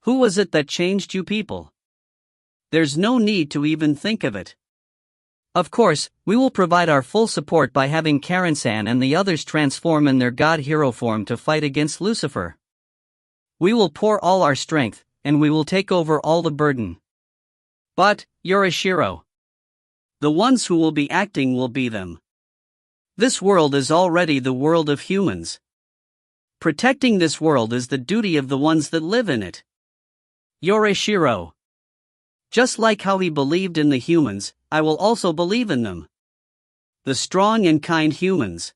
Who was it that changed you people? There's no need to even think of it. Of course, we will provide our full support by having Karen-san and the others transform in their god-hero form to fight against Lucifer. We will pour all our strength, and we will take over all the burden. But, Yorishiro, the ones who will be acting will be them. This world is already the world of humans. Protecting this world is the duty of the ones that live in it. Yorishiro. Just like how he believed in the humans, I will also believe in them. The strong and kind humans.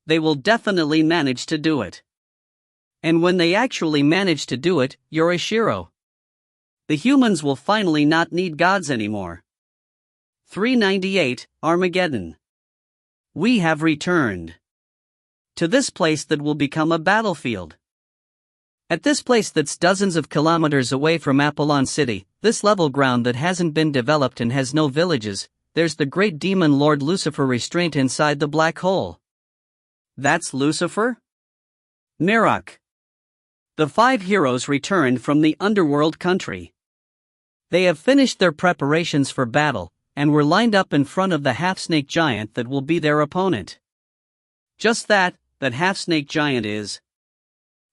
They will definitely manage to do it. And when they actually manage to do it, Yorishiro, the humans will finally not need gods anymore. 398, Armageddon. We have returned to this place that will become a battlefield. At this place that's dozens of kilometers away from Apollon City, this level ground that hasn't been developed and has no villages, there's the great demon Lord Lucifer restrained inside the black hole. That's Lucifer? Mirok. The 5 heroes returned from the underworld country. They have finished their preparations for battle, and were lined up in front of the half-snake giant that will be their opponent. Just that half-snake giant is.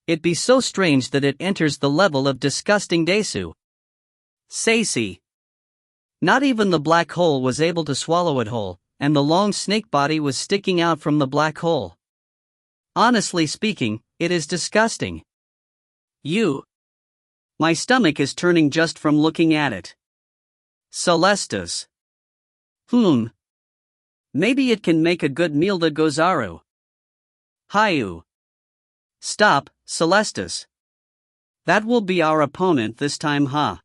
It be so strange that it enters the level of disgusting Desu. Seisi. Not even the black hole was able to swallow it whole, and the long snake body was sticking out from the black hole. Honestly speaking, it is disgusting. My stomach is turning just from looking at it. Celestus. Maybe it can make a good meal to Gozaru. Hayu. Stop, Celestus. That will be our opponent this time, huh?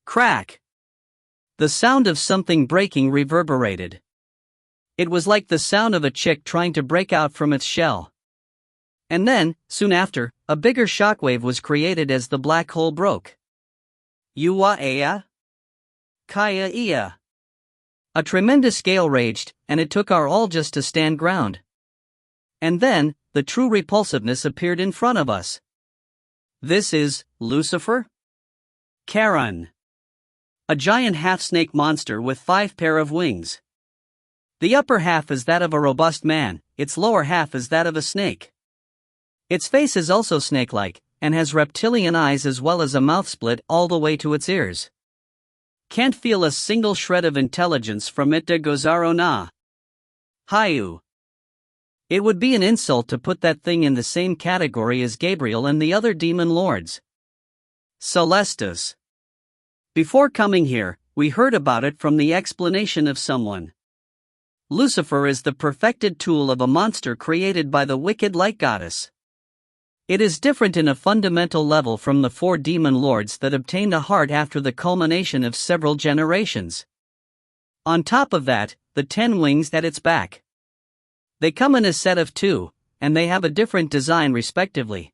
Crack. The sound of something breaking reverberated. It was like the sound of a chick trying to break out from its shell. And then, soon after, a bigger shockwave was created as the black hole broke. Uaea? Kaya ia. A tremendous gale raged, and it took our all just to stand ground. And then, the true repulsiveness appeared in front of us. This is Lucifer? Charon. A giant half-snake monster with 5 pair of wings. The upper half is that of a robust man, its lower half is that of a snake. Its face is also snake-like, and has reptilian eyes as well as a mouth split all the way to its ears. Can't feel a single shred of intelligence from it de Gozaro na. Hayu. It would be an insult to put that thing in the same category as Gabriel and the other demon lords. Celestus. Before coming here, we heard about it from the explanation of someone. Lucifer is the perfected tool of a monster created by the wicked light goddess. It is different in a fundamental level from the 4 demon lords that obtained a heart after the culmination of several generations. On top of that, the 10 wings at its back. They come in a set of 2, and they have a different design respectively.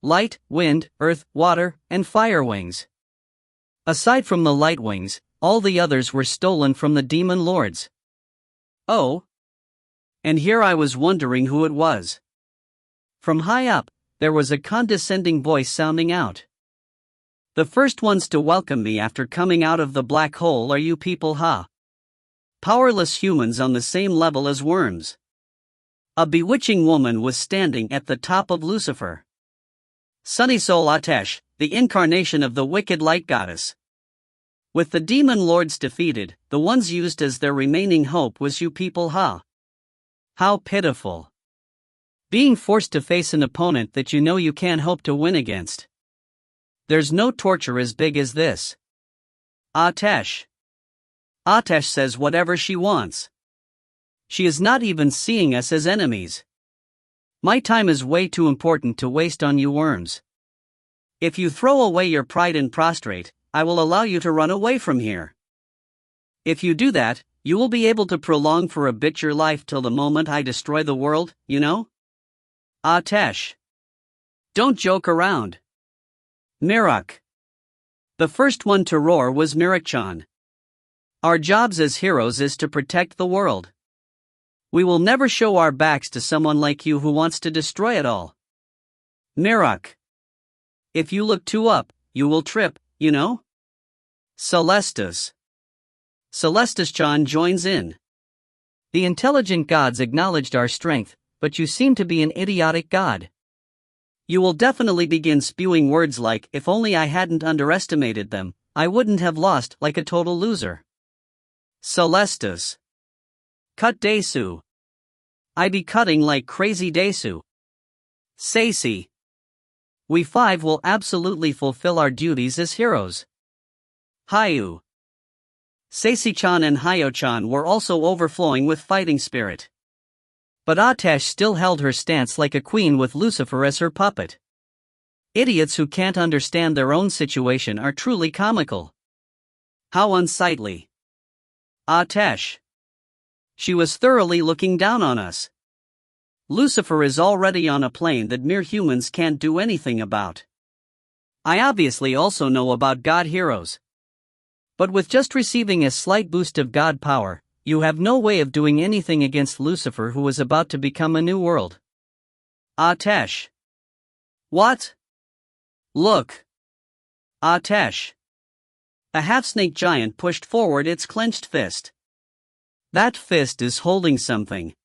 Light, wind, earth, water, and fire wings. Aside from the light wings, all the others were stolen from the demon lords. Oh. And here I was wondering who it was. From high up, there was a condescending voice sounding out. The first ones to welcome me after coming out of the black hole are you people, huh? Powerless humans on the same level as worms. A bewitching woman was standing at the top of Lucifer. Sunny Soul Atesh, the incarnation of the wicked light goddess. With the demon lords defeated, the ones used as their remaining hope was you people, huh? How pitiful. Being forced to face an opponent that you know you can't hope to win against. There's no torture as big as this. Atesh. Atesh says whatever she wants. She is not even seeing us as enemies. My time is way too important to waste on you worms. If you throw away your pride and prostrate, I will allow you to run away from here. If you do that, you will be able to prolong for a bit your life till the moment I destroy the world, you know? Atesh. Don't joke around. Mirok. The first one to roar was Mirok-chan. Our jobs as heroes is to protect the world. We will never show our backs to someone like you who wants to destroy it all. Mirok. if you look too up, you will trip, you know? Celestus. Celestus-chan joins in. The intelligent gods acknowledged our strength, but you seem to be an idiotic god. You will definitely begin spewing words like, if only I hadn't underestimated them, I wouldn't have lost, like a total loser. Celestus. Cut Desu. I be cutting like crazy Desu. Seisi. We five will absolutely fulfill our duties as heroes. Hayu. Seisi-chan and Hayo-chan were also overflowing with fighting spirit. But Atesh still held her stance like a queen with Lucifer as her puppet. Idiots who can't understand their own situation are truly comical. How unsightly. Atesh. She was thoroughly looking down on us. Lucifer is already on a plane that mere humans can't do anything about. I obviously also know about god heroes. But with just receiving a slight boost of god power, you have no way of doing anything against Lucifer, who is about to become a new world. Atesh. What? Look. Atesh. A half-snake giant pushed forward its clenched fist. That fist is holding something.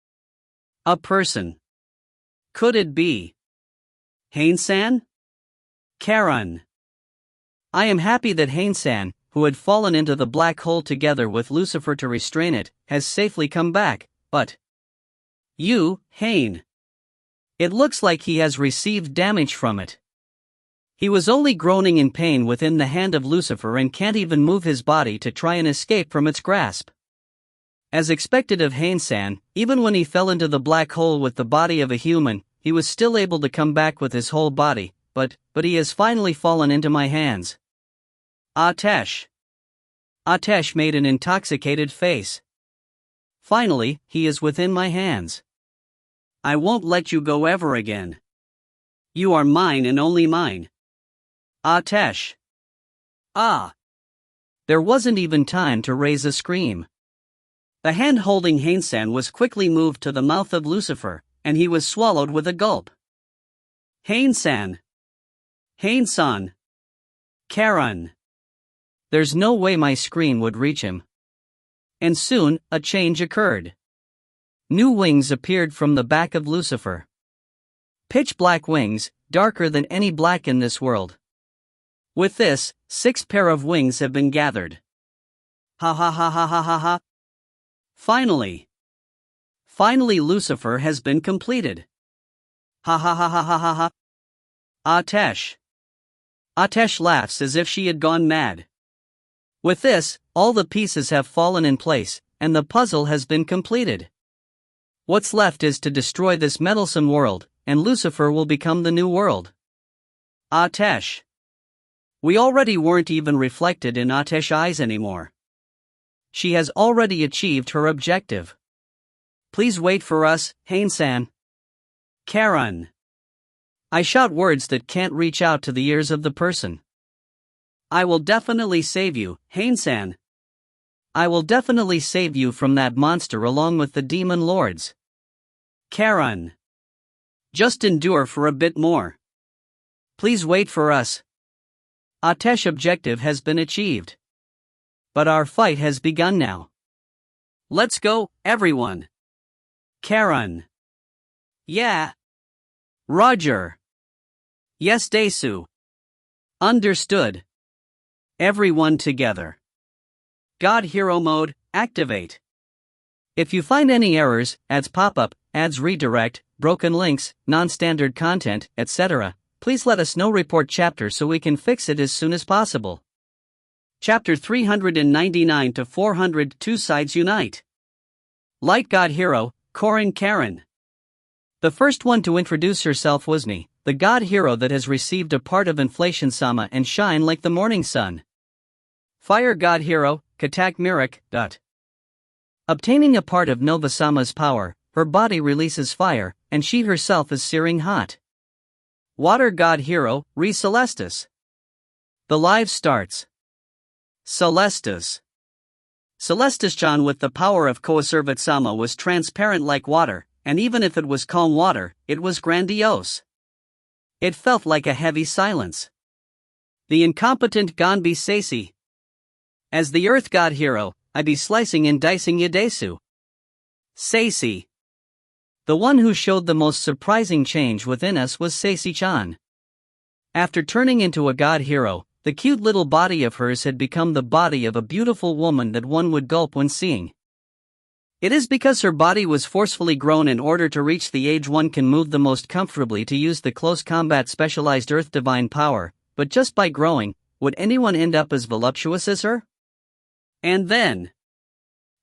A person. Could it be Haine-san? Karen. I am happy that Haine-san, who had fallen into the black hole together with Lucifer to restrain it, has safely come back, but you, Haine. It looks like he has received damage from it. He was only groaning in pain within the hand of Lucifer and can't even move his body to try and escape from its grasp. As expected of Haine-san, even when he fell into the black hole with the body of a human, he was still able to come back with his whole body, but he has finally fallen into my hands. Atesh. Atesh made an intoxicated face. Finally, he is within my hands. I won't let you go ever again. You are mine and only mine. Atesh. Ah. There wasn't even time to raise a scream. The hand holding Haine-san was quickly moved to the mouth of Lucifer, and he was swallowed with a gulp. Haine-san. Haine-san. Karen. There's no way my screen would reach him. And soon, a change occurred. New wings appeared from the back of Lucifer. Pitch black wings, darker than any black in this world. With this, 6 pair of wings have been gathered. Ha ha ha ha ha ha ha. Finally. Finally Lucifer has been completed. Ha ha ha ha ha ha ha. Atesh. Atesh laughs as if she had gone mad. With this, all the pieces have fallen in place, and the puzzle has been completed. What's left is to destroy this meddlesome world, and Lucifer will become the new world. Atesh. We already weren't even reflected in Atesh's eyes anymore. She has already achieved her objective. Please wait for us, Haine-san. Karen. I shout words that can't reach out to the ears of the person. I will definitely save you, Haine-san. I will definitely save you from that monster along with the demon lords. Karen. Just endure for a bit more. Please wait for us. Atesh's objective has been achieved. But our fight has begun now. Let's go, everyone. Karen. Yeah. Roger. Yes, Desu. Understood. Everyone together. God Hero Mode, activate. If you find any errors, ads pop-up, ads redirect, broken links, non-standard content, etc., please let us know. Report chapter so we can fix it as soon as possible. Chapter 399 to 400. Two sides unite. Light God Hero, Karen. The first one to introduce herself was me, the God Hero that has received a part of Inflation Sama and shine like the morning sun. Fire God Hero, Katak Mirik. Obtaining a part of Nova Sama's power, her body releases fire, and she herself is searing hot. Water God Hero, Re Celestus. The live starts. Celestus. Celestus-chan with the power of Coacervate Sama was transparent like water, and even if it was calm water, it was grandiose. It felt like a heavy silence. The incompetent gon be sacy. As the earth god hero, I be slicing and dicing yadesu. Sacy. The one who showed the most surprising change within us was Sacy-chan. After turning into a god hero, the cute little body of hers had become the body of a beautiful woman that one would gulp when seeing. It is because her body was forcefully grown in order to reach the age one can move the most comfortably to use the close combat specialized earth divine power, but just by growing, would anyone end up as voluptuous as her? And then,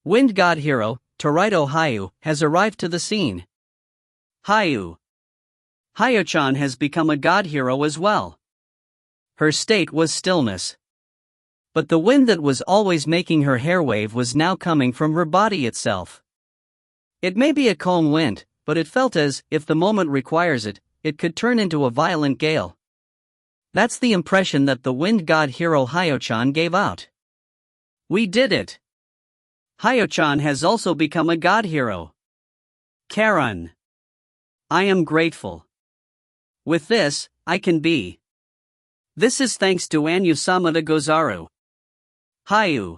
wind god hero, Torito Haine, has arrived to the scene. Haine. Haine-chan has become a god hero as well. Her state was stillness. But the wind that was always making her hair wave was now coming from her body itself. It may be a calm wind, but it felt as, if the moment requires it, it could turn into a violent gale. That's the impression that the wind god hero Haine-chan gave out. We did it. Haine-chan has also become a god hero. Karen. I am grateful. With this, I can be. This is thanks to Anu Samada Gozaru. Haine.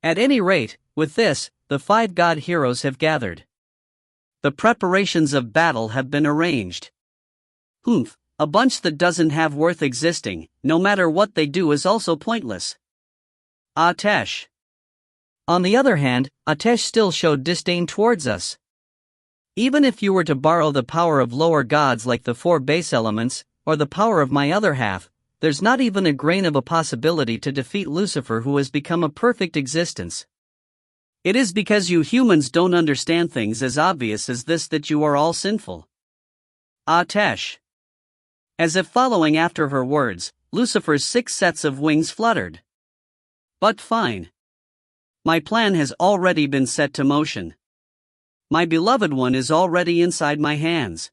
At any rate, with this, the 5 god heroes have gathered. The preparations of battle have been arranged. A bunch that doesn't have worth existing, no matter what they do, is also pointless. Atesh. On the other hand, Atesh still showed disdain towards us. Even if you were to borrow the power of lower gods like the 4 base elements, or the power of my other half, there's not even a grain of a possibility to defeat Lucifer, who has become a perfect existence. It is because you humans don't understand things as obvious as this that you are all sinful. Atesh. As if following after her words, Lucifer's 6 sets of wings fluttered. But fine. My plan has already been set to motion. My beloved one is already inside my hands.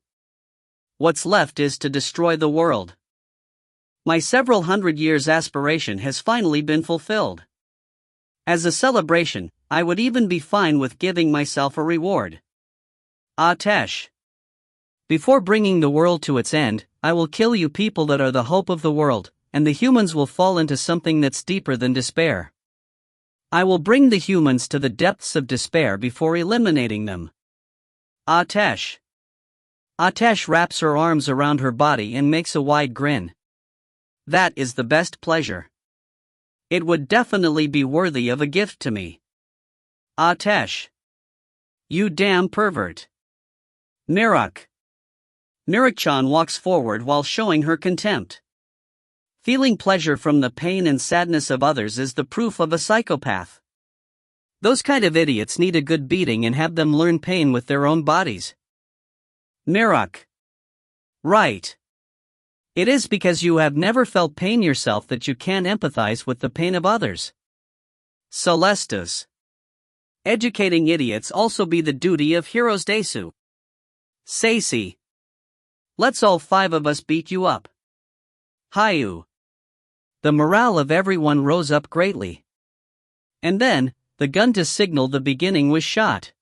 What's left is to destroy the world. My several hundred years aspiration has finally been fulfilled. As a celebration, I would even be fine with giving myself a reward. Atesh. Before bringing the world to its end, I will kill you people that are the hope of the world, and the humans will fall into something that's deeper than despair. I will bring the humans to the depths of despair before eliminating them. Atesh. Atesh wraps her arms around her body and makes a wide grin. That is the best pleasure. It would definitely be worthy of a gift to me. Atesh. You damn pervert. Mirak. Mirak-chan walks forward while showing her contempt. Feeling pleasure from the pain and sadness of others is the proof of a psychopath. Those kind of idiots need a good beating and have them learn pain with their own bodies. Mirak. Right. It is because you have never felt pain yourself that you can't empathize with the pain of others. Celestus. Educating idiots also be the duty of heroes desu. Sacy. Let's all 5 of us beat you up. Haine. The morale of everyone rose up greatly. And then, the gun to signal the beginning was shot.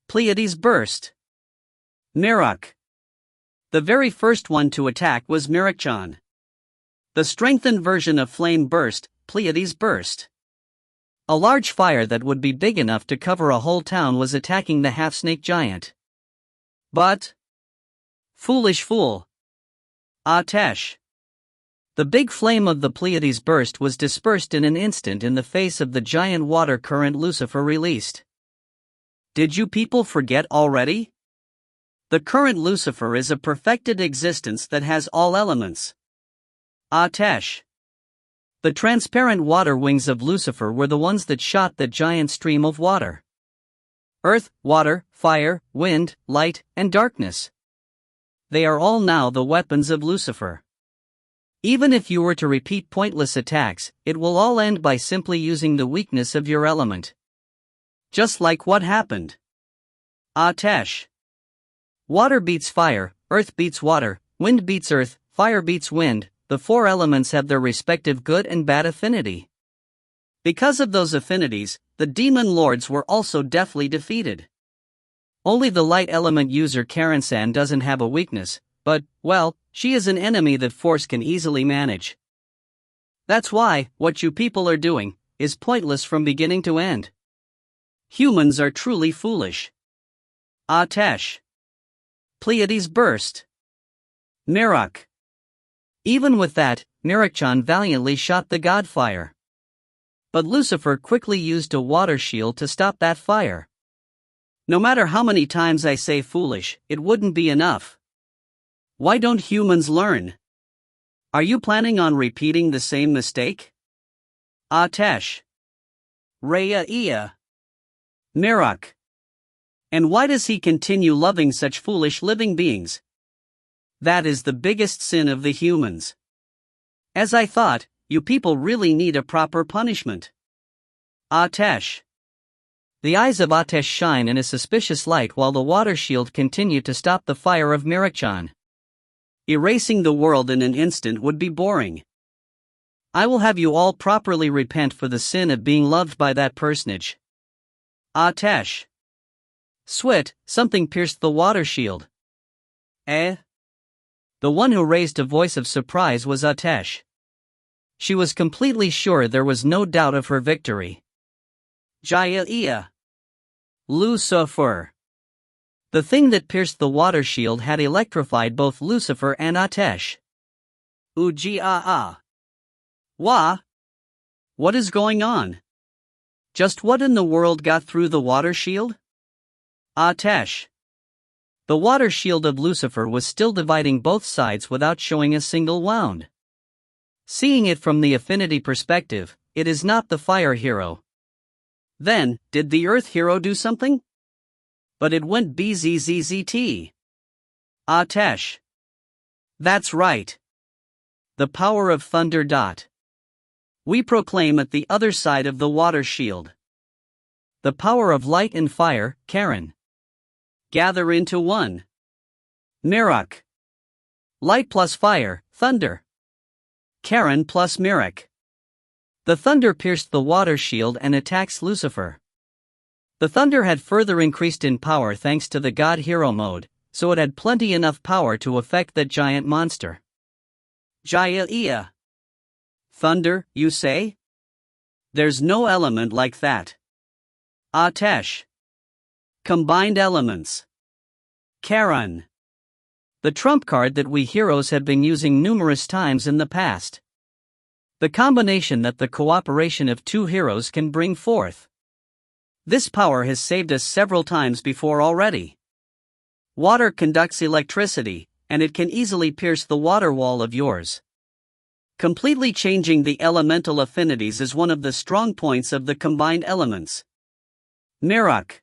Pleiades burst. Mirak. The very first one to attack was Mirak-chan. The strengthened version of flame burst, Pleiades burst. A large fire that would be big enough to cover a whole town was attacking the half-snake giant. But, foolish fool. Atesh. The big flame of the Pleiades burst was dispersed in an instant in the face of the giant water current Lucifer released. Did you people forget already? The current Lucifer is a perfected existence that has all elements. Atesh. The transparent water wings of Lucifer were the ones that shot the giant stream of water. Earth, water, fire, wind, light, and darkness. They are all now the weapons of Lucifer. Even if you were to repeat pointless attacks, it will all end by simply using the weakness of your element. Just like what happened. Atesh. Water beats fire, earth beats water, wind beats earth, fire beats wind. The 4 elements have their respective good and bad affinity. Because of those affinities, the demon lords were also deftly defeated. Only the light element user Karen-san doesn't have a weakness, but, well, she is an enemy that force can easily manage. That's why, what you people are doing, is pointless from beginning to end. Humans are truly foolish. Atesh. Pleiades burst. Merak. Even with that, Merakchan valiantly shot the god fire. But Lucifer quickly used a water shield to stop that fire. No matter how many times I say foolish, it wouldn't be enough. Why don't humans learn? Are you planning on repeating the same mistake? Atesh. Raya. Merak. And why does he continue loving such foolish living beings? That is the biggest sin of the humans. As I thought, you people really need a proper punishment. Atesh. The eyes of Atesh shine in a suspicious light while the water shield continued to stop the fire of Merakchan. Erasing the world in an instant would be boring. I will have you all properly repent for the sin of being loved by that personage. Atesh. Swit, something pierced the water shield. Eh? The one who raised a voice of surprise was Atesh. She was completely sure there was no doubt of her victory. Jaya. Lucifer. The thing that pierced the water shield had electrified both Lucifer and Atesh. Ujia. Wah? What is going on? Just what in the world got through the water shield? Atesh. The water shield of Lucifer was still dividing both sides without showing a single wound. Seeing it from the affinity perspective, it is not the fire hero. Then, did the earth hero do something? But it went BZZZT. Atesh. That's right. The power of thunder. We proclaim at the other side of the water shield. The power of light and fire, Karen. Gather into one. Merak. Light plus fire, thunder. Karen plus Merak. The thunder pierced the water shield and attacks Lucifer. The thunder had further increased in power thanks to the God Hero mode, so it had plenty enough power to affect that giant monster. Jaya. Thunder, you say? There's no element like that. Atesh. Combined elements. Karen. The trump card that we heroes have been using numerous times in the past. The combination that the cooperation of two heroes can bring forth. This power has saved us several times before already. Water conducts electricity, and it can easily pierce the water wall of yours. Completely changing the elemental affinities is one of the strong points of the combined elements. Merak.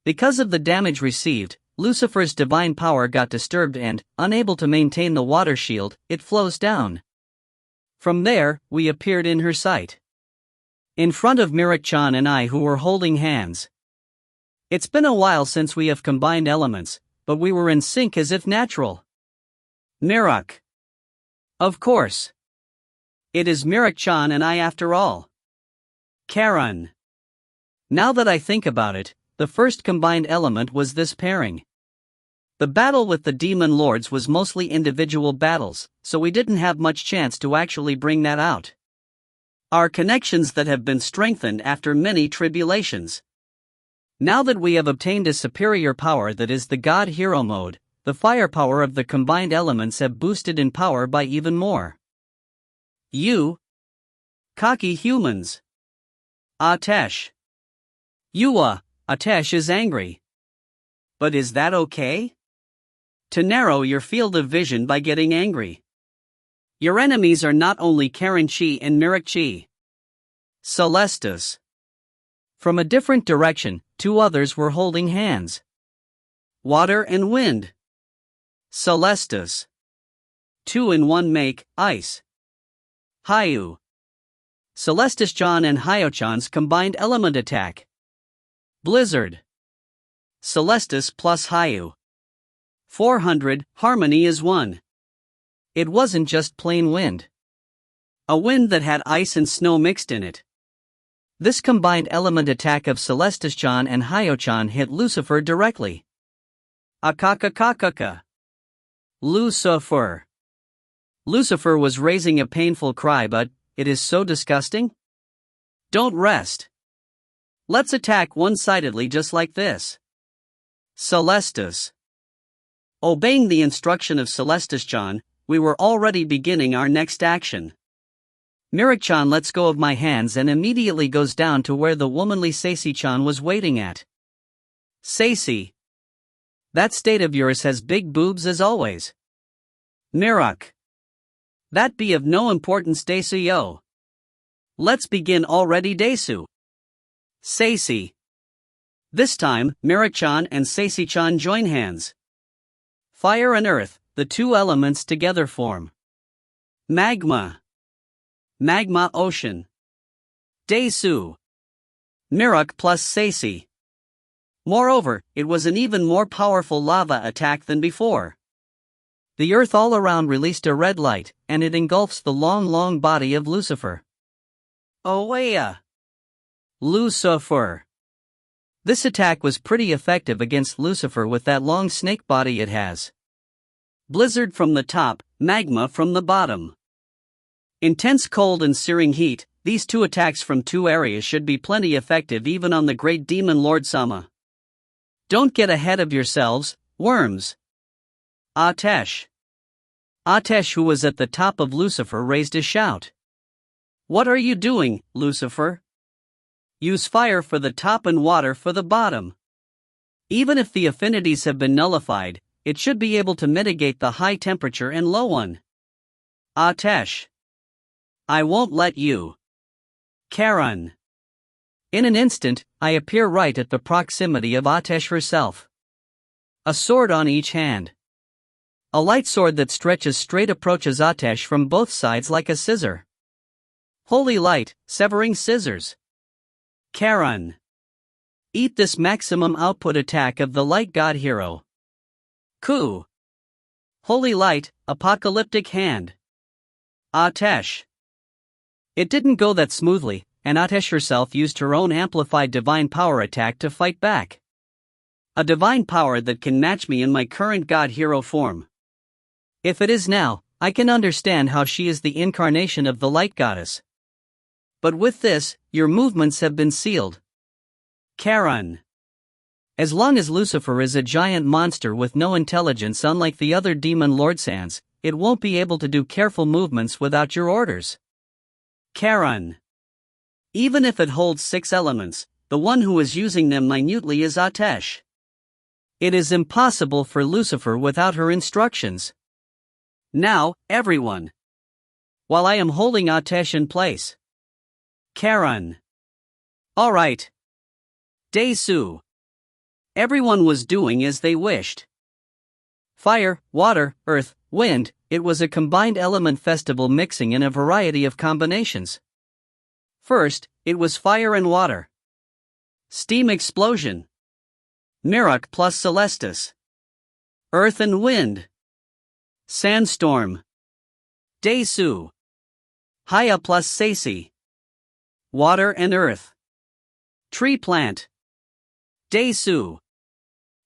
Because of the damage received, Lucifer's divine power got disturbed and, unable to maintain the water shield, it flows down. From there, we appeared in her sight. In front of Merakchan and I, who were holding hands. It's been a while since we have combined elements, but we were in sync as if natural. Merak. Of course. It is Merakchan and I after all. Karen. Now that I think about it, the first combined element was this pairing. The battle with the demon lords was mostly individual battles, so we didn't have much chance to actually bring that out. Our connections that have been strengthened after many tribulations. Now that we have obtained a superior power that is the God Hero mode, the firepower of the combined elements have boosted in power by even more. You cocky humans. Atesh. Atesh is angry. But is that okay? To narrow your field of vision by getting angry. Your enemies are not only Karen Chi and Merak Chi. Celestus. From a different direction, two others were holding hands. Water and wind. Celestus. 2 in 1 make, ice. Hayu. Celestus John and Hayochan's combined element attack. Blizzard. Celestus plus Hayu. 400, harmony is 1. It wasn't just plain wind. A wind that had ice and snow mixed in it. This combined element attack of Celestus John and Hayochan hit Lucifer directly. Akakakakaka. Lucifer. Lucifer was raising a painful cry, but it is so disgusting. Don't rest. Let's attack one-sidedly just like this. Celestus. Obeying the instruction of Celestus-chan, we were already beginning our next action. Mirik-chan lets go of my hands and immediately goes down to where the womanly Seisi-chan was waiting at. Seisi. That state of yours has big boobs as always. Mirik. That be of no importance, Desu yo. Let's begin already, Desu. Seisi. This time, Mirik-chan and Seisi-chan join hands. Fire and earth, the two elements together form magma. Magma ocean. Desu. Mirik plus Seisi. Moreover, it was an even more powerful lava attack than before. The earth all around released a red light, and it engulfs the long body of Lucifer. Oea. Lucifer. This attack was pretty effective against Lucifer with that long snake body it has. Blizzard from the top, magma from the bottom. Intense cold and searing heat, these two attacks from two areas should be plenty effective even on the great demon Lord Sama. Don't get ahead of yourselves, worms. Atesh. Atesh, who was at the top of Lucifer, raised a shout. What are you doing, Lucifer? Use fire for the top and water for the bottom. Even if the affinities have been nullified, it should be able to mitigate the high temperature and low one. Atesh. I won't let you. Karan. In an instant, I appear right at the proximity of Atesh herself. A sword on each hand. A light sword that stretches straight approaches Atesh from both sides like a scissor. Holy light, severing scissors. Karan. Eat this maximum output attack of the light god hero. Ku. Holy light, apocalyptic hand. Atesh. It didn't go that smoothly, and Atesh herself used her own amplified divine power attack to fight back. A divine power that can match me in my current god hero form. If it is now, I can understand how she is the incarnation of the light goddess. But with this, your movements have been sealed. Karan. As long as Lucifer is a giant monster with no intelligence, unlike the other demon Lord Sans, it won't be able to do careful movements without your orders. Karan. Even if it holds 6 elements, the one who is using them minutely is Atesh. It is impossible for Lucifer without her instructions. Now, everyone. While I am holding Atesh in place. Karan. Alright. Desu. Everyone was doing as they wished. Fire, water, earth, wind, it was a combined element festival mixing in a variety of combinations. First, it was fire and water. Steam explosion. Mirik plus Celestus. Earth and wind. Sandstorm. Desu. Haya plus Seisi. Water and earth. Tree plant. Desu.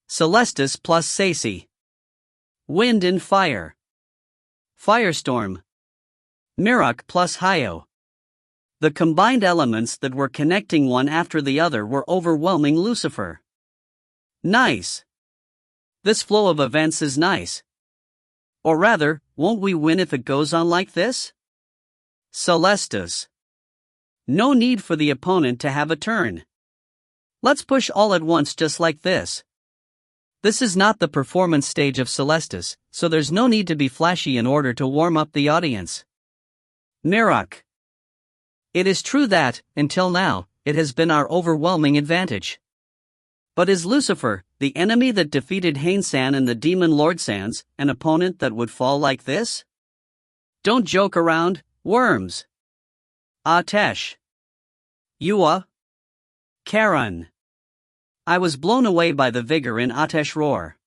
Celestus plus Seisi. Wind and fire. Firestorm. Mirik plus Hayo. The combined elements that were connecting one after the other were overwhelming Lucifer. Nice. This flow of events is nice. Or rather, won't we win if it goes on like this? Celestus. No need for the opponent to have a turn. Let's push all at once just like this. This is not the performance stage of Celestus, so there's no need to be flashy in order to warm up the audience. Mirik. It is true that, until now, it has been our overwhelming advantage. But is Lucifer, the enemy that defeated Haine-san and the demon Lord Sans, an opponent that would fall like this? Don't joke around, worms. Atesh. Yua. Karan. I was blown away by the vigor in Atesh roar.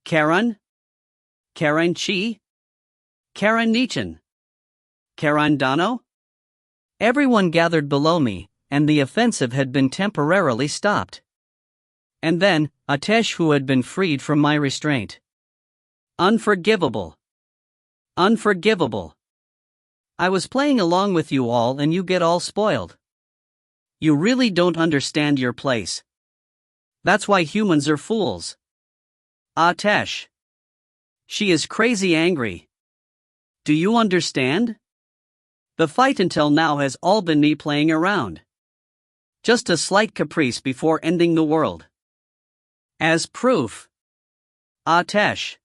Karan? Karan Chi? Karan Nichan? Karan Dano? Everyone gathered below me, and the offensive had been temporarily stopped. And then, Atesh, who had been freed from my restraint. Unforgivable. Unforgivable. I was playing along with you all and you get all spoiled. You really don't understand your place. That's why humans are fools. Atesh. She is crazy angry. Do you understand? The fight until now has all been me playing around. Just a slight caprice before ending the world. As proof. Atesh.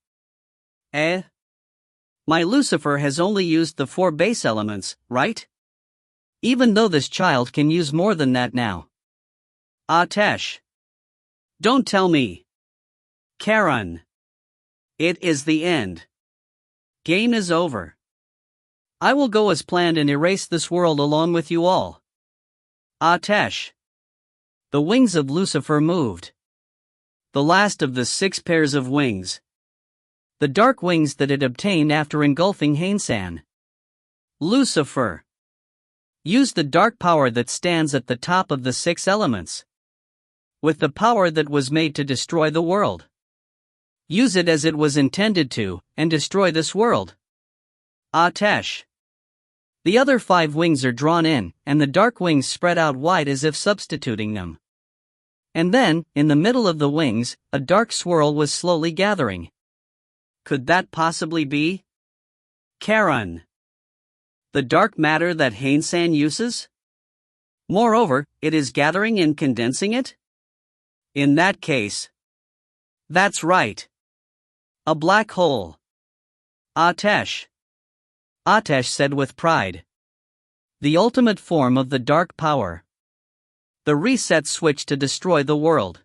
My Lucifer has only used the 4 base elements, right? Even though this child can use more than that now. Atesh. Don't tell me. Karan. It is the end. Game is over. I will go as planned and erase this world along with you all. Atesh. The wings of Lucifer moved. The last of the 6 pairs of wings. The dark wings that it obtained after engulfing Haine. Lucifer. Use the dark power that stands at the top of the 6 elements. With the power that was made to destroy the world. Use it as it was intended to, and destroy this world. Atesh. The other 5 wings are drawn in, and the dark wings spread out wide as if substituting them. And then, in the middle of the wings, a dark swirl was slowly gathering. Could that possibly be? Karan. The dark matter that Haine uses? Moreover, it is gathering and condensing it? In that case. That's right. A black hole. Atesh. Atesh said with pride. The ultimate form of the dark power. The reset switch to destroy the world.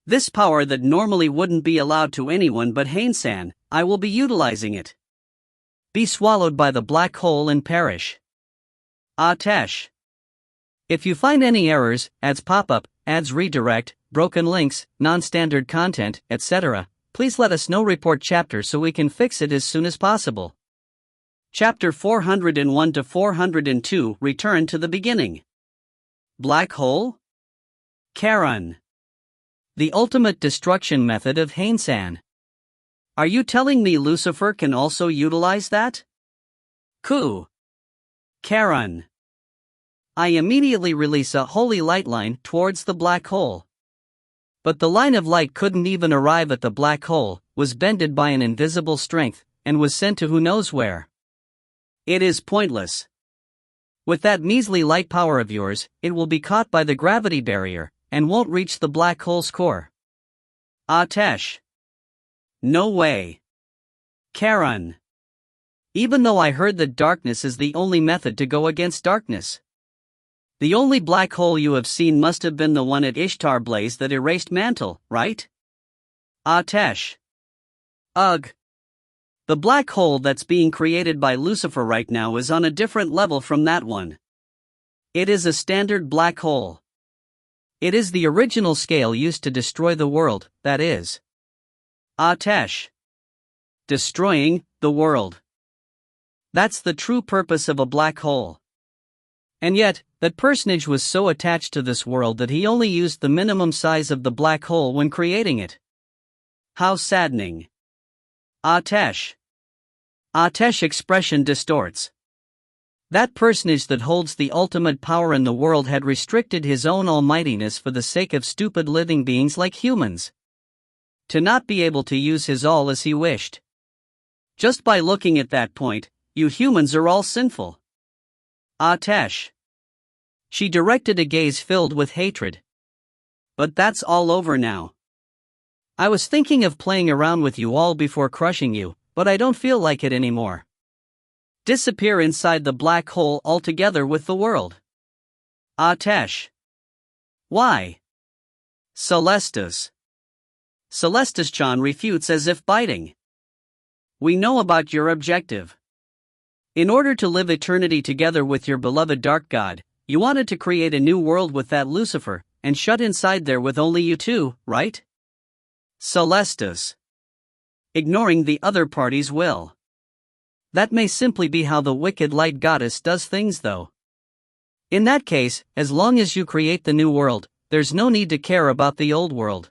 This power that normally wouldn't be allowed to anyone but Haine, I will be utilizing it. Be swallowed by the black hole and perish. Atesh. If you find any errors, ads pop up, ads redirect, broken links, non-standard content, etc., please let us know. Report chapter so we can fix it as soon as possible. Chapter 401 to 402 Return to the beginning. Black hole? Karan. The ultimate destruction method of Haine. Are you telling me Lucifer can also utilize that? Ku. Karan. I immediately release a holy light line towards the black hole. But the line of light couldn't even arrive at the black hole, was bended by an invisible strength, and was sent to who knows where. It is pointless. With that measly light power of yours, it will be caught by the gravity barrier, and won't reach the black hole's core. Atesh. No way. Karan. Even though I heard that darkness is the only method to go against darkness. The only black hole you have seen must have been the one at Ishtar Blaze that erased Mantle, right? Atesh. Ugh. The black hole that's being created by Lucifer right now is on a different level from that one. It is a standard black hole. It is the original scale used to destroy the world, that is. Atesh. Destroying the world. That's the true purpose of a black hole. And yet, that personage was so attached to this world that he only used the minimum size of the black hole when creating it. How saddening. Atesh. Atesh expression distorts. That personage that holds the ultimate power in the world had restricted his own almightiness for the sake of stupid living beings like humans. To not be able to use his all as he wished. Just by looking at that point, you humans are all sinful. Atesh. She directed a gaze filled with hatred. But that's all over now. I was thinking of playing around with you all before crushing you, but I don't feel like it anymore. Disappear inside the black hole altogether with the world. Atesh. Why? Celestus. Celestus-chan refutes as if biting. We know about your objective. In order to live eternity together with your beloved dark god, you wanted to create a new world with that Lucifer, and shut inside there with only you two, right? Celestus. Ignoring the other party's will. That may simply be how the wicked light goddess does things though. In that case, as long as you create the new world, there's no need to care about the old world.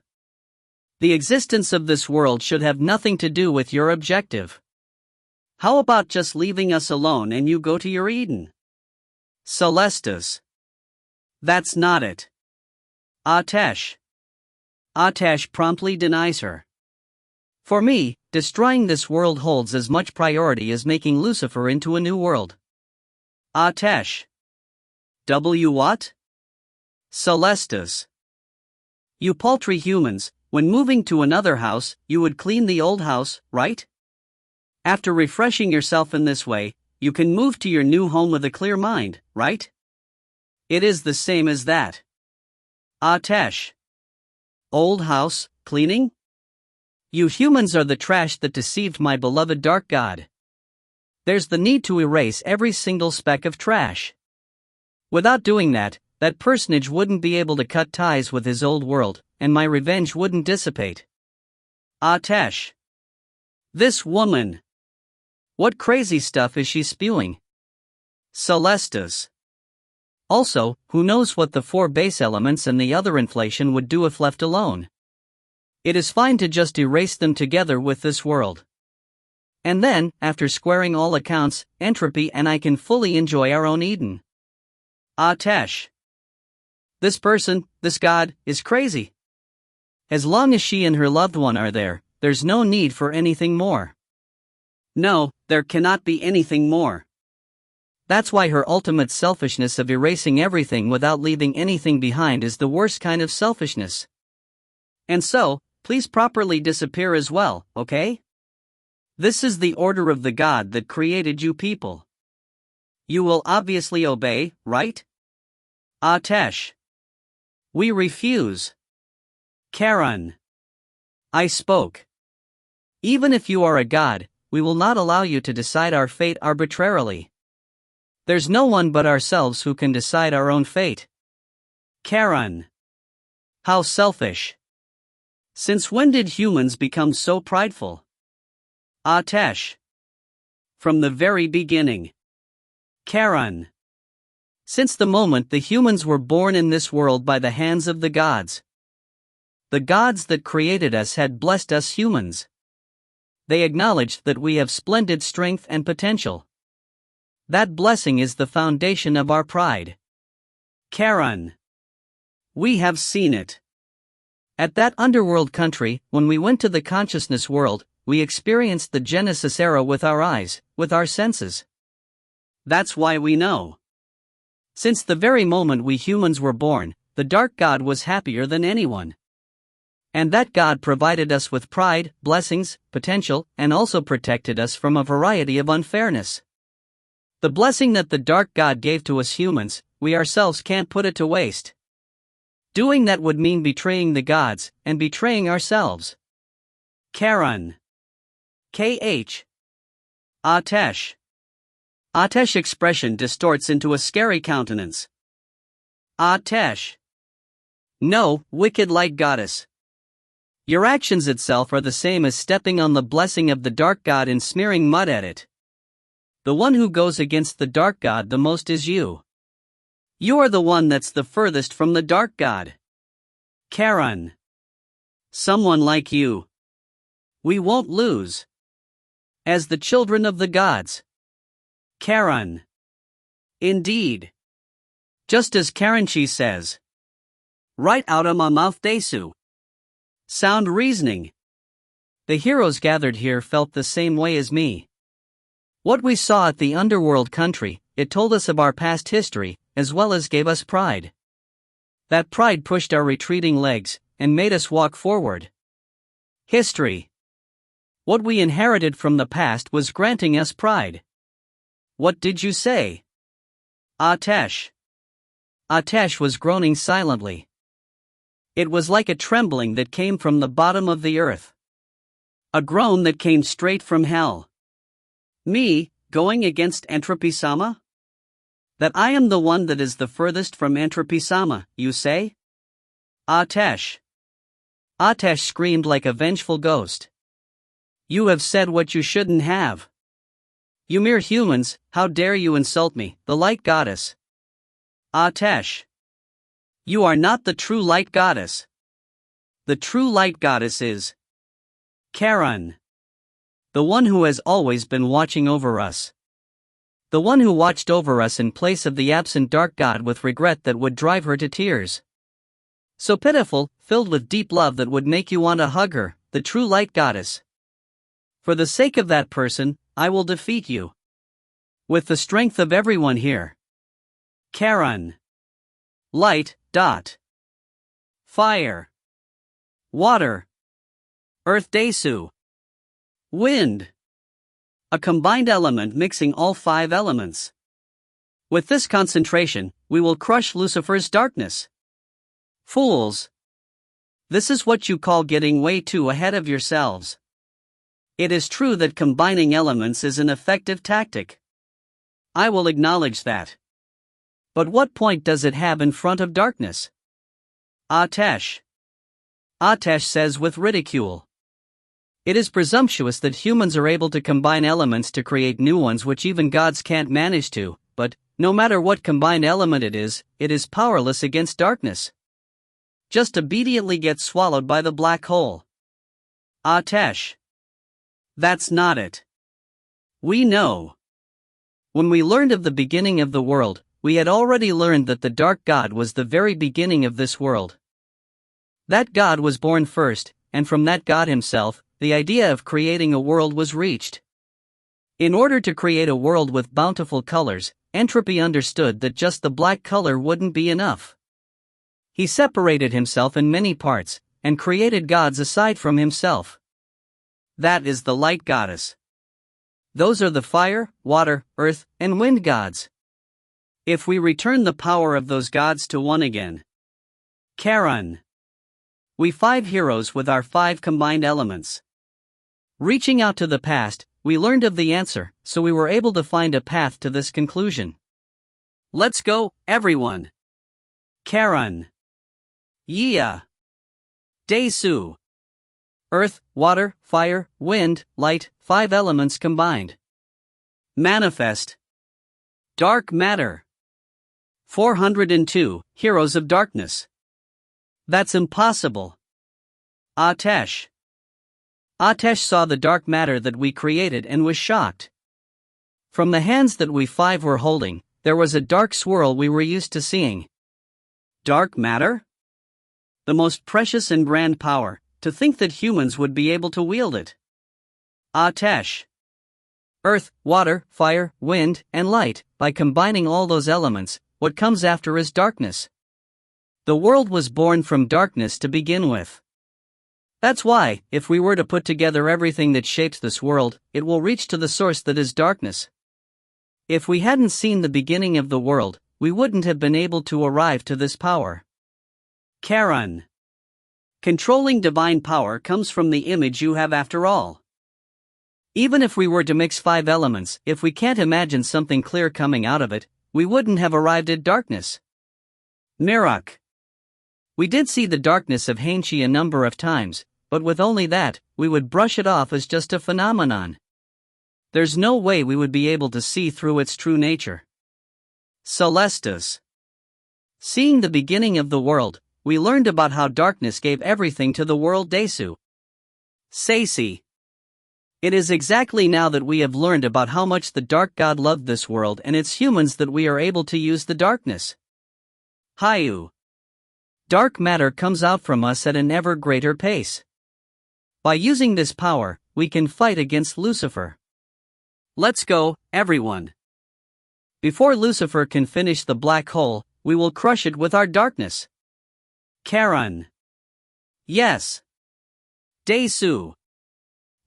The existence of this world should have nothing to do with your objective. How about just leaving us alone and you go to your Eden? Celestus. That's not it. Atesh. Atesh promptly denies her. For me, destroying this world holds as much priority as making Lucifer into a new world. Atesh. What? Celestus. You paltry humans, when moving to another house, you would clean the old house, right? After refreshing yourself in this way, you can move to your new home with a clear mind, right? It is the same as that. Atesh. Old house, cleaning? You humans are the trash that deceived my beloved dark god. There's the need to erase every single speck of trash. Without doing that, that personage wouldn't be able to cut ties with his old world, and my revenge wouldn't dissipate. Atesh. This woman. What crazy stuff is she spewing? Celestus. Also, who knows what the 4 base elements and the other inflation would do if left alone? It is fine to just erase them together with this world. And then, after squaring all accounts, Entropy and I can fully enjoy our own Eden. Atesh. This person, this god, is crazy. As long as she and her loved one are there, there's no need for anything more. No, there cannot be anything more. That's why her ultimate selfishness of erasing everything without leaving anything behind is the worst kind of selfishness. And so, please properly disappear as well, okay? This is the order of the God that created you people. You will obviously obey, right? Atesh. We refuse. Karan. I spoke. Even if you are a god, we will not allow you to decide our fate arbitrarily. There's no one but ourselves who can decide our own fate. Karan. How selfish. Since when did humans become so prideful? Atesh. From the very beginning. Karan. Since the moment the humans were born in this world by the hands of the gods. The gods that created us had blessed us humans. They acknowledged that we have splendid strength and potential. That blessing is the foundation of our pride. Karan. We have seen it. At that underworld country, when we went to the consciousness world, we experienced the Genesis era with our eyes, with our senses. That's why we know. Since the very moment we humans were born, the dark god was happier than anyone. And that god provided us with pride, blessings, potential, and also protected us from a variety of unfairness. The blessing that the dark god gave to us humans, we ourselves can't put it to waste. Doing that would mean betraying the gods, and betraying ourselves. Karan. KH. Atesh. Atesh expression distorts into a scary countenance. Atesh. No, wicked light goddess. Your actions itself are the same as stepping on the blessing of the dark god and smearing mud at it. The one who goes against the dark god the most is you. You are the one that's the furthest from the dark god. Karan. Someone like you. We won't lose. As the children of the gods. Karan. Indeed. Just as Karanchi says. Right out of my mouth, Desu. Sound reasoning. The heroes gathered here felt the same way as me. What we saw at the underworld country, it told us of our past history, as well as gave us pride. That pride pushed our retreating legs, and made us walk forward. History. What we inherited from the past was granting us pride. What did you say? Atesh. Atesh was groaning silently. It was like a trembling that came from the bottom of the earth. A groan that came straight from hell. Me, going against Entropy-sama? That I am the one that is the furthest from Entropy-sama, you say? Atesh. Atesh screamed like a vengeful ghost. You have said what you shouldn't have. You mere humans, how dare you insult me, the light goddess? Atesh. You are not the true light goddess. The true light goddess is Charon, the one who has always been watching over us. The one who watched over us in place of the absent dark god with regret that would drive her to tears. So pitiful, filled with deep love that would make you want to hug her, the true light goddess. For the sake of that person, I will defeat you. With the strength of everyone here. Charon. Light, dot. Fire. Water. Earth Desu. Wind. A combined element mixing all 5 elements. With this concentration, we will crush Lucifer's darkness. Fools. This is what you call getting way too ahead of yourselves. It is true that combining elements is an effective tactic. I will acknowledge that. But what point does it have in front of darkness? Atesh. Atesh says with ridicule. It is presumptuous that humans are able to combine elements to create new ones which even gods can't manage to, but, no matter what combined element it is powerless against darkness. Just obediently gets swallowed by the black hole. Atesh. That's not it. We know. When we learned of the beginning of the world, we had already learned that the dark god was the very beginning of this world. That god was born first, and from that god himself, the idea of creating a world was reached. In order to create a world with bountiful colors, Entropy understood that just the black color wouldn't be enough. He separated himself in many parts, and created gods aside from himself. That is the light goddess. Those are the fire, water, earth, and wind gods. If we return the power of those gods to one again. Charon. We 5 heroes with our 5 combined elements. Reaching out to the past, we learned of the answer, so we were able to find a path to this conclusion. Let's go, everyone. Charon. Yea. Desu. Earth, water, fire, wind, light, 5 elements combined. Manifest. Dark matter. 402, Heroes of Darkness. That's impossible. Atesh. Atesh saw the dark matter that we created and was shocked. From the hands that we 5 were holding, there was a dark swirl we were used to seeing. Dark matter? The most precious and grand power, to think that humans would be able to wield it. Atesh. Earth, water, fire, wind, and light, by combining all those elements, what comes after is darkness. The world was born from darkness to begin with. That's why, if we were to put together everything that shapes this world, it will reach to the source that is darkness. If we hadn't seen the beginning of the world, we wouldn't have been able to arrive to this power. Charon. Controlling divine power comes from the image you have after all. Even if we were to mix 5 elements, if we can't imagine something clear coming out of it, we wouldn't have arrived at darkness. Mirach. We did see the darkness of Haine a number of times, but with only that, we would brush it off as just a phenomenon. There's no way we would be able to see through its true nature. Celestus. Seeing the beginning of the world, we learned about how darkness gave everything to the world Desu. Seisi. It is exactly now that we have learned about how much the dark god loved this world and its humans that we are able to use the darkness. Haine. Dark matter comes out from us at an ever greater pace. By using this power, we can fight against Lucifer. Let's go, everyone. Before Lucifer can finish the black hole, we will crush it with our darkness. Charon. Yes. Desu.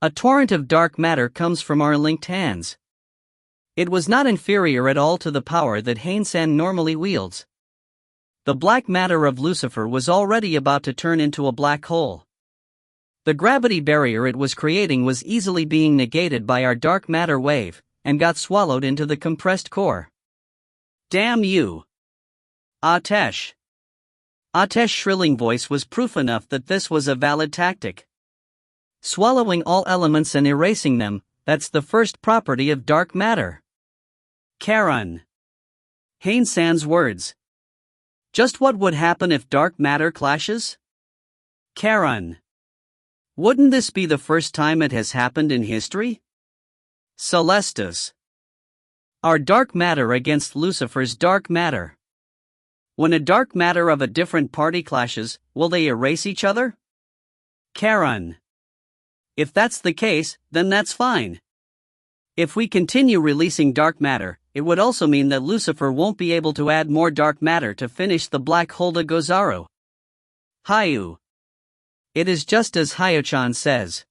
A torrent of dark matter comes from our linked hands. It was not inferior at all to the power that Haine normally wields. The black matter of Lucifer was already about to turn into a black hole. The gravity barrier it was creating was easily being negated by our dark matter wave, and got swallowed into the compressed core. Damn you! Atesh. Atesh's shrilling voice was proof enough that this was a valid tactic. Swallowing all elements and erasing them, that's the first property of dark matter. Charon. Haine words. Just what would happen if dark matter clashes? Karen. Wouldn't this be the first time it has happened in history? Celestus. Our dark matter against Lucifer's dark matter. When a dark matter of a different party clashes, will they erase each other? Karen. If that's the case, then that's fine. If we continue releasing dark matter, it would also mean that Lucifer won't be able to add more dark matter to finish the black hole to Gozaru. Hayu. It is just as Hayo-chan says.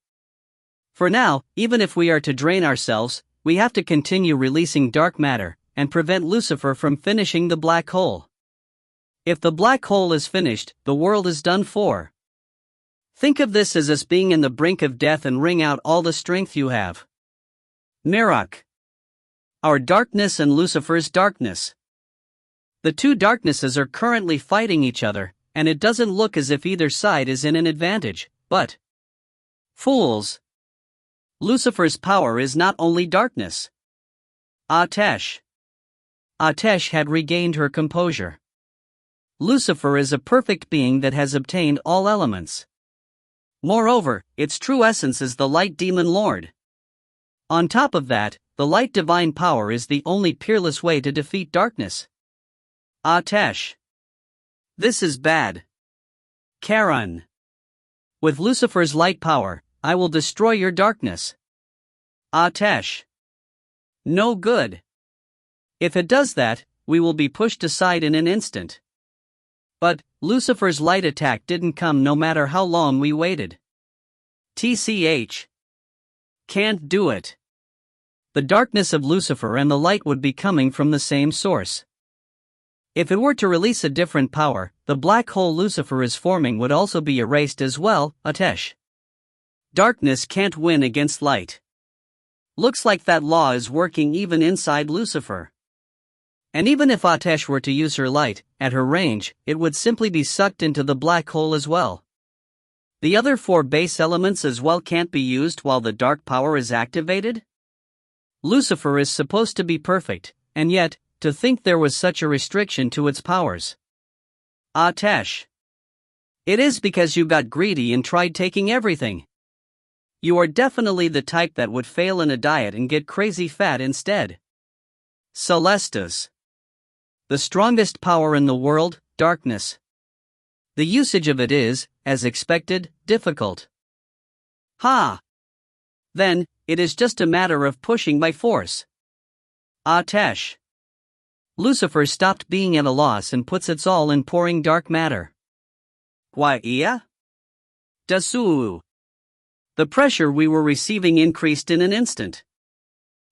For now, even if we are to drain ourselves, we have to continue releasing dark matter, and prevent Lucifer from finishing the black hole. If the black hole is finished, the world is done for. Think of this as us being in the brink of death and wring out all the strength you have. Mirak. Our darkness and Lucifer's darkness. The two darknesses are currently fighting each other, and it doesn't look as if either side is in an advantage, but fools. Lucifer's power is not only darkness. Atesh. Atesh had regained her composure. Lucifer is a perfect being that has obtained all elements. Moreover, its true essence is the light demon lord. On top of that, the light divine power is the only peerless way to defeat darkness. Atesh. This is bad. Karen. With Lucifer's light power, I will destroy your darkness. Atesh. No good. If it does that, we will be pushed aside in an instant. But Lucifer's light attack didn't come no matter how long we waited. TCH. Can't do it. The darkness of Lucifer and the light would be coming from the same source. If it were to release a different power, the black hole Lucifer is forming would also be erased as well, Atesh. Darkness can't win against light. Looks like that law is working even inside Lucifer. And even if Atesh were to use her light, at her range, it would simply be sucked into the black hole as well. The other four base elements as well can't be used while the dark power is activated? Lucifer is supposed to be perfect, and yet, to think there was such a restriction to its powers. Atesh. It is because you got greedy and tried taking everything. You are definitely the type that would fail in a diet and get crazy fat instead. Celestus. The strongest power in the world, darkness. The usage of it is, as expected, difficult. Ha! Then, it is just a matter of pushing by force. Atesh. Lucifer stopped being at a loss and puts its all in pouring dark matter. Guaiya? Dasuu. The pressure we were receiving increased in an instant.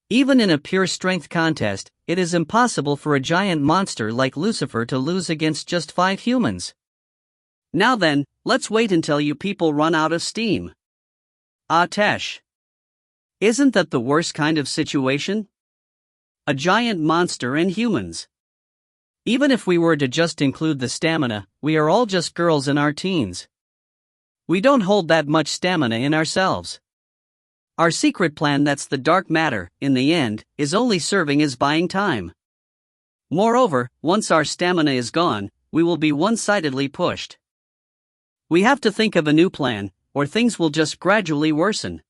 Even in a pure strength contest, it is impossible for a giant monster like Lucifer to lose against just 5 humans. Now then, let's wait until you people run out of steam. Atesh. Isn't that the worst kind of situation? A giant monster and humans. Even if we were to just include the stamina, we are all just girls in our teens. We don't hold that much stamina in ourselves. Our secret plan, that's the dark matter, in the end, is only serving as buying time. Moreover, once our stamina is gone, we will be one-sidedly pushed. We have to think of a new plan, or things will just gradually worsen.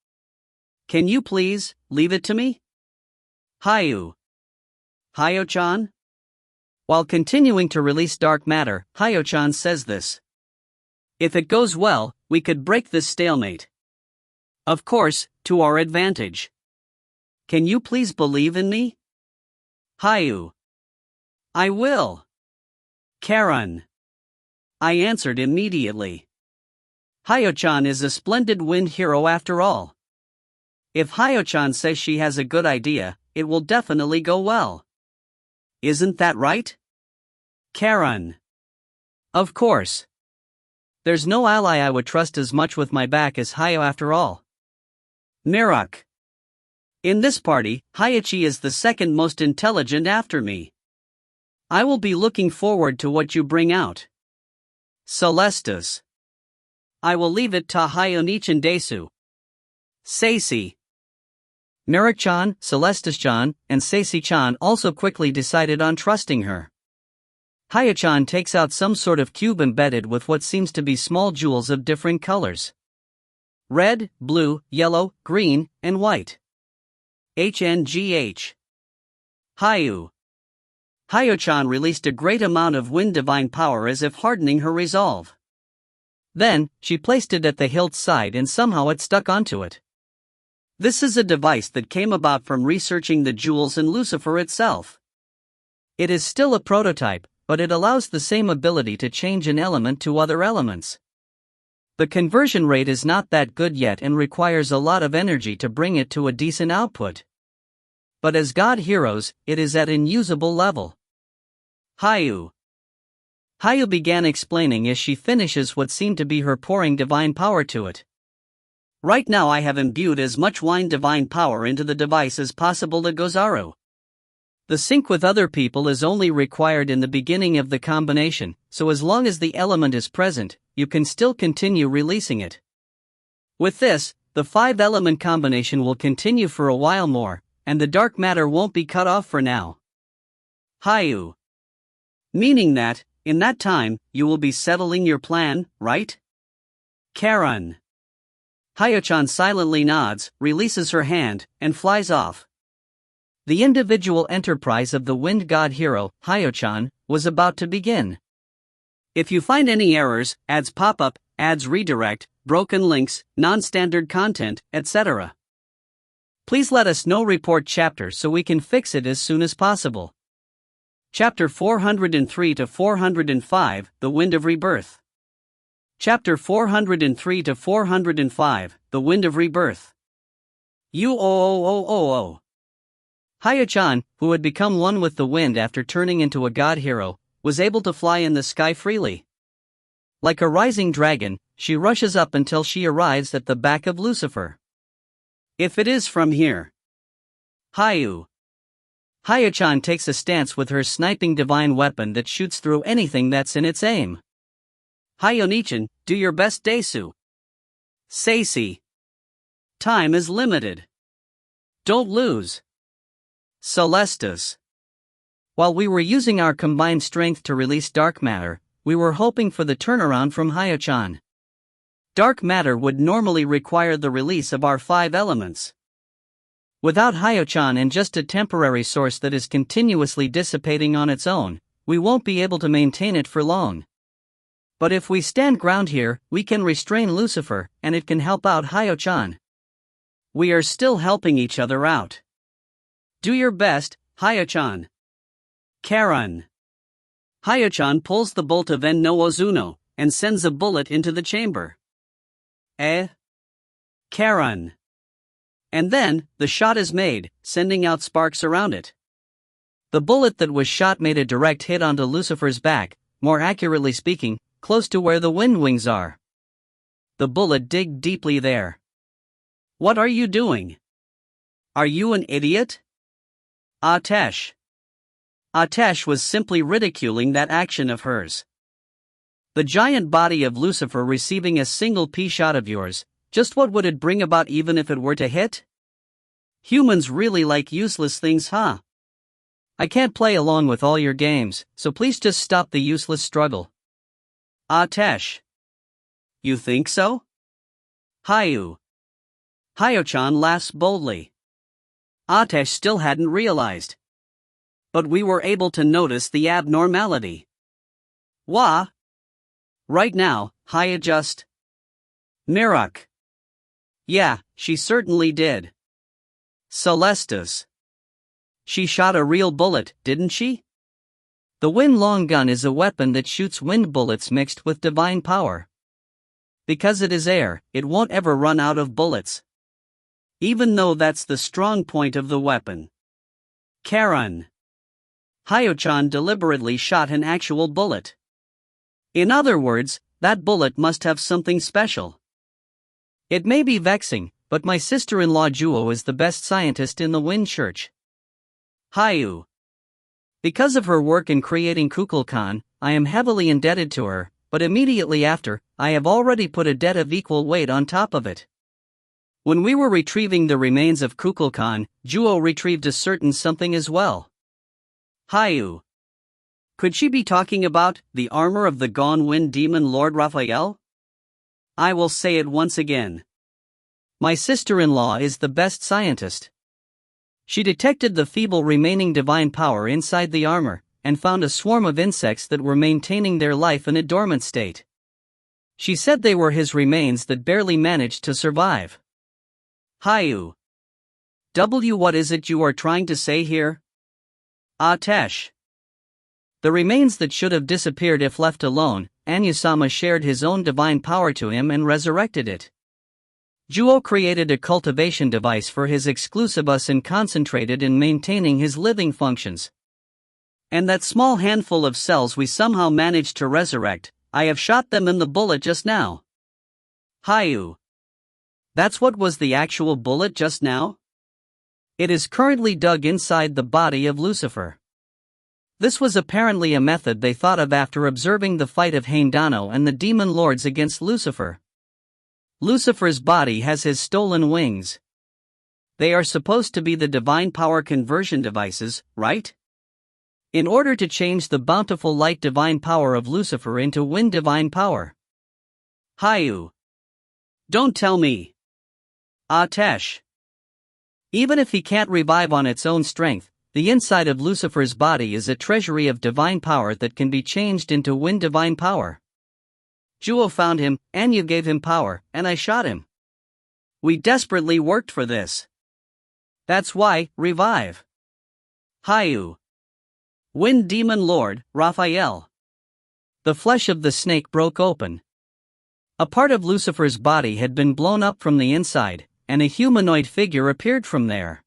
Can you please, leave it to me? Hayu. Hayo-chan? While continuing to release dark matter, Hayo-chan says this. If it goes well, we could break this stalemate. Of course, to our advantage. Can you please believe in me? Hayu. I will. Karen. I answered immediately. Hayo-chan is a splendid wind hero after all. If Hayo-chan says she has a good idea, it will definitely go well. Isn't that right? Karen. Of course. There's no ally I would trust as much with my back as Hayo after all. Mirak. In this party, Hayachi is the second most intelligent after me. I will be looking forward to what you bring out. Celestus. I will leave it to Hayo-nichan desu. Seisi. Mirak-chan, Celestus-chan, and Seisi-chan also quickly decided on trusting her. Haine takes out some sort of cube embedded with what seems to be small jewels of different colors: red, blue, yellow, green, and white. HNGH. Haine released a great amount of wind divine power as if hardening her resolve. Then, she placed it at the hilt's side and somehow it stuck onto it. This is a device that came about from researching the jewels in Lucifer itself. It is still a prototype, but it allows the same ability to change an element to other elements. The conversion rate is not that good yet and requires a lot of energy to bring it to a decent output. But as God heroes, it is at an usable level. Haine began explaining as she finishes what seemed to be her pouring divine power to it. Right now I have imbued as much wine divine power into the device as possible to Gozaru. The sync with other people is only required in the beginning of the combination, so as long as the element is present, you can still continue releasing it. With this, the 5-element combination will continue for a while more, and the dark matter won't be cut off for now. Haine. Meaning that, in that time, you will be settling your plan, right? Karen. Haine silently nods, releases her hand, and flies off. The individual enterprise of the wind god hero, Haine, was about to begin. If you find any errors, ads pop up, ads redirect, broken links, non-standard content, etc., please let us know. Report chapter so we can fix it as soon as possible. Chapter 403 to 405, The Wind of Rebirth. Chapter 403 to 405, The Wind of Rebirth. Haine, who had become one with the wind after turning into a god hero, was able to fly in the sky freely. Like a rising dragon, she rushes up until she arrives at the back of Lucifer. If it is from here. Haine takes a stance with her sniping divine weapon that shoots through anything that's in its aim. Haine, do your best, Desu. Saisi. Time is limited. Don't lose. Celestus. While we were using our combined strength to release dark matter, we were hoping for the turnaround from Haine. Dark matter would normally require the release of our 5 elements. Without Haine and just a temporary source that is continuously dissipating on its own, we won't be able to maintain it for long. But if we stand ground here, we can restrain Lucifer, and it can help out Haine. We are still helping each other out. Do your best, Haine. Karen. Haine pulls the bolt of En no Ozuno, and sends a bullet into the chamber. Karen. And then, the shot is made, sending out sparks around it. The bullet that was shot made a direct hit onto Lucifer's back, more accurately speaking, close to where the wind wings are. The bullet digged deeply there. What are you doing? Are you an idiot? Atesh was simply ridiculing that action of hers. The giant body of Lucifer receiving a single pea-shot of yours, just what would it bring about even if it were to hit? Humans really like useless things, huh? I can't play along with all your games, so please just stop the useless struggle. Atesh. You think so? Haine laughs boldly. Atesh still hadn't realized. But we were able to notice the abnormality. Wah? Right now, Haine just. Mirak. Yeah, she certainly did. Celestus. She shot a real bullet, didn't she? The wind long gun is a weapon that shoots wind bullets mixed with divine power. Because it is air, it won't ever run out of bullets. Even though that's the strong point of the weapon. Karen. Haine deliberately shot an actual bullet. In other words, that bullet must have something special. It may be vexing, but my sister-in-law Juo is the best scientist in the Wind Church. Haine. Because of her work in creating Kukulkan, I am heavily indebted to her, but immediately after, I have already put a debt of equal weight on top of it. When we were retrieving the remains of Kukulkan, Juo retrieved a certain something as well. Haine. Could she be talking about the armor of the gone wind demon Lord Raphael? I will say it once again. My sister-in-law is the best scientist. She detected the feeble remaining divine power inside the armor, and found a swarm of insects that were maintaining their life in a dormant state. She said they were his remains that barely managed to survive. Haine. What is it you are trying to say here? Atesh. The remains that should have disappeared if left alone, Anu-sama shared his own divine power to him and resurrected it. Juo created a cultivation device for his exclusibus and concentrated in maintaining his living functions. And that small handful of cells we somehow managed to resurrect, I have shot them in the bullet just now. Haine. That's what was the actual bullet just now? It is currently dug inside the body of Lucifer. This was apparently a method they thought of after observing the fight of Haine and the demon lords against Lucifer. Lucifer's body has his stolen wings. They are supposed to be the divine power conversion devices, right? In order to change the bountiful light divine power of Lucifer into wind divine power. Haine. Don't tell me. Atesh. Even if he can't revive on its own strength, the inside of Lucifer's body is a treasury of divine power that can be changed into wind divine power. Juo found him, Anu gave him power, and I shot him. We desperately worked for this. That's why, revive. Haine. Wind demon lord, Raphael. The flesh of the snake broke open. A part of Lucifer's body had been blown up from the inside, and a humanoid figure appeared from there.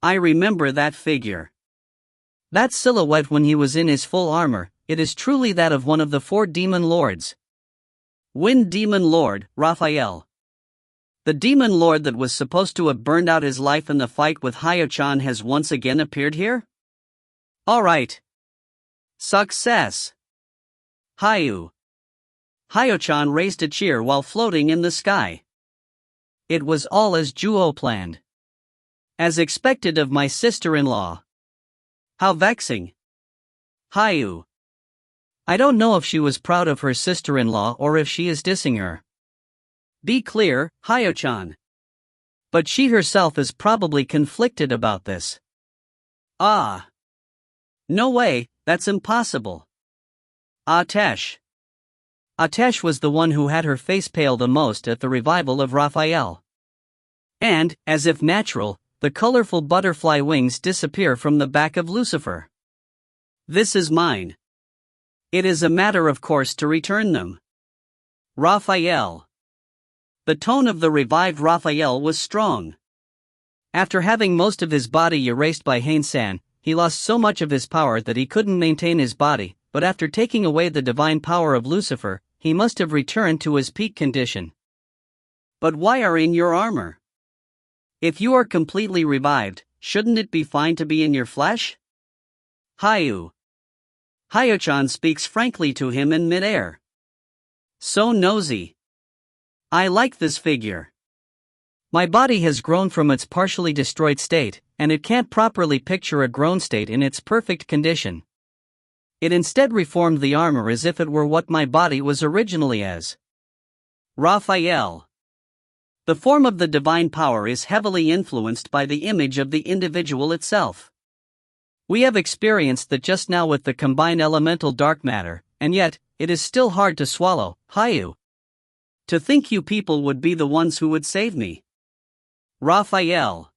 I remember that figure. That silhouette when he was in his full armor, it is truly that of one of the 4 demon lords. Wind demon lord, Raphael. The demon lord that was supposed to have burned out his life in the fight with Haine has once again appeared here? Alright. Success. Haine. Haine raised a cheer while floating in the sky. It was all as Juo planned. As expected of my sister-in-law. How vexing. Haine. I don't know if she was proud of her sister-in-law or if she is dissing her. Be clear, Haine. But she herself is probably conflicted about this. Ah. No way, that's impossible. Atesh. Atesh was the one who had her face pale the most at the revival of Raphael. And, as if natural, the colorful butterfly wings disappear from the back of Lucifer. This is mine. It is a matter of course to return them. Raphael. The tone of the revived Raphael was strong. After having most of his body erased by Haine-san, he lost so much of his power that he couldn't maintain his body, but after taking away the divine power of Lucifer, he must have returned to his peak condition. But why are in your armor? If you are completely revived, shouldn't it be fine to be in your flesh? Haine. Haine speaks frankly to him in midair. So nosy. I like this figure. My body has grown from its partially destroyed state, and it can't properly picture a grown state in its perfect condition. It instead reformed the armor as if it were what my body was originally as. Raphael. The form of the divine power is heavily influenced by the image of the individual itself. We have experienced that just now with the combined elemental dark matter, and yet, it is still hard to swallow, Haine. To think you people would be the ones who would save me. Raphael.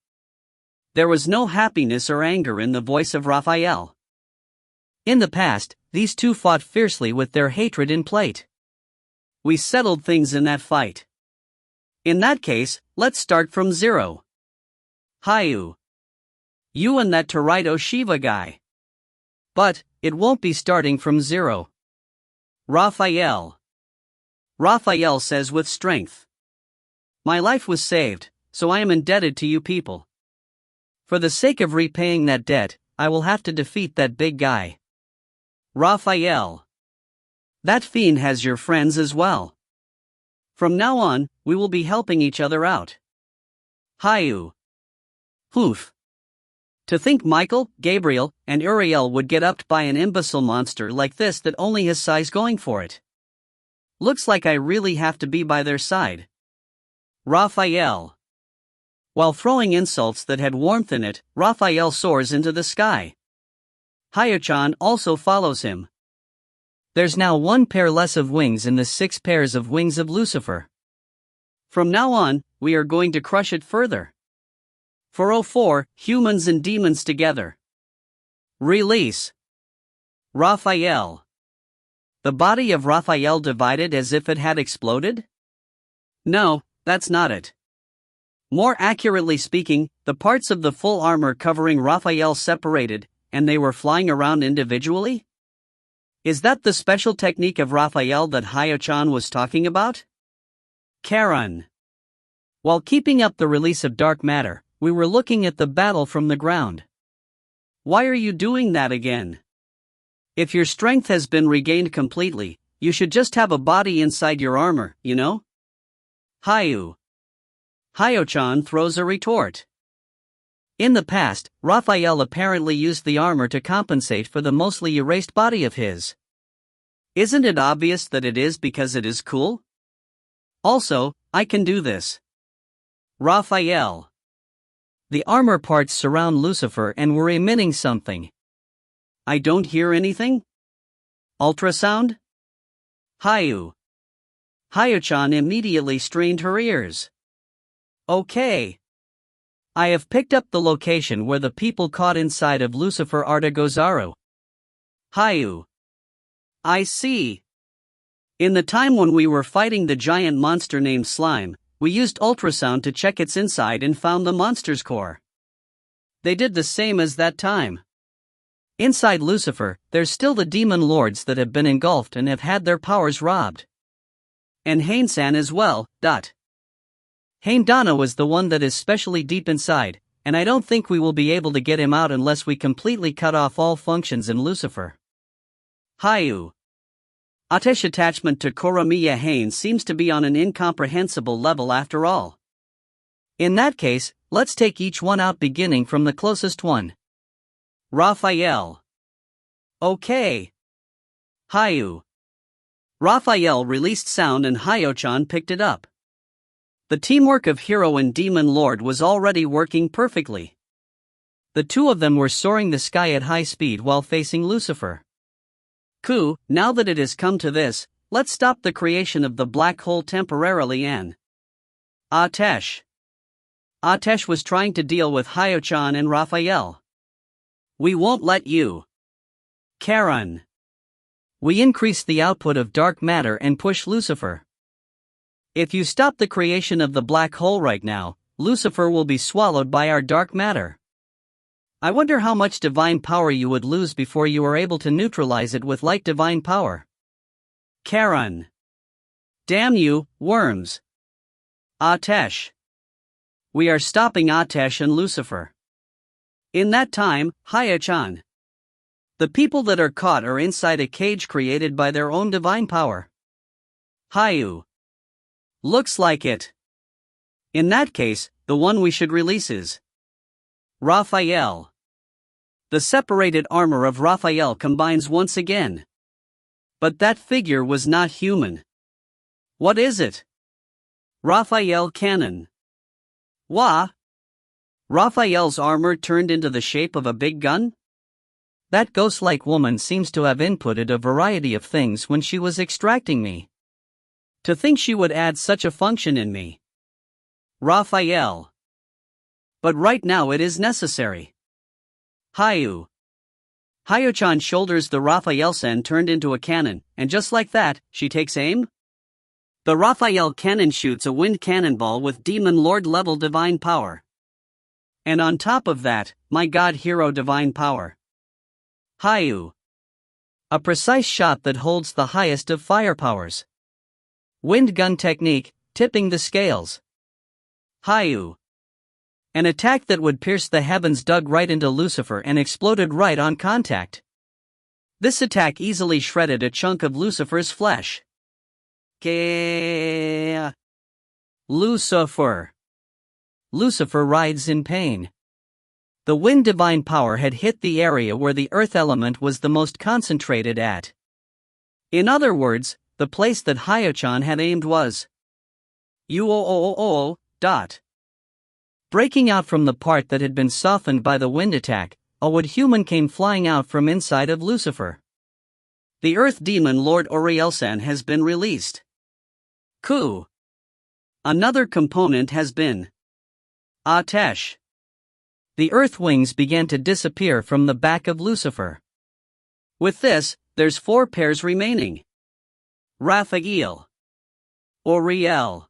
There was no happiness or anger in the voice of Raphael. In the past, these two fought fiercely with their hatred in plate. We settled things in that fight. In that case, let's start from zero. Haine. You and that Torito Shiva guy. But, it won't be starting from zero. Raphael. Raphael says with strength. My life was saved, so I am indebted to you people. For the sake of repaying that debt, I will have to defeat that big guy. Raphael. That fiend has your friends as well. From now on, we will be helping each other out. Haine. Poof. To think Michael, Gabriel, and Uriel would get upped by an imbecile monster like this that only has size going for it. Looks like I really have to be by their side. Raphael. While throwing insults that had warmth in it, Raphael soars into the sky. Haine also follows him. There's now 1 pair less of wings in the 6 pairs of wings of Lucifer. From now on, we are going to crush it further. 404, humans and demons together. Release. Raphael. The body of Raphael divided as if it had exploded? No, that's not it. More accurately speaking, the parts of the full armor covering Raphael separated, and they were flying around individually? Is that the special technique of Raphael that Haine was talking about? Karen. While keeping up the release of dark matter, we were looking at the battle from the ground. Why are you doing that again? If your strength has been regained completely, you should just have a body inside your armor, you know? Haine throws a retort. In the past, Raphael apparently used the armor to compensate for the mostly erased body of his. Isn't it obvious that it is because it is cool? Also, I can do this. Raphael. The armor parts surround Lucifer and were emitting something. I don't hear anything? Ultrasound? Haine immediately strained her ears. Okay. I have picked up the location where the people caught inside of Lucifer are to Gozaru. Haine. I see. In the time when we were fighting the giant monster named Slime, we used ultrasound to check its inside and found the monster's core. They did the same as that time. Inside Lucifer, there's still the demon lords that have been engulfed and have had their powers robbed. And Haine-san as well. Haine was the one that is specially deep inside, and I don't think we will be able to get him out unless we completely cut off all functions in Lucifer. Haine. Atesh attachment to Koramiya Haine seems to be on an incomprehensible level after all. In that case, let's take each one out beginning from the closest one. Raphael. Okay. Haine. Raphael released sound and Haine picked it up. The teamwork of Hero and Demon Lord was already working perfectly. The two of them were soaring the sky at high speed while facing Lucifer. Now that it has come to this, let's stop the creation of the black hole temporarily and Atesh was trying to deal with Haine and Raphael. We won't let you. Karen. We increase the output of dark matter and push Lucifer. If you stop the creation of the black hole right now, Lucifer will be swallowed by our dark matter. I wonder how much divine power you would lose before you are able to neutralize it with light divine power. Karen. Damn you, worms. Atesh. We are stopping Atesh and Lucifer. In that time, Haine. The people that are caught are inside a cage created by their own divine power. Haine. Looks like it. In that case, the one we should release is Raphael. The separated armor of Raphael combines once again. But that figure was not human. What is it? Raphael cannon. Raphael's armor turned into the shape of a big gun? That ghost-like woman seems to have inputted a variety of things when she was extracting me. To think she would add such a function in me. Raphael. But right now it is necessary. Haine shoulders the Raphael-sen turned into a cannon, and just like that, she takes aim? The Raphael cannon shoots a wind cannonball with Demon Lord level divine power. And on top of that, my god hero divine power. Haine. A precise shot that holds the highest of fire powers. Wind gun technique, tipping the scales. Haine. An attack that would pierce the heavens dug right into Lucifer and exploded right on contact. This attack easily shredded a chunk of Lucifer's flesh. Lucifer. Lucifer writhes in pain. The wind divine power had hit the area where the earth element was the most concentrated at. In other words, the place that Haine had aimed was dot. Breaking out from the part that had been softened by the wind attack, a wood human came flying out from inside of Lucifer. The Earth Demon Lord Aurielsan has been released. Coup. Another component has been Atesh. The Earth wings began to disappear from the back of Lucifer. With this, there's 4 pairs remaining. Raphael. Auriel.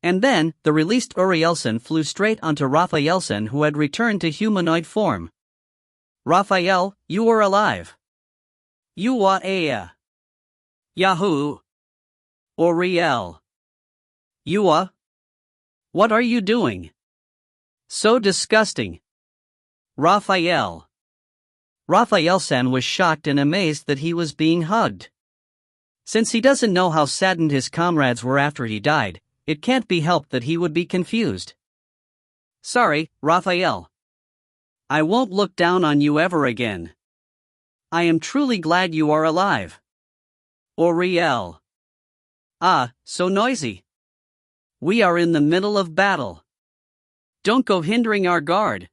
And then, the released Aurielsan flew straight onto Raphaelsan, who had returned to humanoid form. Raphael, you are alive. You are Aya. Yahoo. Auriel. You are? What are you doing? So disgusting. Raphael. Raphaelsan was shocked and amazed that he was being hugged. Since he doesn't know how saddened his comrades were after he died, it can't be helped that he would be confused. Sorry, Raphael. I won't look down on you ever again. I am truly glad you are alive. Auriel. Ah, so noisy. We are in the middle of battle. Don't go hindering our guard.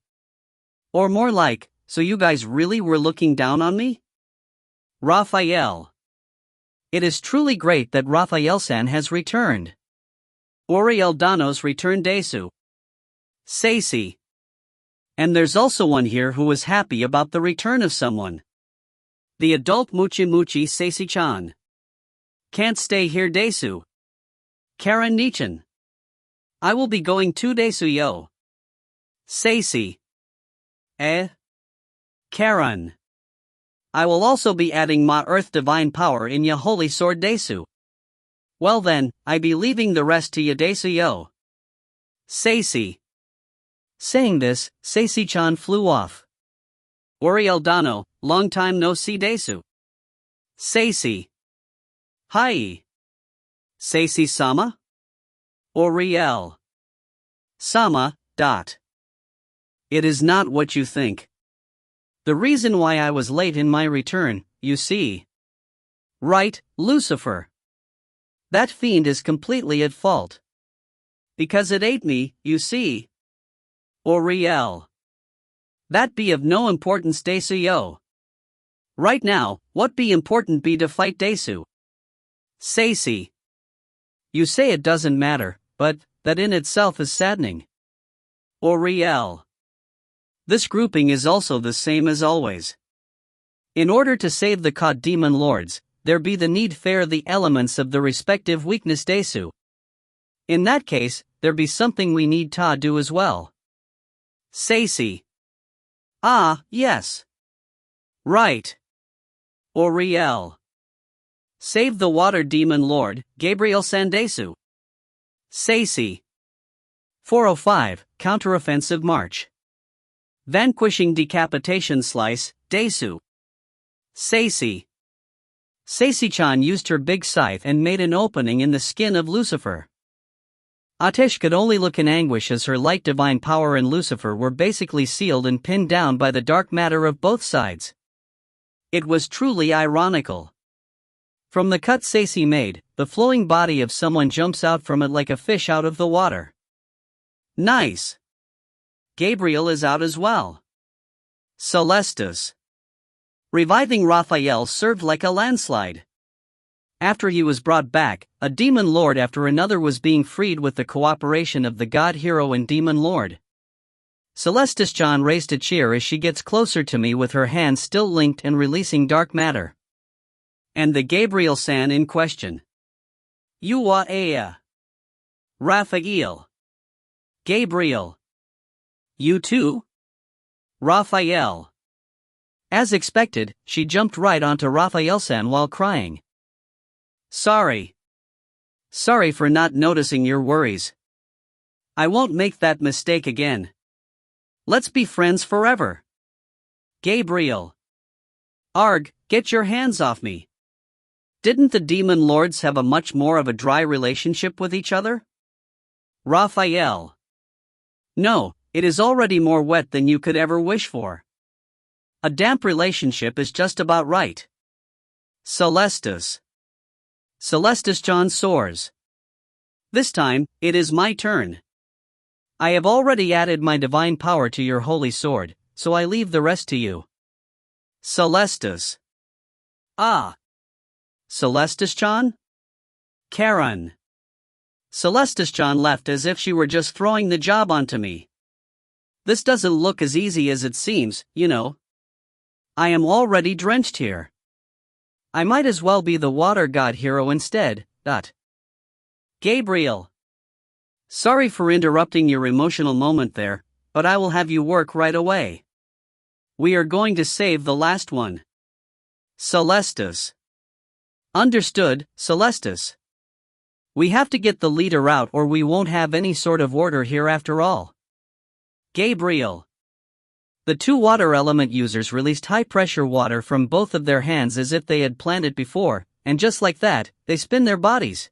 Or more like, so you guys really were looking down on me? Raphael. It is truly great that Raphaelsan has returned. Auriel Danos returned Desu. Saisi. And there's also one here who was happy about the return of someone. The adult Muchi Muchi Saisi-chan. Can't stay here Desu. Karen Nichan. I will be going to Desu yo. Saisi. Karen. I will also be adding Ma Earth Divine Power in Ya Holy Sword Desu. Well then, I be leaving the rest to ya Desu yo. Saisi. Saying this, Saisi-chan flew off. Auriel Dano, long time no see Desu. Saisi. Hi. Saisi-sama? Auriel. Sama, dot. It is not what you think. The reason why I was late in my return, you see. Right, Lucifer. That fiend is completely at fault. Because it ate me, you see. Auriel. That be of no importance Desu yo. Right now, what be important be to fight Desu. Saisi. You say it doesn't matter, but that in itself is saddening. Auriel. This grouping is also the same as always. In order to save the caught demon lords, there be the need fare the elements of the respective weakness Desu. In that case, there be something we need ta do as well. Saisi. Ah, yes. Right. Auriel. Save the water demon lord, Gabriel Sandesu. Saisi. 405, counteroffensive march. Vanquishing decapitation slice, Desu. Saisi. Saisi-chan used her big scythe and made an opening in the skin of Lucifer. Atesh could only look in anguish as her light divine power and Lucifer were basically sealed and pinned down by the dark matter of both sides. It was truly ironical. From the cut Saisi made, the flowing body of someone jumps out from it like a fish out of the water. Nice. Gabriel is out as well. Celestus. Reviving Raphael served like a landslide. After he was brought back, a demon lord after another was being freed with the cooperation of the god hero and demon lord. Celestus-chan raised a cheer as she gets closer to me with her hands still linked and releasing dark matter. And the Gabriel-san in question. You are Aya. Raphael. Gabriel. You too? Raphael. As expected, she jumped right onto Raphael-san while crying. Sorry. Sorry for not noticing your worries. I won't make that mistake again. Let's be friends forever. Gabriel. Arg, get your hands off me. Didn't the demon lords have a much more of a dry relationship with each other? Raphael. No, It is already more wet than you could ever wish for. A damp relationship is just about right. Celestus. Celestus John soars. This time, it is my turn. I have already added my divine power to your holy sword, so I leave the rest to you. Celestus. Ah. Celestus John? Karen. Celestus John left as if she were just throwing the job onto me. This doesn't look as easy as it seems, you know. I am already drenched here. I might as well be the water god hero instead. Gabriel. Sorry for interrupting your emotional moment there, but I will have you work right away. We are going to save the last one. Celestus. Understood, Celestus. We have to get the leader out or we won't have any sort of order here after all. Gabriel. The two water element users released high-pressure water from both of their hands as if they had planned it before, and just like that, they spin their bodies.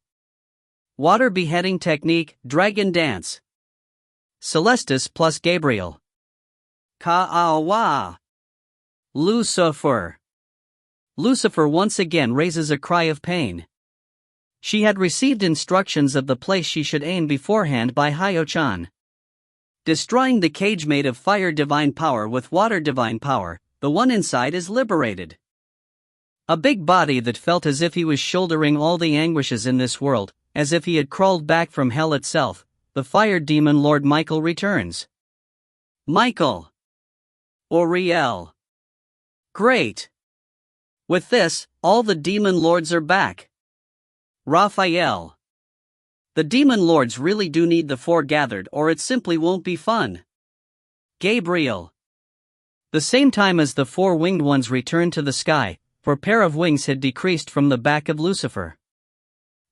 Water beheading technique, dragon dance. Celestus plus Gabriel. Ka-awa. Lucifer. Lucifer once again raises a cry of pain. She had received instructions of the place she should aim beforehand by Hyo-chan. Destroying the cage made of fire divine power with water divine power, the one inside is liberated. A big body that felt as if he was shouldering all the anguishes in this world, as if he had crawled back from hell itself, the fire demon Lord Michael returns. Michael. Auriel. Great. With this, all the demon lords are back. Raphael. The demon lords really do need the foregathered or it simply won't be fun. Gabriel. The same time as the four winged ones returned to the sky, for pair of wings had decreased from the back of Lucifer.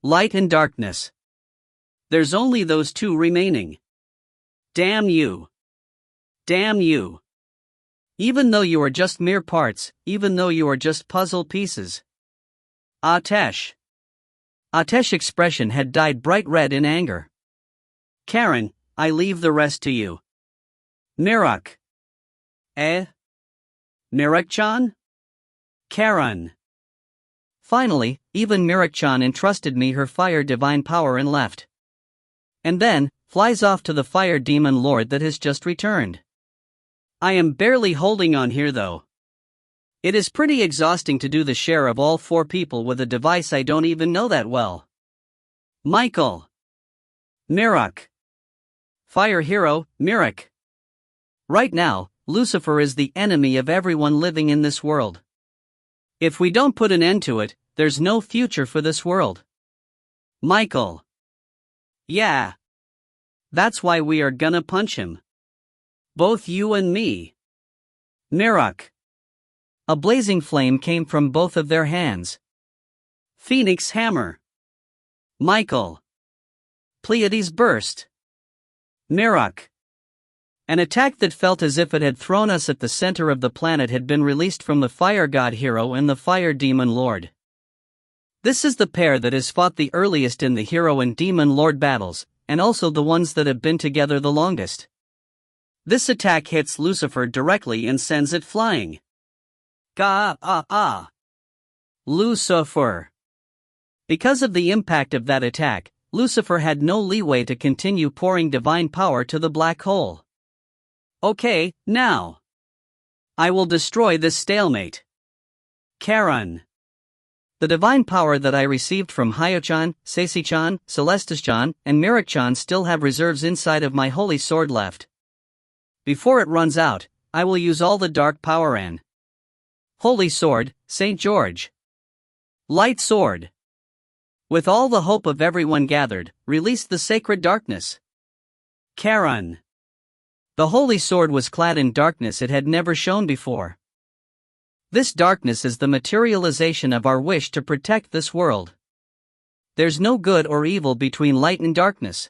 Light and darkness. There's only those two remaining. Damn you. Damn you. Even though you are just mere parts, even though you are just puzzle pieces. Atesh. Atesh's expression had dyed bright red in anger. Karen, I leave the rest to you. Mirak. Mirak-chan? Karen. Finally, even Mirak-chan entrusted me her fire divine power and left. And then, flies off to the fire demon lord that has just returned. I am barely holding on here though. It is pretty exhausting to do the share of all four people with a device I don't even know that well. Michael. Mirak. Fire hero, Mirak. Right now, Lucifer is the enemy of everyone living in this world. If we don't put an end to it, there's no future for this world. Michael. Yeah. That's why we are gonna punch him. Both you and me. Mirak. A blazing flame came from both of their hands. Phoenix hammer. Michael. Pleiades burst. Mirak. An attack that felt as if it had thrown us at the center of the planet had been released from the fire god hero and the fire demon lord. This is the pair that has fought the earliest in the hero and demon lord battles, and also the ones that have been together the longest. This attack hits Lucifer directly and sends it flying. Lucifer. Because of the impact of that attack, Lucifer had no leeway to continue pouring divine power to the black hole. Okay, now. I will destroy this stalemate. Karen. The divine power that I received from Hyo-chan, Seisi-chan, Celestus-chan, and Mirak-chan still have reserves inside of my holy sword left. Before it runs out, I will use all the dark power and Holy Sword, St. George. Light Sword. With all the hope of everyone gathered, release the sacred darkness. Karen. The Holy Sword was clad in darkness it had never shown before. This darkness is the materialization of our wish to protect this world. There's no good or evil between light and darkness.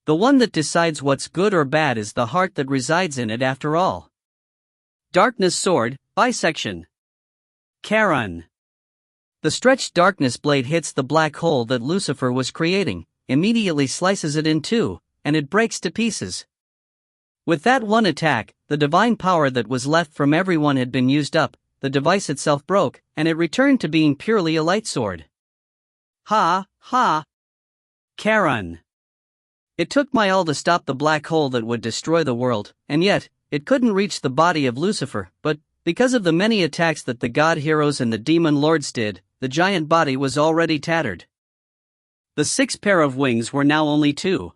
The one that decides what's good or bad is the heart that resides in it after all. Darkness Sword, bisection. Karen. The stretched darkness blade hits the black hole that Lucifer was creating, immediately slices it in two, and it breaks to pieces. With that one attack, the divine power that was left from everyone had been used up, the device itself broke, and it returned to being purely a light sword. Ha, ha. Karen. It took my all to stop the black hole that would destroy the world, and yet, it couldn't reach the body of Lucifer, but, because of the many attacks that the god heroes and the demon lords did, the giant body was already tattered. The 6 pair of wings were now only 2.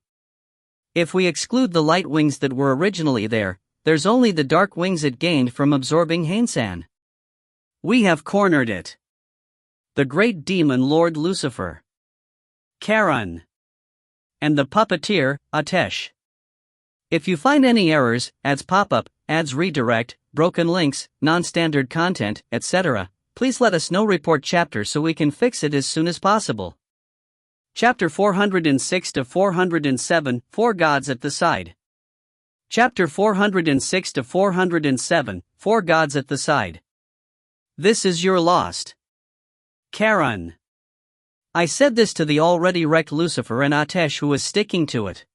If we exclude the light wings that were originally there, there's only the dark wings it gained from absorbing Haine. We have cornered it. The great demon lord Lucifer. Karen. And the puppeteer, Atesh. If you find any errors, ads pop up, ads redirect, broken links, non-standard content, etc., please let us know. Report chapter so we can fix it as soon as possible. Chapter 406 to 407, 4 gods at the side. Chapter 406 to 407, 4 gods at the side. This is your lost. Karen. I said this to the already wrecked Lucifer and Atesh, who was sticking to it.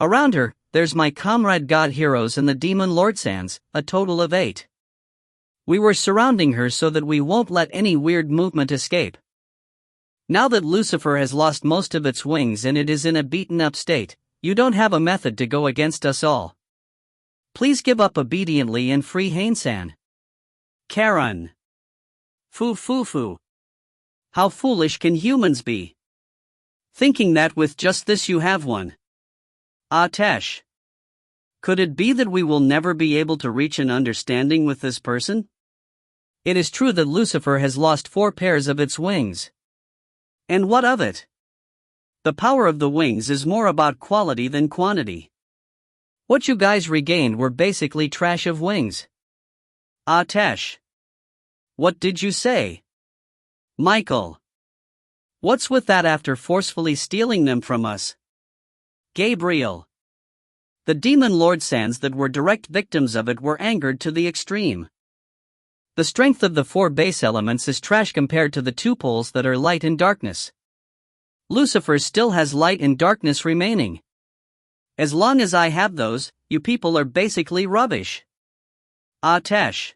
Around her, there's my comrade god heroes and the demon lord Sans, a total of 8. We were surrounding her so that we won't let any weird movement escape. Now that Lucifer has lost most of its wings and it is in a beaten-up state, you don't have a method to go against us all. Please give up obediently and free Haine. Karen. Foo. How foolish can humans be? Thinking that with just this you have won. Atesh. Could it be that we will never be able to reach an understanding with this person? It is true that Lucifer has lost 4 pairs of its wings. And what of it? The power of the wings is more about quality than quantity. What you guys regained were basically trash of wings. Atesh. What did you say? Michael. What's with that after forcefully stealing them from us? Gabriel. The demon lord Sans that were direct victims of it were angered to the extreme. The strength of the 4 base elements is trash compared to the 2 poles that are light and darkness. Lucifer still has light and darkness remaining. As long as I have those, you people are basically rubbish. Atesh.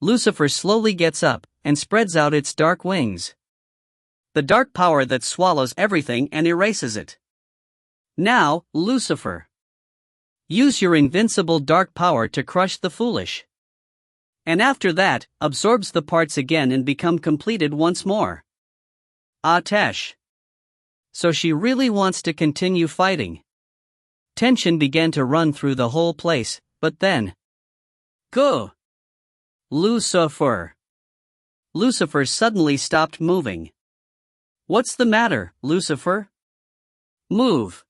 Lucifer slowly gets up and spreads out its dark wings. The dark power that swallows everything and erases it. Now, Lucifer. Use your invincible dark power to crush the foolish. And after that, absorbs the parts again and become completed once more. Atesh. So she really wants to continue fighting. Tension began to run through the whole place, but then... Go! Lucifer. Lucifer suddenly stopped moving. What's the matter, Lucifer? Move.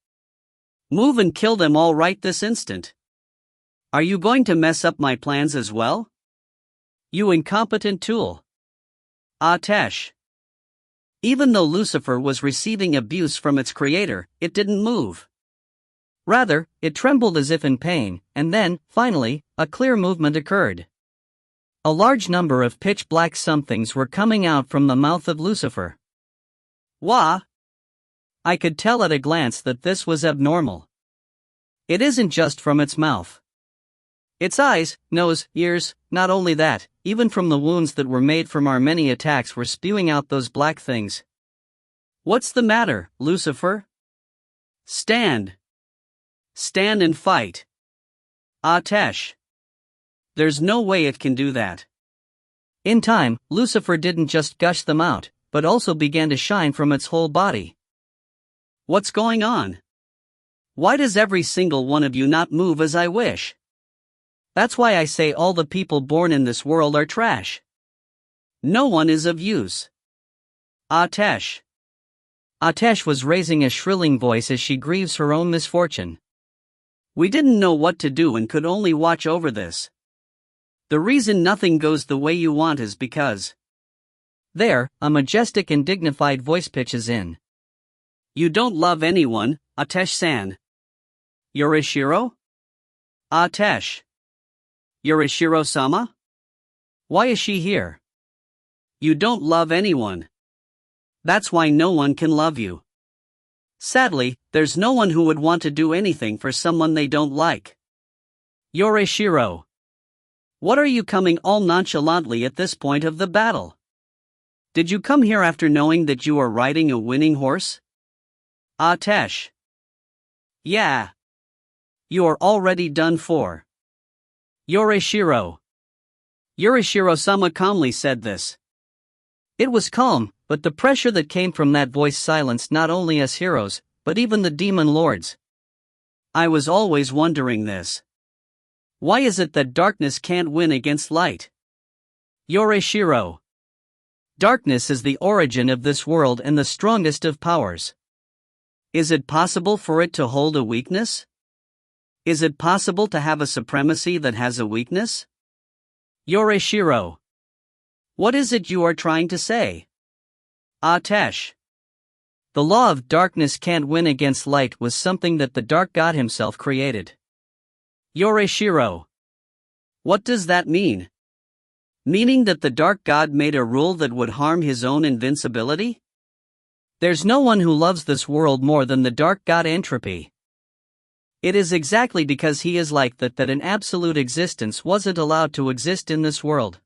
Move and kill them all right this instant. Are you going to mess up my plans as well? You incompetent tool. Atesh. Even though Lucifer was receiving abuse from its creator, it didn't move. Rather, it trembled as if in pain, and then, finally, a clear movement occurred. A large number of pitch-black somethings were coming out from the mouth of Lucifer. Wah! I could tell at a glance that this was abnormal. It isn't just from its mouth. Its eyes, nose, ears, not only that, even from the wounds that were made from our many attacks were spewing out those black things. What's the matter, Lucifer? Stand. Stand and fight. Atesh. There's no way it can do that. In time, Lucifer didn't just gush them out, but also began to shine from its whole body. What's going on? Why does every single one of you not move as I wish? That's why I say all the people born in this world are trash. No one is of use. Atesh. Atesh was raising a shrilling voice as she grieves her own misfortune. We didn't know what to do and could only watch over this. The reason nothing goes the way you want is because... There, a majestic and dignified voice pitches in. You don't love anyone, Atesh-san. You're Ishiro? Atesh. You're Ishiro-sama? Why is she here? You don't love anyone. That's why no one can love you. Sadly, there's no one who would want to do anything for someone they don't like. Yoreshiro. What are you coming all nonchalantly at this point of the battle? Did you come here after knowing that you are riding a winning horse? Atesh. Yeah. You are already done for. Yoreshiro. Yoreshiro-sama calmly said this. It was calm, but the pressure that came from that voice silenced not only us heroes, but even the demon lords. I was always wondering this. Why is it that darkness can't win against light? Yoreshiro. Darkness is the origin of this world and the strongest of powers. Is it possible for it to hold a weakness? Is it possible to have a supremacy that has a weakness? Yoreshiro. What is it you are trying to say? Atesh. The law of darkness can't win against light was something that the dark god himself created. Yoreshiro. What does that mean? Meaning that the dark god made a rule that would harm his own invincibility? There's no one who loves this world more than the dark god Entropy. It is exactly because he is like that an absolute existence wasn't allowed to exist in this world.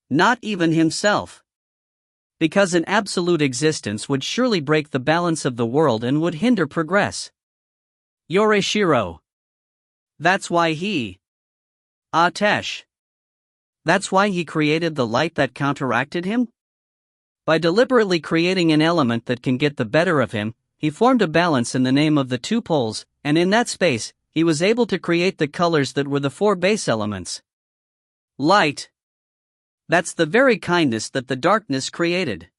Not even himself. Because an absolute existence would surely break the balance of the world and would hinder progress. Yoreshiro. That's why he. Atesh. That's why he created the light that counteracted him? By deliberately creating an element that can get the better of him, he formed a balance in the name of the two poles, and in that space, he was able to create the colors that were the four base elements. Light. That's the very kindness that the darkness created.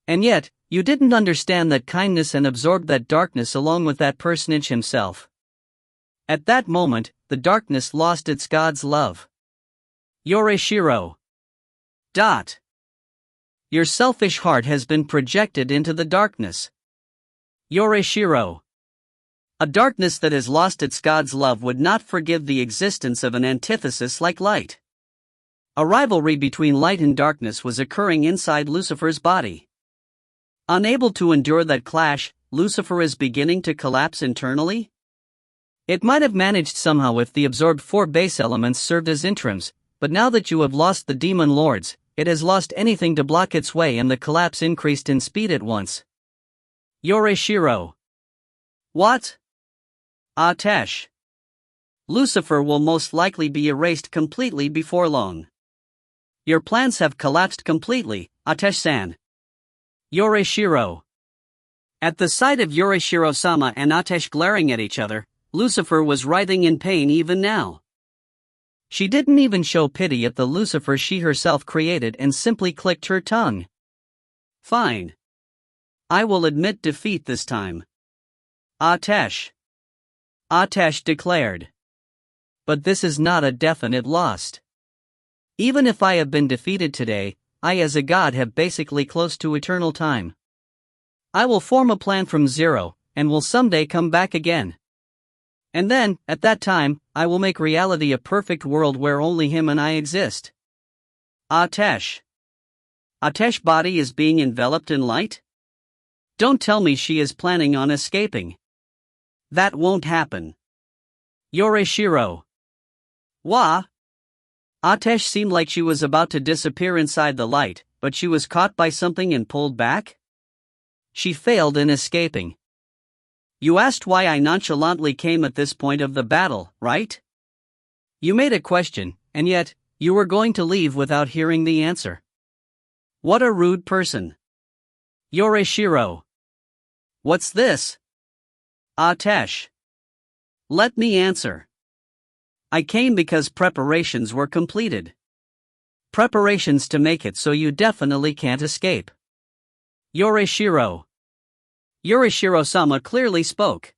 And yet, you didn't understand that kindness and absorbed that darkness along with that personage himself. At that moment, the darkness lost its god's love. Yoreshiro. Your selfish heart has been projected into the darkness. Yoreshiro. A darkness that has lost its god's love would not forgive the existence of an antithesis like light. A rivalry between light and darkness was occurring inside Lucifer's body. Unable to endure that clash, Lucifer is beginning to collapse internally? It might have managed somehow if the absorbed four base elements served as interims, but now that you have lost the demon lords, it has lost anything to block its way and the collapse increased in speed at once. Yoreshiro. What? Atesh. Lucifer will most likely be erased completely before long. Your plans have collapsed completely, Atesh-san. Yoreshiro. At the sight of Yoreshiro-sama and Atesh glaring at each other, Lucifer was writhing in pain even now. She didn't even show pity at the Lucifer she herself created and simply clicked her tongue. Fine. I will admit defeat this time. Atesh. Atesh declared. But this is not a definite loss. Even if I have been defeated today, I as a god have basically close to eternal time. I will form a plan from zero, and will someday come back again. And then, at that time, I will make reality a perfect world where only him and I exist. Atesh. Atesh's body is being enveloped in light? Don't tell me she is planning on escaping. That won't happen. Yoreshiro. Wah? Atesh seemed like she was about to disappear inside the light, but she was caught by something and pulled back? She failed in escaping. You asked why I nonchalantly came at this point of the battle, right? You made a question, and yet, you were going to leave without hearing the answer. What a rude person. Yoreshiro. What's this? Atesh. Let me answer. I came because preparations were completed. Preparations to make it so you definitely can't escape. Yoreshiro. Yoreshiro-sama clearly spoke.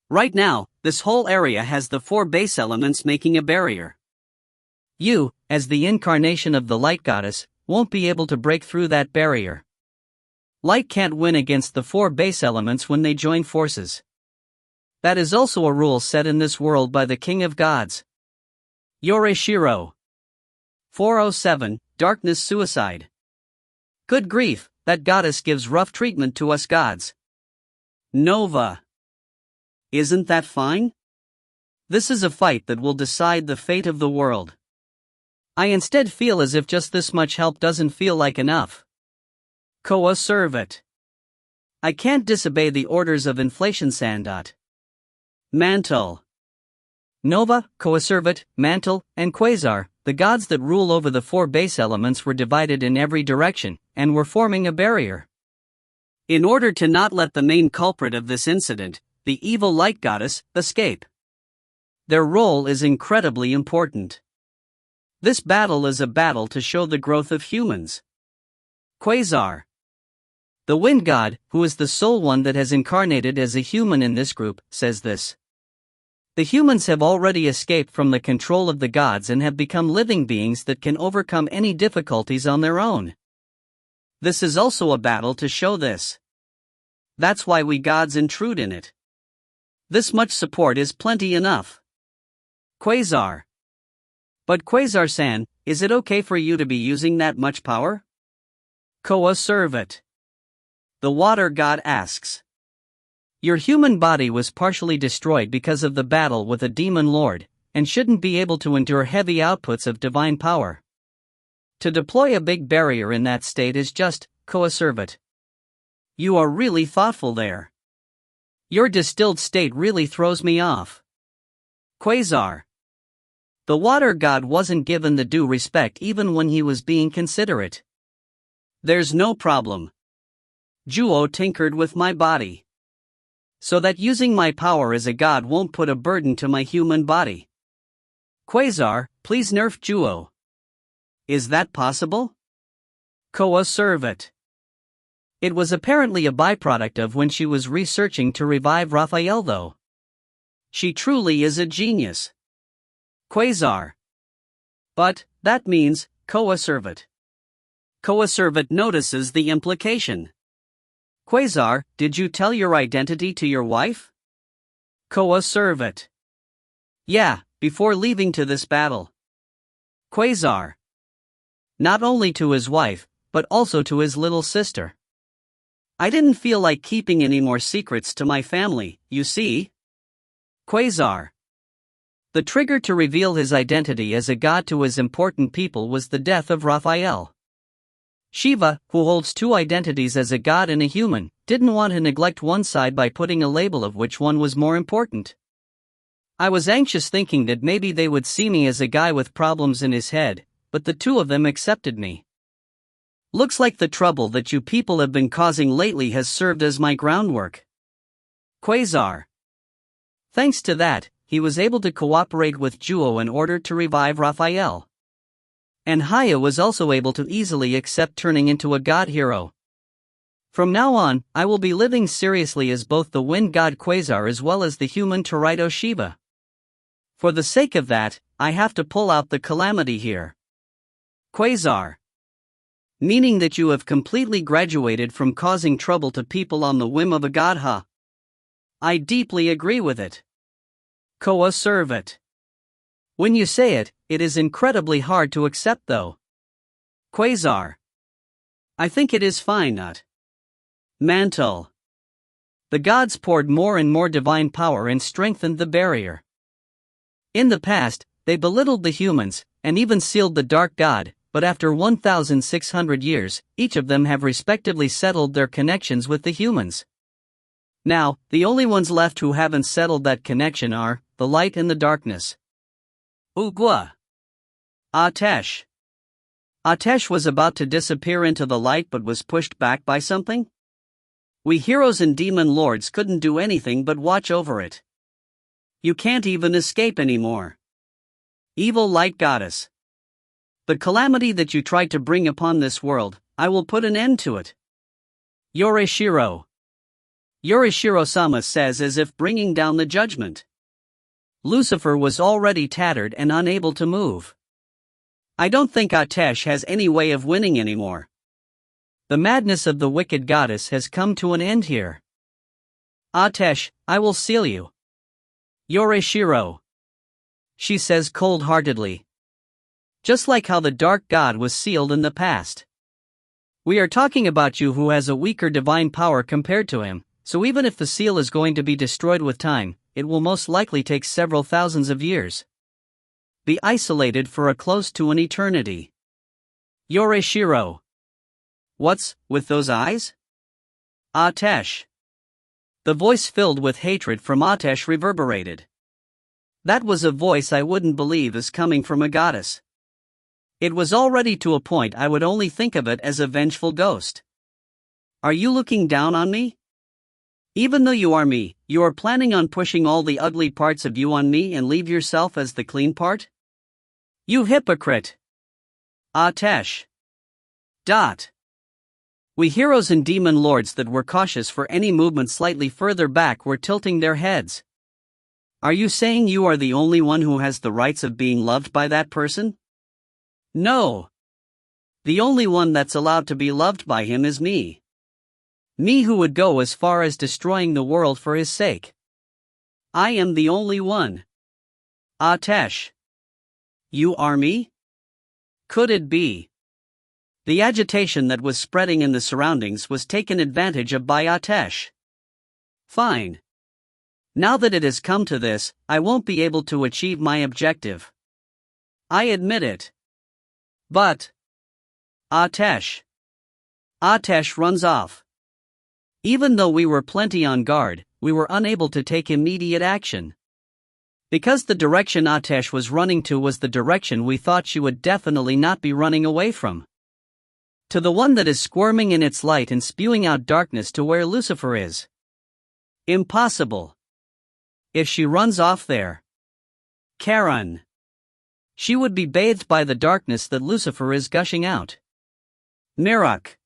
Right now, this whole area has the four base elements making a barrier. You, as the incarnation of the light goddess, won't be able to break through that barrier. Light can't win against the four base elements when they join forces. That is also a rule set in this world by the King of Gods. Yoreshiro. 407, Darkness Suicide. Good grief, that goddess gives rough treatment to us gods. Nova. Isn't that fine? This is a fight that will decide the fate of the world. I instead feel as if just this much help doesn't feel like enough. Coacervate. I can't disobey the orders of inflation Sandot. Mantle. Nova, Coacervate, Mantle, and Quasar, the gods that rule over the four base elements, were divided in every direction, and were forming a barrier. In order to not let the main culprit of this incident, the evil light goddess, escape. Their role is incredibly important. This battle is a battle to show the growth of humans. Quasar. The wind god, who is the sole one that has incarnated as a human in this group, says this. The humans have already escaped from the control of the gods and have become living beings that can overcome any difficulties on their own. This is also a battle to show this. That's why we gods intrude in it. This much support is plenty enough. Quasar. But Quasar-san, is it okay for you to be using that much power? Coacervate. The water god asks. Your human body was partially destroyed because of the battle with a demon lord, and shouldn't be able to endure heavy outputs of divine power. To deploy a big barrier in that state is just, Coacervate. You are really thoughtful there. Your distilled state really throws me off. Quasar. The water god wasn't given the due respect even when he was being considerate. There's no problem. Juo tinkered with my body. So that using my power as a god won't put a burden to my human body. Quasar, please nerf Juo. Is that possible? Coacervate. It was apparently a byproduct of when she was researching to revive Raphael though. She truly is a genius. Quasar. But, that means, Coacervate. Coacervate notices the implication. Quasar, did you tell your identity to your wife? Coacervate. Yeah, before leaving to this battle. Quasar. Not only to his wife, but also to his little sister. I didn't feel like keeping any more secrets to my family, you see? Quasar. The trigger to reveal his identity as a god to his important people was the death of Raphael. Shiva, who holds two identities as a god and a human, didn't want to neglect one side by putting a label of which one was more important. I was anxious thinking that maybe they would see me as a guy with problems in his head, but the two of them accepted me. Looks like the trouble that you people have been causing lately has served as my groundwork. Quasar. Thanks to that, he was able to cooperate with Juo in order to revive Raphael. And Haine was also able to easily accept turning into a god hero. From now on, I will be living seriously as both the wind god Quasar as well as the human Torito Shiva. For the sake of that, I have to pull out the calamity here. Quasar. Meaning that you have completely graduated from causing trouble to people on the whim of a god, huh? I deeply agree with it. Coacervate. When you say it, it is incredibly hard to accept though. Quasar. I think it is fine, not. Mantle. The gods poured more and more divine power and strengthened the barrier. In the past, they belittled the humans, and even sealed the dark god, but after 1,600 years, each of them have respectively settled their connections with the humans. Now, the only ones left who haven't settled that connection are the light and the darkness. Ugwa. Atesh. Atesh was about to disappear into the light but was pushed back by something? We heroes and demon lords couldn't do anything but watch over it. You can't even escape anymore. Evil light goddess. The calamity that you tried to bring upon this world, I will put an end to it. Yorishiro. Yorishiro-sama says as if bringing down the judgment. Lucifer was already tattered and unable to move. I don't think Atesh has any way of winning anymore. The madness of the wicked goddess has come to an end here. Atesh, I will seal you. Yorishiro. She says cold-heartedly. Just like how the dark god was sealed in the past. We are talking about you who has a weaker divine power compared to him, So even if the seal is going to be destroyed with time, it will most likely take several thousands of years. Be isolated for a close to an eternity. Yoreshiro. What's with those eyes? Atesh. The voice filled with hatred from Atesh reverberated. That was a voice I wouldn't believe is coming from a goddess. It was already to a point I would only think of it as a vengeful ghost. Are you looking down on me? Even though you are me, you are planning on pushing all the ugly parts of you on me and leave yourself as the clean part? You hypocrite! Atesh. We heroes and demon lords that were cautious for any movement slightly further back were tilting their heads. Are you saying you are the only one who has the rights of being loved by that person? No. The only one that's allowed to be loved by him is me. Me who would go as far as destroying the world for his sake. I am the only one. Atesh. You are me? Could it be? The agitation that was spreading in the surroundings was taken advantage of by Atesh. Fine. Now that it has come to this, I won't be able to achieve my objective. I admit it. But Atesh runs off. Even though we were plenty on guard, we were unable to take immediate action. Because the direction Atesh was running to was the direction we thought she would definitely not be running away from. To the one that is squirming in its light and spewing out darkness to where Lucifer is. Impossible. If she runs off there, Karen, she would be bathed by the darkness that Lucifer is gushing out. Mirok.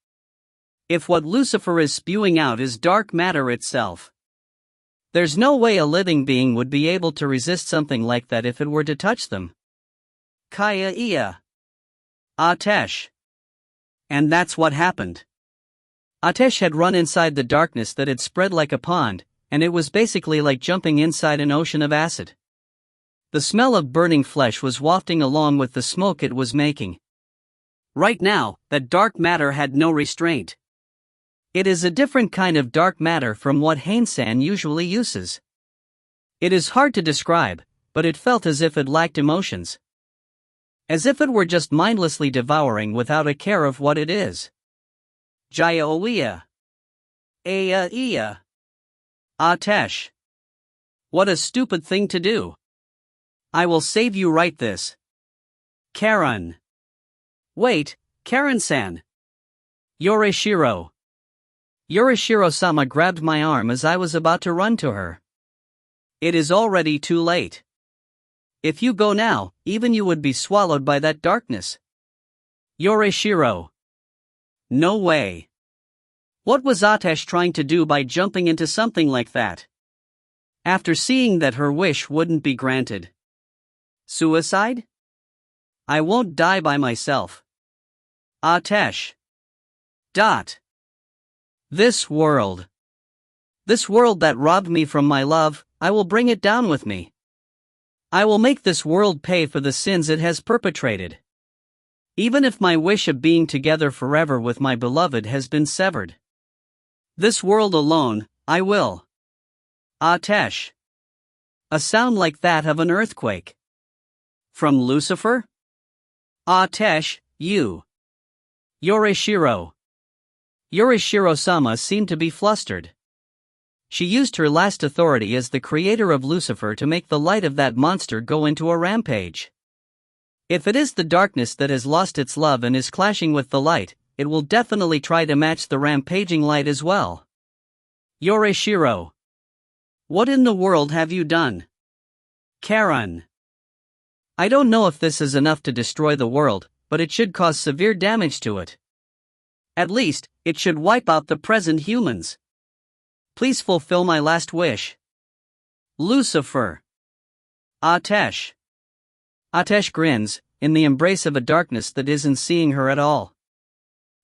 If what Lucifer is spewing out is dark matter itself, there's no way a living being would be able to resist something like that if it were to touch them. Kaya Iya. Atesh. And that's what happened. Atesh had run inside the darkness that had spread like a pond, and it was basically like jumping inside an ocean of acid. The smell of burning flesh was wafting along with the smoke it was making. Right now, that dark matter had no restraint. It is a different kind of dark matter from what Haine-san usually uses. It is hard to describe, but it felt as if it lacked emotions. As if it were just mindlessly devouring without a care of what it is. Jaya Owiya. Aya Iya. Atesh. What a stupid thing to do. I will save you right this. Karen. Wait, Karen-san. Yoreshiro. Yoreshiro-sama grabbed my arm as I was about to run to her. It is already too late. If you go now, even you would be swallowed by that darkness. Yoreshiro. No way. What was Atesh trying to do by jumping into something like that? After seeing that her wish wouldn't be granted. Suicide? I won't die by myself. Atesh. This world that robbed me from my love, I will bring it down with me. I will make this world pay for the sins it has perpetrated. Even if my wish of being together forever with my beloved has been severed. This world alone, I will. Atesh. A sound like that of an earthquake. From Lucifer? Atesh, you. Yoreshiro. Yoreshiro-sama seemed to be flustered. She used her last authority as the creator of Lucifer to make the light of that monster go into a rampage. If it is the darkness that has lost its love and is clashing with the light, it will definitely try to match the rampaging light as well. Yoreshiro. What in the world have you done? Karen. I don't know if this is enough to destroy the world, but it should cause severe damage to it. At least, it should wipe out the present humans. Please fulfill my last wish. Lucifer. Atesh. Atesh grins, in the embrace of a darkness that isn't seeing her at all.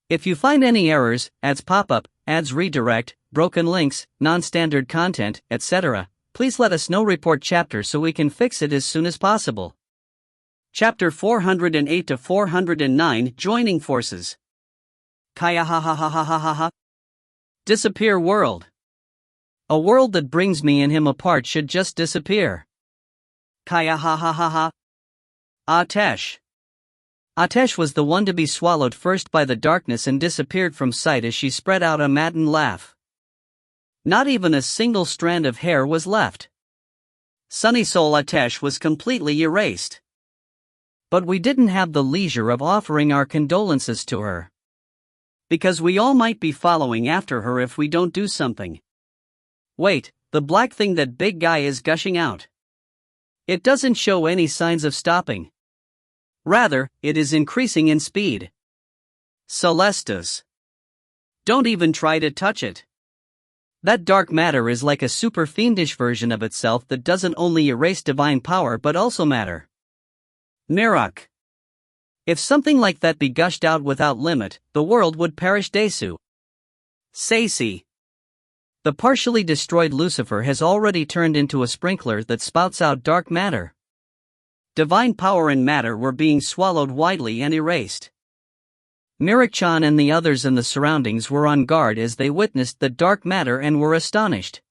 If you find any errors, ads pop-up, ads redirect, broken links, non-standard content, etc., please let us know. Report chapter so we can fix it as soon as possible. Chapter 408 to 409 Joining Forces. Kaya ha ha ha ha ha ha ha. Disappear world. A world that brings me and him apart should just disappear. Kaya ha ha ha ha. Atesh. Atesh was the one to be swallowed first by the darkness and disappeared from sight as she spread out a maddened laugh. Not even a single strand of hair was left. Sunny Soul Atesh was completely erased. But we didn't have the leisure of offering our condolences to her. Because we all might be following after her if we don't do something. Wait, the black thing, that big guy is gushing out. It doesn't show any signs of stopping. Rather, it is increasing in speed. Celestus. Don't even try to touch it. That dark matter is like a super fiendish version of itself that doesn't only erase divine power but also matter. Mirak. If something like that be gushed out without limit, the world would perish. Desu. Saisi. The partially destroyed Lucifer has already turned into a sprinkler that spouts out dark matter. Divine power and matter were being swallowed widely and erased. Mirak-chan and the others in the surroundings were on guard as they witnessed the dark matter and were astonished.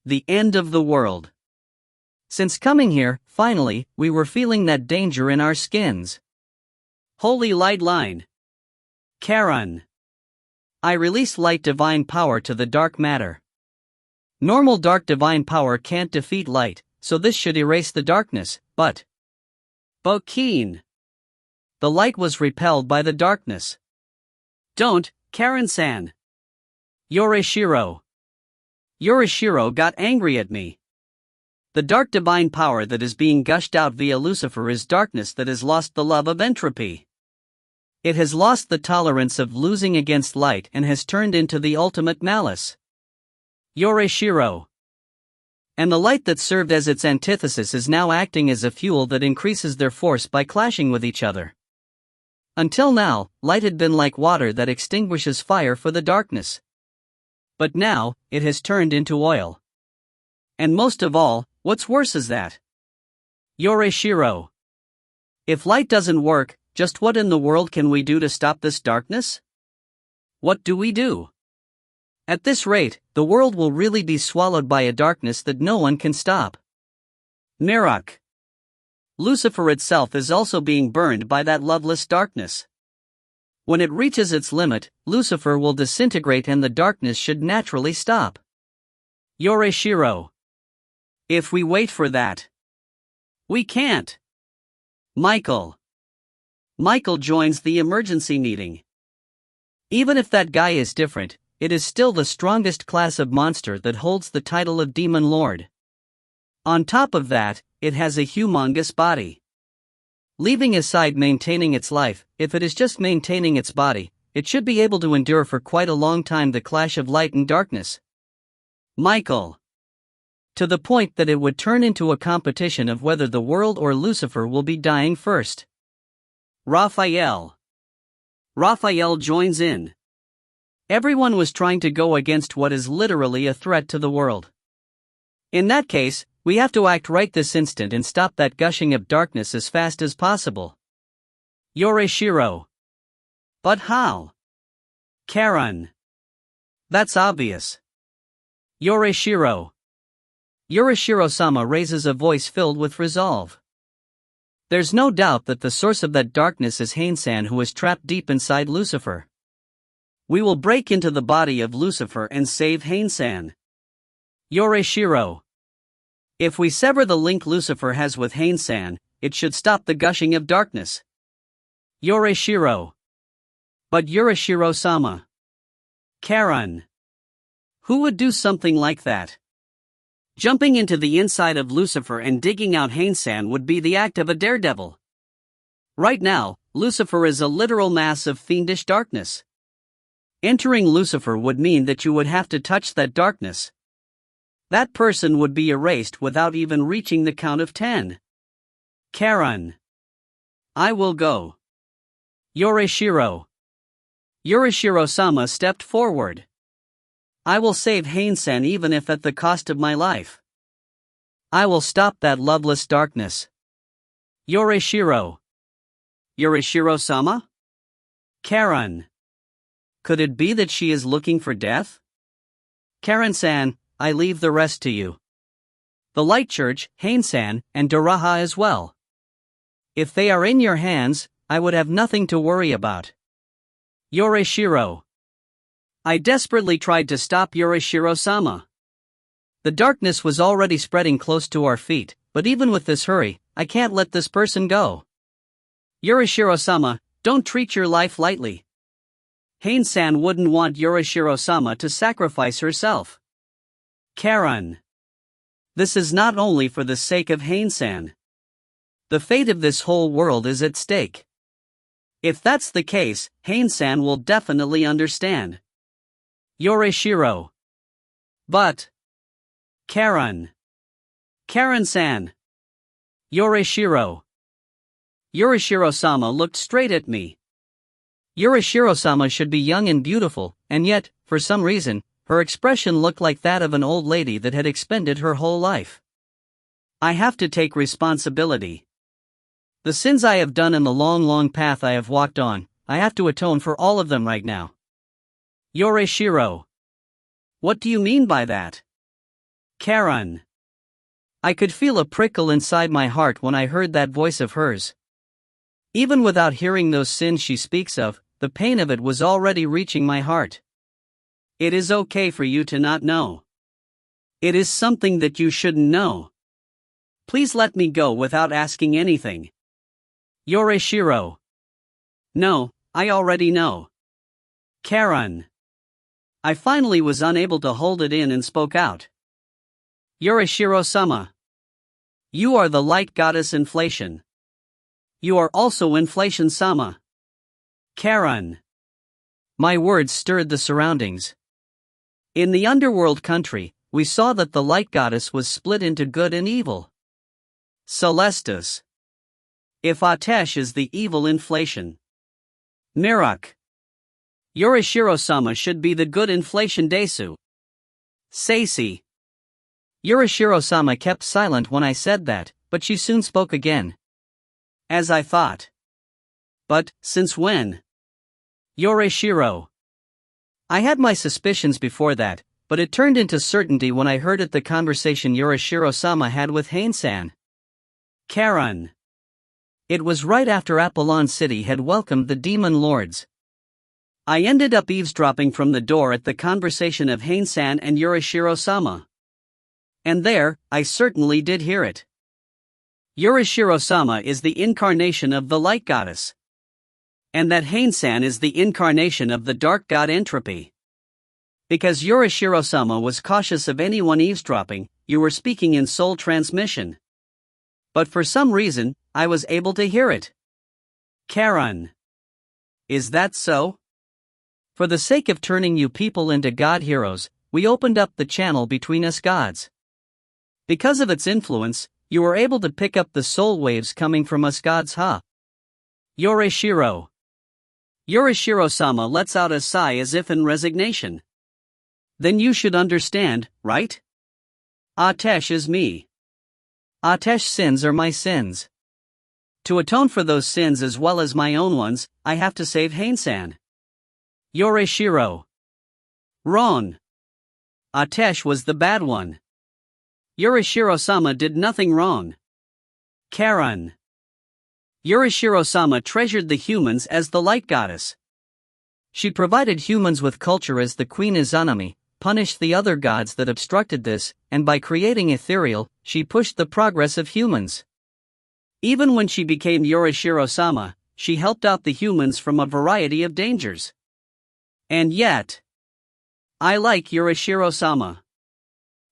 The end of the world. Since coming here, finally, we were feeling that danger in our skins. Holy light line. Karan. I release light divine power to the dark matter. Normal dark divine power can't defeat light, so this should erase the darkness, but Bokeen. The light was repelled by the darkness. Don't, Karan-san. Yorishiro. Yorishiro got angry at me. The dark divine power that is being gushed out via Lucifer is darkness that has lost the love of entropy. It has lost the tolerance of losing against light and has turned into the ultimate malice. Yorishiro. And the light that served as its antithesis is now acting as a fuel that increases their force by clashing with each other. Until now, light had been like water that extinguishes fire for the darkness. But now, it has turned into oil. And most of all, what's worse is that Yorishiro. If light doesn't work, just what in the world can we do to stop this darkness? What do we do? At this rate, the world will really be swallowed by a darkness that no one can stop. Mirak. Lucifer itself is also being burned by that loveless darkness. When it reaches its limit, Lucifer will disintegrate and the darkness should naturally stop. Yorishiro. If we wait for that, we can't. Michael. Michael joins the emergency meeting. Even if that guy is different, it is still the strongest class of monster that holds the title of Demon Lord. On top of that, it has a humongous body. Leaving aside maintaining its life, if it is just maintaining its body, it should be able to endure for quite a long time the clash of light and darkness. Michael. To the point that it would turn into a competition of whether the world or Lucifer will be dying first. Raphael. Raphael joins in. Everyone was trying to go against what is literally a threat to the world. In that case, we have to act right this instant and stop that gushing of darkness as fast as possible. Yorishiro. But how? Karan. That's obvious. Yorishiro. Yorishiro-sama raises a voice filled with resolve. There's no doubt that the source of that darkness is Haine-san, who is trapped deep inside Lucifer. We will break into the body of Lucifer and save Haine-san. Yorishiro. If we sever the link Lucifer has with Haine-san, it should stop the gushing of darkness. Yorishiro. But Yorishiro-sama. Karan. Who would do something like that? Jumping into the inside of Lucifer and digging out Haine-san would be the act of a daredevil. Right now, Lucifer is a literal mass of fiendish darkness. Entering Lucifer would mean that you would have to touch that darkness. That person would be erased without even reaching the count of 10. Karan. I will go. Yorishiro. Yorishiro-sama stepped forward. I will save Haine-san even if at the cost of my life. I will stop that loveless darkness. Yorishiro. Yorishiro-sama? Karan. Could it be that she is looking for death? Karan-san, I leave the rest to you. The Light Church, Haine-san, and Daraha as well. If they are in your hands, I would have nothing to worry about. Yorishiro. I desperately tried to stop Yorishiro-sama. The darkness was already spreading close to our feet, but even with this hurry, I can't let this person go. Yorishiro-sama, don't treat your life lightly. Haine-san wouldn't want Yorishiro-sama to sacrifice herself. Karen. This is not only for the sake of Haine-san. The fate of this whole world is at stake. If that's the case, Haine-san will definitely understand. Yorishiro. But. Karen. Karen-san. Yorishiro. Yorishiro-sama looked straight at me. Yorishiro-sama should be young and beautiful, and yet, for some reason, her expression looked like that of an old lady that had expended her whole life. I have to take responsibility. The sins I have done and the long path I have walked on, I have to atone for all of them right now. Yorishiro. What do you mean by that? Karen. I could feel a prickle inside my heart when I heard that voice of hers. Even without hearing those sins she speaks of, the pain of it was already reaching my heart. It is okay for you to not know. It is something that you shouldn't know. Please let me go without asking anything. Yorishiro. No, I already know. Karen. I finally was unable to hold it in and spoke out. Yorishiro-sama. You are the light goddess inflation. You are also inflation-sama. Karen. My words stirred the surroundings. In the underworld country, we saw that the light goddess was split into good and evil. Celestis. If Atesh is the evil inflation. Mirak. Yorishiro-sama should be the good inflation Desu. Seisi. Yorishiro-sama kept silent when I said that, but she soon spoke again. As I thought. But, since when? Yorishiro. I had my suspicions before that, but it turned into certainty when I heard it the conversation Yorishiro-sama had with Haine-san. Karen. It was right after Apollon City had welcomed the demon lords. I ended up eavesdropping from the door at the conversation of Haine-san and Yorishiro-sama. And there, I certainly did hear it. Yorishiro-sama is the incarnation of the light goddess. And that Haine-san is the incarnation of the dark god Entropy. Because Yorishiro-sama was cautious of anyone eavesdropping, you were speaking in soul transmission. But for some reason, I was able to hear it. Karen. Is that so? For the sake of turning you people into god heroes, we opened up the channel between us gods. Because of its influence, you were able to pick up the soul waves coming from us gods, huh? Yorishiro. Yorishiro-sama lets out a sigh as if in resignation. Then you should understand, right? Atesh is me. Atesh's sins are my sins. To atone for those sins as well as my own ones, I have to save Haine-san. Yorishiro. Wrong. Atesh was the bad one. Yorishiro-sama did nothing wrong. Karen. Yorishiro-sama treasured the humans as the light goddess. She provided humans with culture as the Queen Izanami, punished the other gods that obstructed this, and by creating ethereal, she pushed the progress of humans. Even when she became Yorishiro-sama, she helped out the humans from a variety of dangers. And yet, I like Yorishiro-sama.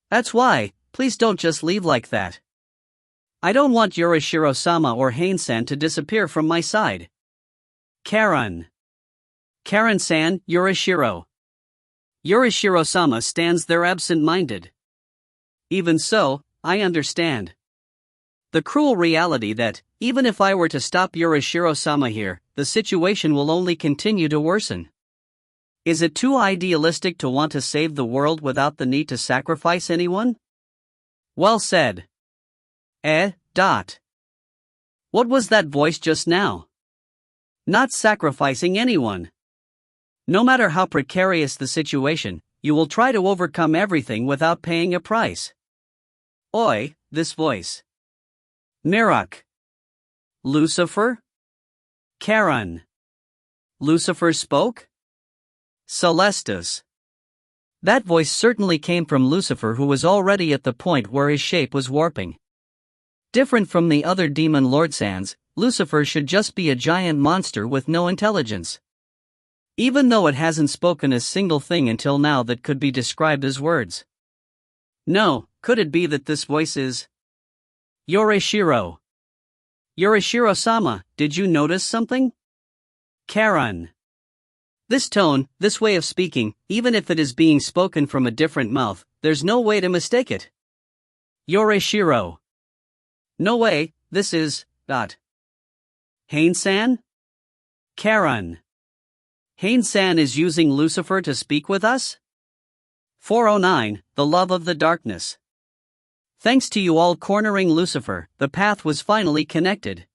That's why, please don't just leave like that. I don't want Yorishiro-sama or Haine-san to disappear from my side. Karen. Karen-san, Yorishiro. Yorishiro-sama stands there absent-minded. Even so, I understand. The cruel reality that, even if I were to stop Yorishiro-sama here, the situation will only continue to worsen. Is it too idealistic to want to save the world without the need to sacrifice anyone? Well said. What was that voice just now? Not sacrificing anyone. No matter how precarious the situation, you will try to overcome everything without paying a price. Oi, this voice. Mirok. Lucifer? Charon. Lucifer spoke? Celestus. That voice certainly came from Lucifer, who was already at the point where his shape was warping. Different from the other demon lordsans, Lucifer should just be a giant monster with no intelligence. Even though it hasn't spoken a single thing until now that could be described as words. No, could it be that this voice is Yorishiro? Yorishiro-sama, did you notice something? Charon. This tone, this way of speaking, even if it is being spoken from a different mouth, there's no way to mistake it. Yorishiro. No way, this is, Haine-san? Charon. Haine-san is using Lucifer to speak with us? 409, the love of the darkness. Thanks to you all cornering Lucifer, the path was finally connected.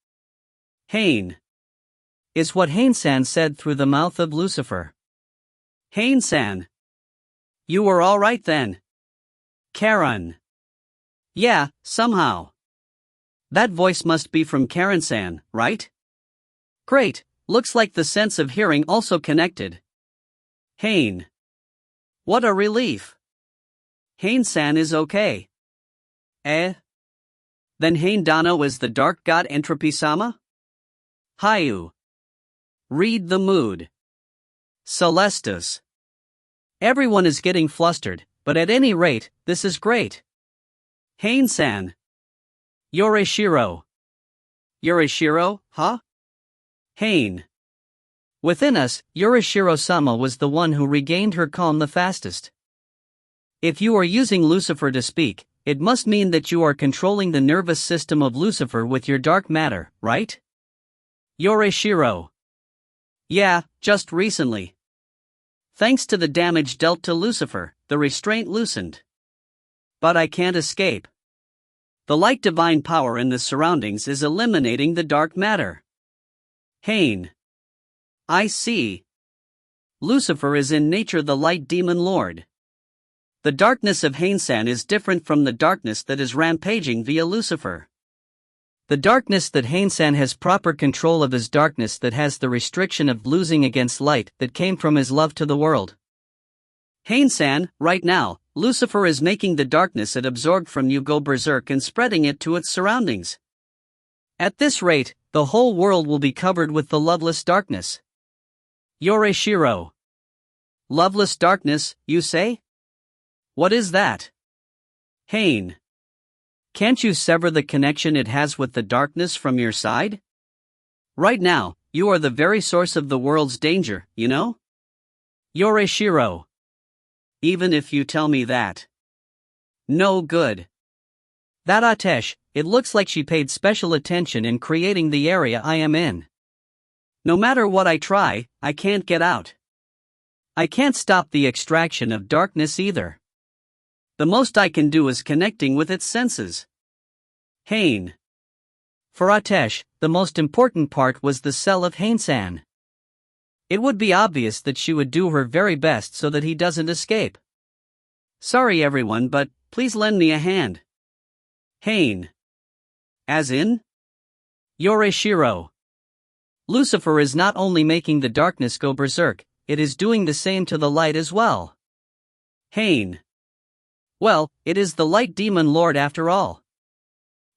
Haine. Is what Haine-san said through the mouth of Lucifer. Haine-san. You were all right then. Charon. Yeah, somehow. That voice must be from Charon-san, right? Great, looks like the sense of hearing also connected. Haine. What a relief. Haine-san is okay. Then Haine Dano is the dark god Entropy-sama? Hayu. Read the mood. Celestus. Everyone is getting flustered, but at any rate, this is great. Haine-san. Yorishiro. Yorishiro, huh? Haine. Within us, Yorishiro-sama was the one who regained her calm the fastest. If you are using Lucifer to speak, it must mean that you are controlling the nervous system of Lucifer with your dark matter, right? Yorishiro. Yeah, just recently. Thanks to the damage dealt to Lucifer, the restraint loosened. But I can't escape. The light divine power in the surroundings is eliminating the dark matter. Haine. I see. Lucifer is in nature the light demon lord. The darkness of Haine-san is different from the darkness that is rampaging via Lucifer. The darkness that Haine-san has proper control of is darkness that has the restriction of losing against light that came from his love to the world. Haine-san, right now, Lucifer is making the darkness it absorbed from you go berserk and spreading it to its surroundings. At this rate, the whole world will be covered with the loveless darkness. Yorishiro. Loveless darkness, you say? What is that? Haine. Can't you sever the connection it has with the darkness from your side? Right now, you are the very source of the world's danger, you know? Yorishiro. Even if you tell me that. No good. That Atesh, it looks like she paid special attention in creating the area I am in. No matter what I try, I can't get out. I can't stop the extraction of darkness either. The most I can do is connecting with its senses. Haine. For Atesh, the most important part was the cell of Haine-san. It would be obvious that she would do her very best so that he doesn't escape. Sorry everyone, but please lend me a hand. Haine. As in? Yorishiro. Lucifer is not only making the darkness go berserk, it is doing the same to the light as well. Haine. Well, it is the light demon lord after all.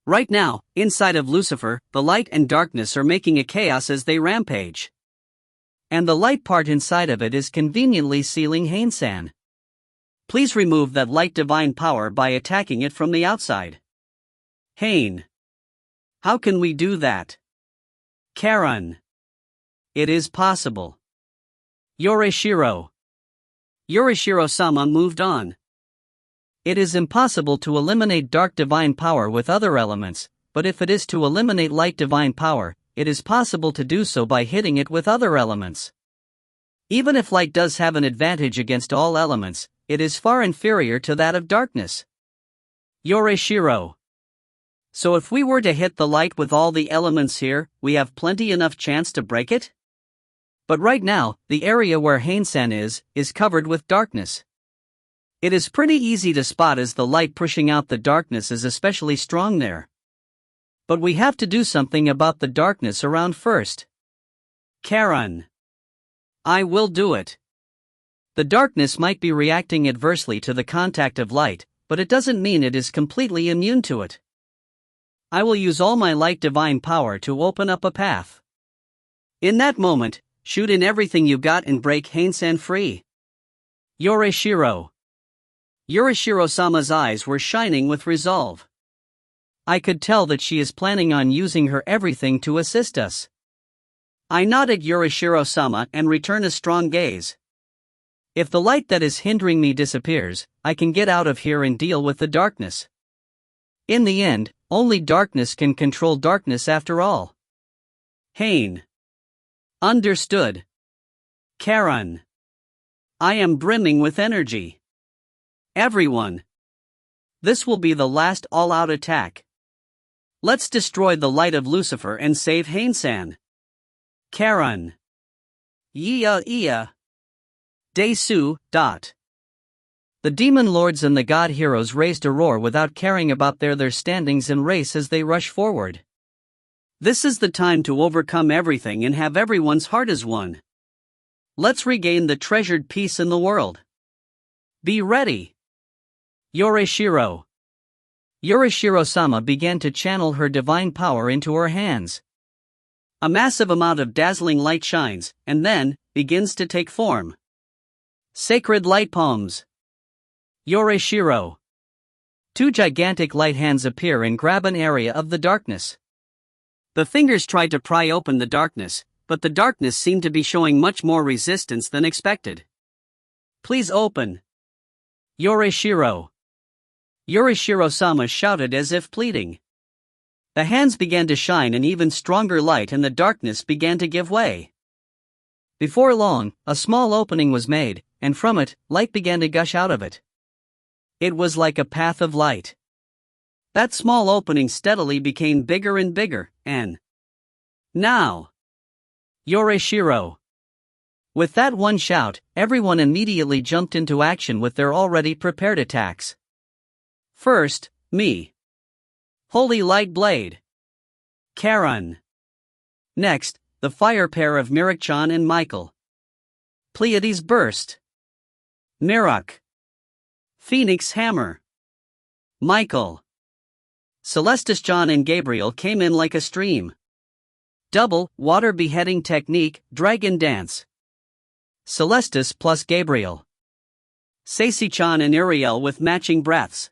Right now, inside of Lucifer, the light and darkness are making a chaos as they rampage. And the light part inside of it is conveniently sealing Haine-san. Please remove that light divine power by attacking it from the outside. Haine. How can we do that? Charon. It is possible. Yorishiro. Yorishiro-sama moved on. It is impossible to eliminate dark divine power with other elements, but if it is to eliminate light divine power, it is possible to do so by hitting it with other elements. Even if light does have an advantage against all elements, it is far inferior to that of darkness. Yorishiro. So if we were to hit the light with all the elements here, we have plenty enough chance to break it? But right now, the area where Haine-san is covered with darkness. It is pretty easy to spot as the light pushing out the darkness is especially strong there. But we have to do something about the darkness around first. Karen. I will do it. The darkness might be reacting adversely to the contact of light, but it doesn't mean it is completely immune to it. I will use all my light divine power to open up a path. In that moment, shoot in everything you got and break Haine free. Yorishiro. Yorishiro-sama's eyes were shining with resolve. I could tell that she is planning on using her everything to assist us. I nod at Yorishiro-sama and return a strong gaze. If the light that is hindering me disappears, I can get out of here and deal with the darkness. In the end, only darkness can control darkness after all. Haine. Understood. Karen. I am brimming with energy. Everyone. This will be the last all-out attack. Let's destroy the light of Lucifer and save Haine-san. Karen. Yeah. Desu. The demon lords and the god heroes raised a roar without caring about their standings and race as they rush forward. This is the time to overcome everything and have everyone's heart as one. Let's regain the treasured peace in the world. Be ready. Yorishiro. Yorishiro-sama began to channel her divine power into her hands. A massive amount of dazzling light shines, and then, begins to take form. Sacred light palms. Yorishiro. Two gigantic light hands appear and grab an area of the darkness. The fingers try to pry open the darkness, but the darkness seemed to be showing much more resistance than expected. Please open. Yorishiro. Yorishiro-sama shouted as if pleading. The hands began to shine an even stronger light and the darkness began to give way. Before long, a small opening was made, and from it, light began to gush out of it. It was like a path of light. That small opening steadily became bigger and bigger, and now! Yorishiro. With that one shout, everyone immediately jumped into action with their already prepared attacks. First, me. Holy Light Blade. Karen. Next, the fire pair of Mirak-chan and Michael. Pleiades Burst. Mirak. Phoenix Hammer. Michael. Celestus-chan and Gabriel came in like a stream. Double, water beheading technique, Dragon Dance. Celestus plus Gabriel. Seisi-chan and Uriel with matching breaths.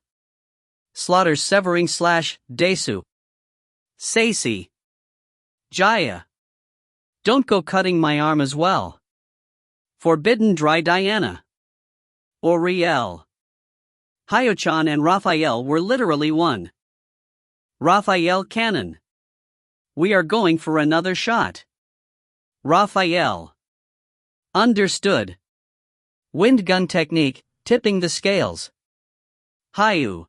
Slaughter severing slash, Desu. Seisi. Jaya. Don't go cutting my arm as well. Forbidden Dry Diana. Uriel. Hayo-chan and Raphael were literally one. Raphael Cannon. We are going for another shot. Raphael. Understood. Wind gun technique, tipping the scales. Hayu.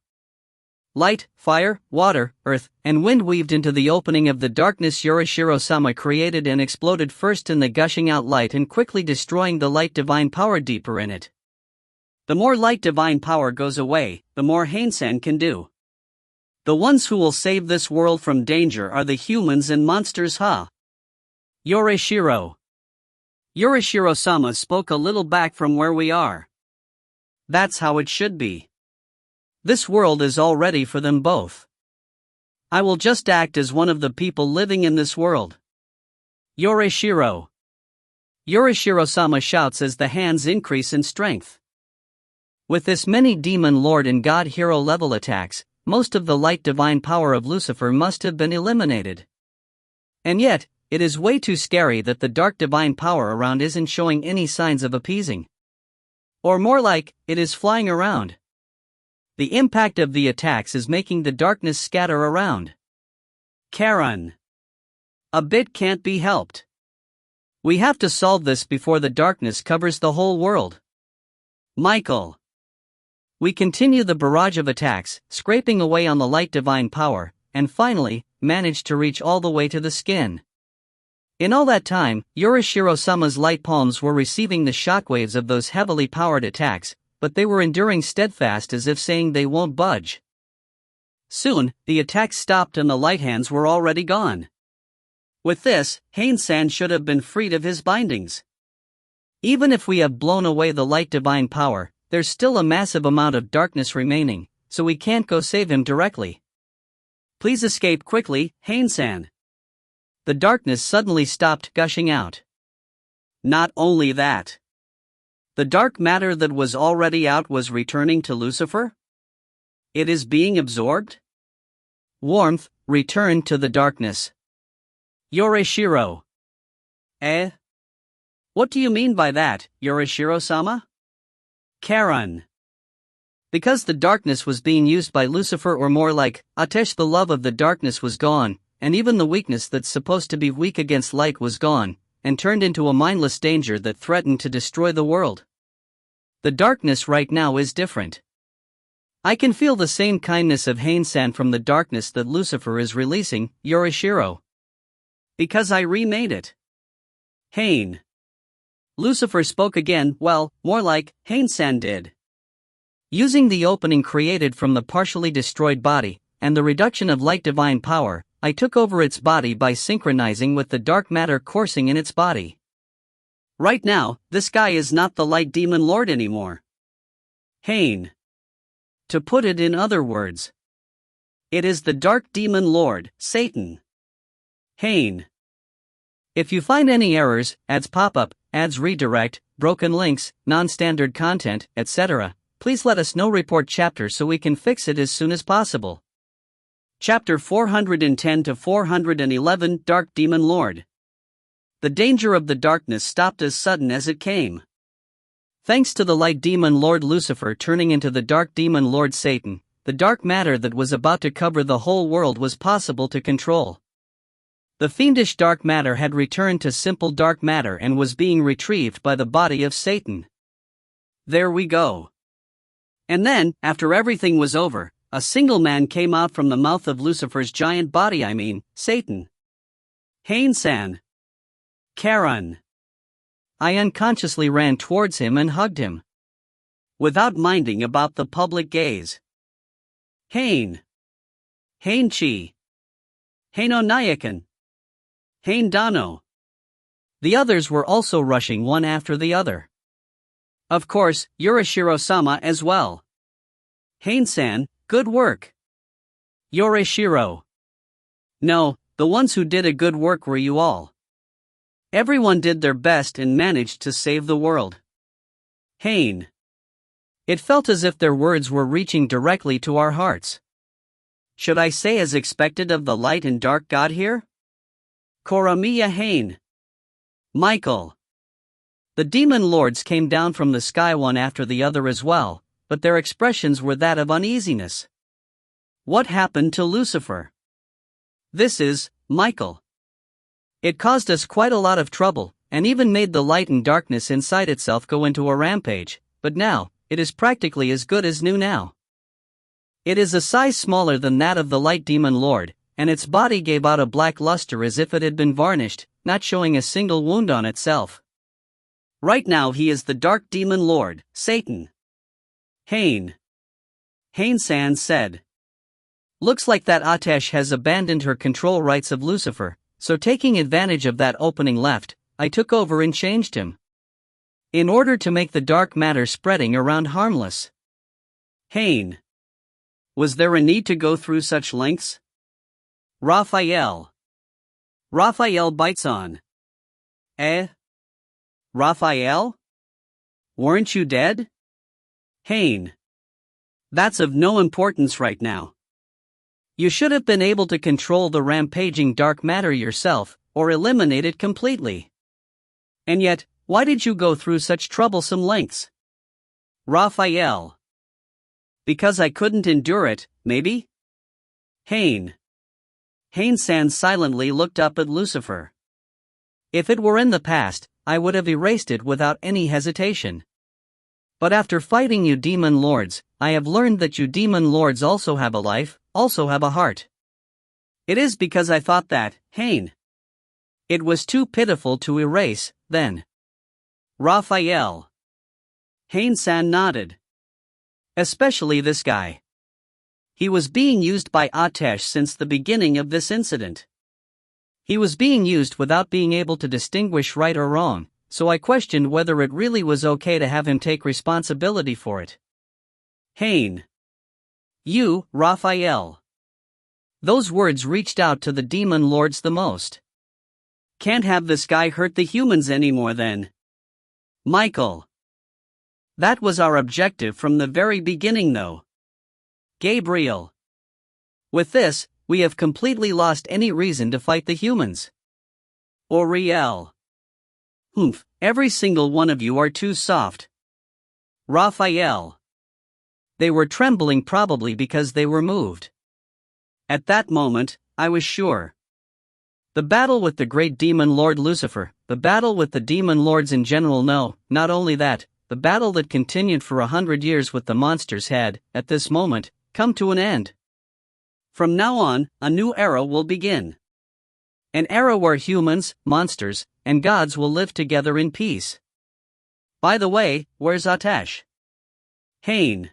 Light, fire, water, earth, and wind weaved into the opening of the darkness. Yorishiro-sama created and exploded first in the gushing out light and quickly destroying the light divine power deeper in it. The more light divine power goes away, the more Haine can do. The ones who will save this world from danger are the humans and monsters. Yorishiro. Yorishiro-sama spoke a little back from where we are. That's how it should be. This world is all ready for them both. I will just act as one of the people living in this world. Yorishiro. Yorishiro-sama shouts as the hands increase in strength. With this many demon lord and god hero level attacks, most of the light divine power of Lucifer must have been eliminated. And yet, it is way too scary that the dark divine power around isn't showing any signs of appeasing. Or more like, it is flying around. The impact of the attacks is making the darkness scatter around. Karen. A bit can't be helped. We have to solve this before the darkness covers the whole world. Michael. We continue the barrage of attacks, scraping away on the light divine power, and finally, manage to reach all the way to the skin. In all that time, Yorishiro-sama's light palms were receiving the shockwaves of those heavily powered attacks, but they were enduring steadfast as if saying they won't budge. Soon, the attacks stopped and the light hands were already gone. With this, Haine should have been freed of his bindings. Even if we have blown away the light divine power, there's still a massive amount of darkness remaining, so we can't go save him directly. Please escape quickly, Haine. The darkness suddenly stopped gushing out. Not only that. The dark matter that was already out was returning to Lucifer? It is being absorbed? Warmth, return to the darkness. Yorishiro. Eh? What do you mean by that, Yorishiro-sama? Karen. Because the darkness was being used by Lucifer, or more like, Atesh, the love of the darkness was gone, and even the weakness that's supposed to be weak against light was gone, and turned into a mindless danger that threatened to destroy the world. The darkness right now is different. I can feel the same kindness of Haine from the darkness that Lucifer is releasing, Yorishiro. Because I remade it. Haine. Lucifer spoke again, well, more like, Haine did. Using the opening created from the partially destroyed body, and the reduction of light divine power, I took over its body by synchronizing with the dark matter coursing in its body. Right now, this guy is not the light demon lord anymore. Haine. To put it in other words, it is the dark demon lord, Satan. Haine. If you find any errors, ads pop up, ads redirect, broken links, non-standard content, etc., please let us know. Report chapter so we can fix it as soon as possible. Chapter 410 to 411 Dark Demon Lord. The danger of the darkness stopped as sudden as it came. Thanks to the light demon lord Lucifer turning into the dark demon lord Satan, the dark matter that was about to cover the whole world was possible to control. The fiendish dark matter had returned to simple dark matter and was being retrieved by the body of Satan. There we go. And then, after everything was over, a single man came out from the mouth of Lucifer's giant body, Satan. Haine. Karen. I unconsciously ran towards him and hugged him. Without minding about the public gaze. Haine. Haine-chi. Haine-o-nayakan. Haine-dano. The others were also rushing one after the other. Of course, Yorishiro-sama as well. Haine, good work. Yorishiro. No, the ones who did a good work were you all. Everyone did their best and managed to save the world. Haine. It felt as if their words were reaching directly to our hearts. Should I say as expected of the light and dark god here? Koramiya Haine. Michael. The demon lords came down from the sky one after the other as well, but their expressions were that of uneasiness. What happened to Lucifer? This is, Michael. It caused us quite a lot of trouble, and even made the light and darkness inside itself go into a rampage, but now, it is practically as good as new now. It is a size smaller than that of the light demon lord, and its body gave out a black luster as if it had been varnished, not showing a single wound on itself. Right now he is the dark demon lord, Satan. Haine. Haine said. Looks like that Atesh has abandoned her control rights of Lucifer, so taking advantage of that opening left, I took over and changed him. In order to make the dark matter spreading around harmless. Haine. Was there a need to go through such lengths? Raphael. Raphael bites on. Eh? Raphael? Weren't you dead? Haine. That's of no importance right now. You should have been able to control the rampaging dark matter yourself, or eliminate it completely. And yet, why did you go through such troublesome lengths? Raphael. Because I couldn't endure it, maybe? Haine. Haine silently looked up at Lucifer. If it were in the past, I would have erased it without any hesitation. But after fighting you demon lords, I have learned that you demon lords also have a life, also have a heart. It is because I thought that, Haine. It was too pitiful to erase, then. Raphael. Haine nodded. Especially this guy. He was being used by Atesh since the beginning of this incident. He was being used without being able to distinguish right or wrong, so I questioned whether it really was okay to have him take responsibility for it. Haine. You, Raphael. Those words reached out to the demon lords the most. Can't have this guy hurt the humans anymore then. Michael. That was our objective from the very beginning though. Gabriel. With this, we have completely lost any reason to fight the humans. Oriel. Humph, every single one of you are too soft. Raphael. They were trembling probably because they were moved. At that moment, I was sure. The battle with the great demon lord Lucifer, the battle with the demon lords in general, no, not only that, the battle that continued for 100 years with the monsters had, at this moment, come to an end. From now on, a new era will begin. An era where humans, monsters, and gods will live together in peace. By the way, where's Atesh? Haine.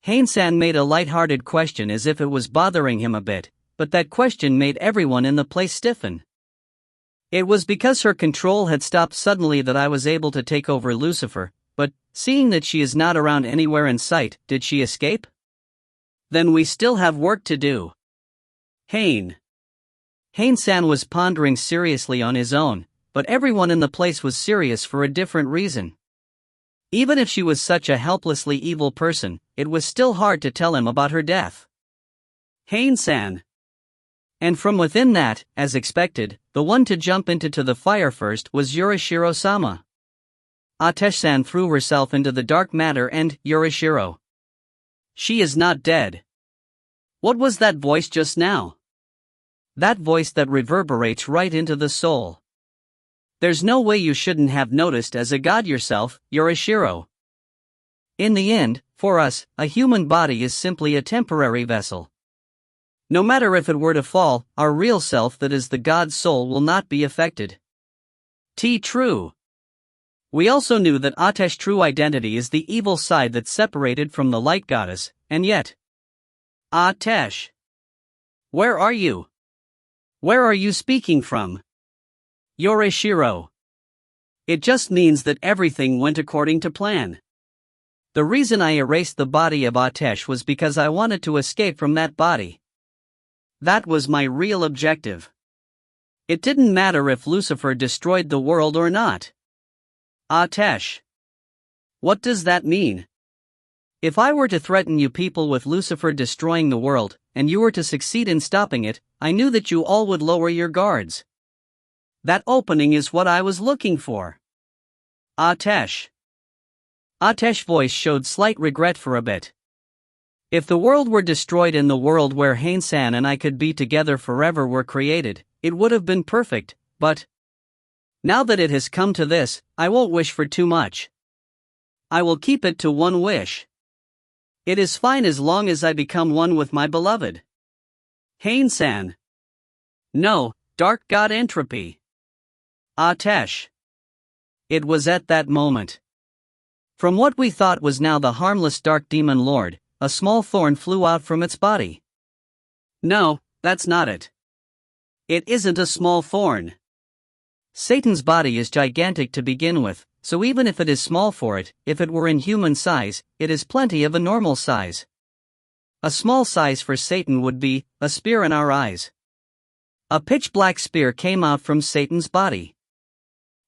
Haine-san made a light-hearted question as if it was bothering him a bit, but that question made everyone in the place stiffen. It was because her control had stopped suddenly that I was able to take over Lucifer, but, seeing that she is not around anywhere in sight, did she escape? Then we still have work to do. Haine. Haine-san was pondering seriously on his own, but everyone in the place was serious for a different reason. Even if she was such a helplessly evil person, it was still hard to tell him about her death. Haine-san. And from within that, as expected, the one to jump into the fire first was Yurishiro-sama. Atesh-san threw herself into the dark matter and, Yurishiro. She is not dead. What was that voice just now? That voice that reverberates right into the soul. There's no way you shouldn't have noticed as a god yourself, Yurishiro. In the end, for us, a human body is simply a temporary vessel. No matter if it were to fall, our real self that is the god's soul will not be affected. True. We also knew that Atesh's true identity is the evil side that's separated from the light goddess, and yet... Atesh. Where are you? Where are you speaking from? Yurishiro. It just means that everything went according to plan. The reason I erased the body of Atesh was because I wanted to escape from that body. That was my real objective. It didn't matter if Lucifer destroyed the world or not. Atesh. What does that mean? If I were to threaten you people with Lucifer destroying the world, and you were to succeed in stopping it, I knew that you all would lower your guards. That opening is what I was looking for. Atesh. Atesh's voice showed slight regret for a bit. If the world were destroyed and the world where Haine-san and I could be together forever were created, it would have been perfect, but... Now that it has come to this, I won't wish for too much. I will keep it to one wish. It is fine as long as I become one with my beloved. Haine-san. No, dark god Entropy. Atesh. It was at that moment. From what we thought was now the harmless dark demon lord, a small thorn flew out from its body. No, that's not it. It isn't a small thorn. Satan's body is gigantic to begin with, so even if it is small for it, if it were in human size, it is plenty of a normal size. A small size for Satan would be a spear in our eyes. A pitch-black spear came out from Satan's body.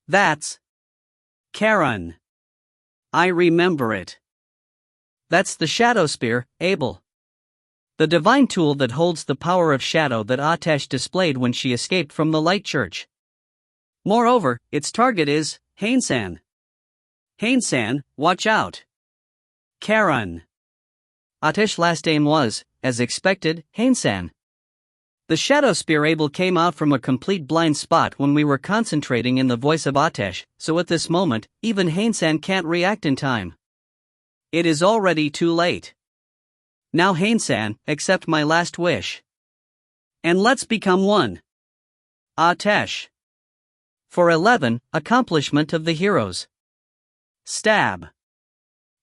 That's Charon. I remember it. That's the shadow spear, Abel. The divine tool that holds the power of shadow that Atesh displayed when she escaped from the light church. Moreover, its target is Haine-san. Haine-san, watch out. Charon. Atesh's last aim was, as expected, Haine-san. The shadow spear Abel came out from a complete blind spot when we were concentrating in the voice of Atesh, so at this moment, even Haine-san can't react in time. It is already too late. Now Haine-san, accept my last wish. And let's become one. Atesh. For 11, accomplishment of the heroes. Stab.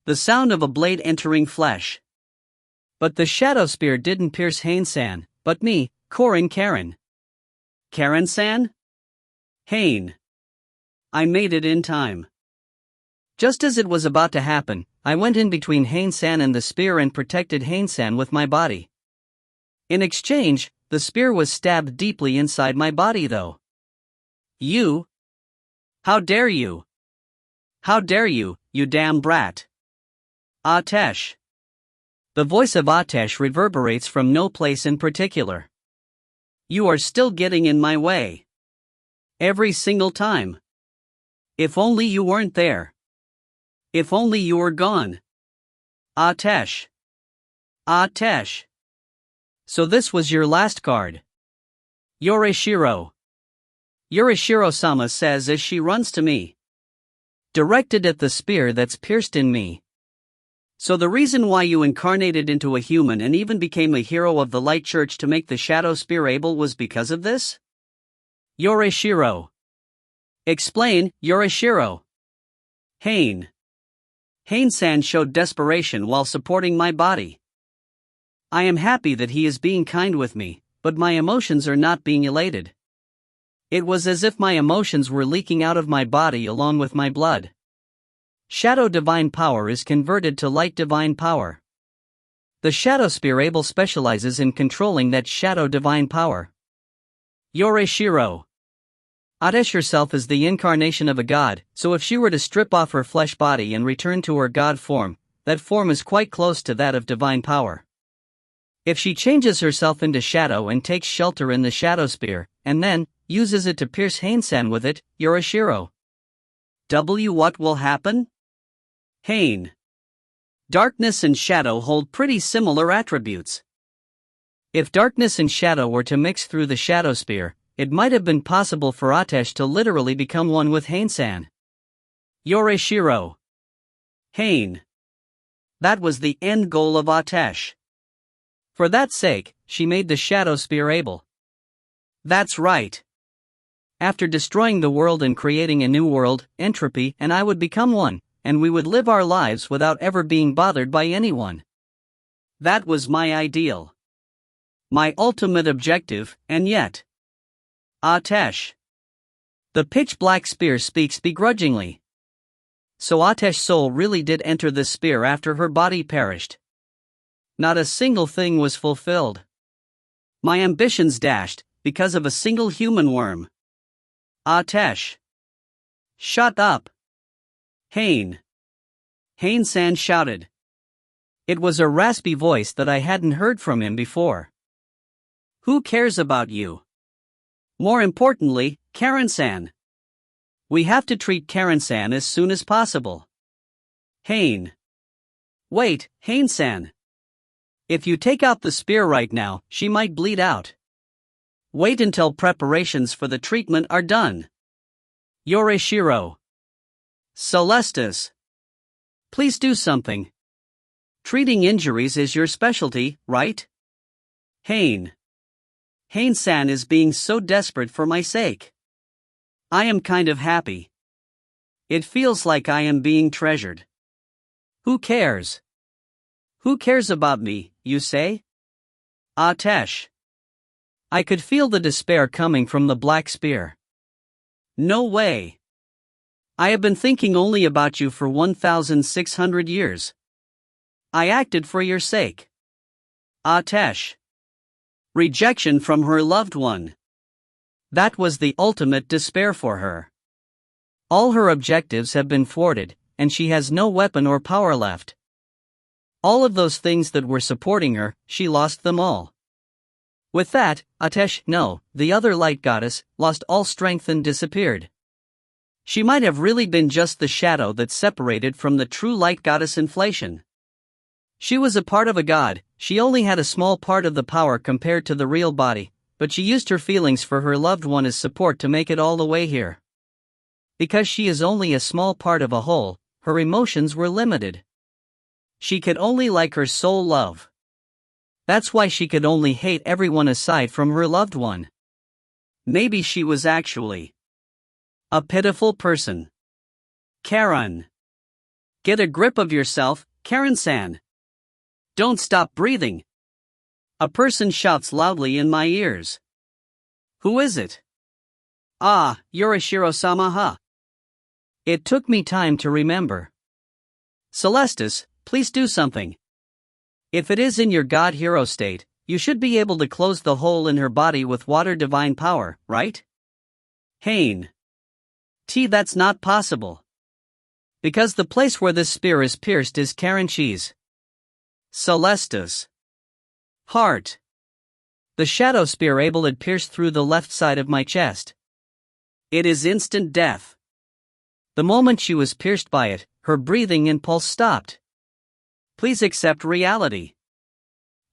The sound of a blade entering flesh. But the shadow spear didn't pierce Haine-san, but me, Karen. Karen-san? Haine. I made it in time. Just as it was about to happen, I went in between Haine-san and the spear and protected Haine-san with my body. In exchange, the spear was stabbed deeply inside my body though. You? How dare you? How dare you, you damn brat! Atesh. The voice of Atesh reverberates from no place in particular. You are still getting in my way. Every single time. If only you weren't there. If only you were gone. Atesh. Atesh. So this was your last card. Yorishiro. Yorishiro-sama says as she runs to me. Directed at the spear that's pierced in me. So the reason why you incarnated into a human and even became a hero of the Light Church to make the Shadow Spear able was because of this? Yorishiro. Explain, Yorishiro. Haine. Haine-san showed desperation while supporting my body. I am happy that he is being kind with me, but my emotions are not being elated. It was as if my emotions were leaking out of my body along with my blood. Shadow divine power is converted to light divine power. The Shadow Spear able specializes in controlling that shadow divine power. Yorishiro. Atesh herself is the incarnation of a god, so if she were to strip off her flesh body and return to her god form, that form is quite close to that of divine power. If she changes herself into shadow and takes shelter in the Shadow Spear, and then uses it to pierce Haine-san with it, Yorishiro. What will happen? Haine. Darkness and shadow hold pretty similar attributes. If darkness and shadow were to mix through the Shadow Spear, it might have been possible for Atesh to literally become one with Haine-san. Yorishiro. Haine. That was the end goal of Atesh. For that sake, she made the Shadow Spear able. That's right. After destroying the world and creating a new world, Entropy and I would become one, and we would live our lives without ever being bothered by anyone. That was my ideal. My ultimate objective, and yet. Atesh. The pitch-black spear speaks begrudgingly. So Atesh's soul really did enter the spear after her body perished. Not a single thing was fulfilled. My ambitions dashed, because of a single human worm. Atesh. Shut up. Haine. Haine-san shouted. It was a raspy voice that I hadn't heard from him before. Who cares about you? More importantly, Karen-san. We have to treat Karen-san as soon as possible. Haine. Wait, Haine-san. If you take out the spear right now, she might bleed out. Wait until preparations for the treatment are done. Yorishiro. Celestis. Please do something. Treating injuries is your specialty, right? Haine. Haine-san is being so desperate for my sake. I am kind of happy. It feels like I am being treasured. Who cares? Who cares about me, you say? Atesh. I could feel the despair coming from the black spear. No way. I have been thinking only about you for 1,600 years. I acted for your sake. Atesh. Rejection from her loved one. That was the ultimate despair for her. All her objectives have been thwarted, and she has no weapon or power left. All of those things that were supporting her, she lost them all. With that, Atesh, no, the other light goddess, lost all strength and disappeared. She might have really been just the shadow that separated from the true light goddess inflation. She was a part of a god, she only had a small part of the power compared to the real body, but she used her feelings for her loved one as support to make it all the way here. Because she is only a small part of a whole, her emotions were limited. She could only like her soul love. That's why she could only hate everyone aside from her loved one. Maybe she was actually a pitiful person. Karen. Get a grip of yourself, Karen-san. Don't stop breathing. A person shouts loudly in my ears. Who is it? Ah, Yorishiro-sama, huh? It took me time to remember. Celestus, please do something. If it is in your god hero state, you should be able to close the hole in her body with water divine power, right? Haine. That's not possible. Because the place where this spear is pierced is Karenchi's. Celestus. Heart. The shadow spear able had pierced through the left side of my chest. It is instant death. The moment she was pierced by it, her breathing and pulse stopped. Please accept reality.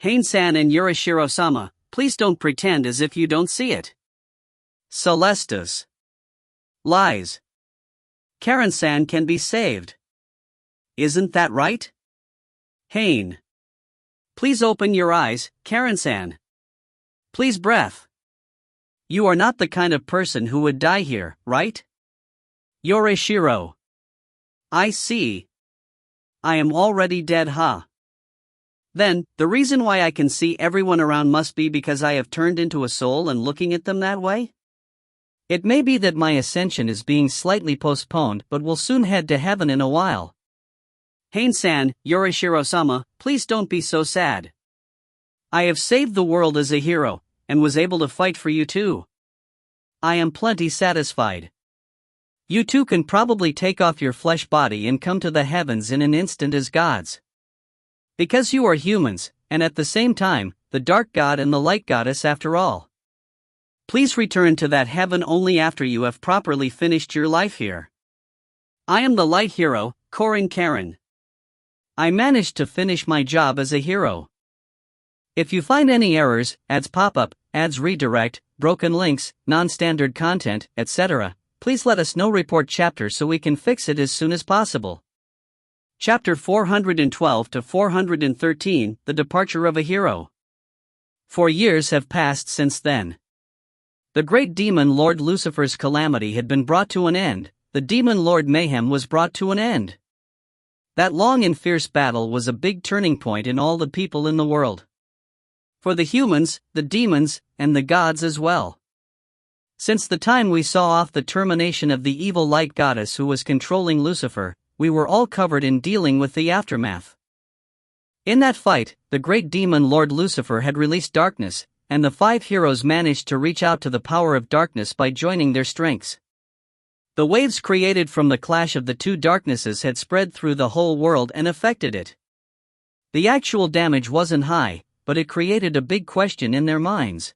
Haine-san and Yorishiro-sama, please don't pretend as if you don't see it. Celestus. Lies. Karen-san can be saved. Isn't that right? Haine. Please open your eyes, Karen-san. Please breath. You are not the kind of person who would die here, right? Yorishiro. I see. I am already dead, huh? Then, the reason why I can see everyone around must be because I have turned into a soul and looking at them that way? It may be that my ascension is being slightly postponed, but we'll soon head to heaven in a while. Haine-san, Yorishiro-sama, please don't be so sad. I have saved the world as a hero, and was able to fight for you too. I am plenty satisfied. You too can probably take off your flesh body and come to the heavens in an instant as gods. Because you are humans, and at the same time, the dark god and the light goddess after all. Please return to that heaven only after you have properly finished your life here. I am the light hero, Karen. I managed to finish my job as a hero. If you find any errors, ads pop up, ads redirect, broken links, non-standard content, etc., please let us know. Report chapter so we can fix it as soon as possible. Chapter 412 to 413, The Departure of a Hero. 4 years have passed since then. The great demon Lord Lucifer's calamity had been brought to an end, the demon Lord Mayhem was brought to an end. That long and fierce battle was a big turning point in all the people in the world. For the humans, the demons, and the gods as well. Since the time we saw off the termination of the evil light goddess who was controlling Lucifer, we were all covered in dealing with the aftermath. In that fight, the great demon Lord Lucifer had released darkness, and the 5 heroes managed to reach out to the power of darkness by joining their strengths. The waves created from the clash of the two darknesses had spread through the whole world and affected it. The actual damage wasn't high, but it created a big question in their minds.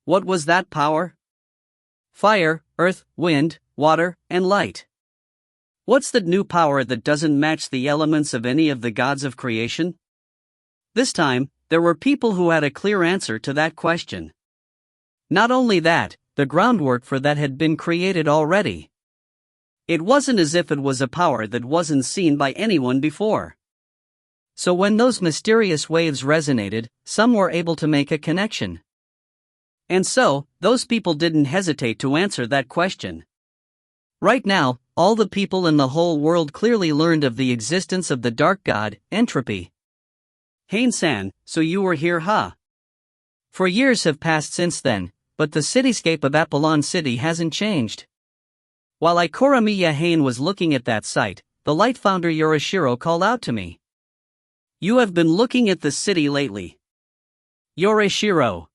What was that power? Fire, earth, wind, water, and light. What's the new power that doesn't match the elements of any of the gods of creation? This time, there were people who had a clear answer to that question. Not only that, the groundwork for that had been created already. It wasn't as if it was a power that wasn't seen by anyone before. So when those mysterious waves resonated, some were able to make a connection. And so, those people didn't hesitate to answer that question. Right now, all the people in the whole world clearly learned of the existence of the dark god, Entropy. Haine-san, so you were here, huh? 4 years have passed since then, but the cityscape of Apollon City hasn't changed. While Kuramiya Haine was looking at that site, the light founder Yorishiro called out to me. You have been looking at the city lately. Yorishiro.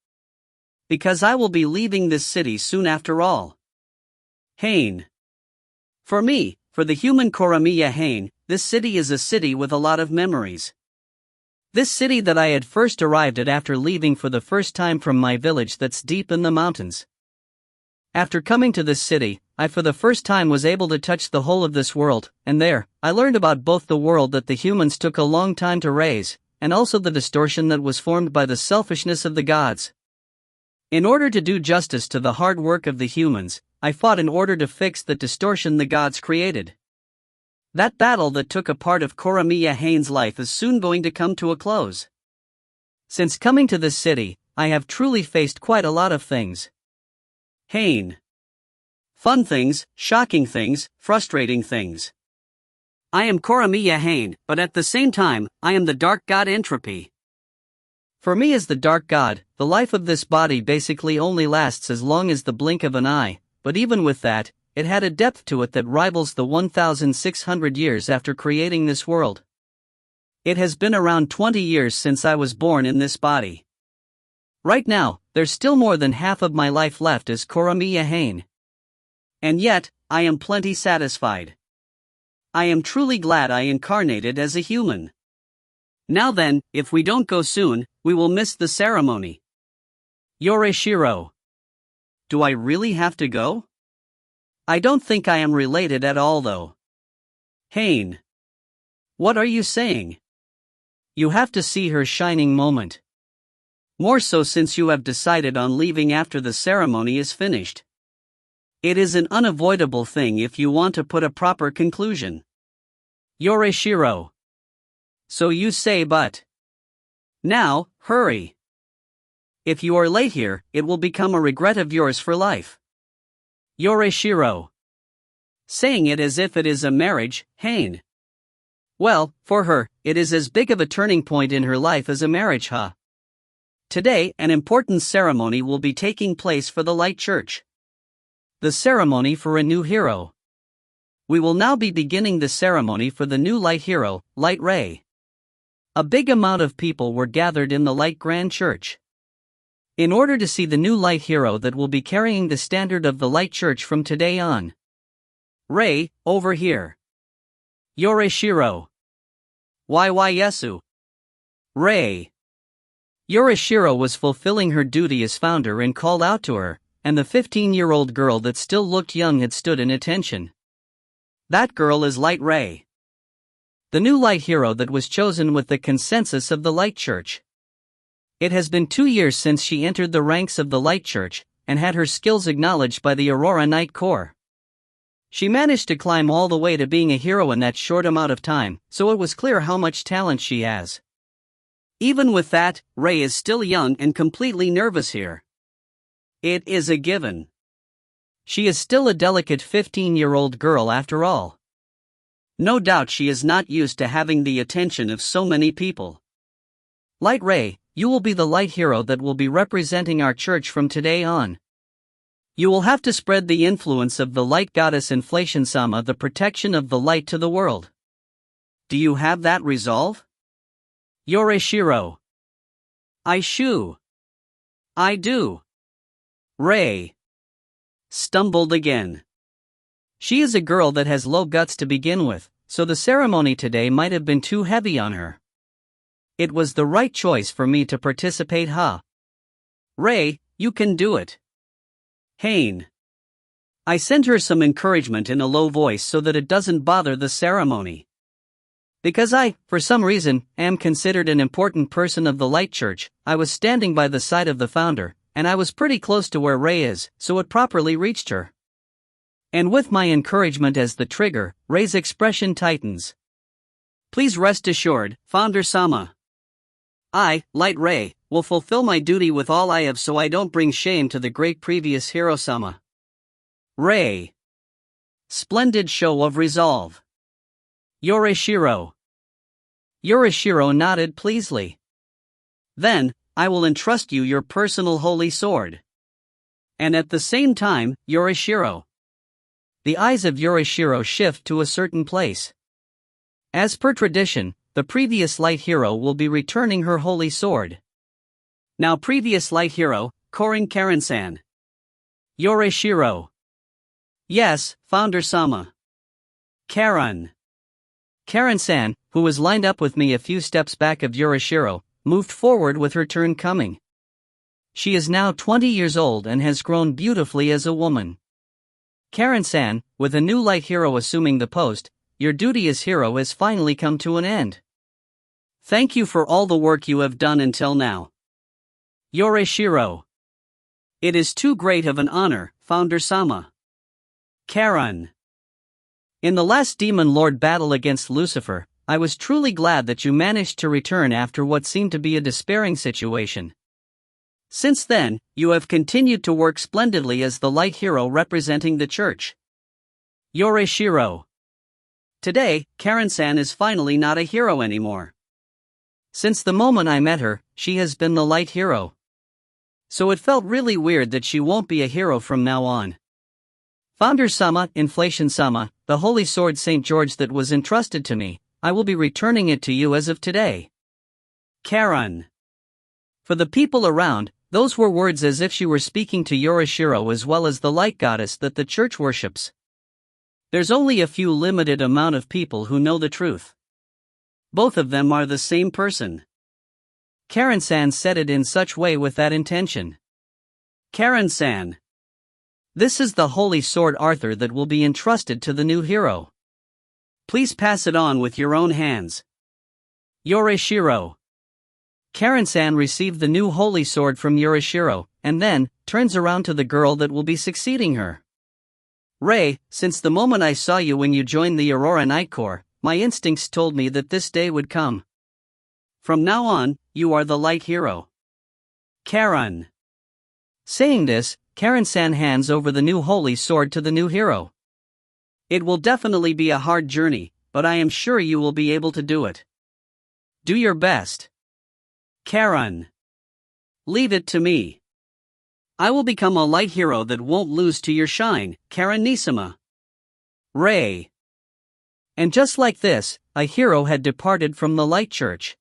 Because I will be leaving this city soon after all. Haine. For me, for the human Kuramiya Haine, this city is a city with a lot of memories. This city that I had first arrived at after leaving for the first time from my village that's deep in the mountains. After coming to this city, I for the first time was able to touch the whole of this world, and there, I learned about both the world that the humans took a long time to raise, and also the distortion that was formed by the selfishness of the gods. In order to do justice to the hard work of the humans, I fought in order to fix the distortion the gods created. That battle that took a part of Kuramiya Haine's life is soon going to come to a close. Since coming to this city, I have truly faced quite a lot of things. Haine. Fun things, shocking things, frustrating things. I am Koramiya Haine, but at the same time, I am the dark god Entropy. For me as the dark god, the life of this body basically only lasts as long as the blink of an eye, but even with that, it had a depth to it that rivals the 1,600 years after creating this world. It has been around 20 years since I was born in this body. Right now, there's still more than half of my life left as Koramiya Haine. And yet, I am plenty satisfied. I am truly glad I incarnated as a human. Now then, if we don't go soon, we will miss the ceremony. Yoreshiro. Do I really have to go? I don't think I am related at all though. Haine. What are you saying? You have to see her shining moment. More so since you have decided on leaving after the ceremony is finished. It is an unavoidable thing if you want to put a proper conclusion. Yoreshiro. So you say but. Now, hurry. If you are late here, it will become a regret of yours for life. Yoreshiro. Saying it as if it is a marriage, Haine. Well, for her, it is as big of a turning point in her life as a marriage, huh? Today, an important ceremony will be taking place for the Light Church. The ceremony for a new hero. We will now be beginning the ceremony for the new light hero, Light Ray. A big amount of people were gathered in the Light Grand Church. In order to see the new light hero that will be carrying the standard of the Light Church from today on. Ray, over here. Yoreshiro. Yesu. Ray. Yoreshiro was fulfilling her duty as founder and called out to her, and the 15-year-old girl that still looked young had stood in attention. That girl is Light Ray. The new light hero that was chosen with the consensus of the Light Church. It has been 2 years since she entered the ranks of the Light Church, and had her skills acknowledged by the Aurora Knight Corps. She managed to climb all the way to being a hero in that short amount of time, so it was clear how much talent she has. Even with that, Ray is still young and completely nervous here. It is a given. She is still a delicate 15-year-old girl after all. No doubt she is not used to having the attention of so many people. Light Ray, you will be the light hero that will be representing our church from today on. You will have to spread the influence of the light goddess Inflation Sama, the protection of the light, to the world. Do you have that resolve? Yoreshiro. I do. Ray. Stumbled again. She is a girl that has low guts to begin with, so the ceremony today might have been too heavy on her. It was the right choice for me to participate, huh? Ray, you can do it. Haine. I sent her some encouragement in a low voice so that it doesn't bother the ceremony. Because I, for some reason, am considered an important person of the Light Church, I was standing by the side of the founder, and I was pretty close to where Ray is, so it properly reached her. And with my encouragement as the trigger, Ray's expression tightens. Please rest assured, Founder Sama. I, Light Ray, will fulfill my duty with all I have so I don't bring shame to the great previous hero Sama. Ray. Splendid show of resolve. Yoreshiro. Yoreshiro nodded pleasantly. Then, I will entrust you your personal holy sword. And at the same time, Yoreshiro. The eyes of Yoreshiro shift to a certain place. As per tradition, the previous light hero will be returning her holy sword. Now previous light hero, Karen-san. Yoreshiro. Yes, Founder Sama. Karen-san, who was lined up with me a few steps back of Yoreshiro, moved forward with her turn coming. She is now 20 years old and has grown beautifully as a woman. Karen-san, with a new light hero assuming the post, your duty as hero has finally come to an end. Thank you for all the work you have done until now. Yoreshiro. It is too great of an honor, Founder Sama. Karen. In the last Demon Lord battle against Lucifer, I was truly glad that you managed to return after what seemed to be a despairing situation. Since then, you have continued to work splendidly as the light hero representing the church. Yoreshiro. Today, Karen-san is finally not a hero anymore. Since the moment I met her, she has been the light hero. So it felt really weird that she won't be a hero from now on. Founder-sama, Inflation-sama, the holy sword St. George that was entrusted to me, I will be returning it to you as of today. Karen. For the people around, those were words as if she were speaking to Yorishiro as well as the light goddess that the church worships. There's only a few limited amount of people who know the truth. Both of them are the same person. Karen-san said it in such way with that intention. Karen-san. This is the holy sword Arthur that will be entrusted to the new hero. Please pass it on with your own hands. Yorishiro. Karen-san received the new holy sword from Yorishiro, and then, turns around to the girl that will be succeeding her. Rei, since the moment I saw you when you joined the Aurora Night Corps, my instincts told me that this day would come. From now on, you are the light hero. Karen. Saying this, Karen-san hands over the new holy sword to the new hero. It will definitely be a hard journey, but I am sure you will be able to do it. Do your best. Karen. Leave it to me. I will become a light hero that won't lose to your shine, Karen-nisama. Rei. And just like this, a hero had departed from the light church.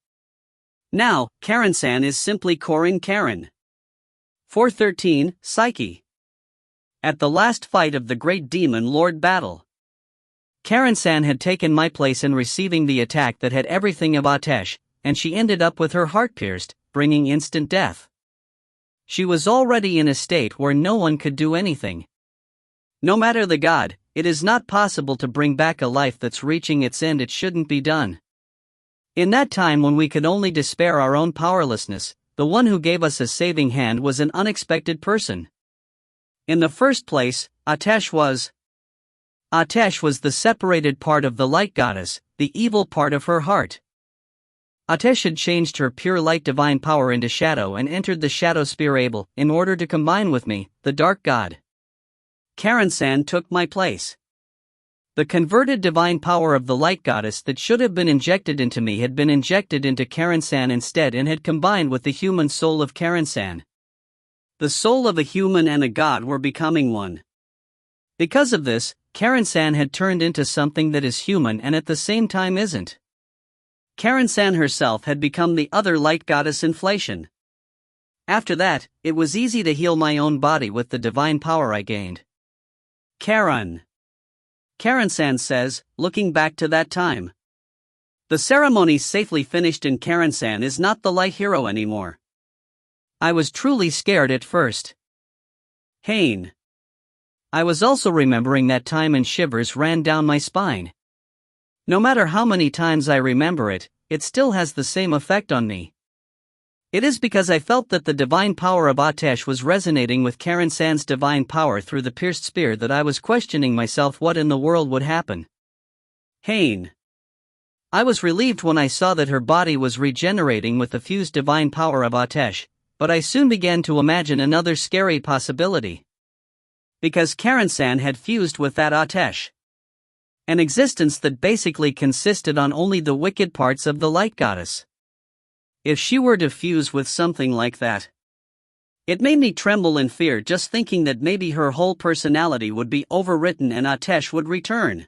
Now, Karen-san is simply Korin Karen. 413, Psyche. At the last fight of the great demon lord battle, Karen-san had taken my place in receiving the attack that had everything of Atesh, and she ended up with her heart pierced, bringing instant death. She was already in a state where no one could do anything. No matter the god, it is not possible to bring back a life that's reaching its end. It shouldn't be done. In that time when we could only despair our own powerlessness, the one who gave us a saving hand was an unexpected person. In the first place, Atesh was the separated part of the light goddess, the evil part of her heart. Atesh had changed her pure light divine power into shadow and entered the shadow sphere able, in order to combine with me, the dark god. Karen-san took my place. The converted divine power of the light goddess that should have been injected into me had been injected into Karen-san instead and had combined with the human soul of Karen-san. The soul of a human and a god were becoming one. Because of this, Karen-san had turned into something that is human and at the same time isn't. Karen-san herself had become the other light goddess Inflation. After that, it was easy to heal my own body with the divine power I gained. Karen. Karen-san says, looking back to that time. The ceremony safely finished and Karen-san is not the light hero anymore. I was truly scared at first. Haine. I was also remembering that time and shivers ran down my spine. No matter how many times I remember it, it still has the same effect on me. It is because I felt that the divine power of Atesh was resonating with Karen-san's divine power through the pierced spear that I was questioning myself what in the world would happen. Haine. I was relieved when I saw that her body was regenerating with the fused divine power of Atesh, but I soon began to imagine another scary possibility. Because Karen-san had fused with that Atesh. An existence that basically consisted on only the wicked parts of the light goddess. If she were to fuse with something like that, it made me tremble in fear just thinking that maybe her whole personality would be overwritten and Atesh would return.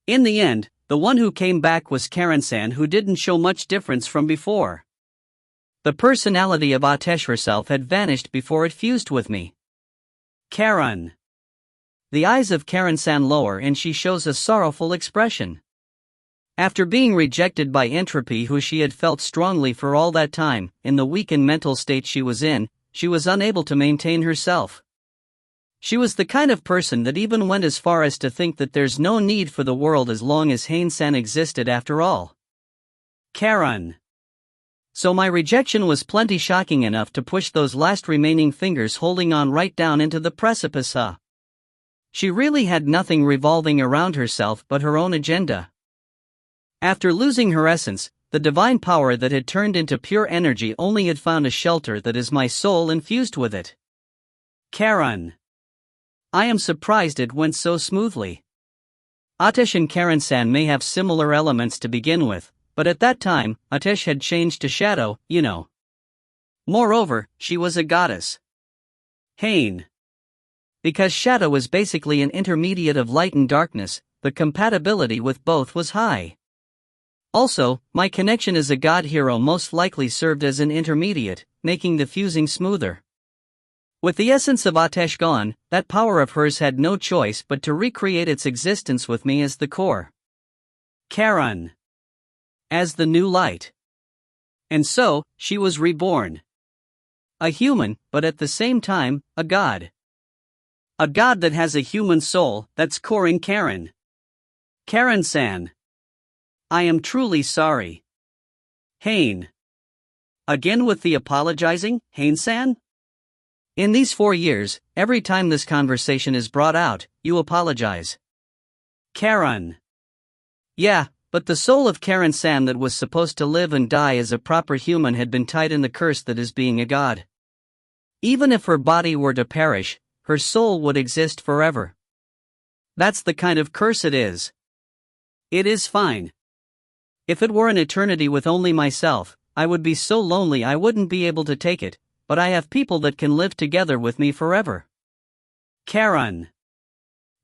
In the end, the one who came back was Karen-san, who didn't show much difference from before. The personality of Atesh herself had vanished before it fused with me. Karen. The eyes of Karen-san lower and she shows a sorrowful expression. After being rejected by Entropy, who she had felt strongly for all that time, in the weakened mental state she was in, she was unable to maintain herself. She was the kind of person that even went as far as to think that there's no need for the world as long as Haine-san existed after all. Karen. So my rejection was plenty shocking enough to push those last remaining fingers holding on right down into the precipice. She really had nothing revolving around herself but her own agenda. After losing her essence, the divine power that had turned into pure energy only had found a shelter that is my soul infused with it. Karen. I am surprised it went so smoothly. Atesh and Karen-san may have similar elements to begin with, but at that time, Atesh had changed to shadow, you know. Moreover, she was a goddess. Haine. Because shadow is basically an intermediate of light and darkness, the compatibility with both was high. Also, my connection as a god hero most likely served as an intermediate, making the fusing smoother. With the essence of Atesh gone, that power of hers had no choice but to recreate its existence with me as the core. Karen. As the new light. And so, she was reborn. A human, but at the same time, a god. A god that has a human soul, that's coring Karen. Karen-san. I am truly sorry. Haine. Again with the apologizing, Haine-san? In these 4 years, every time this conversation is brought out, you apologize. Karen. Yeah, but the soul of Karen-san that was supposed to live and die as a proper human had been tied in the curse that is being a god. Even if her body were to perish, her soul would exist forever. That's the kind of curse it is. It is fine. If it were an eternity with only myself, I would be so lonely I wouldn't be able to take it, but I have people that can live together with me forever. Karen.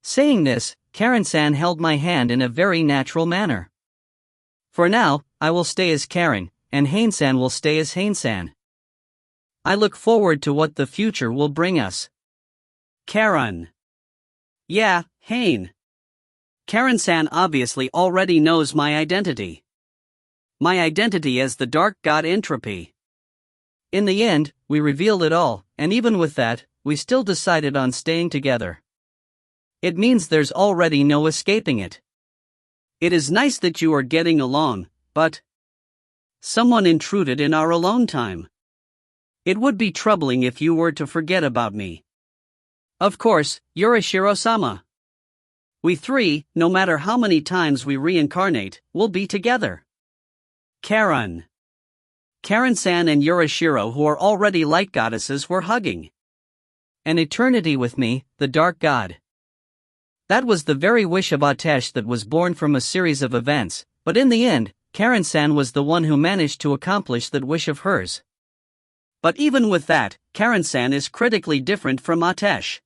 Saying this, Karen-san held my hand in a very natural manner. For now, I will stay as Karen, and Haine-san will stay as Haine-san. I look forward to what the future will bring us. Karen. Yeah, Haine. Karen-san obviously already knows my identity. My identity as the dark god Entropy. In the end, we revealed it all, and even with that, we still decided on staying together. It means there's already no escaping it. It is nice that you are getting along, but someone intruded in our alone time. It would be troubling if you were to forget about me. Of course, Yorishiro-sama. We three, no matter how many times we reincarnate, will be together. Karen. Karen-san and Yorishiro, who are already light goddesses, were hugging. An eternity with me, the dark god. That was the very wish of Atesh that was born from a series of events, but in the end, Karen-san was the one who managed to accomplish that wish of hers. But even with that, Karen-san is critically different from Atesh.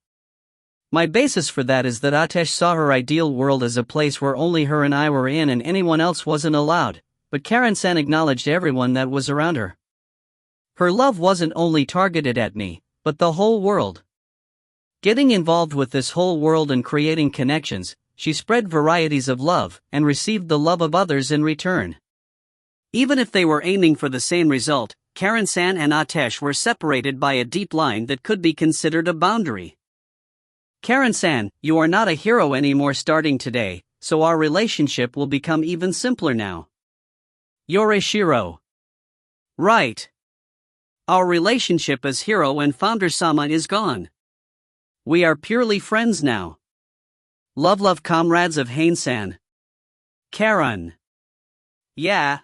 My basis for that is that Atesh saw her ideal world as a place where only her and I were in and anyone else wasn't allowed, but Karen-san acknowledged everyone that was around her. Her love wasn't only targeted at me, but the whole world. Getting involved with this whole world and creating connections, she spread varieties of love and received the love of others in return. Even if they were aiming for the same result, Karen-san and Atesh were separated by a deep line that could be considered a boundary. Karen-san, you are not a hero anymore starting today, so our relationship will become even simpler now. Yorishiro. Right. Our relationship as hero and founder-sama is gone. We are purely friends now. Love comrades of Haine-san. Karen. Yeah.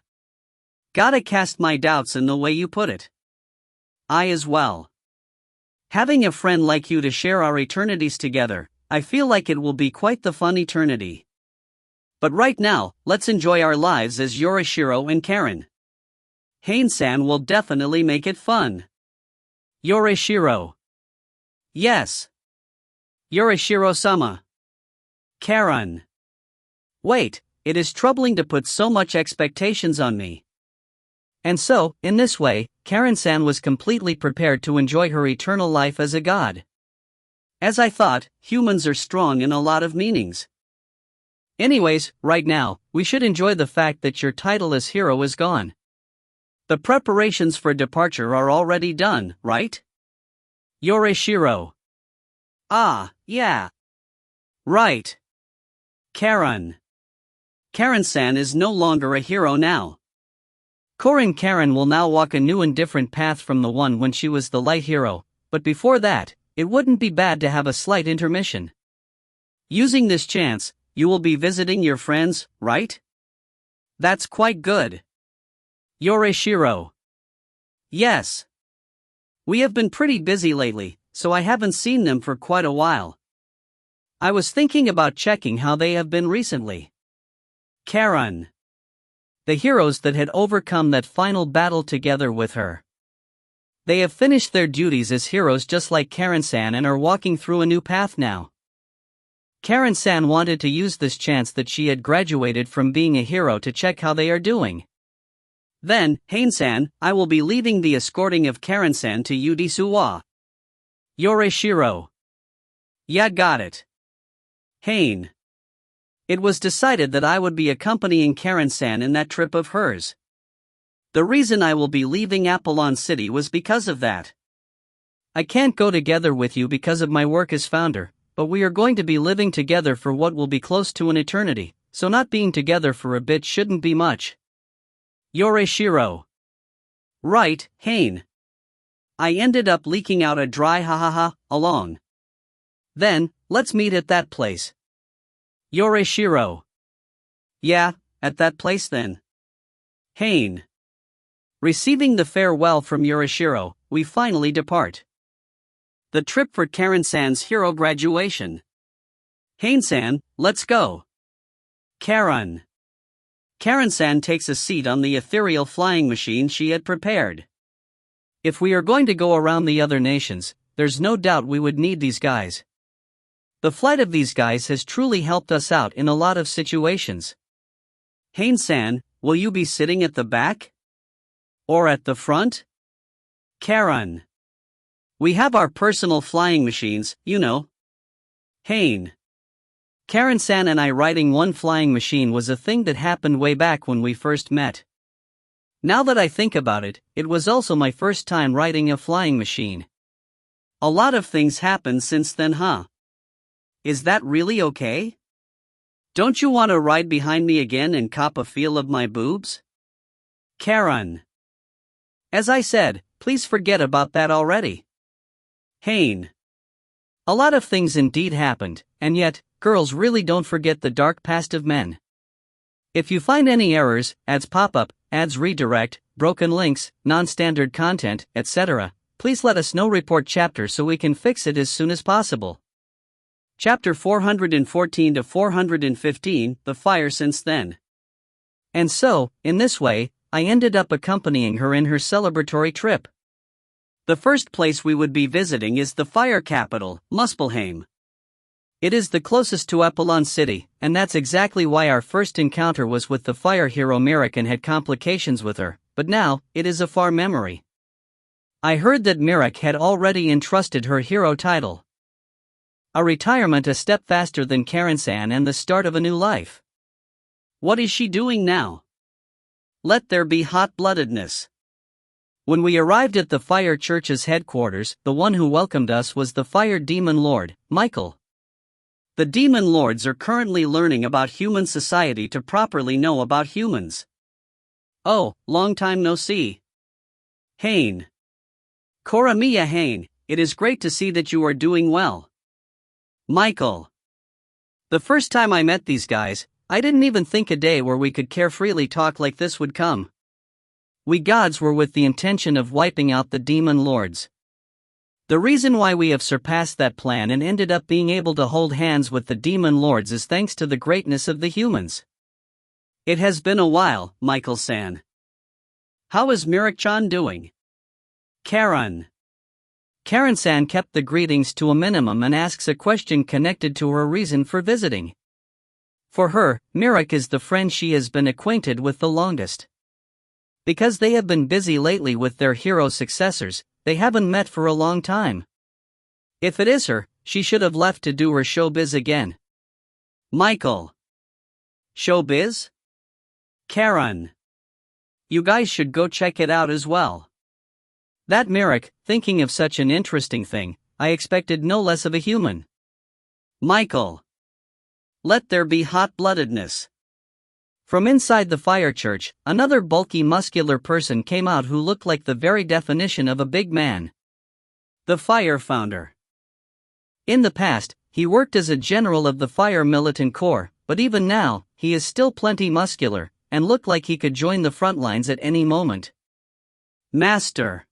Gotta cast my doubts in the way you put it. I as well. Having a friend like you to share our eternities together, I feel like it will be quite the fun eternity. But right now, let's enjoy our lives as Yorishiro and Karen. Haine-san will definitely make it fun. Yorishiro. Yes. Yorishiro-sama. Karen. Wait, it is troubling to put so much expectations on me. And so, in this way, Karen-san was completely prepared to enjoy her eternal life as a god. As I thought, humans are strong in a lot of meanings. Anyways, right now, we should enjoy the fact that your title as hero is gone. The preparations for departure are already done, right? Yorishiro. Ah, yeah. Right. Karen. Karen-san is no longer a hero now. Coring Karen will now walk a new and different path from the one when she was the light hero, but before that, it wouldn't be bad to have a slight intermission. Using this chance, you will be visiting your friends, right? That's quite good. Yorishiro. Yes. We have been pretty busy lately, so I haven't seen them for quite a while. I was thinking about checking how they have been recently. Karen. The heroes that had overcome that final battle together with her. They have finished their duties as heroes just like Karen-san and are walking through a new path now. Karen-san wanted to use this chance that she had graduated from being a hero to check how they are doing. Then, Haine-san, I will be leaving the escorting of Karen-san to you Disuwa. Yoreshiro. Yeah, got it. Haine. It was decided that I would be accompanying Karen-san in that trip of hers. The reason I will be leaving Apollon City was because of that. I can't go together with you because of my work as founder, but we are going to be living together for what will be close to an eternity, so not being together for a bit shouldn't be much. Yoreshiro. Right, Haine. I ended up leaking out a dry ha along. Then, let's meet at that place. Yoreshiro. Yeah, at that place then. Haine. Receiving the farewell from Yoreshiro, we finally depart. The trip for Karen-san's hero graduation. Haine-san, let's go. Karen. Karen-san takes a seat on the ethereal flying machine she had prepared. If we are going to go around the other nations, there's no doubt we would need these guys. The flight of these guys has truly helped us out in a lot of situations. Haine-san, will you be sitting at the back? Or at the front? Karen. We have our personal flying machines, you know. Haine. Karen-san and I riding one flying machine was a thing that happened way back when we first met. Now that I think about it, it was also my first time riding a flying machine. A lot of things happened since then, huh? Is that really okay? Don't you want to ride behind me again and cop a feel of my boobs? Karen. As I said, please forget about that already. Haine. A lot of things indeed happened, and yet, girls really don't forget the dark past of men. If you find any errors, ads pop up, ads redirect, broken links, non-standard content, etc., please let us know. Report chapter so we can fix it as soon as possible. Chapter 414 to 415, The Fire Since Then. And so, in this way, I ended up accompanying her in her celebratory trip. The first place we would be visiting is the fire capital, Muspelheim. It is the closest to Apollon City, and that's exactly why our first encounter was with the fire hero Mirik and had complications with her, but now, it is a far memory. I heard that Mirik had already entrusted her hero title. A retirement a step faster than Karen-san and the start of a new life. What is she doing now? Let there be hot-bloodedness. When we arrived at the Fire Church's headquarters, the one who welcomed us was the Fire Demon Lord, Michael. The Demon Lords are currently learning about human society to properly know about humans. Oh, long time no see. Haine. Koramiya Haine, it is great to see that you are doing well. Michael. The first time I met these guys, I didn't even think a day where we could carefreely talk like this would come. We gods were with the intention of wiping out the demon lords. The reason why we have surpassed that plan and ended up being able to hold hands with the demon lords is thanks to the greatness of the humans. It has been a while, Michael-san. How is Mirik-chan doing? Karen. Karen-san kept the greetings to a minimum and asks a question connected to her reason for visiting. For her, Mirik is the friend she has been acquainted with the longest. Because they have been busy lately with their hero successors, they haven't met for a long time. If it is her, she should have left to do her showbiz again. Michael. Showbiz? Karen. You guys should go check it out as well. That Mirik, thinking of such an interesting thing, I expected no less of a human. Michael. Let there be hot-bloodedness. From inside the fire church, another bulky muscular person came out who looked like the very definition of a big man. The fire founder. In the past, he worked as a general of the fire militant corps, but even now, he is still plenty muscular, and looked like he could join the front lines at any moment. Master.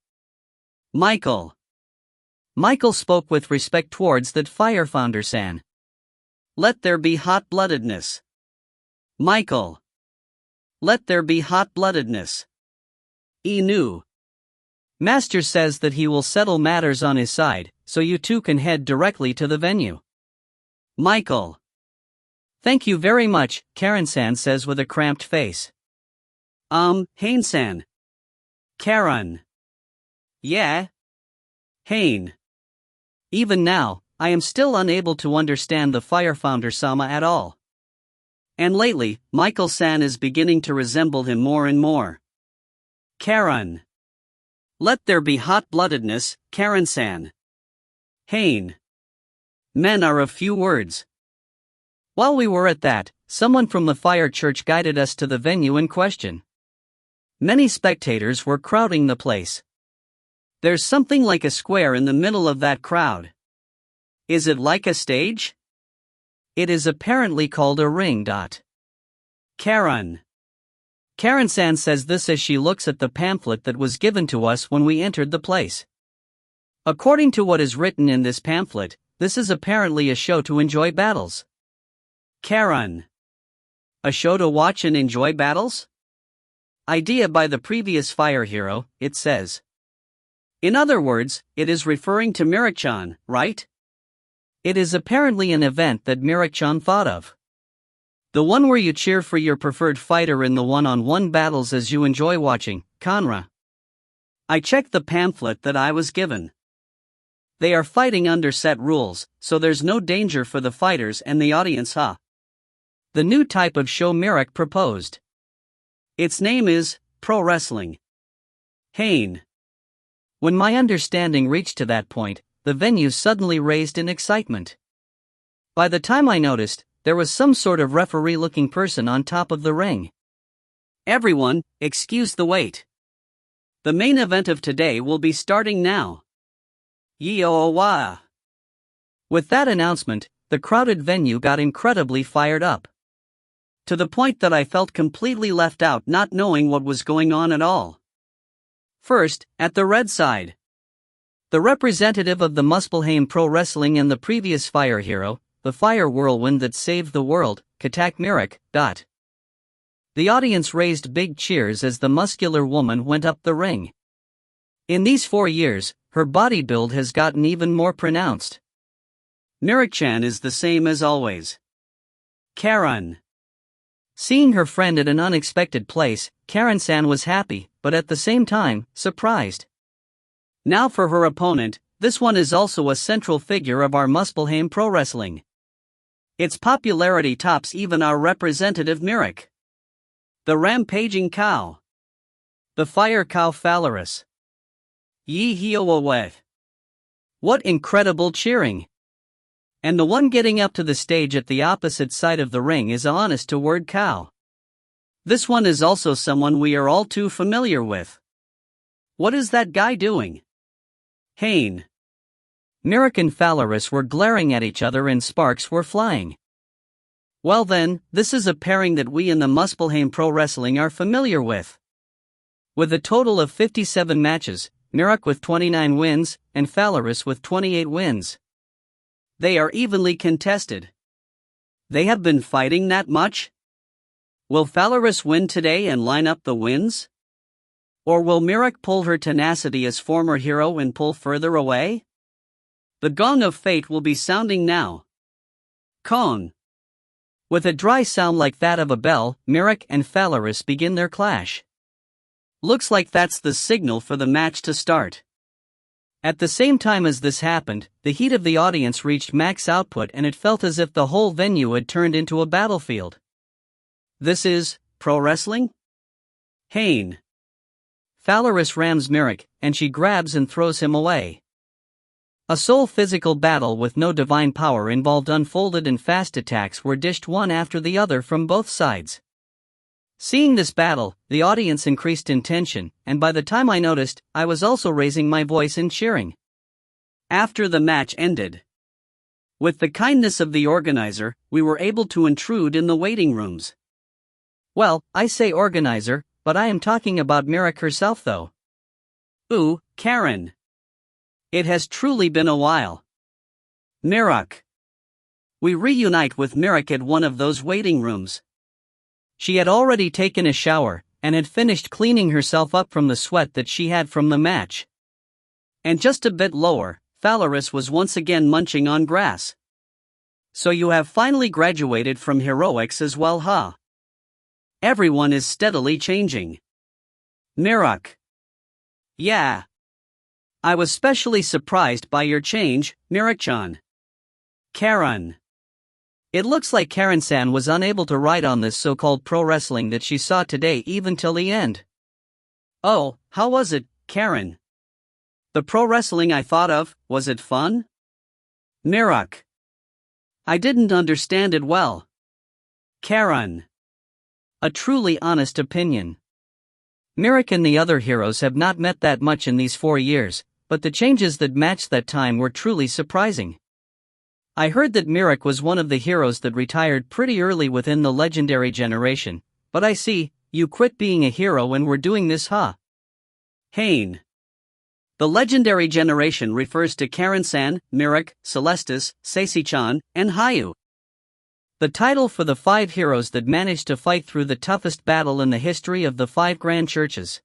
Michael. Michael spoke with respect towards that fire founder-san. Let there be hot-bloodedness. Michael. Let there be hot-bloodedness. Enu. Master says that he will settle matters on his side, so you two can head directly to the venue. Michael. Thank you very much, Karen-san says with a cramped face. Haine-san. Karen. Yeah? Haine. Even now, I am still unable to understand the Fire Founder-sama at all. And lately, Michael-san is beginning to resemble him more and more. Karen. Let there be hot-bloodedness, Karen-san. Haine. Men are of few words. While we were at that, someone from the fire church guided us to the venue in question. Many spectators were crowding the place. There's something like a square in the middle of that crowd. Is it like a stage? It is apparently called a ring. Karen. Karen-san says this as she looks at the pamphlet that was given to us when we entered the place. According to what is written in this pamphlet, this is apparently a show to enjoy battles. Karen. A show to watch and enjoy battles? Idea by the previous fire hero, it says. In other words, it is referring to Mirak-chan, right? It is apparently an event that Mirak-chan thought of. The one where you cheer for your preferred fighter in the one-on-one battles as you enjoy watching, Kanra. I checked the pamphlet that I was given. They are fighting under set rules, so there's no danger for the fighters and the audience, huh? The new type of show Mirak proposed. Its name is pro wrestling. Haine. When my understanding reached to that point, the venue suddenly raised in excitement. By the time I noticed, there was some sort of referee-looking person on top of the ring. Everyone, excuse the wait. The main event of today will be starting now. Yo-wa. With that announcement, the crowded venue got incredibly fired up. To the point that I felt completely left out, not knowing what was going on at all. First, at the red side. The representative of the Muspelheim Pro Wrestling and the previous fire hero, the fire whirlwind that saved the world, Katak Mirak. The audience raised big cheers as the muscular woman went up the ring. In these 4 years, her body build has gotten even more pronounced. Mirak-chan is the same as always. Karen. Seeing her friend at an unexpected place, Karen-san was happy, but at the same time, surprised. Now for her opponent, this one is also a central figure of our Muspelheim Pro Wrestling. Its popularity tops even our representative Mirak. The rampaging cow. The fire cow Phalaris. Yee-hee-o-wa-weh. What incredible cheering! And the one getting up to the stage at the opposite side of the ring is a honest-to-word cow. This one is also someone we are all too familiar with. What is that guy doing? Haine. Mirak and Phalaris were glaring at each other and sparks were flying. Well then, this is a pairing that we in the Muspelheim Pro Wrestling are familiar with. With a total of 57 matches, Mirak with 29 wins, and Phalaris with 28 wins. They are evenly contested. They have been fighting that much? Will Phalaris win today and line up the wins? Or will Mirak pull her tenacity as former hero and pull further away? The gong of fate will be sounding now. Kong. With a dry sound like that of a bell, Mirak and Phalaris begin their clash. Looks like that's the signal for the match to start. At the same time as this happened, the heat of the audience reached max output and it felt as if the whole venue had turned into a battlefield. This is pro wrestling? Haine. Phalaris rams Mirak, and she grabs and throws him away. A sole physical battle with no divine power involved unfolded and fast attacks were dished one after the other from both sides. Seeing this battle, the audience increased in tension, and by the time I noticed, I was also raising my voice and cheering. After the match ended, with the kindness of the organizer, we were able to intrude in the waiting rooms. Well, I say organizer, but I am talking about Mirak herself though. Ooh, Karen. It has truly been a while. Mirak. We reunite with Mirak at one of those waiting rooms. She had already taken a shower, and had finished cleaning herself up from the sweat that she had from the match. And just a bit lower, Phalaris was once again munching on grass. So you have finally graduated from heroics as well, huh? Everyone is steadily changing. Mirak. Yeah. I was specially surprised by your change, Mirak-chan. Karen. It looks like Karen-san was unable to write on this so-called pro wrestling that she saw today even till the end. Oh, how was it, Karen? The pro wrestling I thought of, was it fun? Mirak. I didn't understand it well. Karen. A truly honest opinion. Mirak and the other heroes have not met that much in these 4 years, but the changes that matched that time were truly surprising. I heard that Mirak was one of the heroes that retired pretty early within the legendary generation, but I see, you quit being a hero and were doing this, huh? Haine. The legendary generation refers to Karen-san, Mirak, Celestis, Seisi-chan, and Hayu. The title for the 5 heroes that managed to fight through the toughest battle in the history of the 5 grand churches.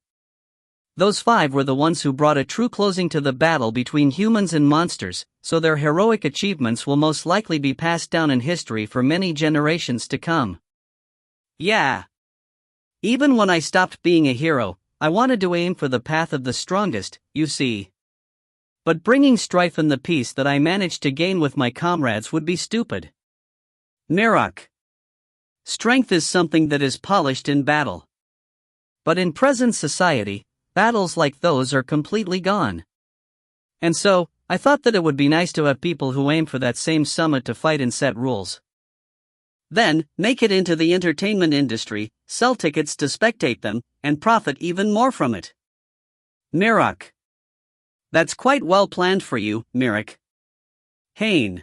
Those 5 were the ones who brought a true closing to the battle between humans and monsters, so their heroic achievements will most likely be passed down in history for many generations to come. Yeah. Even when I stopped being a hero, I wanted to aim for the path of the strongest, you see. But bringing strife and the peace that I managed to gain with my comrades would be stupid. Mirak. Strength is something that is polished in battle. But in present society, battles like those are completely gone. And so, I thought that it would be nice to have people who aim for that same summit to fight and set rules. Then, make it into the entertainment industry, sell tickets to spectate them, and profit even more from it. Mirak. That's quite well planned for you, Mirak. Haine.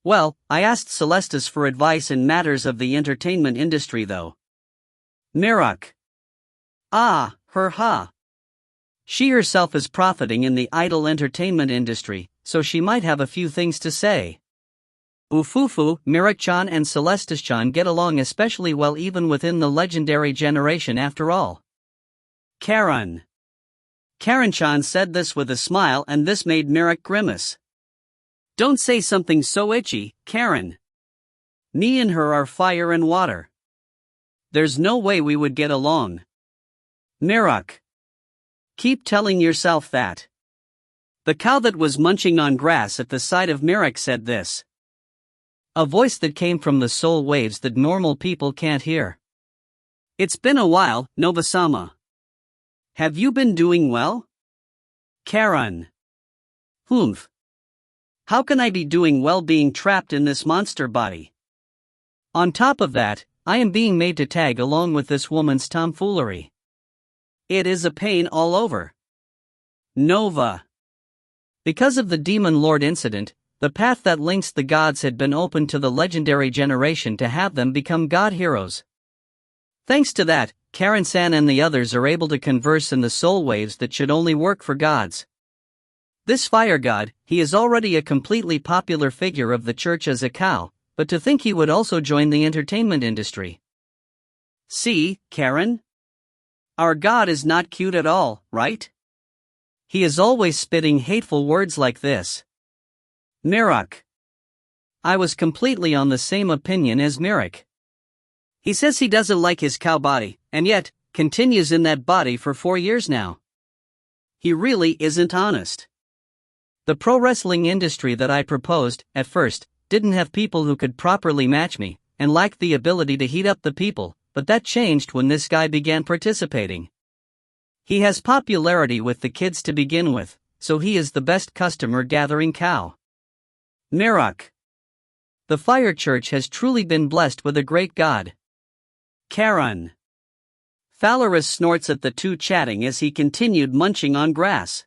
Well, I asked Celestis for advice in matters of the entertainment industry though. Mirak. Ah, her. She herself is profiting in the idol entertainment industry, so she might have a few things to say. Ufufu, Mirak-chan and Celestis-chan get along especially well even within the legendary generation after all. Karen. Karen-chan said this with a smile and this made Mirak grimace. Don't say something so itchy, Karen. Me and her are fire and water. There's no way we would get along. Mirak. Keep telling yourself that. The cow that was munching on grass at the side of Mirak said this. A voice that came from the soul waves that normal people can't hear. It's been a while, Nova-sama. Have you been doing well? Karen. Humph. How can I be doing well being trapped in this monster body? On top of that, I am being made to tag along with this woman's tomfoolery. It is a pain all over. Nova. Because of the Demon Lord incident, the path that links the gods had been opened to the legendary generation to have them become god heroes. Thanks to that, Karen-san and the others are able to converse in the soul waves that should only work for gods. This fire god, he is already a completely popular figure of the church as a cow, but to think he would also join the entertainment industry. See, Karen? Our god is not cute at all, right? He is always spitting hateful words like this. Mirak. I was completely on the same opinion as Mirak. He says he doesn't like his cow body, and yet, continues in that body for 4 years now. He really isn't honest. The pro wrestling industry that I proposed, at first, didn't have people who could properly match me, and lacked the ability to heat up the people, but that changed when this guy began participating. He has popularity with the kids to begin with, so he is the best customer gathering cow. Mirak. The Fire Church has truly been blessed with a great god. Karen. Phalaris snorts at the two chatting as he continued munching on grass.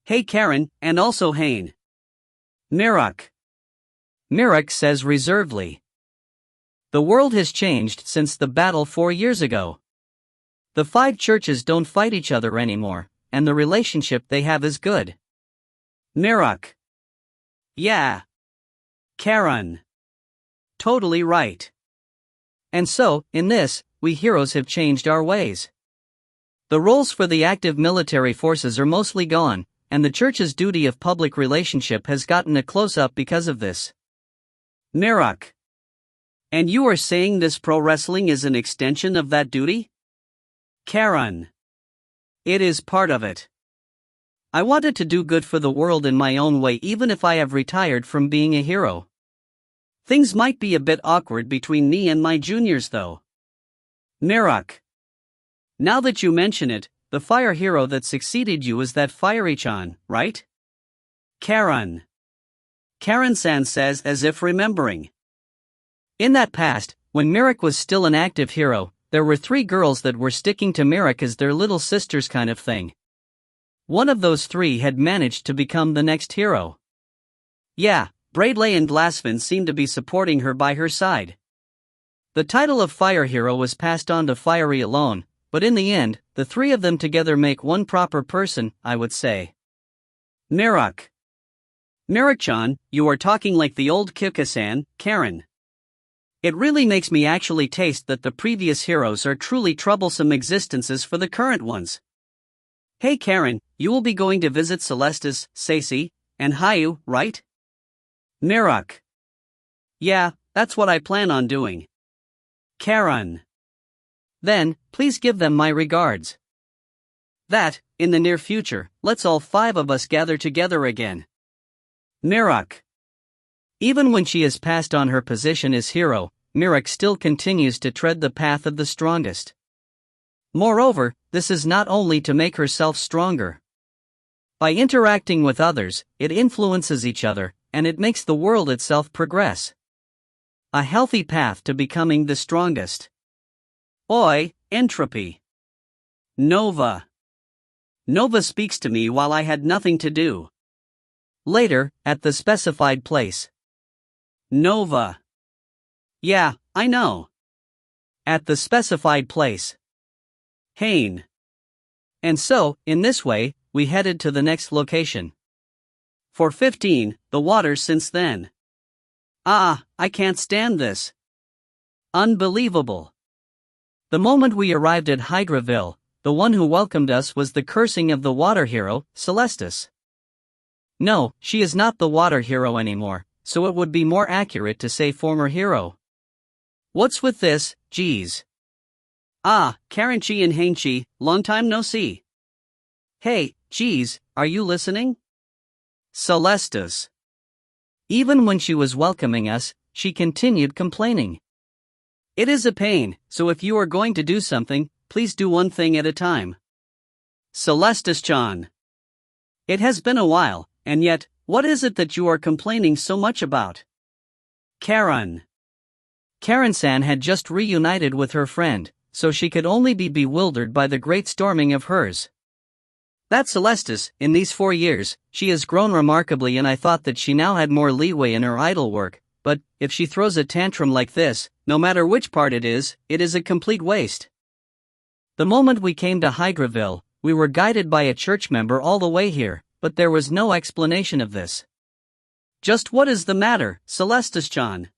Hey Karen, and also Haine. Mirak. Mirak says reservedly. The world has changed since the battle 4 years ago. The 5 churches don't fight each other anymore, and the relationship they have is good. Mirak. Yeah. Karen. Totally right. And so, in this, we heroes have changed our ways. The roles for the active military forces are mostly gone, and the church's duty of public relationship has gotten a close-up because of this. Mirok. And you are saying this pro wrestling is an extension of that duty? Karen. It is part of it. I wanted to do good for the world in my own way even if I have retired from being a hero. Things might be a bit awkward between me and my juniors though. Mirok. Now that you mention it, the fire hero that succeeded you is that Fiery-chan, right? Karen. Karen-san says as if remembering. In that past, when Mirok was still an active hero, there were 3 girls that were sticking to Mirok as their little sisters kind of thing. One of those 3 had managed to become the next hero. Yeah, Braidley and Glassfin seemed to be supporting her by her side. The title of Fire Hero was passed on to Fiery alone, but in the end, the 3 of them together make one proper person, I would say. Mirok. Mirok-chan, you are talking like the old Kikusan, Karen. It really makes me actually taste that the previous heroes are truly troublesome existences for the current ones. Hey Karen, you will be going to visit Celestis, Sacy, and Hayu, right? Mirok. Yeah, that's what I plan on doing. Karen. Then, please give them my regards. That, in the near future, let's all 5 of us gather together again. Mirok. Even when she has passed on her position as hero, Mirok still continues to tread the path of the strongest. Moreover, this is not only to make herself stronger. By interacting with others, it influences each other, and it makes the world itself progress. A healthy path to becoming the strongest. Oi, Entropy. Nova. Nova speaks to me while I had nothing to do. Later, at the specified place. Nova. Yeah, I know. At the specified place. Haine. And so, in this way, we headed to the next location. For 15, the water since then. I can't stand this. Unbelievable. The moment we arrived at Hydraville, the one who welcomed us was the cursing of the water hero, Celestis. No, she is not the water hero anymore, so it would be more accurate to say former hero. What's with this, geez? Karen-chi and Haine-chi, long time no see. Hey, geez, are you listening? Celestis. Even when she was welcoming us, she continued complaining. It is a pain, so if you are going to do something, please do one thing at a time. Celestis-chan. It has been a while, and yet, what is it that you are complaining so much about? Karen. Karen-san had just reunited with her friend, so she could only be bewildered by the great storming of hers. That Celestis, in these 4 years, she has grown remarkably, and I thought that she now had more leeway in her idol work, but, if she throws a tantrum like this, no matter which part it is a complete waste. The moment we came to Hydraville, we were guided by a church member all the way here, but there was no explanation of this. Just what is the matter, Celestis-chan?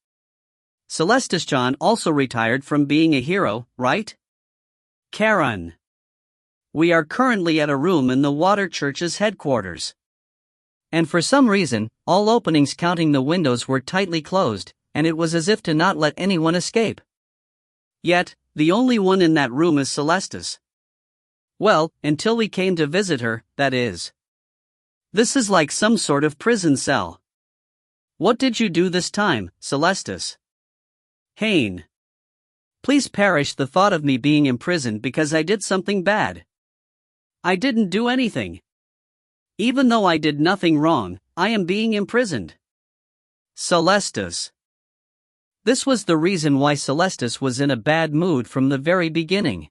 Celestis-chan also retired from being a hero, right? Karen. We are currently at a room in the Water Church's headquarters. And for some reason, all openings counting the windows were tightly closed, and it was as if to not let anyone escape. Yet, the only one in that room is Celestis. Well, until we came to visit her, that is. This is like some sort of prison cell. What did you do this time, Celestis? Haine. Please perish the thought of me being imprisoned because I did something bad. I didn't do anything. Even though I did nothing wrong, I am being imprisoned. Celestis. This was the reason why Celestis was in a bad mood from the very beginning.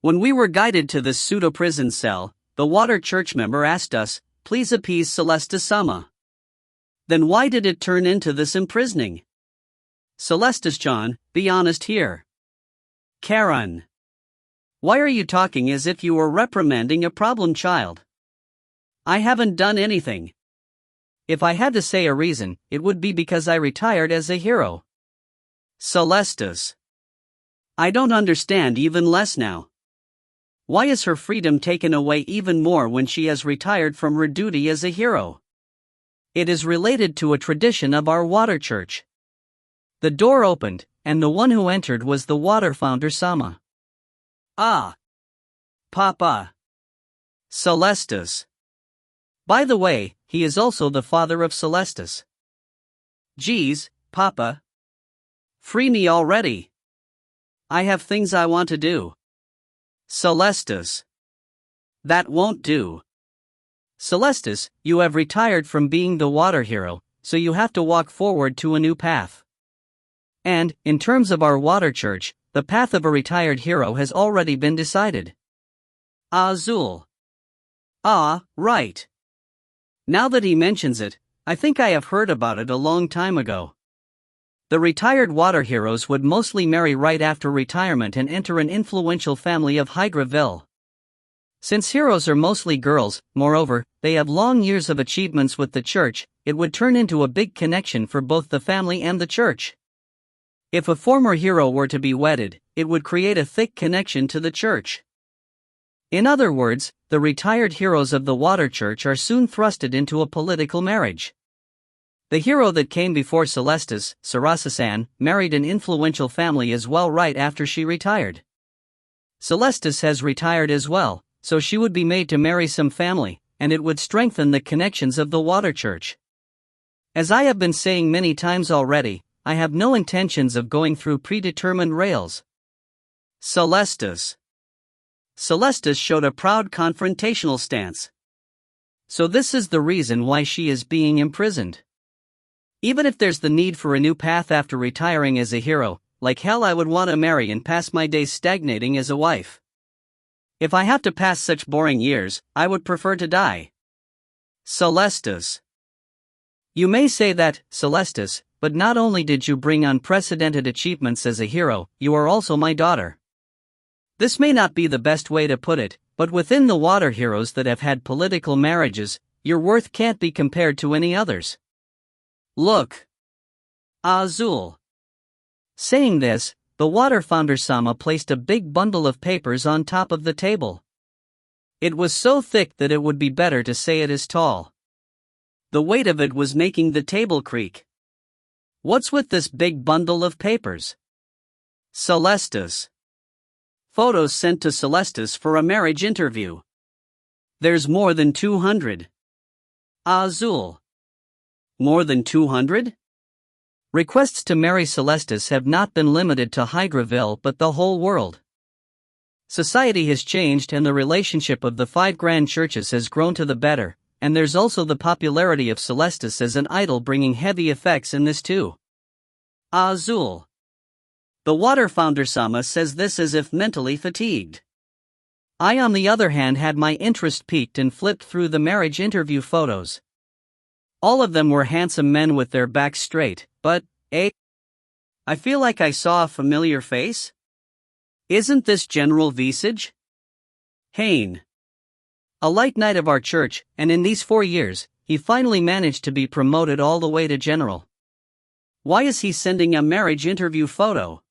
When we were guided to this pseudo-prison cell, the Water Church member asked us, please appease Celestis-sama. Then why did it turn into this imprisoning? Celestis-chan, be honest here. Karen. Why are you talking as if you were reprimanding a problem child? I haven't done anything. If I had to say a reason, it would be because I retired as a hero. Celestis. I don't understand even less now. Why is her freedom taken away even more when she has retired from her duty as a hero? It is related to a tradition of our water church. The door opened, and the one who entered was the water founder Sama. Ah. Papa. Celestis. By the way, he is also the father of Celestis. Geez, Papa. Free me already. I have things I want to do. Celestis. That won't do. Celestis, you have retired from being the water hero, so you have to walk forward to a new path. And, in terms of our water church, the path of a retired hero has already been decided. Azul. Ah, right. Now that he mentions it, I think I have heard about it a long time ago. The retired water heroes would mostly marry right after retirement and enter an influential family of Hydraville. Since heroes are mostly girls, moreover, they have long years of achievements with the church, it would turn into a big connection for both the family and the church. If a former hero were to be wedded, it would create a thick connection to the church. In other words, the retired heroes of the water church are soon thrusted into a political marriage. The hero that came before Celestis, Sarasa-san, married an influential family as well right after she retired. Celestis has retired as well, so she would be made to marry some family, and it would strengthen the connections of the water church. As I have been saying many times already, I have no intentions of going through predetermined rails. Celestis. Celestis showed a proud confrontational stance. So this is the reason why she is being imprisoned. Even if there's the need for a new path after retiring as a hero, like hell I would want to marry and pass my days stagnating as a wife. If I have to pass such boring years, I would prefer to die. Celestis. You may say that, Celestis, but not only did you bring unprecedented achievements as a hero, you are also my daughter. This may not be the best way to put it, but within the water heroes that have had political marriages, your worth can't be compared to any others. Look. Azul. Saying this, the water founder Sama placed a big bundle of papers on top of the table. It was so thick that it would be better to say it is tall. The weight of it was making the table creak. What's with this big bundle of papers? Celestis. Photos sent to Celestis for a marriage interview. There's more than 200. Azul. More than 200? Requests to marry Celestis have not been limited to Hydraville but the whole world. Society has changed and the relationship of the 5 grand churches has grown to the better, and there's also the popularity of Celestis as an idol bringing heavy effects in this too. Azul. The water founder Sama says this as if mentally fatigued. I on the other hand had my interest piqued and flipped through the marriage interview photos. All of them were handsome men with their backs straight, but, I feel like I saw a familiar face. Isn't this General Visage? Haine. A light knight of our church, and in these 4 years, he finally managed to be promoted all the way to general. Why is he sending a marriage interview photo?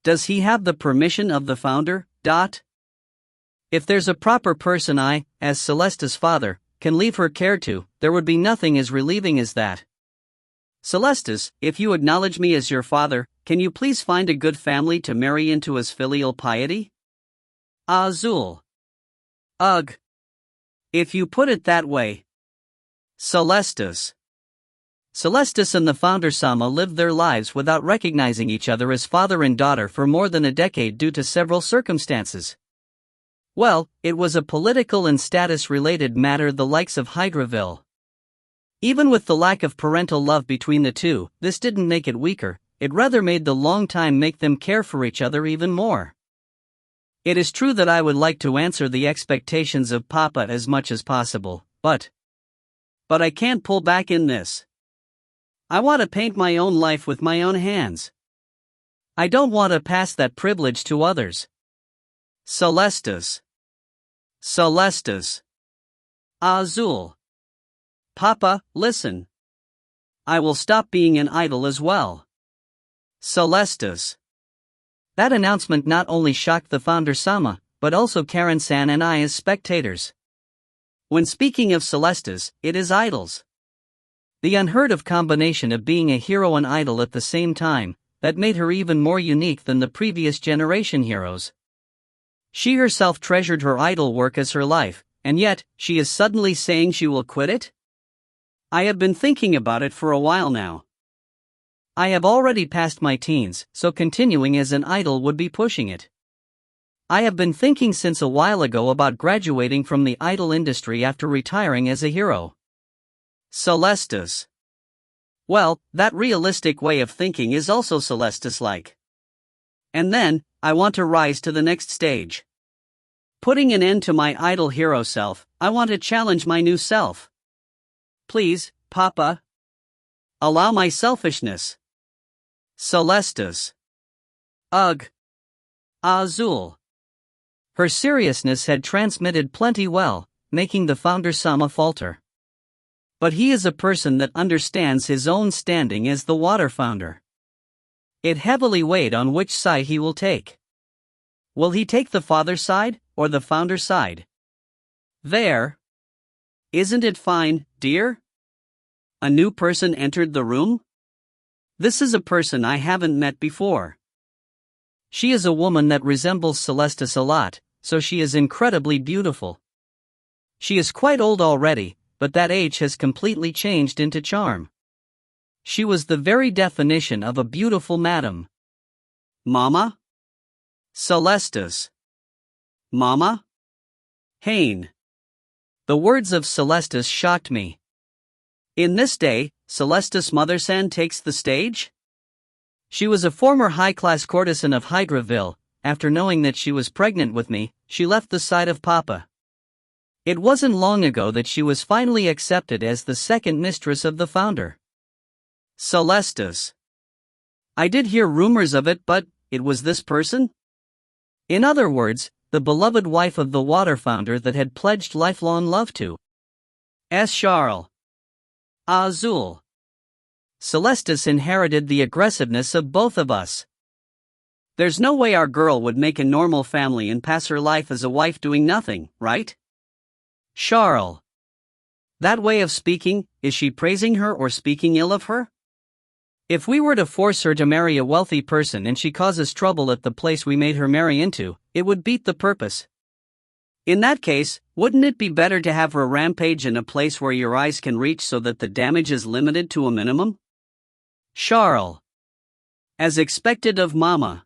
Does he have the permission of the founder? If there's a proper person I, as Celestis' father, can leave her care to, there would be nothing as relieving as that. Celestis, if you acknowledge me as your father, can you please find a good family to marry into as filial piety? Azul. Ugh. If you put it that way. Celestis. Celestis and the founder Sama lived their lives without recognizing each other as father and daughter for more than a decade due to several circumstances. Well, it was a political and status-related matter the likes of Hydraville. Even with the lack of parental love between the two, this didn't make it weaker, it rather made the long time make them care for each other even more. It is true that I would like to answer the expectations of Papa as much as possible, but I can't pull back in this. I want to paint my own life with my own hands. I don't want to pass that privilege to others. Celestis. Celestis. Azul. Papa, listen. I will stop being an idol as well. Celestis. That announcement not only shocked the founder-sama, but also Karen-san and I as spectators. When speaking of Celestis, it is idols. The unheard-of combination of being a hero and idol at the same time, that made her even more unique than the previous generation heroes. She herself treasured her idol work as her life, and yet, she is suddenly saying she will quit it? I have been thinking about it for a while now. I have already passed my teens, so continuing as an idol would be pushing it. I have been thinking since a while ago about graduating from the idol industry after retiring as a hero. Celestis. Well, that realistic way of thinking is also Celestis-like. And then, I want to rise to the next stage. Putting an end to my idol hero self, I want to challenge my new self. Please, Papa. Allow my selfishness. Celestis. Ugh. Azul. Her seriousness had transmitted plenty well, making the founder-sama falter. But he is a person that understands his own standing as the water founder. It heavily weighed on which side he will take. Will he take the father side, or the founder side? There. Isn't it fine, dear? A new person entered the room? This is a person I haven't met before. She is a woman that resembles Celestis a lot, so she is incredibly beautiful. She is quite old already, but that age has completely changed into charm. She was the very definition of a beautiful madam. Mama? Celestis. Mama? Haine. The words of Celestis shocked me. In this day, Celestis Mother-san takes the stage? She was a former high-class courtesan of Hydraville. After knowing that she was pregnant with me, she left the side of Papa. It wasn't long ago that she was finally accepted as the second mistress of the founder. Celestis. I did hear rumors of it, but it was this person? In other words, the beloved wife of the water founder that had pledged lifelong love to. Charles. Azul. Celestis inherited the aggressiveness of both of us. There's no way our girl would make a normal family and pass her life as a wife doing nothing, right? Charles. That way of speaking, is she praising her or speaking ill of her? If we were to force her to marry a wealthy person and she causes trouble at the place we made her marry into, it would beat the purpose. In that case, wouldn't it be better to have her rampage in a place where your eyes can reach so that the damage is limited to a minimum? Charles. As expected of Mama.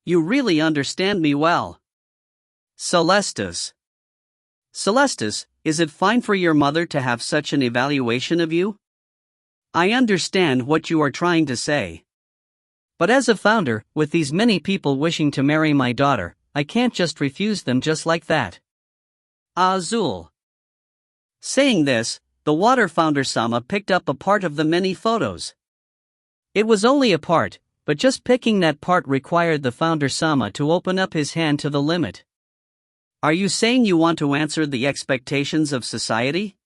You really understand me well. Celestis. Celestis, is it fine for your mother to have such an evaluation of you? I understand what you are trying to say. But as a founder, with these many people wishing to marry my daughter, I can't just refuse them just like that. Azul. Saying this, the water founder-sama picked up a part of the many photos. It was only a part, but just picking that part required the founder-sama to open up his hand to the limit. Are you saying you want to answer the expectations of society?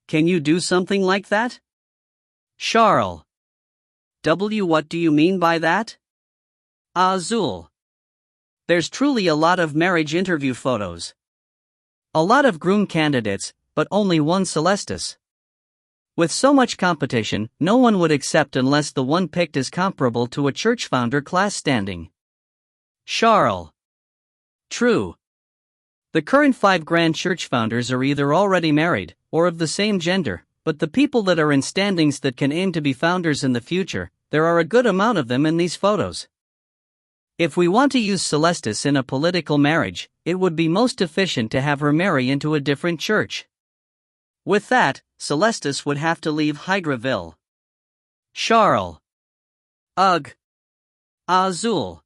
Can you do something like that? Charles. What do you mean by that? Azul. There's truly a lot of marriage interview photos. A lot of groom candidates, but only one Celestis. With so much competition, no one would accept unless the one picked is comparable to a church founder class standing. Charles. True. The current 5 grand church founders are either already married, or of the same gender, but the people that are in standings that can aim to be founders in the future, there are a good amount of them in these photos. If we want to use Celestis in a political marriage, it would be most efficient to have her marry into a different church. With that, Celestis would have to leave Hydraville. Charles. Ugh. Azul.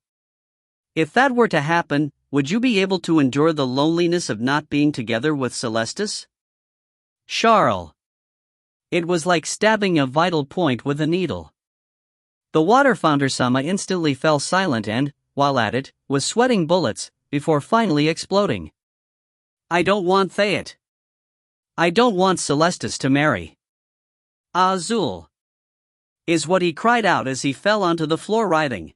If that were to happen, would you be able to endure the loneliness of not being together with Celestis? Charles. It was like stabbing a vital point with a needle. The water founder-sama instantly fell silent and, while at it, was sweating bullets, before finally exploding. I don't want that. I don't want Celestis to marry. Azul. Is what he cried out as he fell onto the floor writhing.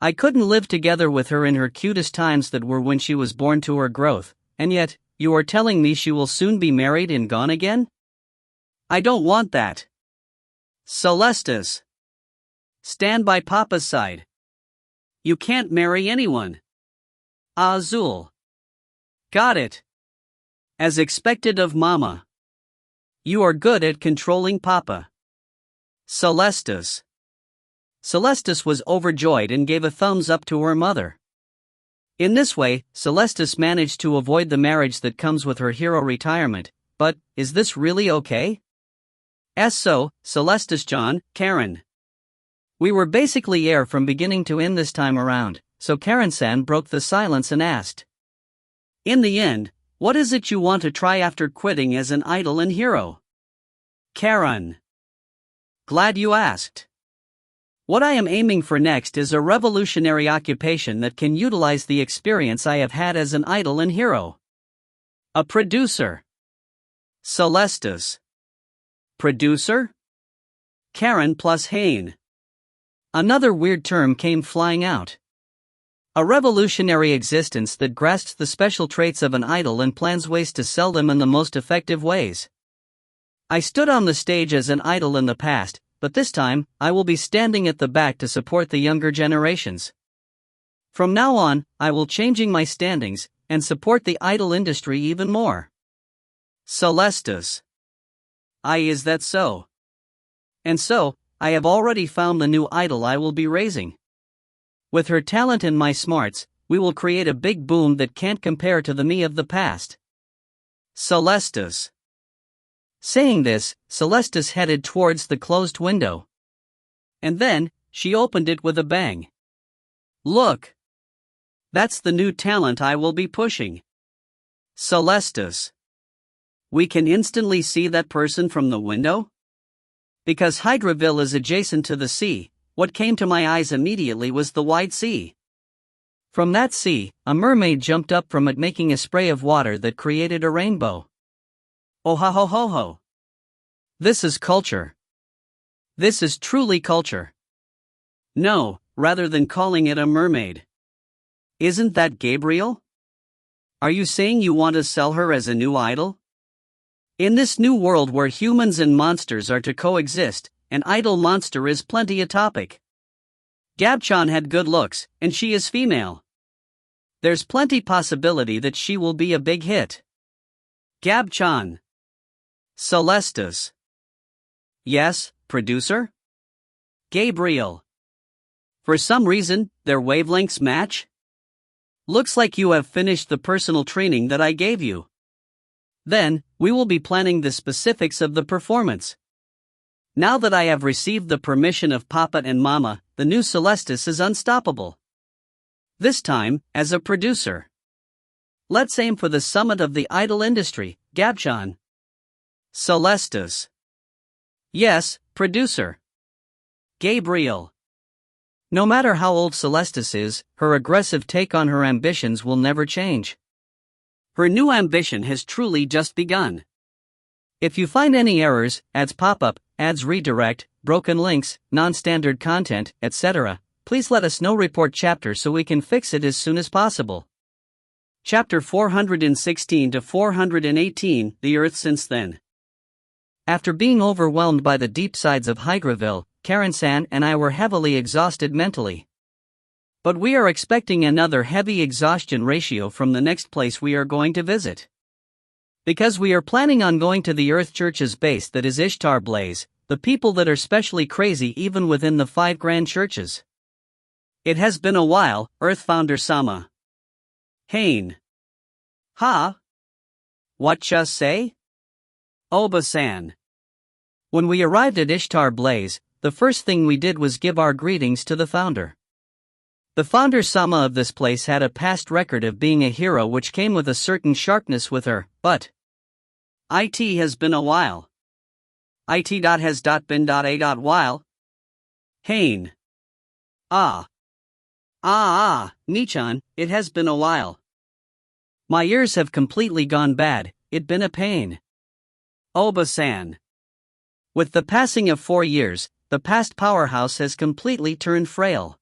I couldn't live together with her in her cutest times that were when she was born to her growth, and yet, you are telling me she will soon be married and gone again? I don't want that. Celestis. Stand by Papa's side. You can't marry anyone. Azul. Got it. As expected of Mama. You are good at controlling Papa. Celestis. Celestis was overjoyed and gave a thumbs up to her mother. In this way, Celestis managed to avoid the marriage that comes with her hero retirement, but, is this really okay? So, Celestis John, Karen. We were basically air from beginning to end this time around, so Karen-san broke the silence and asked. In the end, what is it you want to try after quitting as an idol and hero? Karen. Glad you asked. What I am aiming for next is a revolutionary occupation that can utilize the experience I have had as an idol and hero. A producer. Celestis. Producer? Karen plus Haine. Another weird term came flying out. A revolutionary existence that grasps the special traits of an idol and plans ways to sell them in the most effective ways. I stood on the stage as an idol in the past, but this time, I will be standing at the back to support the younger generations. From now on, I will changing my standings, and support the idol industry even more. Celestis. Is that so? And so, I have already found the new idol I will be raising. With her talent and my smarts, we will create a big boom that can't compare to the me of the past. Celestis. Saying this, Celestis headed towards the closed window. And then, she opened it with a bang. Look! That's the new talent I will be pushing. Celestis. We can instantly see that person from the window? Because Hydraville is adjacent to the sea, what came to my eyes immediately was the wide sea. From that sea, a mermaid jumped up from it making a spray of water that created a rainbow. Oh ho ho ho ho. This is culture. This is truly culture. No, rather than calling it a mermaid. Isn't that Gabriel? Are you saying you want to sell her as a new idol? In this new world where humans and monsters are to coexist, an idol monster is plenty a topic. Gabchan had good looks, and she is female. There's plenty possibility that she will be a big hit. Gabchan. Celestis. Yes, producer? Gabriel. For some reason, their wavelengths match? Looks like you have finished the personal training that I gave you. Then, we will be planning the specifics of the performance. Now that I have received the permission of Papa and Mama, the new Celestis is unstoppable. This time, as a producer. Let's aim for the summit of the idol industry, Gabchan. Celestis. Yes, producer. Gabriel. No matter how old Celestis is, her aggressive take on her ambitions will never change. Her new ambition has truly just begun. If you find any errors, ads pop up, ads redirect, broken links, non-standard content, etc., please let us know. Report chapter so we can fix it as soon as possible. Chapter 416 to 418, The Earth Since Then. After being overwhelmed by the deep sides of Hydraville, Karen-san and I were heavily exhausted mentally. But we are expecting another heavy exhaustion ratio from the next place we are going to visit. Because we are planning on going to the Earth Church's base that is Ishtar Blaze, the people that are specially crazy even within the 5 grand churches. It has been a while, Earth Founder Sama. Haine. Ha? Whatcha say? Oba-san. When we arrived at Ishtar Blaze, the first thing we did was give our greetings to the founder. The founder Sama of this place had a past record of being a hero which came with a certain sharpness with her, but it has been a while. Has been a while. Haine. Nichan, it has been a while. My ears have completely gone bad, it been a pain. Oba-san. With the passing of 4 years, the past powerhouse has completely turned frail.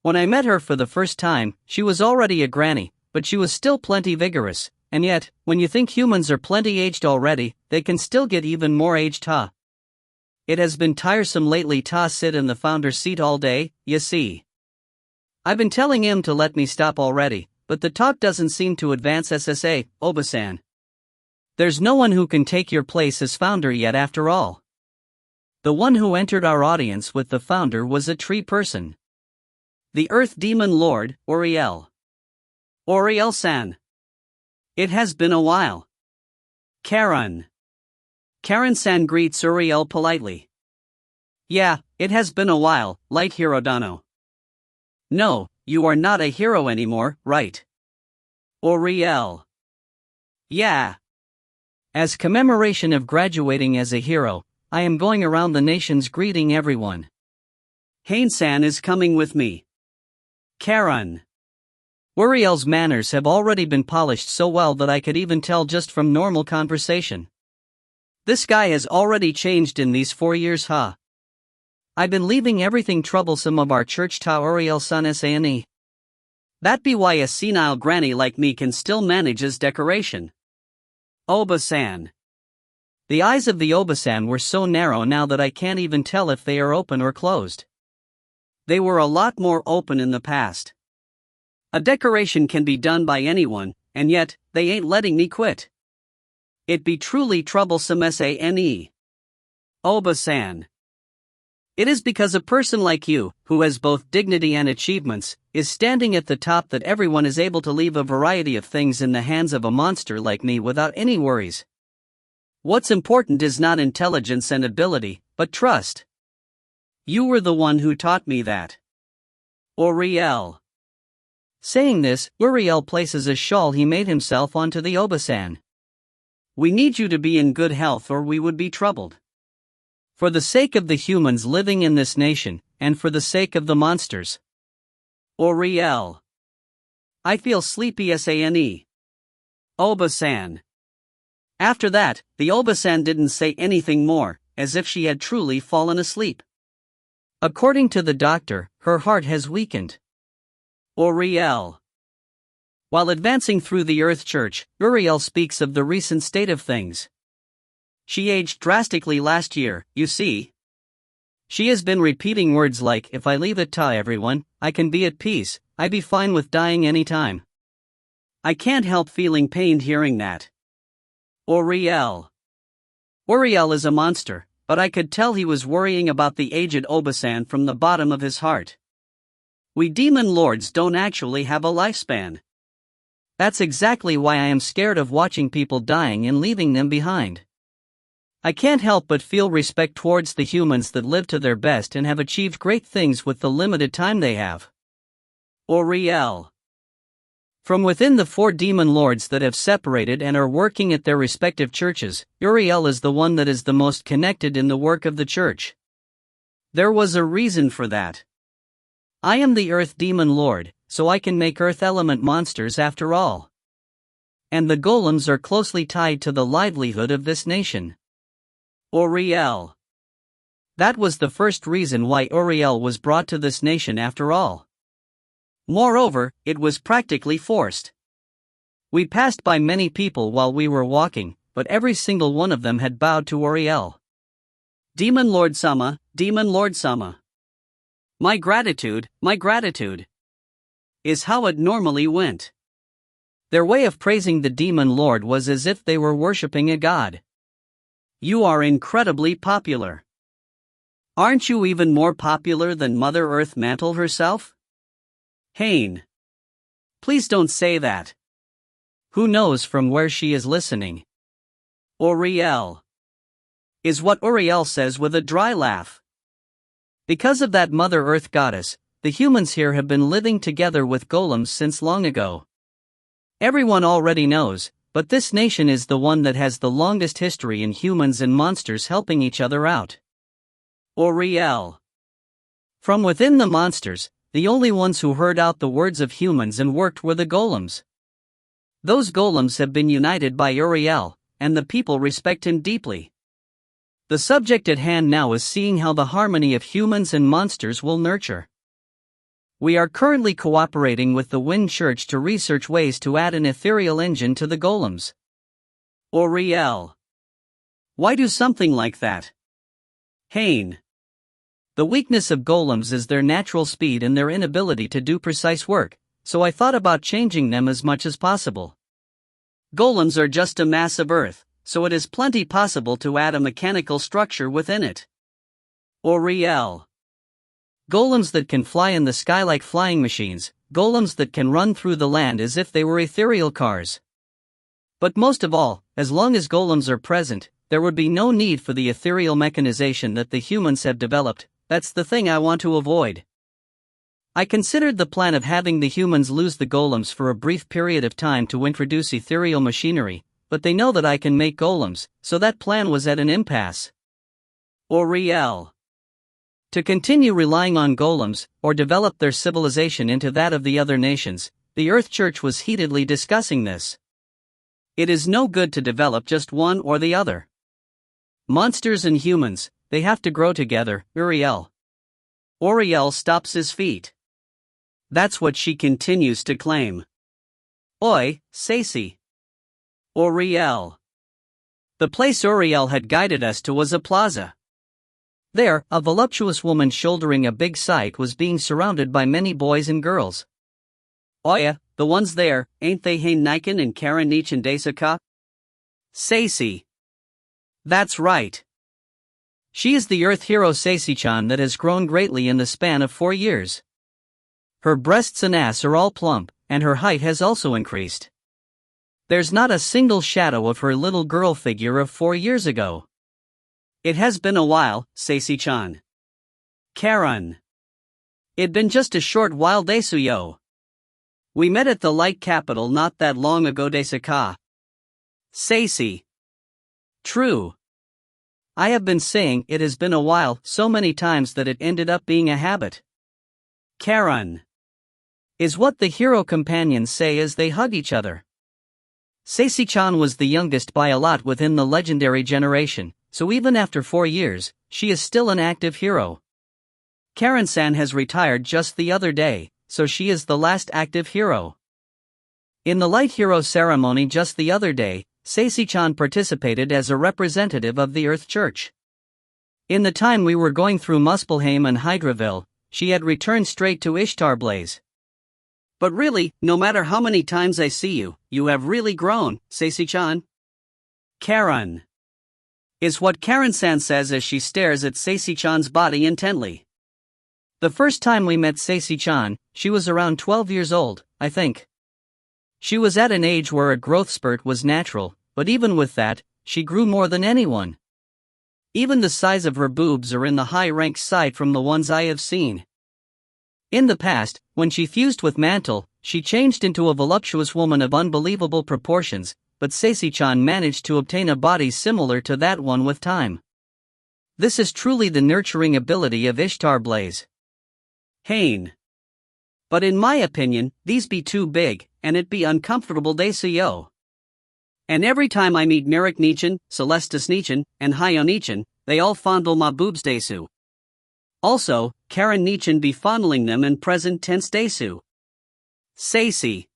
When I met her for the first time, she was already a granny, but she was still plenty vigorous, and yet, when you think humans are plenty aged already, they can still get even more aged, huh? It has been tiresome lately to sit in the founder's seat all day, you see. I've been telling him to let me stop already, but the talk doesn't seem to advance SSA, Oba-san. There's no one who can take your place as founder yet after all. The one who entered our audience with the founder was a tree person. The Earth Demon Lord, Uriel. Uriel-san. It has been a while. Karen. Karen-san greets Uriel politely. Yeah, it has been a while, Light Hero Dano. No, you are not a hero anymore, right? Uriel. Yeah. As commemoration of graduating as a hero, I am going around the nations greeting everyone. Haine-san is coming with me. Karen. Uriel's manners have already been polished so well that I could even tell just from normal conversation. This guy has already changed in these 4 years, huh? I've been leaving everything troublesome of our church to Uriel-san Sane. That be why a senile granny like me can still manage as decoration. Oba-san. The eyes of the Oba-san were so narrow now that I can't even tell if they are open or closed. They were a lot more open in the past. A decoration can be done by anyone, and yet, they ain't letting me quit. It be truly troublesome Sane. Oba-san. It is because a person like you, who has both dignity and achievements, is standing at the top that everyone is able to leave a variety of things in the hands of a monster like me without any worries. What's important is not intelligence and ability, but trust. You were the one who taught me that. Uriel. Saying this, Uriel places a shawl he made himself onto the Oba-san. We need you to be in good health or we would be troubled. For the sake of the humans living in this nation, and for the sake of the monsters. Uriel. I feel sleepy Sane. Oba-san. After that, the Oba-san didn't say anything more, as if she had truly fallen asleep. According to the doctor, her heart has weakened. Uriel. While advancing through the Earth Church, Uriel speaks of the recent state of things. She aged drastically last year, you see. She has been repeating words like, if I leave it to everyone, I can be at peace, I be fine with dying any time. I can't help feeling pained hearing that. Uriel. Uriel is a monster, but I could tell he was worrying about the aged Oba-san from the bottom of his heart. We demon lords don't actually have a lifespan. That's exactly why I am scared of watching people dying and leaving them behind. I can't help but feel respect towards the humans that live to their best and have achieved great things with the limited time they have. Uriel. From within the 4 demon lords that have separated and are working at their respective churches, Uriel is the one that is the most connected in the work of the church. There was a reason for that. I am the Earth Demon Lord, so I can make Earth element monsters after all. And the golems are closely tied to the livelihood of this nation. Uriel. That was the first reason why Uriel was brought to this nation after all. Moreover, it was practically forced. We passed by many people while we were walking, but every single one of them had bowed to Uriel. Demon Lord Sama, Demon Lord Sama. My gratitude, is how it normally went. Their way of praising the Demon Lord was as if they were worshipping a god. You are incredibly popular. Aren't you even more popular than Mother Earth Mantle herself? Haine. Please don't say that. Who knows from where she is listening? Uriel. Is what Uriel says with a dry laugh. Because of that Mother Earth goddess, the humans here have been living together with golems since long ago. Everyone already knows, but this nation is the one that has the longest history in humans and monsters helping each other out. Uriel. From within the monsters, the only ones who heard out the words of humans and worked were the golems. Those golems have been united by Uriel, and the people respect him deeply. The subject at hand now is seeing how the harmony of humans and monsters will nurture. We are currently cooperating with the Wind Church to research ways to add an ethereal engine to the golems. Uriel. Why do something like that? Haine. The weakness of golems is their natural speed and their inability to do precise work, so I thought about changing them as much as possible. Golems are just a mass of earth, so it is plenty possible to add a mechanical structure within it. Uriel. Golems that can fly in the sky like flying machines, golems that can run through the land as if they were ethereal cars. But most of all, as long as golems are present, there would be no need for the ethereal mechanization that the humans have developed. That's the thing I want to avoid. I considered the plan of having the humans lose the golems for a brief period of time to introduce ethereal machinery, but they know that I can make golems, so that plan was at an impasse. Uriel. To continue relying on golems, or develop their civilization into that of the other nations, the Earth Church was heatedly discussing this. It is no good to develop just one or the other. Monsters and humans, they have to grow together. Uriel. Uriel stops his feet. That's what she continues to claim. Oi, Sacy. Uriel. The place Uriel had guided us to was a plaza. There, a voluptuous woman shouldering a big scythe was being surrounded by many boys and girls. Oh yeah, the ones there, ain't they Haine and Karen and Desaka? Sacy. That's right. She is the Earth hero Sacy-chan that has grown greatly in the span of 4 years. Her breasts and ass are all plump, and her height has also increased. There's not a single shadow of her little girl figure of 4 years ago. It has been a while, Sacy-chan. Karen. It'd been just a short while Desuyo. We met at the light capital not that long ago Desaka. Sacy. True. I have been saying it has been a while so many times that it ended up being a habit. Karen. Is what the hero companions say as they hug each other. Sacy-chan was the youngest by a lot within the legendary generation, so even after 4 years, she is still an active hero. Karen-san has retired just the other day, so she is the last active hero. In the Light Hero ceremony just the other day, Sacy-chan participated as a representative of the Earth Church. In the time we were going through Muspelheim and Hydraville, she had returned straight to Ishtarblaze. But really, no matter how many times I see you, you have really grown, Sacy-chan. Karen. Is what Karen-san says as she stares at Sacy-chan's body intently. The first time we met Sacy-chan, she was around 12 years old, I think. She was at an age where a growth spurt was natural, but even with that, she grew more than anyone. Even the size of her boobs are in the high-ranked side from the ones I have seen. In the past, when she fused with Mantle, she changed into a voluptuous woman of unbelievable proportions, but Sacy-chan managed to obtain a body similar to that one with time. This is truly the nurturing ability of Ishtarblaze. Haine. But in my opinion, these be too big, and it be uncomfortable Desuyo. And every time I meet Merrick Nichan, Celestis Nichan, and Hyo Nichan, they all fondle my boobs Desu. Also, Karen Nichan be fondling them in present tense Desu. Sacy.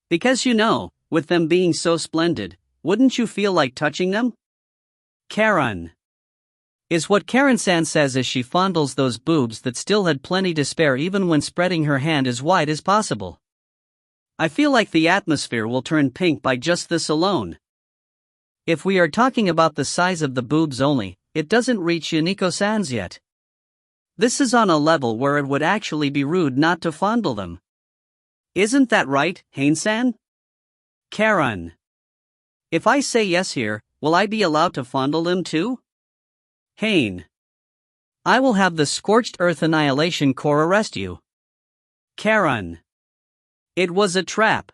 Because you know, with them being so splendid, wouldn't you feel like touching them? Karen. Is what Karen-san says as she fondles those boobs that still had plenty to spare even when spreading her hand as wide as possible. I feel like the atmosphere will turn pink by just this alone. If we are talking about the size of the boobs only, it doesn't reach Yuniko-san's yet. This is on a level where it would actually be rude not to fondle them. Isn't that right, Haine-san? Karen. If I say yes here, will I be allowed to fondle them too? Haine. I will have the Scorched Earth Annihilation Corps arrest you. Karen. It was a trap.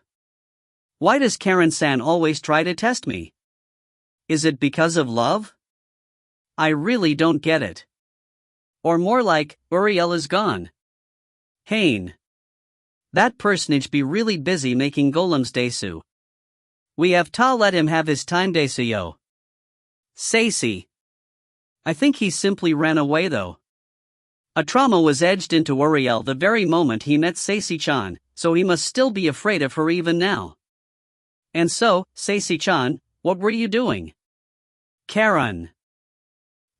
Why does Karen-san always try to test me? Is it because of love? I really don't get it. Or more like, Uriel is gone. Haine. That personage be really busy making golems desu. We have ta let him have his time desu yo. Sacy. I think he simply ran away though. A trauma was edged into Uriel the very moment he met Sacy-chan, so he must still be afraid of her even now. And so, Sacy-chan, what were you doing? Karen.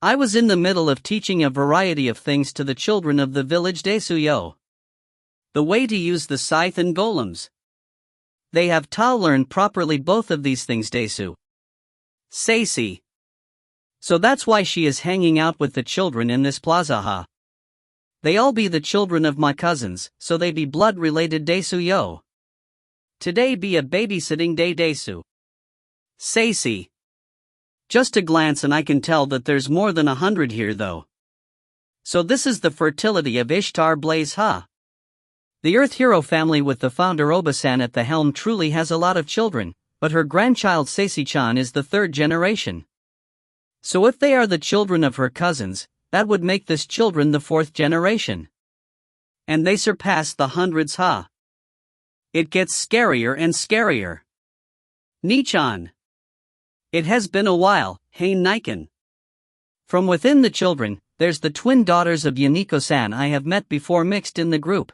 I was in the middle of teaching a variety of things to the children of the village desu-yo. The way to use the scythe and golems. They have ta learned properly both of these things desu. Sacy. So that's why she is hanging out with the children in this plaza ha. They all be the children of my cousins, so they be blood-related desu-yo. Today be a babysitting day desu. Sacy. Just a glance and I can tell that there's more than 100 here though. So this is the fertility of Ishtar Blaze ha. The Earth Hero family with the founder Obasan at the helm truly has a lot of children, but her grandchild Sacy-chan is the third generation. So if they are the children of her cousins, that would make this children the fourth generation. And they surpass the hundreds ha. It gets scarier and scarier. Nichan. It has been a while, Haine Niken. From within the children, there's the twin daughters of Yaniko-san I have met before mixed in the group.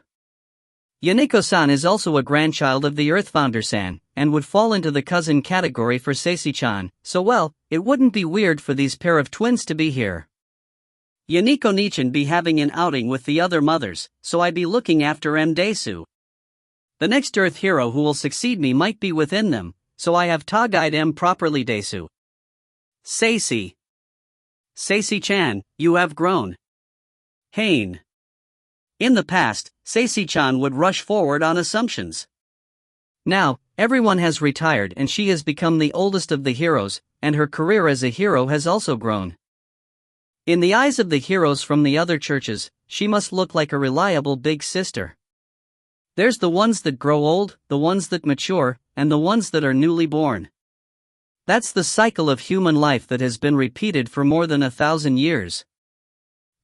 Yaniko-san is also a grandchild of the Earth Founder-san, and would fall into the cousin category for Sacy-chan, so well, it wouldn't be weird for these pair of twins to be here. Yaniko Nichan be having an outing with the other mothers, so I be looking after desu. The next Earth Hero who will succeed me might be within them, so I have ta guide properly desu. Sacy. Sacy-chan, you have grown. Haine. In the past, Sacy-chan would rush forward on assumptions. Now, everyone has retired and she has become the oldest of the heroes, and her career as a hero has also grown. In the eyes of the heroes from the other churches, she must look like a reliable big sister. There's the ones that grow old, the ones that mature, and the ones that are newly born. That's the cycle of human life that has been repeated for more than 1,000 years.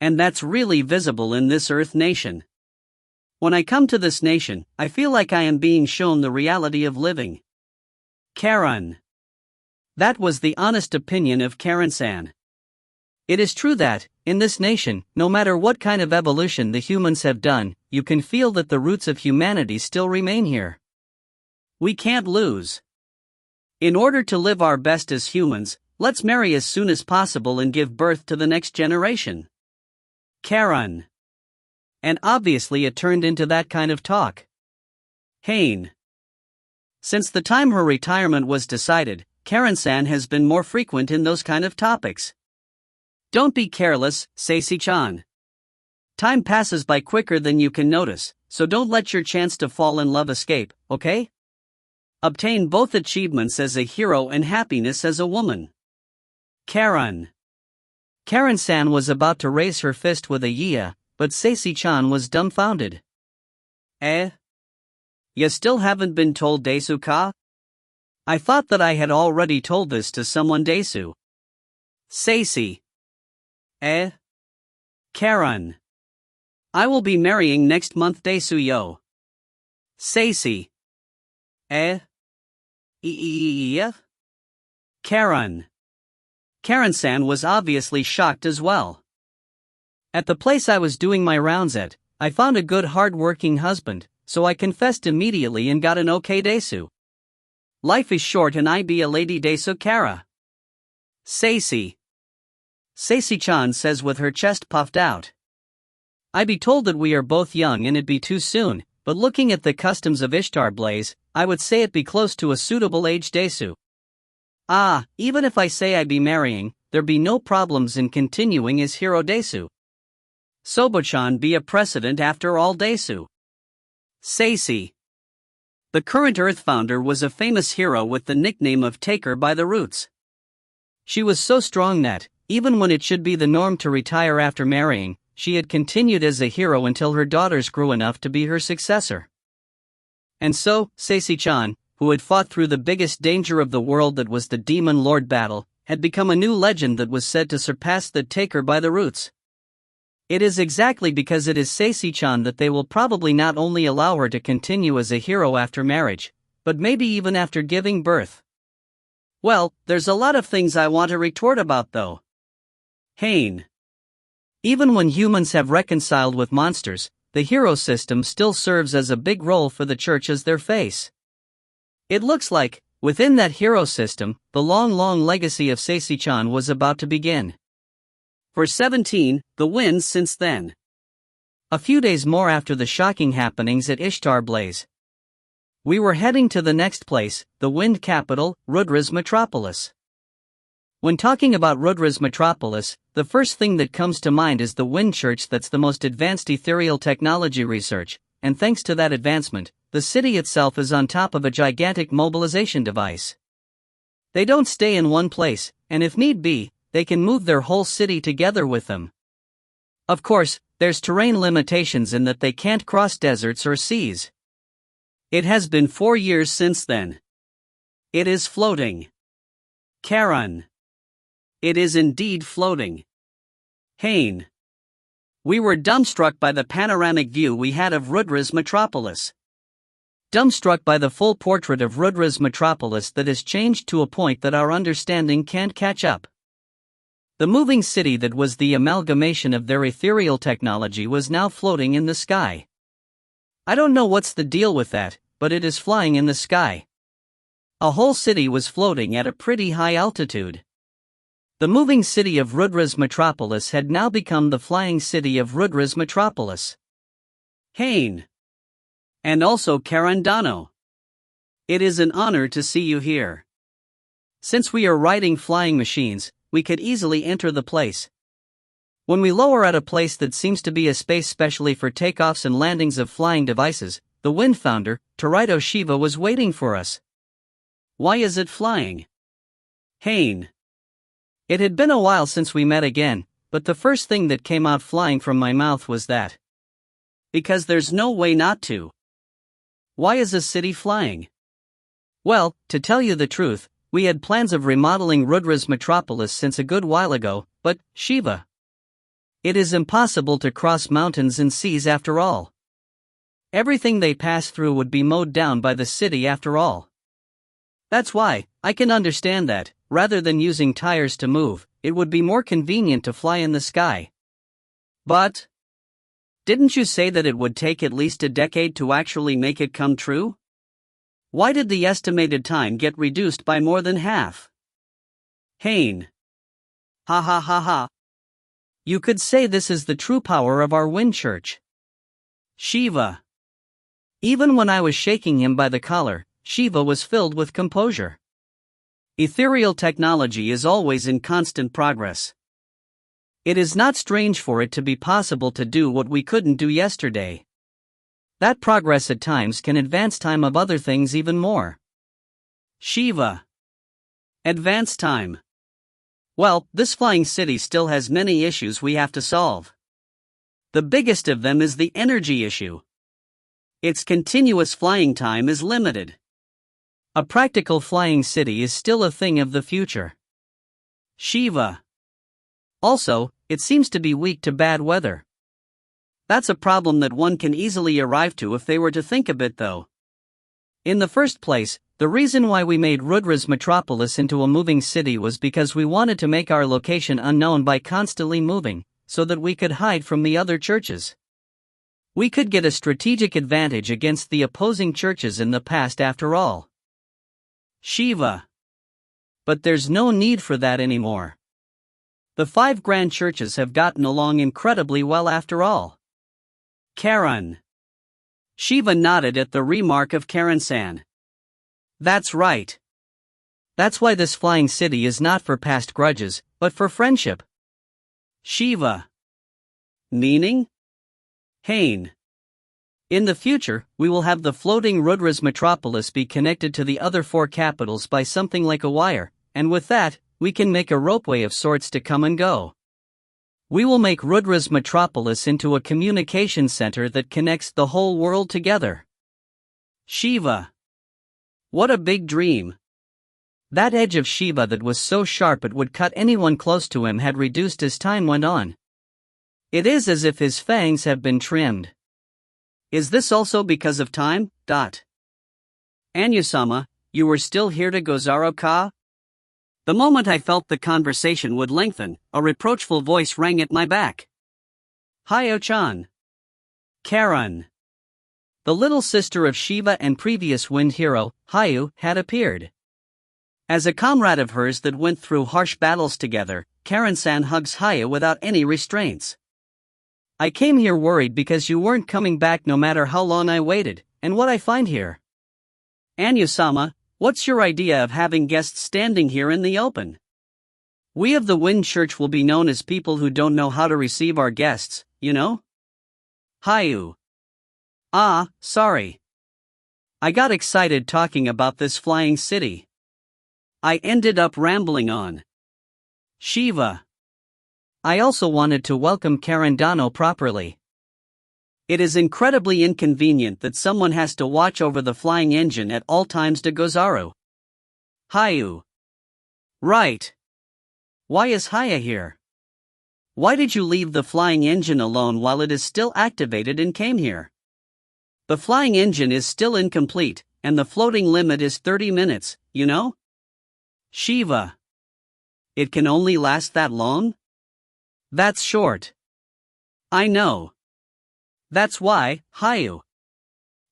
And that's really visible in this Earth nation. When I come to this nation, I feel like I am being shown the reality of living. Karen. That was the honest opinion of Karen-san. It is true that, in this nation, no matter what kind of evolution the humans have done, you can feel that the roots of humanity still remain here. We can't lose. In order to live our best as humans, let's marry as soon as possible and give birth to the next generation. Karen. And obviously it turned into that kind of talk. Haine. Since the time her retirement was decided, Karen-san has been more frequent in those kind of topics. Don't be careless, Sacy-chan. Time passes by quicker than you can notice, so don't let your chance to fall in love escape, okay? Obtain both achievements as a hero and happiness as a woman. Karen. Karen-san was about to raise her fist with a yeah, but Sacy-chan was dumbfounded. You still haven't been told desu ka? I thought that I had already told this to someone desu. Sacy. Karen. I will be marrying next month desu yo. Sacy. Karen. Karen-san was obviously shocked as well. At the place I was doing my rounds at, I found a good hard-working husband, so I confessed immediately and got an okay desu. Life is short and I be a lady desu kara. Sacy. Sacy-chan says with her chest puffed out. I be told that we are both young and it be too soon, but looking at the customs of Ishtar Blaze, I would say it be close to a suitable age desu. Even if I say I be marrying, there be no problems in continuing as hero desu. Sobo-chan be a precedent after all desu. Sacy. The current Earth Founder was a famous hero with the nickname of Taker by the Roots. She was so strong that, even when it should be the norm to retire after marrying, she had continued as a hero until her daughters grew enough to be her successor. And so, Sacy-chan, who had fought through the biggest danger of the world that was the Demon Lord battle, had become a new legend that was said to surpass the Taker by the Roots. It is exactly because it is Seisi-chan that they will probably not only allow her to continue as a hero after marriage, but maybe even after giving birth. Well, there's a lot of things I want to retort about though. Haine. Even when humans have reconciled with monsters, the hero system still serves as a big role for the church as their face. It looks like, within that hero system, the long legacy of Seisi-chan was about to begin. For 17, the wins since then. A few days more after the shocking happenings at Ishtar Blaze, we were heading to the next place, the wind capital, Rudra's metropolis. When talking about Rudra's metropolis, the first thing that comes to mind is the wind church that's the most advanced ethereal technology research, and thanks to that advancement, the city itself is on top of a gigantic mobilization device. They don't stay in one place, and if need be, they can move their whole city together with them. Of course, there's terrain limitations in that they can't cross deserts or seas. It has been 4 years since then. It is floating. Karen. It is indeed floating. Haine. We were dumbstruck by the panoramic view we had of Rudra's metropolis. Dumbstruck by the full portrait of Rudra's metropolis that has changed to a point that our understanding can't catch up. The moving city that was the amalgamation of their ethereal technology was now floating in the sky. I don't know what's the deal with that, but it is flying in the sky. A whole city was floating at a pretty high altitude. The moving city of Rudra's metropolis had now become the flying city of Rudra's metropolis. Haine. And also Karen Dano. It is an honor to see you here. Since we are riding flying machines, we could easily enter the place. When we lower at a place that seems to be a space specially for takeoffs and landings of flying devices, the wind founder, Teraito Shiva, was waiting for us. Why is it flying? Haine. It had been a while since we met again, but the first thing that came out flying from my mouth was that. Because there's no way not to. Why is a city flying? Well, to tell you the truth, we had plans of remodeling Rudra's metropolis since a good while ago, but, Shiva, it is impossible to cross mountains and seas after all. Everything they pass through would be mowed down by the city after all. That's why, I can understand that, rather than using tires to move, it would be more convenient to fly in the sky. But didn't you say that it would take at least a decade to actually make it come true? Why did the estimated time get reduced by more than half? Haine. Ha ha ha ha. You could say this is the true power of our wind church. Shiva. Even when I was shaking him by the collar, Shiva was filled with composure. Ethereal technology is always in constant progress. It is not strange for it to be possible to do what we couldn't do yesterday. That progress at times can advance time of other things even more. Shiva. Advance time. Well, this flying city still has many issues we have to solve. The biggest of them is the energy issue. Its continuous flying time is limited. A practical flying city is still a thing of the future. Shiva. Also, it seems to be weak to bad weather. That's a problem that one can easily arrive to if they were to think a bit though. In the first place, the reason why we made Rudra's metropolis into a moving city was because we wanted to make our location unknown by constantly moving, so that we could hide from the other churches. We could get a strategic advantage against the opposing churches in the past after all. Shiva. But there's no need for that anymore. The 5 grand churches have gotten along incredibly well after all. Karen. Shiva nodded at the remark of Karen-san. That's right. That's why this flying city is not for past grudges, but for friendship. Shiva. Meaning? Haine. In the future, we will have the floating Rudra's metropolis be connected to the other 4 capitals by something like a wire, and with that, we can make a ropeway of sorts to come and go. We will make Rudra's metropolis into a communication center that connects the whole world together. Shiva. What a big dream. That edge of Shiva that was so sharp it would cut anyone close to him had reduced as time went on. It is as if his fangs have been trimmed. Is this also because of time? Anya-sama, you were still here to Gozaro-ka? The moment I felt the conversation would lengthen, a reproachful voice rang at my back. Hayo-chan. Karen. The little sister of Shiva and previous wind hero, Hayu, had appeared. As a comrade of hers that went through harsh battles together, Karen-san hugs Hayu without any restraints. I came here worried because you weren't coming back no matter how long I waited, and what I find here. Anya-sama, what's your idea of having guests standing here in the open? We of the Wind Church will be known as people who don't know how to receive our guests, you know? Hayu. Ah, sorry. I got excited talking about this flying city. I ended up rambling on. Shiva. I also wanted to welcome Karen Dano properly. It is incredibly inconvenient that someone has to watch over the flying engine at all times to Gozaro. Hayu. Right. Why is Haya here? Why did you leave the flying engine alone while it is still activated and came here? The flying engine is still incomplete, and the floating limit is 30 minutes, you know? Shiva. It can only last that long? That's short. I know. That's why, Hayu.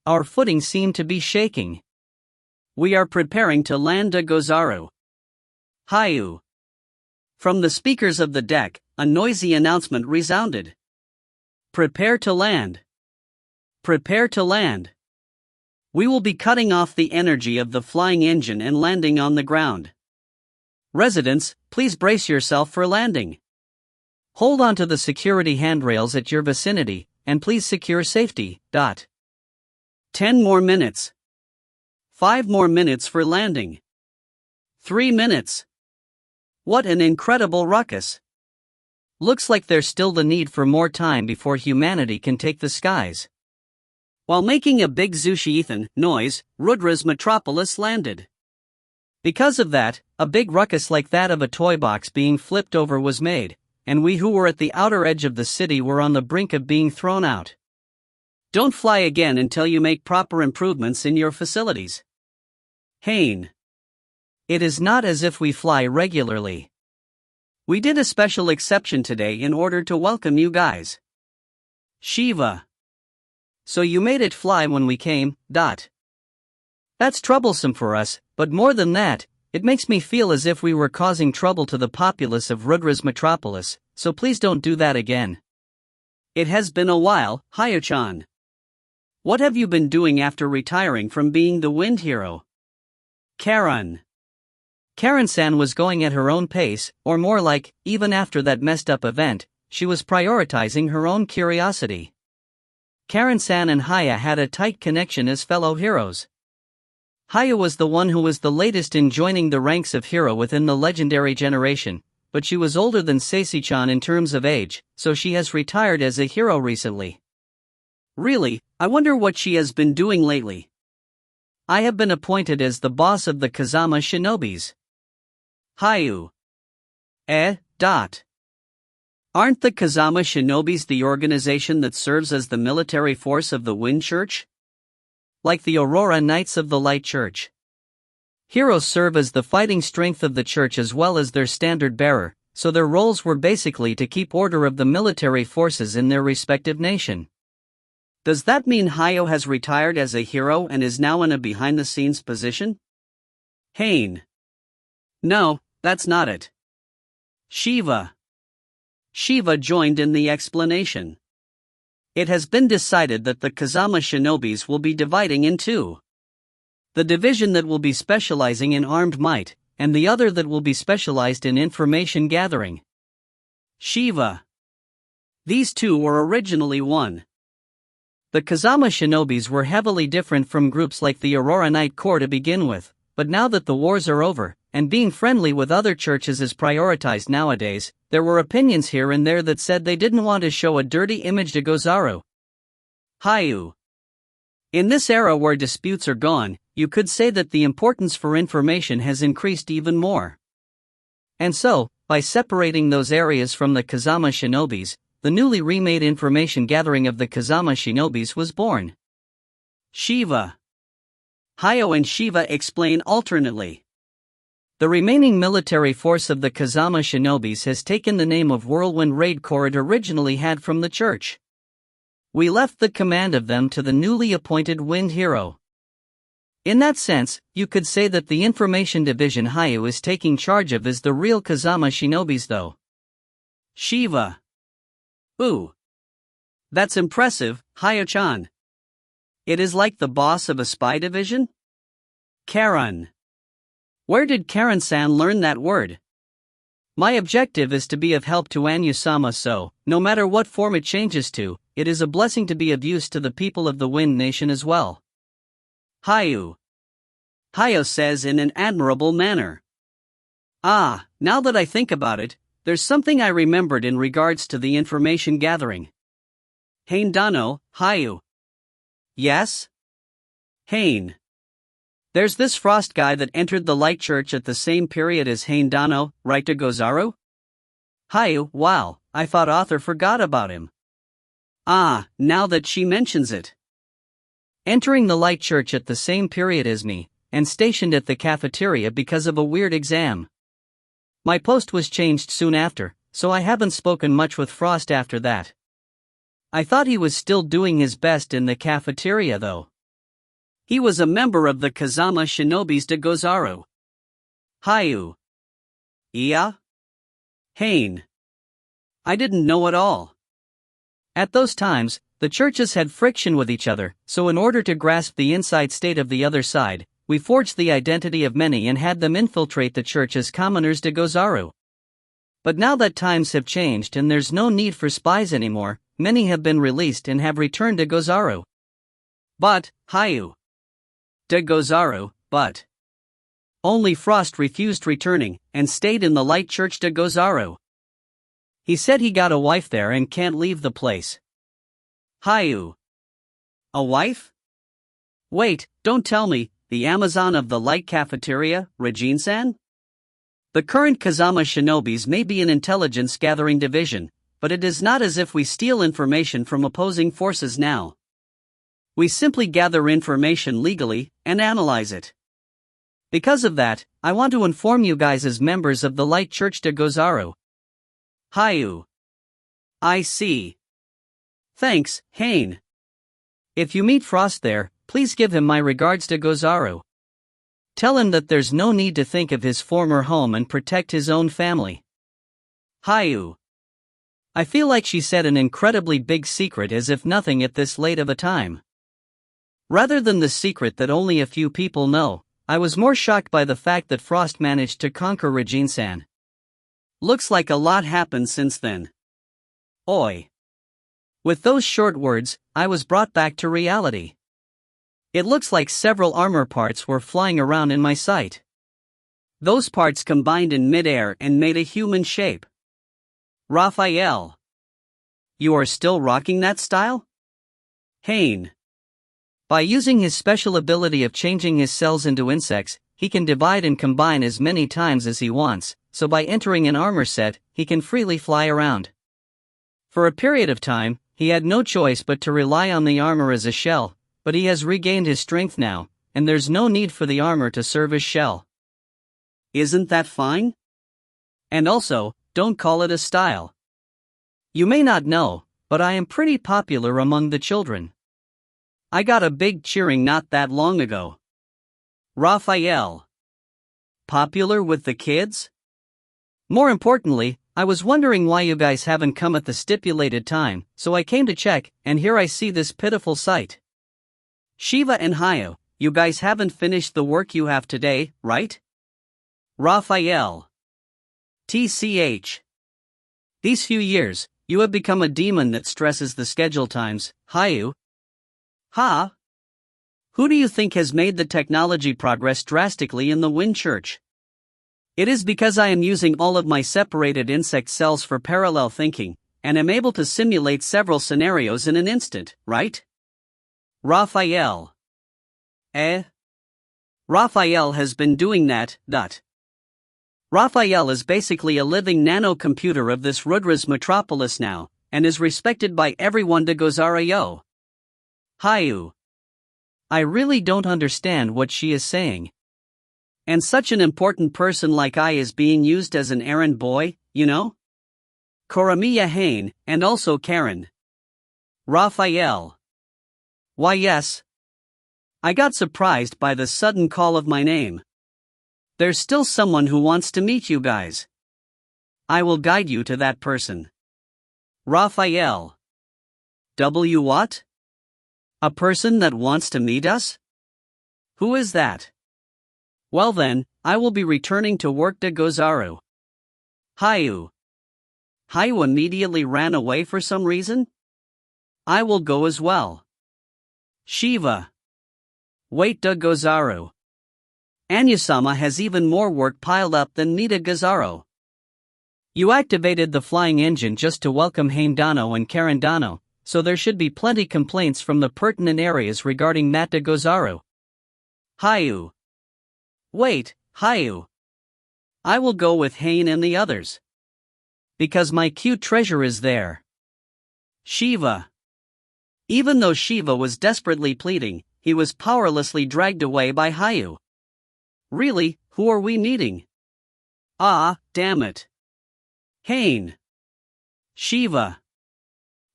Our footing seemed to be shaking. We are preparing to land to Gozaro. Hayu. From the speakers of the deck, a noisy announcement resounded. Prepare to land. Prepare to land. We will be cutting off the energy of the flying engine and landing on the ground. Residents, please brace yourself for landing. Hold on to the security handrails at your vicinity, and please secure safety. 10 more minutes. 5 more minutes for landing. 3 minutes. What an incredible ruckus. Looks like there's still the need for more time before humanity can take the skies. While making a big Zushi-ethan noise, Rudra's metropolis landed. Because of that, a big ruckus like that of a toy box being flipped over was made, and we who were at the outer edge of the city were on the brink of being thrown out. Don't fly again until you make proper improvements in your facilities. Haine. It is not as if we fly regularly. We did a special exception today in order to welcome you guys. Shiva. So you made it fly when we came. That's troublesome for us, but more than that, it makes me feel as if we were causing trouble to the populace of Rudra's metropolis, so please don't do that again. It has been a while, Hayo-chan. What have you been doing after retiring from being the wind hero? Karen. Karen-san was going at her own pace, or more like, even after that messed up event, she was prioritizing her own curiosity. Karen-san and Haya had a tight connection as fellow heroes. Haya was the one who was the latest in joining the ranks of hero within the legendary generation, but she was older than Seisi-chan in terms of age, so she has retired as a hero recently. Really, I wonder what she has been doing lately. I have been appointed as the boss of the Kazama Shinobis. Hayu. Aren't the Kazama Shinobis the organization that serves as the military force of the Wind Church? Like the Aurora Knights of the Light Church. Heroes serve as the fighting strength of the church as well as their standard bearer, so their roles were basically to keep order of the military forces in their respective nation. Does that mean Hayo has retired as a hero and is now in a behind-the-scenes position? Haine. No, that's not it. Shiva. Shiva joined in the explanation. It has been decided that the Kazama Shinobis will be dividing in two. The division that will be specializing in armed might, and the other that will be specialized in information gathering. Shiva. These two were originally one. The Kazama Shinobis were heavily different from groups like the Aurora Knight Corps to begin with, but now that the wars are over, and being friendly with other churches is prioritized nowadays, there were opinions here and there that said they didn't want to show a dirty image to Gozaro. Hayu. In this era where disputes are gone, you could say that the importance for information has increased even more. And so, by separating those areas from the Kazama Shinobis, the newly remade information gathering of the Kazama Shinobis was born. Shiva. Hayo and Shiva explain alternately. The remaining military force of the Kazama Shinobis has taken the name of Whirlwind Raid Corps it originally had from the church. We left the command of them to the newly appointed Wind Hero. In that sense, you could say that the information division Hayo is taking charge of is the real Kazama Shinobis though. Shiva. Ooh. That's impressive, Hayo-chan. It is like the boss of a spy division? Karen. Where did Karen-san learn that word? My objective is to be of help to Anu-sama, so, no matter what form it changes to, it is a blessing to be of use to the people of the Wind Nation as well. Hayo says in an admirable manner. Ah, now that I think about it, there's something I remembered in regards to the information gathering. Haine Dano, Hayo. Yes? Haine. There's this Frost guy that entered the Light Church at the same period as Haine Dano, right to Gozaru? Hayo, wow, I thought author forgot about him. Ah, now that she mentions it. Entering the Light Church at the same period as me, and stationed at the cafeteria because of a weird exam. My post was changed soon after, so I haven't spoken much with Frost after that. I thought he was still doing his best in the cafeteria though. He was a member of the Kazama Shinobis de Gozaru. Hayo. Yeah? Haine. I didn't know at all. At those times, the churches had friction with each other, so in order to grasp the inside state of the other side, we forged the identity of many and had them infiltrate the church as commoners de Gozaru. But now that times have changed and there's no need for spies anymore, many have been released and have returned to Gozaru. But, Hayo. De Gozaru, but. Only Frost refused returning, and stayed in the Light Church de Gozaru. He said he got a wife there and can't leave the place. Hayo. A wife? Wait, don't tell me, the Amazon of the Light Cafeteria, Regine-san? The current Kazama Shinobis may be an intelligence-gathering division, but it is not as if we steal information from opposing forces now. We simply gather information legally, and analyze it. Because of that, I want to inform you guys as members of the Light Church de Gozaru. Hayo. I see. Thanks, Haine. If you meet Frost there, please give him my regards to Gozaru. Tell him that there's no need to think of his former home and protect his own family. Hayo. I feel like she said an incredibly big secret as if nothing at this late of a time. Rather than the secret that only a few people know, I was more shocked by the fact that Frost managed to conquer Regine-san. Looks like a lot happened since then. Oi. With those short words, I was brought back to reality. It looks like several armor parts were flying around in my sight. Those parts combined in midair and made a human shape. Raphael. You are still rocking that style? Haine. By using his special ability of changing his cells into insects, he can divide and combine as many times as he wants, so by entering an armor set, he can freely fly around. For a period of time, he had no choice but to rely on the armor as a shell, but he has regained his strength now, and there's no need for the armor to serve as shell. Isn't that fine? And also, don't call it a style. You may not know, but I am pretty popular among the children. I got a big cheering not that long ago. Raphael. Popular with the kids? More importantly, I was wondering why you guys haven't come at the stipulated time, so I came to check, and here I see this pitiful sight. Shiva and Hayo, you guys haven't finished the work you have today, right? Raphael. TCH. These few years, you have become a demon that stresses the schedule times, Hayo. Ha? Who do you think has made the technology progress drastically in the Wind Church? It is because I am using all of my separated insect cells for parallel thinking, and am able to simulate several scenarios in an instant, right? Raphael. Raphael has been doing that, Raphael is basically a living nano-computer of this Rudra's metropolis now, and is respected by everyone to Gozara yo. Hayu. I really don't understand what she is saying. And such an important person like I is being used as an errand boy, you know? Koramiya Haine, and also Karen. Raphael. Why yes. I got surprised by the sudden call of my name. There's still someone who wants to meet you guys. I will guide you to that person. Raphael. What? A person that wants to meet us? Who is that? Well then, I will be returning to work to Gozaru. Hayu. Hayu immediately ran away for some reason? I will go as well. Shiva. Wait to Gozaru. Anyasama has even more work piled up than Nita Gozaru. You activated the flying engine just to welcome Haine Dano and Karen Dano, so there should be plenty complaints from the pertinent areas regarding Nata Gozaru. Hayu. Wait, Hayu. I will go with Haine and the others. Because my cute treasure is there. Shiva. Even though Shiva was desperately pleading, he was powerlessly dragged away by Hayu. Really, who are we meeting? Ah, damn it. Haine. Shiva.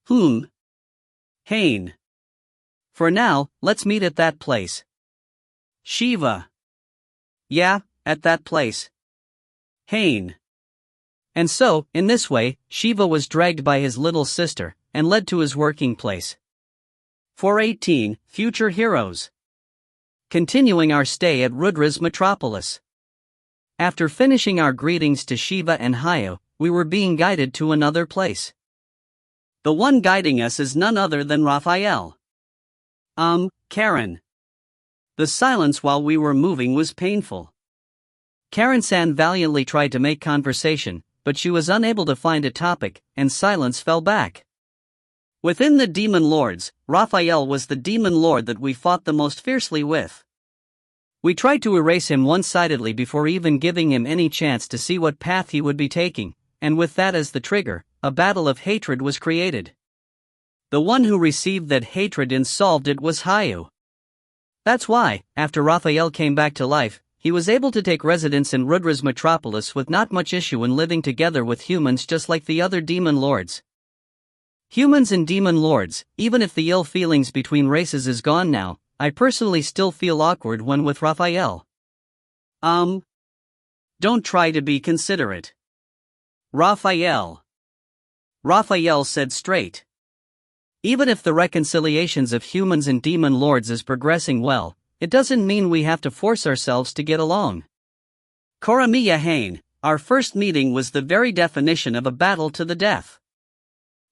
Whom? Haine. For now, let's meet at that place. Shiva. Yeah, at that place. Haine. And so, in this way, Shiva was dragged by his little sister, and led to his working place. 418, Future Heroes. Continuing our stay at Rudra's metropolis. After finishing our greetings to Shiva and Hayu, we were being guided to another place. The one guiding us is none other than Raphael. Karen. The silence while we were moving was painful. Karen-san valiantly tried to make conversation, but she was unable to find a topic, and silence fell back. Within the demon lords, Raphael was the demon lord that we fought the most fiercely with. We tried to erase him one-sidedly before even giving him any chance to see what path he would be taking, and with that as the trigger, a battle of hatred was created. The one who received that hatred and solved it was Hayu. That's why, after Raphael came back to life, he was able to take residence in Rudra's metropolis with not much issue in living together with humans just like the other demon lords. Humans and demon lords, even if the ill feelings between races is gone now, I personally still feel awkward when with Raphael. Don't try to be considerate. Raphael. Raphael said straight. Even if the reconciliations of humans and demon lords is progressing well, it doesn't mean we have to force ourselves to get along. Koramiya Haine, our first meeting was the very definition of a battle to the death.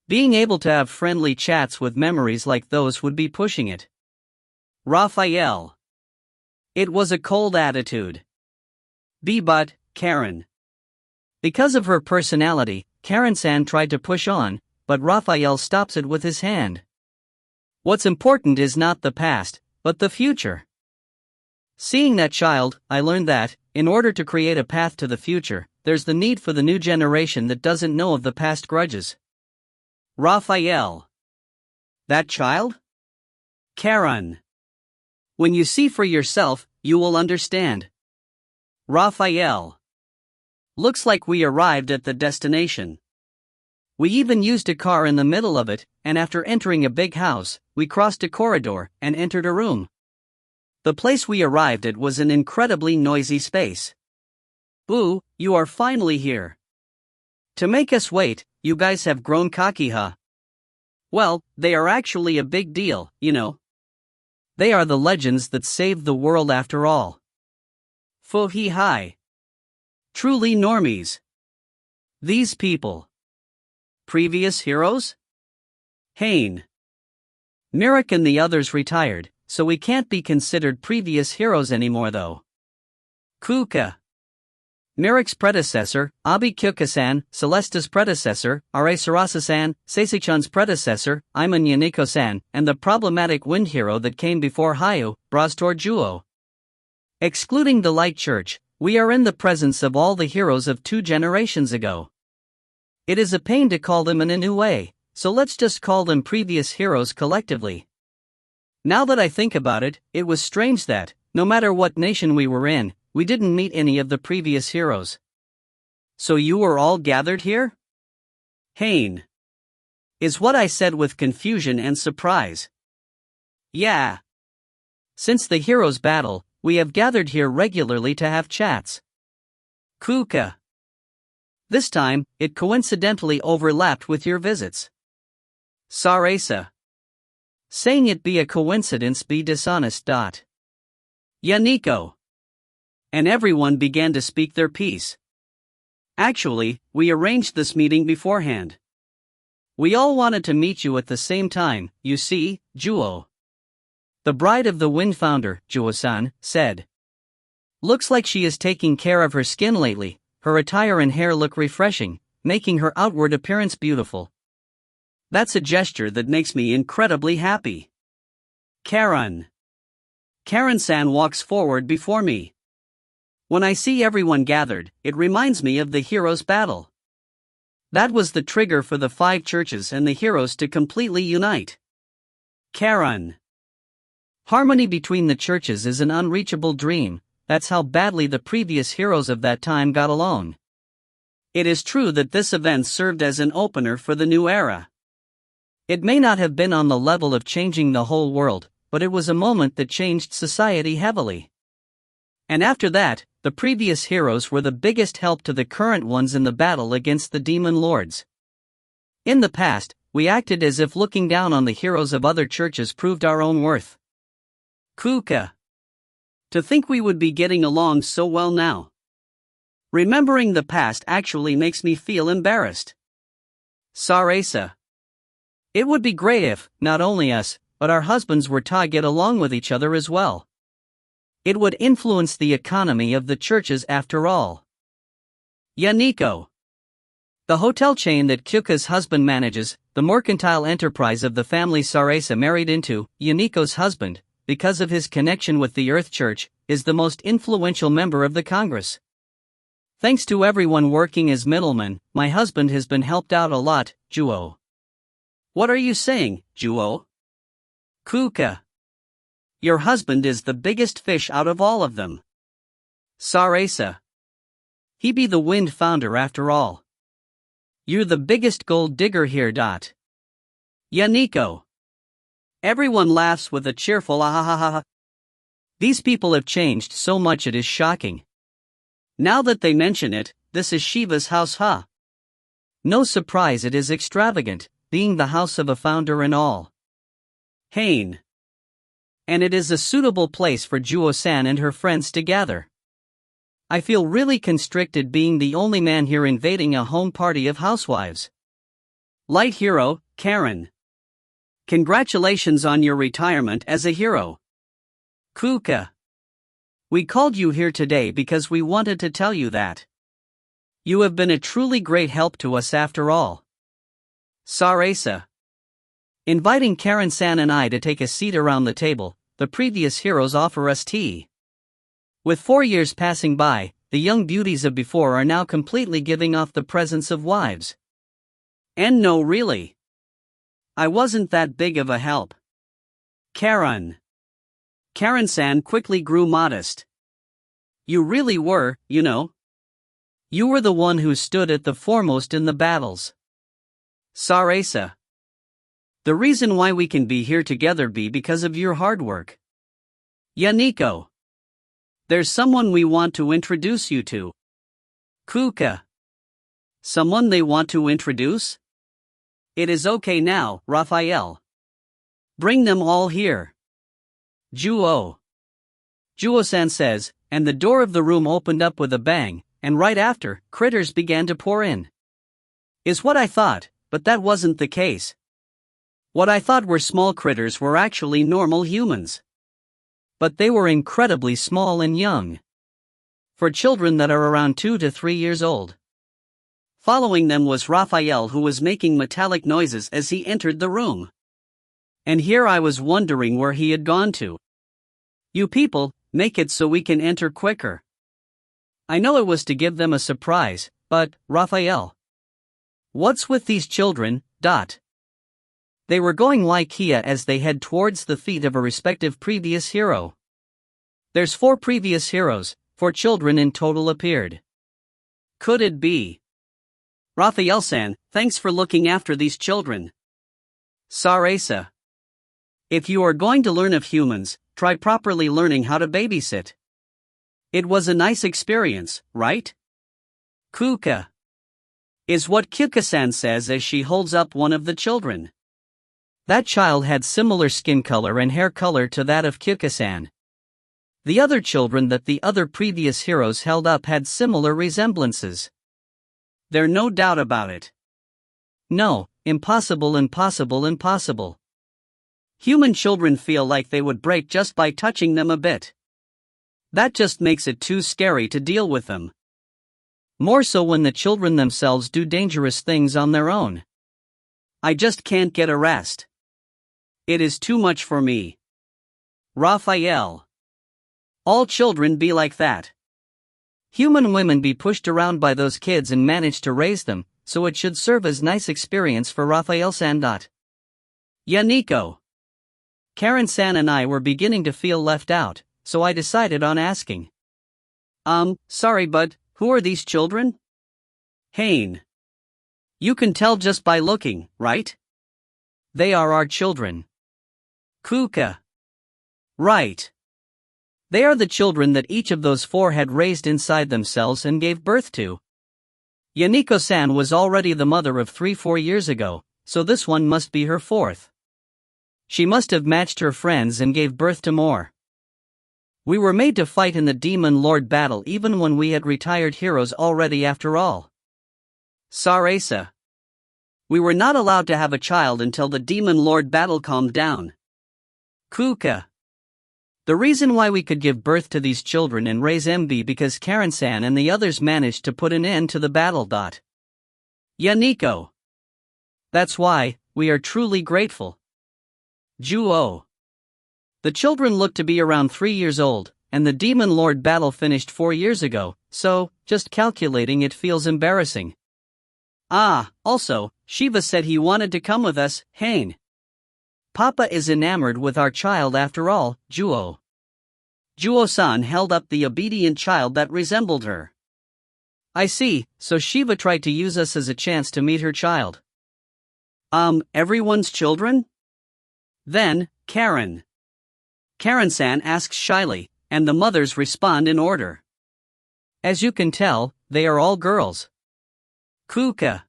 Being able to have friendly chats with memories like those would be pushing it. Raphael. It was a cold attitude. But, Karen. Because of her personality, Karen-san tried to push on, but Raphael stops it with his hand. What's important is not the past, but the future. Seeing that child, I learned that, in order to create a path to the future, there's the need for the new generation that doesn't know of the past grudges. Raphael. That child? Karen. When you see for yourself, you will understand. Raphael. Looks like we arrived at the destination. We even used a car in the middle of it, and after entering a big house, we crossed a corridor and entered a room. The place we arrived at was an incredibly noisy space. Ooh, you are finally here. To make us wait, you guys have grown cocky, huh? Well, they are actually a big deal, you know. They are the legends that saved the world after all. Fuhi hi. Truly normies. These people. Previous heroes? Haine. Mirik and the others retired, so we can't be considered previous heroes anymore though. Kuka. Mirik's predecessor, Abi Kyoka-san, Celesta's predecessor, Are Sarasa-san, Seisichan's predecessor, Iman Yaniko-san, and the problematic wind hero that came before Hayu, Braztor Juo. Excluding the Light Church, we are in the presence of all the heroes of 2 generations ago. It is a pain to call them in a new way, so let's just call them previous heroes collectively. Now that I think about it, it was strange that, no matter what nation we were in, we didn't meet any of the previous heroes. So you were all gathered here? Haine. Is what I said with confusion and surprise. Yeah. Since the heroes' battle, we have gathered here regularly to have chats. Kuka. This time, it coincidentally overlapped with your visits. Sarasa. Saying it be a coincidence be dishonest. Yaniko. And everyone began to speak their piece. Actually, we arranged this meeting beforehand. We all wanted to meet you at the same time, you see, Juo. The bride of the Wind founder, Juo-san, said. Looks like she is taking care of her skin lately. Her attire and hair look refreshing, making her outward appearance beautiful. That's a gesture that makes me incredibly happy. Karen. Karen-san walks forward before me. When I see everyone gathered, it reminds me of the heroes' battle. That was the trigger for the 5 churches and the heroes to completely unite. Karen. Harmony between the churches is an unreachable dream. That's how badly the previous heroes of that time got along. It is true that this event served as an opener for the new era. It may not have been on the level of changing the whole world, but it was a moment that changed society heavily. And after that, the previous heroes were the biggest help to the current ones in the battle against the demon lords. In the past, we acted as if looking down on the heroes of other churches proved our own worth. Kuka. To think we would be getting along so well now. Remembering the past actually makes me feel embarrassed. Sarasa. It would be great if, not only us, but our husbands were to get along with each other as well. It would influence the economy of the churches after all. Yaniko. The hotel chain that Kyuka's husband manages, the mercantile enterprise of the family Sarasa married into, Yaniko's husband, because of his connection with the Earth Church, is the most influential member of the Congress. Thanks to everyone working as middlemen, my husband has been helped out a lot, Juo. What are you saying, Juo? Kuka. Your husband is the biggest fish out of all of them. Sarasa. He be the Wind founder after all. You're the biggest gold digger here. Yaniko. Everyone laughs with a cheerful ahahaha. These people have changed so much it is shocking. Now that they mention it, this is Shiva's house, huh? No surprise it is extravagant, being the house of a founder and all. Haine. And it is a suitable place for Juo-san and her friends to gather. I feel really constricted being the only man here invading a home party of housewives. Light hero, Karen. Congratulations on your retirement as a hero. Kuka. We called you here today because we wanted to tell you that you have been a truly great help to us after all. Sarasa. Inviting Karen-san and I to take a seat around the table, the previous heroes offer us tea. With 4 years passing by, the young beauties of before are now completely giving off the presence of wives. And no, really. I wasn't that big of a help. Karen. Karen-san quickly grew modest. You really were, you know. You were the one who stood at the foremost in the battles. Sarasa. The reason why we can be here together be because of your hard work. Yaniko. There's someone we want to introduce you to. Kuka. Someone they want to introduce? It is okay now, Raphael. Bring them all here. Juo. Juo-san says, and the door of the room opened up with a bang, and right after, critters began to pour in. Is what I thought, but that wasn't the case. What I thought were small critters were actually normal humans. But they were incredibly small and young. For children that are around 2 to 3 years old. Following them was Raphael, who was making metallic noises as he entered the room. And here I was wondering where he had gone to. You people, make it so we can enter quicker. I know it was to give them a surprise, but, Raphael. What's with these children, They were going like Kia as they head towards the feet of a respective previous hero. There's 4 previous heroes, 4 children in total appeared. Could it be? Raphael-san, thanks for looking after these children. Sarasa. If you are going to learn of humans, try properly learning how to babysit. It was a nice experience, right? Kuka. Is what Kyuka-san says as she holds up one of the children. That child had similar skin color and hair color to that of Kyuka-san. The other children that the other previous heroes held up had similar resemblances. There's no doubt about it. No, impossible. Human children feel like they would break just by touching them a bit. That just makes it too scary to deal with them. More so when the children themselves do dangerous things on their own. I just can't get a rest. It is too much for me. Raphael. All children be like that. Human women be pushed around by those kids and manage to raise them, so it should serve as nice experience for Raphael-san. Yaniko. Karen-san and I were beginning to feel left out, so I decided on asking. Sorry but, who are these children? Haine. You can tell just by looking, right? They are our children. Kuka. Right. They are the children that each of those 4 had raised inside themselves and gave birth to. Yaniko-san was already the mother of 3-4 years ago, so this one must be her 4th. She must have matched her friends and gave birth to more. We were made to fight in the Demon Lord battle even when we had retired heroes already after all. Sarasa. We were not allowed to have a child until the Demon Lord battle calmed down. Kuka. The reason why we could give birth to these children and raise MB because Karen-san and the others managed to put an end to the battle. Yaniko. That's why, we are truly grateful. Juo. The children look to be around 3 years old, and the Demon Lord battle finished 4 years ago, so, just calculating it feels embarrassing. Also, Shiva said he wanted to come with us, Haine. Papa is enamored with our child after all, Juo. Juo-san held up the obedient child that resembled her. I see, so Shiva tried to use us as a chance to meet her child. Everyone's children? Then, Karen. Karen-san asks shyly, and the mothers respond in order. As you can tell, they are all girls. Kuka.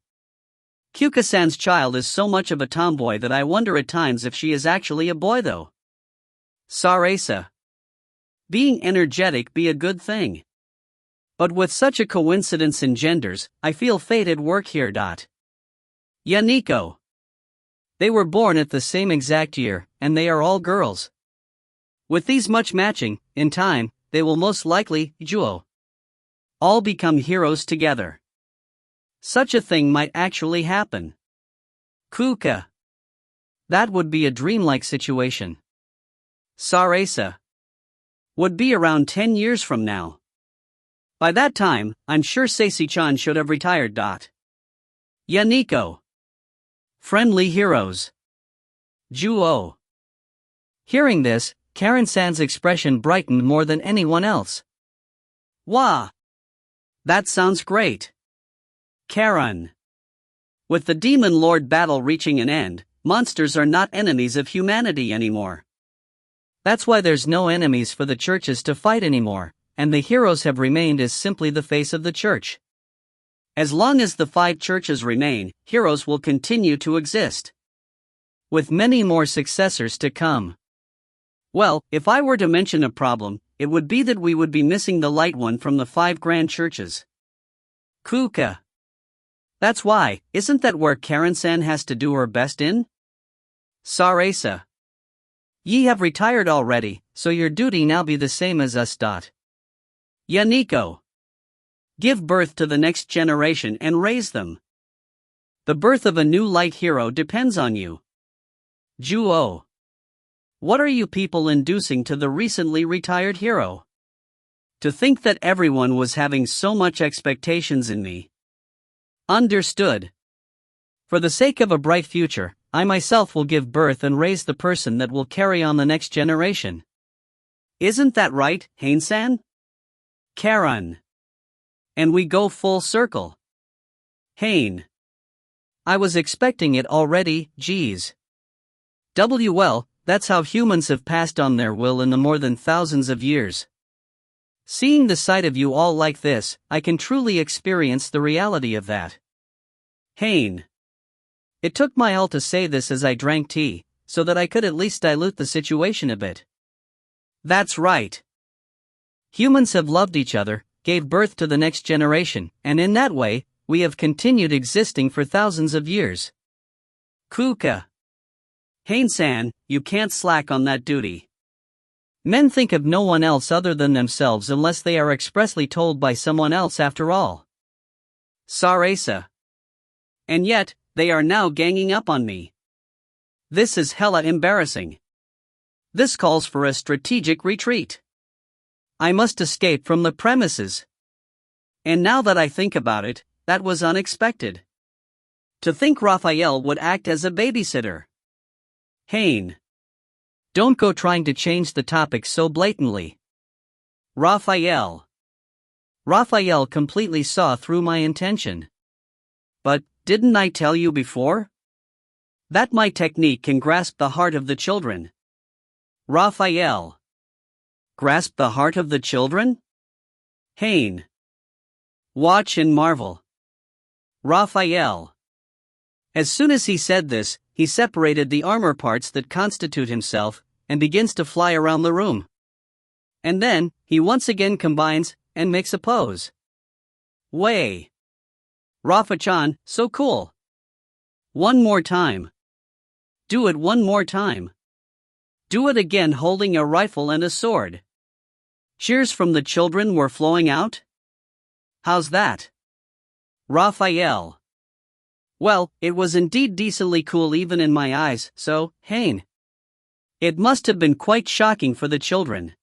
Kyuka-san's child is so much of a tomboy that I wonder at times if she is actually a boy though. Sarasa. Being energetic be a good thing. But with such a coincidence in genders, I feel fate at work here. Yaniko. They were born at the same exact year, and they are all girls. With these much matching, in time, they will most likely, Juo, all become heroes together. Such a thing might actually happen. Kuka. That would be a dreamlike situation. Sarasa. Would be around 10 years from now. By that time, I'm sure Seisi-chan should have retired. Yaniko. Friendly heroes. Juo. Hearing this, Karen-san's expression brightened more than anyone else. Wah! That sounds great. Karen. With the Demon Lord battle reaching an end, monsters are not enemies of humanity anymore. That's why there's no enemies for the churches to fight anymore, and the heroes have remained as simply the face of the church. As long as the 5 churches remain, heroes will continue to exist. With many more successors to come. Well, if I were to mention a problem, it would be that we would be missing the light one from the 5 grand churches. Kuka. That's why, isn't that where Karen-san has to do her best in? Sarasa. Ye have retired already, so your duty now be the same as us. Yaniko. Give birth to the next generation and raise them. The birth of a new light hero depends on you. Juo. What are you people inducing to the recently retired hero? To think that everyone was having so much expectations in me. Understood. For the sake of a bright future, I myself will give birth and raise the person that will carry on the next generation. Isn't that right, Haine-san? Karen. And we go full circle. Haine. I was expecting it already, geez. Well, that's how humans have passed on their will in the more than thousands of years. Seeing the sight of you all like this, I can truly experience the reality of that. Haine. It took my all to say this as I drank tea, so that I could at least dilute the situation a bit. That's right. Humans have loved each other, gave birth to the next generation, and in that way, we have continued existing for thousands of years. Kuka. Haine-san, you can't slack on that duty. Men think of no one else other than themselves unless they are expressly told by someone else after all. Sarasa. And yet, they are now ganging up on me. This is hella embarrassing. This calls for a strategic retreat. I must escape from the premises. And now that I think about it, that was unexpected. To think Raphael would act as a babysitter. Haine. Don't go trying to change the topic so blatantly. Raphael. Raphael completely saw through my intention. But, didn't I tell you before? That my technique can grasp the heart of the children. Raphael. Grasp the heart of the children? Haine. Watch and marvel. Raphael. As soon as he said this, he separated the armor parts that constitute himself, and begins to fly around the room. And then, he once again combines, and makes a pose. Way. Rafa-chan, so cool. One more time. Do it one more time. Do it again holding a rifle and a sword. Cheers from the children were flowing out? How's that? Raphael. Well, it was indeed decently cool even in my eyes, so, Haine. It must have been quite shocking for the children.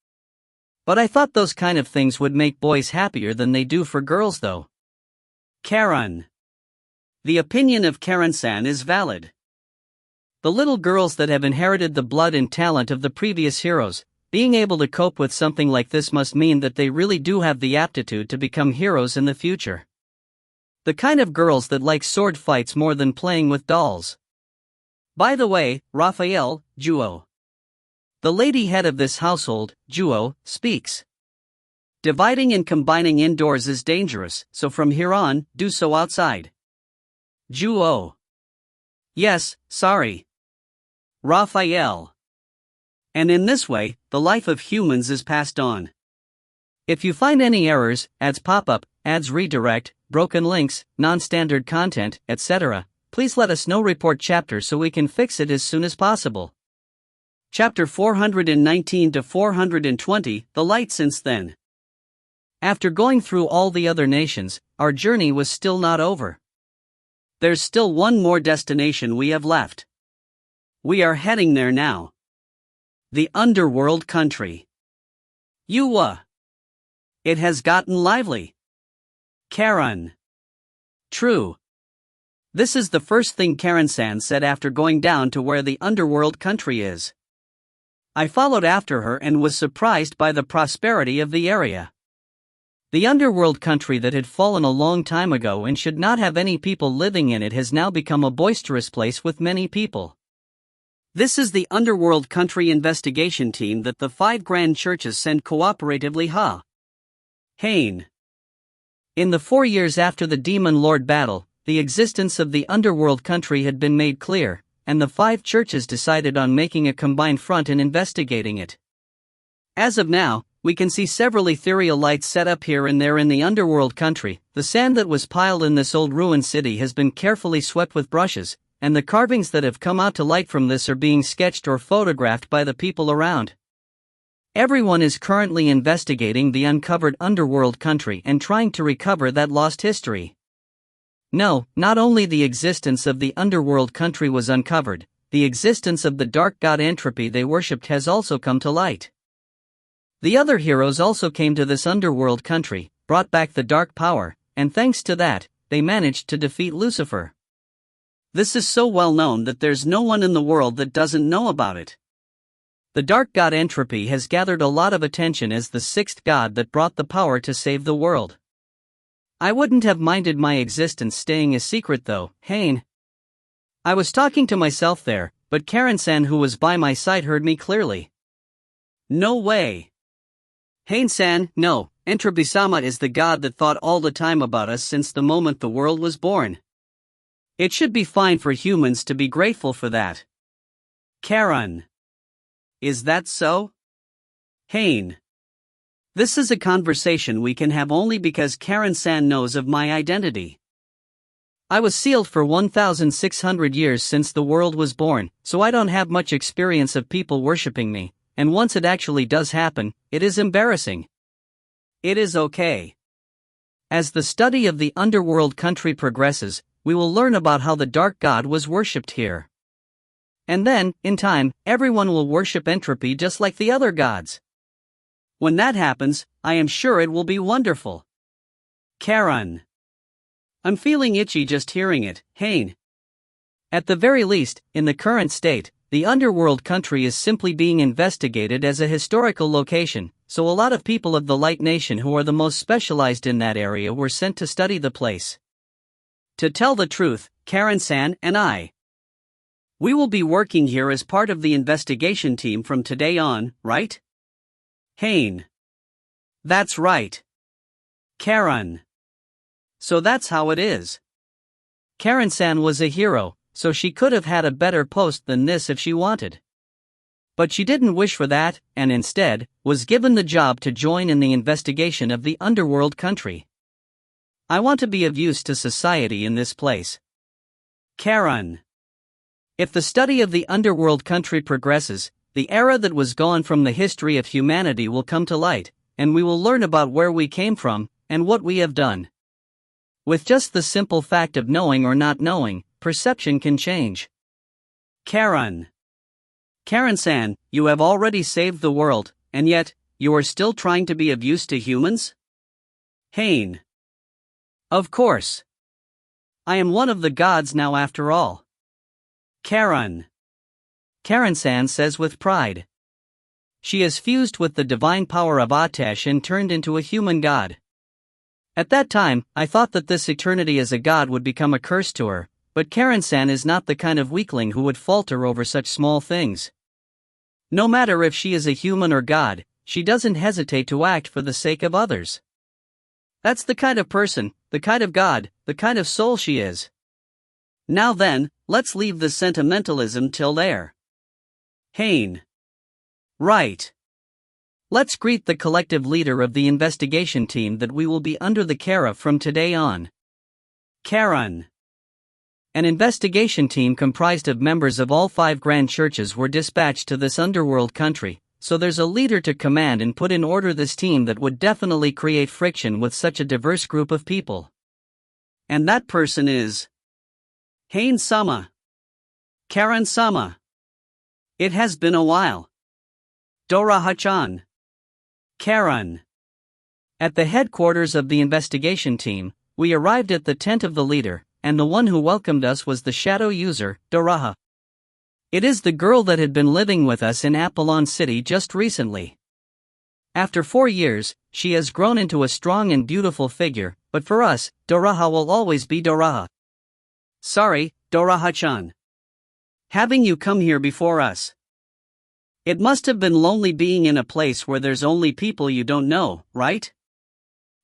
But I thought those kind of things would make boys happier than they do for girls though. Karen. The opinion of Karen-san is valid. The little girls that have inherited the blood and talent of the previous heroes, being able to cope with something like this must mean that they really do have the aptitude to become heroes in the future. The kind of girls that like sword fights more than playing with dolls. By the way, Raphael, Juo. The lady head of this household, Juo, speaks. Dividing and combining indoors is dangerous, so from here on, do so outside. Juo. Yes, sorry. Raphael. And in this way, the life of humans is passed on. If you find any errors, ads pop up, ads redirect, broken links, non-standard content, etc., please let us know. Report chapter so we can fix it as soon as possible. Chapter 419 to 420, The Light Since Then. After going through all the other nations, our journey was still not over. There's still one more destination we have left. We are heading there now. The underworld country. Yuwa. It has gotten lively. Karen. True. This is the first thing Karen-san said after going down to where the underworld country is. I followed after her and was surprised by the prosperity of the area. The underworld country that had fallen a long time ago and should not have any people living in it has now become a boisterous place with many people. This is the underworld country investigation team that the 5 grand churches send cooperatively. Haine. In the 4 years after the Demon Lord battle, the existence of the underworld country had been made clear, and the 5 churches decided on making a combined front and investigating it. As of now, we can see several ethereal lights set up here and there in the underworld country. The sand that was piled in this old ruined city has been carefully swept with brushes, and the carvings that have come out to light from this are being sketched or photographed by the people around. Everyone is currently investigating the uncovered underworld country and trying to recover that lost history. No, not only the existence of the underworld country was uncovered, the existence of the dark god Entropy they worshipped has also come to light. The other heroes also came to this underworld country, brought back the dark power, and thanks to that, they managed to defeat Lucifer. This is so well known that there's no one in the world that doesn't know about it. The dark god Entropy has gathered a lot of attention as the sixth god that brought the power to save the world. I wouldn't have minded my existence staying a secret though, Haine. I was talking to myself there, but Karen-san who was by my side heard me clearly. No way. Haine-san, no, Entropy-sama is the god that thought all the time about us since the moment the world was born. It should be fine for humans to be grateful for that. Karen. Is that so? Haine. This is a conversation we can have only because Karen-san knows of my identity. I was sealed for 1,600 years since the world was born, so I don't have much experience of people worshipping me, and once it actually does happen, it is embarrassing. It is okay. As the study of the underworld country progresses, we will learn about how the dark god was worshipped here. And then, in time, everyone will worship Entropy just like the other gods. When that happens, I am sure it will be wonderful. Karen. I'm feeling itchy just hearing it, Haine. At the very least, in the current state, the underworld country is simply being investigated as a historical location, so a lot of people of the Light Nation who are the most specialized in that area were sent to study the place. To tell the truth, Karen-san and we will be working here as part of the investigation team from today on, right? Haine. That's right. Karen. So that's how it is. Karen-san was a hero, so she could have had a better post than this if she wanted. But she didn't wish for that, and instead, was given the job to join in the investigation of the underworld country. I want to be of use to society in this place. Karen. If the study of the underworld country progresses, the era that was gone from the history of humanity will come to light, and we will learn about where we came from, and what we have done. With just the simple fact of knowing or not knowing, perception can change. Karen. Karen-san, you have already saved the world, and yet, you are still trying to be of use to humans? Haine. Of course. I am one of the gods now after all. Karen. Karen-san says with pride. She is fused with the divine power of Atesh and turned into a human god. At that time, I thought that this eternity as a god would become a curse to her, but Karen-san is not the kind of weakling who would falter over such small things. No matter if she is a human or god, she doesn't hesitate to act for the sake of others. That's the kind of person, the kind of god, the kind of soul she is. Now then, let's leave the sentimentalism till there. Haine. Right. Let's greet the collective leader of the investigation team that we will be under the care of from today on. Karen. An investigation team comprised of members of all 5 grand churches were dispatched to this underworld country, so there's a leader to command and put in order this team that would definitely create friction with such a diverse group of people. And that person is Haine-sama. Karen-sama. It has been a while. Dora-chan. Karen. At the headquarters of the investigation team, we arrived at the tent of the leader, and the one who welcomed us was the shadow user, Dora. It is the girl that had been living with us in Apollon City just recently. After 4 years, she has grown into a strong and beautiful figure, but for us, Dora will always be Dora. Sorry, Dora-chan. Having you come here before us. It must have been lonely being in a place where there's only people you don't know, right?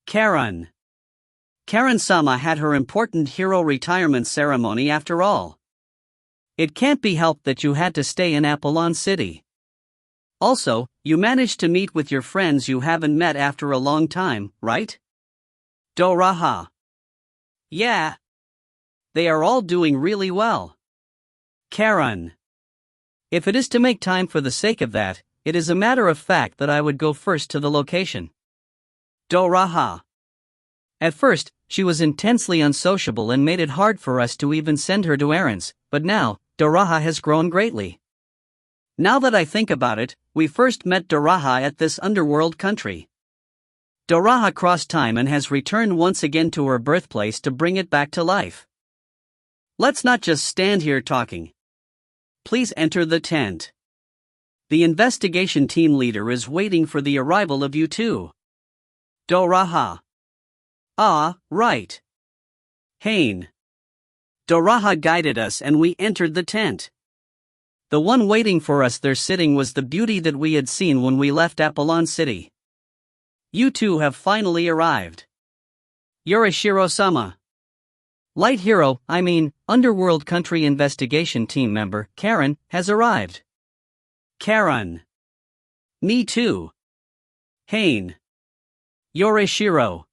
Karen. Karen-sama had her important hero retirement ceremony after all. It can't be helped that you had to stay in Apollon City. Also, you managed to meet with your friends you haven't met after a long time, right? Dora. Yeah. They are all doing really well. Karen. If it is to make time for the sake of that, it is a matter of fact that I would go first to the location. Dora. At first, she was intensely unsociable and made it hard for us to even send her to errands, but now, Dora has grown greatly. Now that I think about it, we first met Dora at this underworld country. Dora crossed time and has returned once again to her birthplace to bring it back to life. Let's not just stand here talking. Please enter the tent. The investigation team leader is waiting for the arrival of you two. Doraha. Ah, right. Haine. Doraha guided us and we entered the tent. The one waiting for us there sitting was the beauty that we had seen when we left Apollon City. You two have finally arrived. Yorishiro-sama. Light Hero, Underworld Country Investigation Team member, Karen, has arrived. Karen. Me too. Haine. Yorishiro.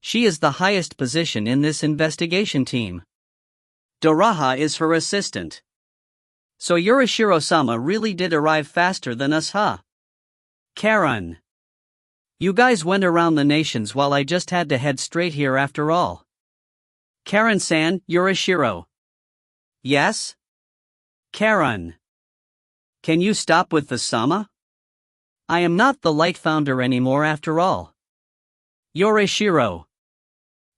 She is the highest position in this investigation team. Doraha is her assistant. So Yorishiro-sama really did arrive faster than us, huh? Karen. You guys went around the nations while I just had to head straight here after all. Karen-san, Yorishiro. Yes? Karen. Can you stop with the sama? I am not the Light Founder anymore after all. Yorishiro.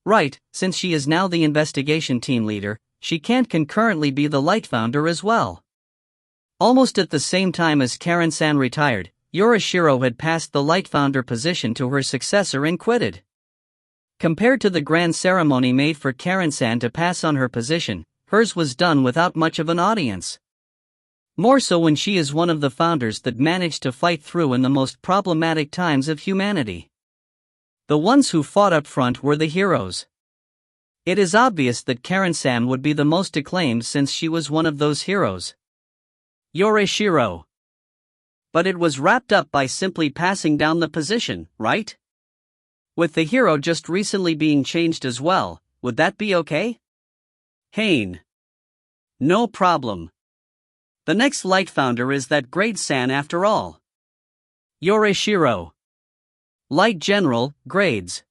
Right, since she is now the investigation team leader, she can't concurrently be the Light Founder as well. Almost at the same time as Karen-san retired, Yorishiro had passed the Light Founder position to her successor and quitted. Compared to the grand ceremony made for Karen-san to pass on her position, hers was done without much of an audience. More so when she is one of the founders that managed to fight through in the most problematic times of humanity. The ones who fought up front were the heroes. It is obvious that Karen-san would be the most acclaimed since she was one of those heroes. Yorishiro. But it was wrapped up by simply passing down the position, right? With the hero just recently being changed as well, would that be okay? Haine. No problem. The next Light Founder is that Grade-san after all. Yorishiro. Light General, Grades.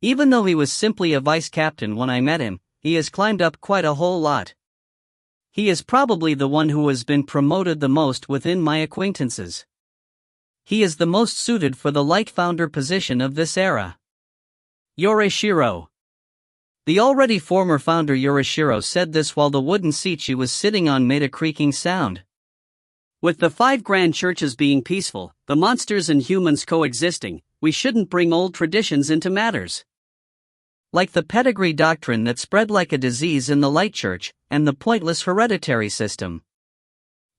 Even though he was simply a vice captain when I met him, he has climbed up quite a whole lot. He is probably the one who has been promoted the most within my acquaintances. He is the most suited for the Light Founder position of this era. Yorishiro. The already former founder Yorishiro said this while the wooden seat she was sitting on made a creaking sound. With the 5 grand churches being peaceful, the monsters and humans coexisting, we shouldn't bring old traditions into matters. Like the pedigree doctrine that spread like a disease in the Light Church, and the pointless hereditary system.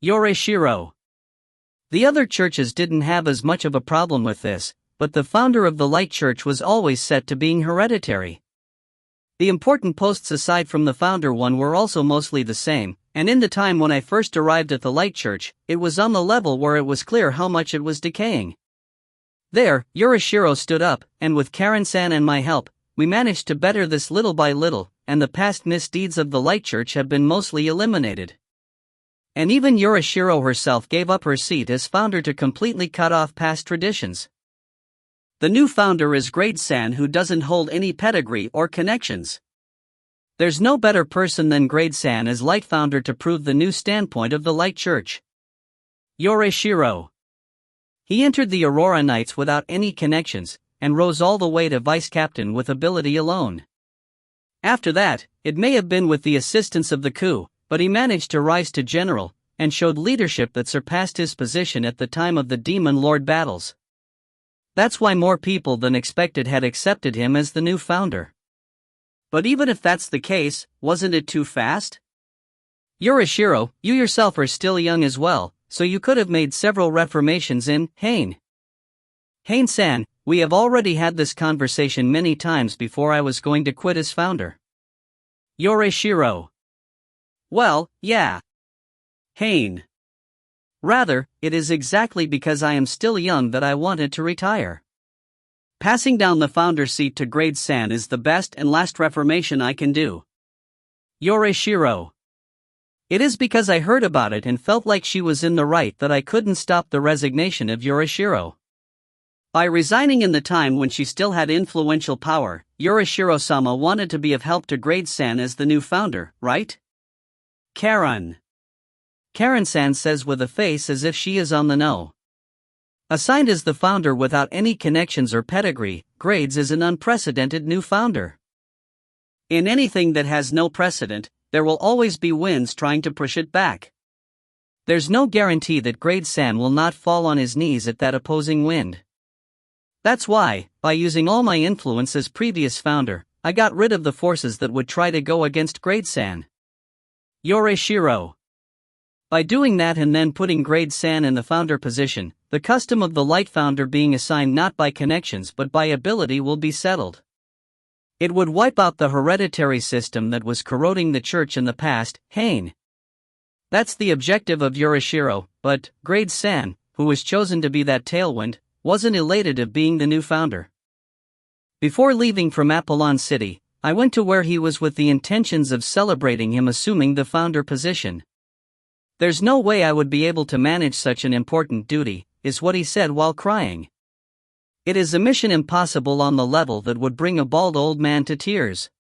Yorishiro. The other churches didn't have as much of a problem with this, but the founder of the Light Church was always set to being hereditary. The important posts aside from the founder one were also mostly the same, and in the time when I first arrived at the Light Church, it was on the level where it was clear how much it was decaying. There, Yorishiro stood up, and with Karen-san and my help, we managed to better this little by little, and the past misdeeds of the Light Church have been mostly eliminated. And even Yorishiro herself gave up her seat as founder to completely cut off past traditions. The new founder is Grade-san, who doesn't hold any pedigree or connections. There's no better person than Grade-san as Light Founder to prove the new standpoint of the Light Church. Yorishiro. He entered the Aurora Knights without any connections, and rose all the way to vice captain with ability alone. After that, it may have been with the assistance of the coup, but he managed to rise to general, and showed leadership that surpassed his position at the time of the Demon Lord battles. That's why more people than expected had accepted him as the new founder. But even if that's the case, wasn't it too fast? Yorishiro, you yourself are still young as well, so you could have made several reformations in Haine. Haine-san, we have already had this conversation many times before I was going to quit as founder. Yorishiro. Well, yeah. Haine. Rather, it is exactly because I am still young that I wanted to retire. Passing down the founder seat to Grade-san is the best and last reformation I can do. Yorishiro. It is because I heard about it and felt like she was in the right that I couldn't stop the resignation of Yorishiro. By resigning in the time when she still had influential power, Yorishiro-sama wanted to be of help to Grade-san as the new founder, right? Karen. Karen-san says with a face as if she is on the know. Assigned as the founder without any connections or pedigree, Grades is an unprecedented new founder. In anything that has no precedent, there will always be winds trying to push it back. There's no guarantee that Grade-san will not fall on his knees at that opposing wind. That's why, by using all my influence as previous founder, I got rid of the forces that would try to go against Grade-san. Yoreshiro. By doing that and then putting Grade-san in the founder position, the custom of the light founder being assigned not by connections but by ability will be settled. It would wipe out the hereditary system that was corroding the church in the past, Haine. That's the objective of Yoreshiro, but Grade-san, who was chosen to be that tailwind, wasn't elated of being the new founder. Before leaving from Apollon City, I went to where he was with the intentions of celebrating him assuming the founder position. There's no way I would be able to manage such an important duty, is what he said while crying. It is a mission impossible on the level that would bring a bald old man to tears.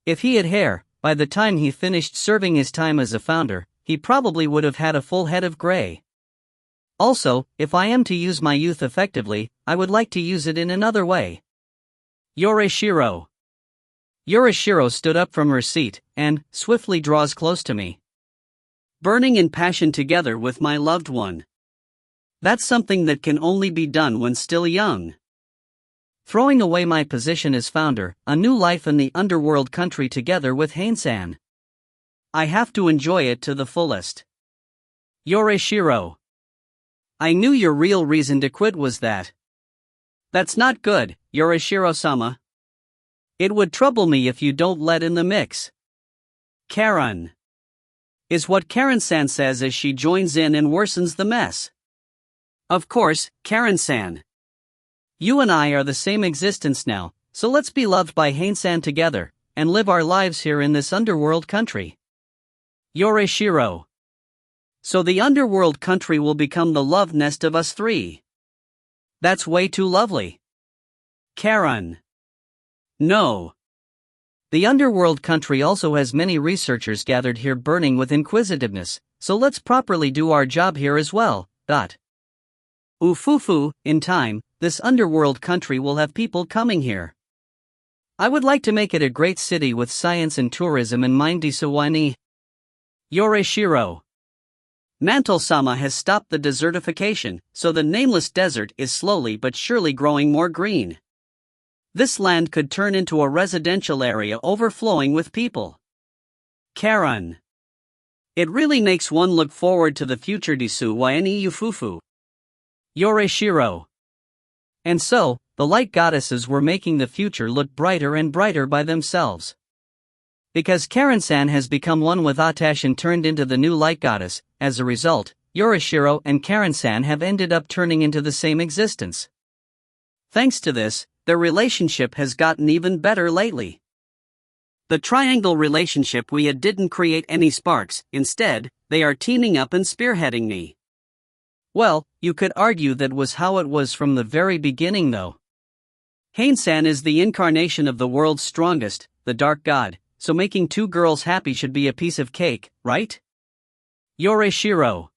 If he had hair, by the time he finished serving his time as a founder, he probably would have had a full head of gray. Also, if I am to use my youth effectively, I would like to use it in another way. Yoreshiro. Yoreshiro stood up from her seat, and swiftly draws close to me. Burning in passion together with my loved one. That's something that can only be done when still young. Throwing away my position as founder, a new life in the underworld country together with Haine-san. I have to enjoy it to the fullest. Yoreshiro. I knew your real reason to quit was that. That's not good, Yoreshiro-sama. It would trouble me if you don't let in the mix. Karen. Is what Karen-san says as she joins in and worsens the mess. Of course, Karen-san. You and I are the same existence now, so let's be loved by Haine-san together, and live our lives here in this underworld country. Yoreshiro. So the underworld country will become the love nest of us three. That's way too lovely. Karen. No. The underworld country also has many researchers gathered here burning with inquisitiveness, so let's properly do our job here as well. Ufufu, in time, this underworld country will have people coming here. I would like to make it a great city with science and tourism in mind. Disawani. Yoreshiro. Mantle-sama has stopped the desertification, so the nameless desert is slowly but surely growing more green. This land could turn into a residential area overflowing with people. Karen. It really makes one look forward to the future. Disawani Ufufu. Yoreshiro. And so, the light goddesses were making the future look brighter and brighter by themselves. Because Karen-san has become one with Atash and turned into the new light goddess, as a result, Yoreshiro and Karen-san have ended up turning into the same existence. Thanks to this, their relationship has gotten even better lately. The triangle relationship we had didn't create any sparks, instead, they are teaming up and spearheading me. Well, you could argue that was how it was from the very beginning though. Haine-san is the incarnation of the world's strongest, the dark god, so making two girls happy should be a piece of cake, right? Yoreshiro.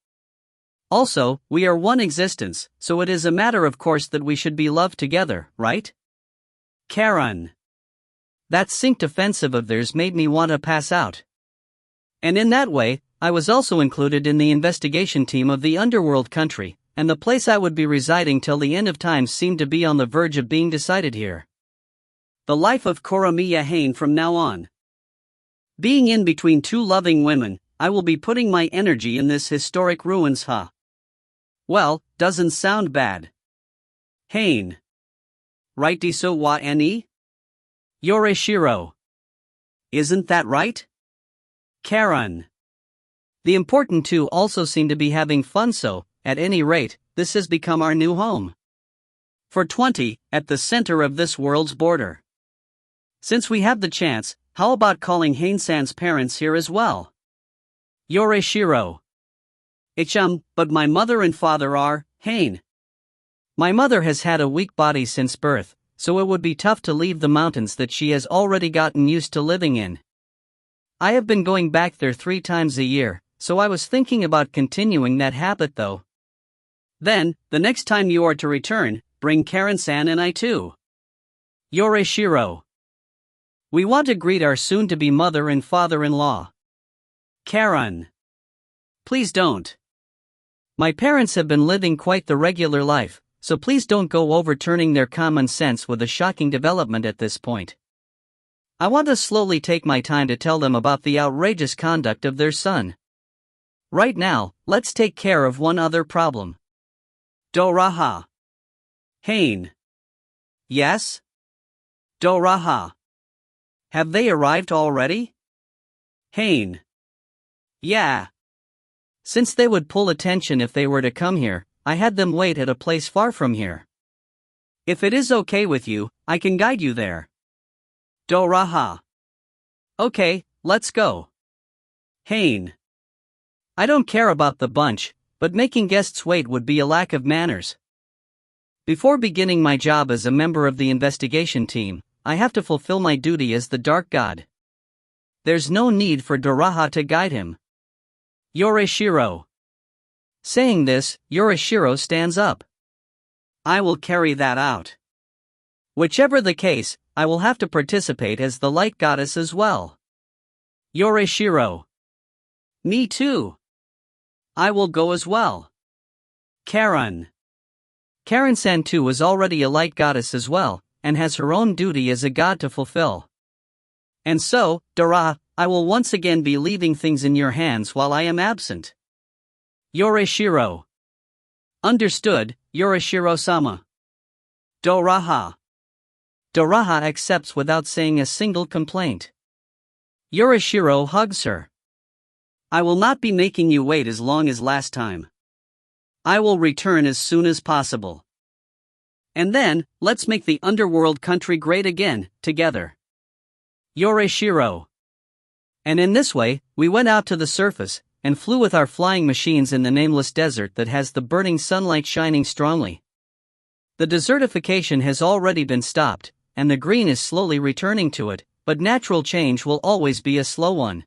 Also, we are one existence, so it is a matter of course that we should be loved together, right? Karen. That synced offensive of theirs made me want to pass out. And in that way, I was also included in the investigation team of the underworld country, and the place I would be residing till the end of time seemed to be on the verge of being decided here. The life of Koramiya Haine from now on. Being in between two loving women, I will be putting my energy in this historic ruins. Well, doesn't sound bad. Haine. Right? Disawani? Yoreshiro. Isn't that right? Karen. The important two also seem to be having fun, so, at any rate, this has become our new home. For 20, at the center of this world's border. Since we have the chance, how about calling Haine-san's parents here as well? Yoreshiro. But my mother and father are, Haine. My mother has had a weak body since birth, so it would be tough to leave the mountains that she has already gotten used to living in. I have been going back there 3 times a year, so I was thinking about continuing that habit though. Then, the next time you are to return, bring Karen-san and I too. Yoreshiro. We want to greet our soon-to-be mother and father-in-law. Karen. Please don't. My parents have been living quite the regular life, so please don't go overturning their common sense with a shocking development at this point. I want to slowly take my time to tell them about the outrageous conduct of their son. Right now, let's take care of one other problem. Doraha. Haine. Yes? Doraha. Have they arrived already? Haine. Yeah. Since they would pull attention if they were to come here, I had them wait at a place far from here. If it is okay with you, I can guide you there. Doraha. Okay, let's go. Haine. I don't care about the bunch, but making guests wait would be a lack of manners. Before beginning my job as a member of the investigation team, I have to fulfill my duty as the Dark God. There's no need for Doraha to guide him. Yorishiro. Saying this, Yorishiro stands up. I will carry that out. Whichever the case, I will have to participate as the light goddess as well. Yorishiro. Me too. I will go as well. Karen. Karen-san too is already a light goddess as well, and has her own duty as a god to fulfill. And so, Dora, I will once again be leaving things in your hands while I am absent. Yorishiro. Understood, Yorishiro-sama. Doraha. Doraha accepts without saying a single complaint. Yorishiro hugs her. I will not be making you wait as long as last time. I will return as soon as possible. And then, let's make the underworld country great again, together. Yorishiro. And in this way, we went out to the surface, and flew with our flying machines in the nameless desert that has the burning sunlight shining strongly. The desertification has already been stopped, and the green is slowly returning to it, but natural change will always be a slow one.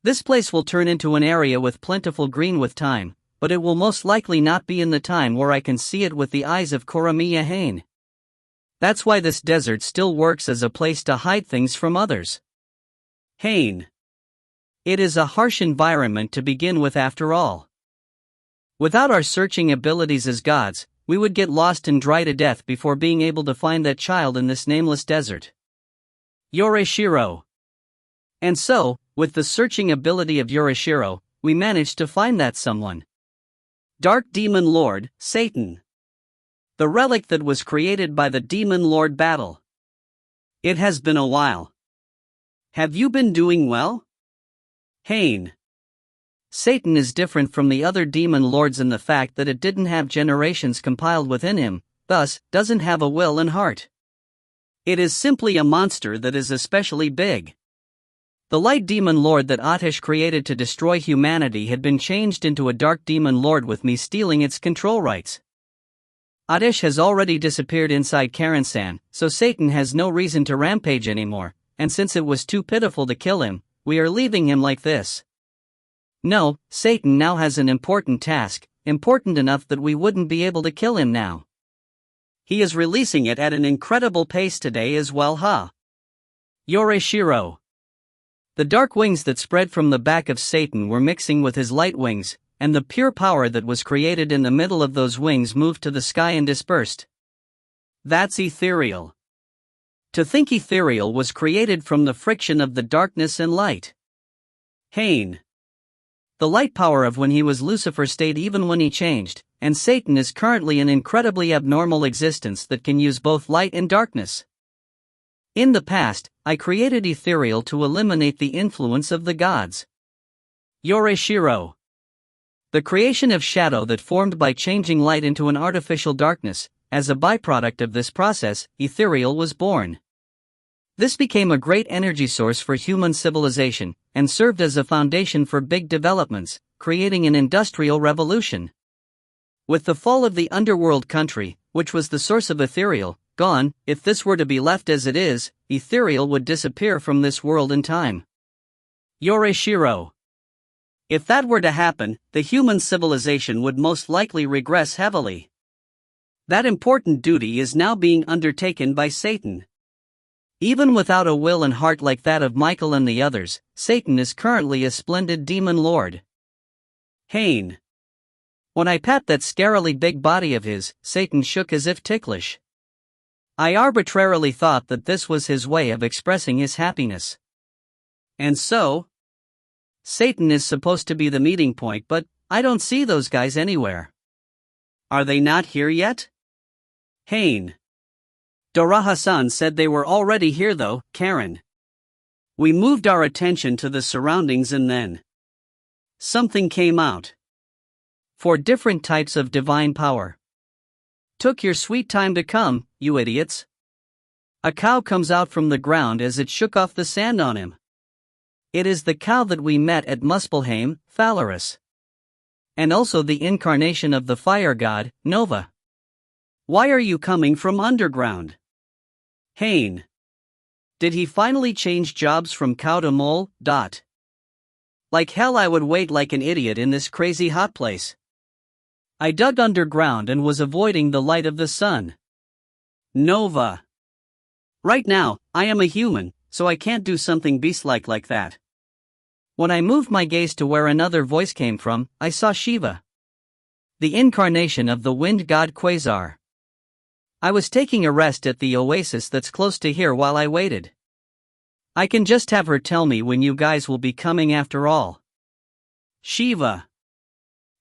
This place will turn into an area with plentiful green with time, but it will most likely not be in the time where I can see it with the eyes of Koramiya Haine. That's why this desert still works as a place to hide things from others. Haine. It is a harsh environment to begin with after all. Without our searching abilities as gods, we would get lost and dry to death before being able to find that child in this nameless desert. Yorishiro. And so, with the searching ability of Yorishiro, we managed to find that someone. Dark Demon Lord, Satan. The relic that was created by the Demon Lord battle. It has been a while. Have you been doing well? Haine. Satan is different from the other demon lords in the fact that it didn't have generations compiled within him, thus, doesn't have a will and heart. It is simply a monster that is especially big. The light demon lord that Atesh created to destroy humanity had been changed into a dark demon lord with me stealing its control rights. Atesh has already disappeared inside Karen-san, so Satan has no reason to rampage anymore, and since it was too pitiful to kill him, we are leaving him like this. No, Satan now has an important task, important enough that we wouldn't be able to kill him now. He is releasing it at an incredible pace today as well, huh? Yorishiro. The dark wings that spread from the back of Satan were mixing with his light wings, and the pure power that was created in the middle of those wings moved to the sky and dispersed. That's ethereal. To think ethereal was created from the friction of the darkness and light. Haine. The light power of when he was Lucifer stayed even when he changed, and Satan is currently an incredibly abnormal existence that can use both light and darkness. In the past, I created ethereal to eliminate the influence of the gods. Yorishiro. The creation of shadow that formed by changing light into an artificial darkness, as a byproduct of this process, ethereal was born. This became a great energy source for human civilization, and served as a foundation for big developments, creating an industrial revolution. With the fall of the underworld country, which was the source of ethereal, gone, if this were to be left as it is, ethereal would disappear from this world in time. Yorishiro. If that were to happen, the human civilization would most likely regress heavily. That important duty is now being undertaken by Satan. Even without a will and heart like that of Michael and the others, Satan is currently a splendid demon lord. Haine. When I pat that scarily big body of his, Satan shook as if ticklish. I arbitrarily thought that this was his way of expressing his happiness. And so? Satan is supposed to be the meeting point, but I don't see those guys anywhere. Are they not here yet? Haine. Dora Hassan said they were already here though, Karen. We moved our attention to the surroundings and then something came out. 4 different types of divine power. Took your sweet time to come, you idiots. A cow comes out from the ground as it shook off the sand on him. It is the cow that we met at Muspelheim, Phalaris. And also the incarnation of the fire god, Nova. Why are you coming from underground? Haine. Did he finally change jobs from cow to mole? Like hell I would wait like an idiot in this crazy hot place. I dug underground and was avoiding the light of the sun. Nova. Right now, I am a human, so I can't do something beast-like like that. When I moved my gaze to where another voice came from, I saw Shiva. The incarnation of the wind god Quasar. I was taking a rest at the oasis that's close to here while I waited. I can just have her tell me when you guys will be coming after all. Shiva.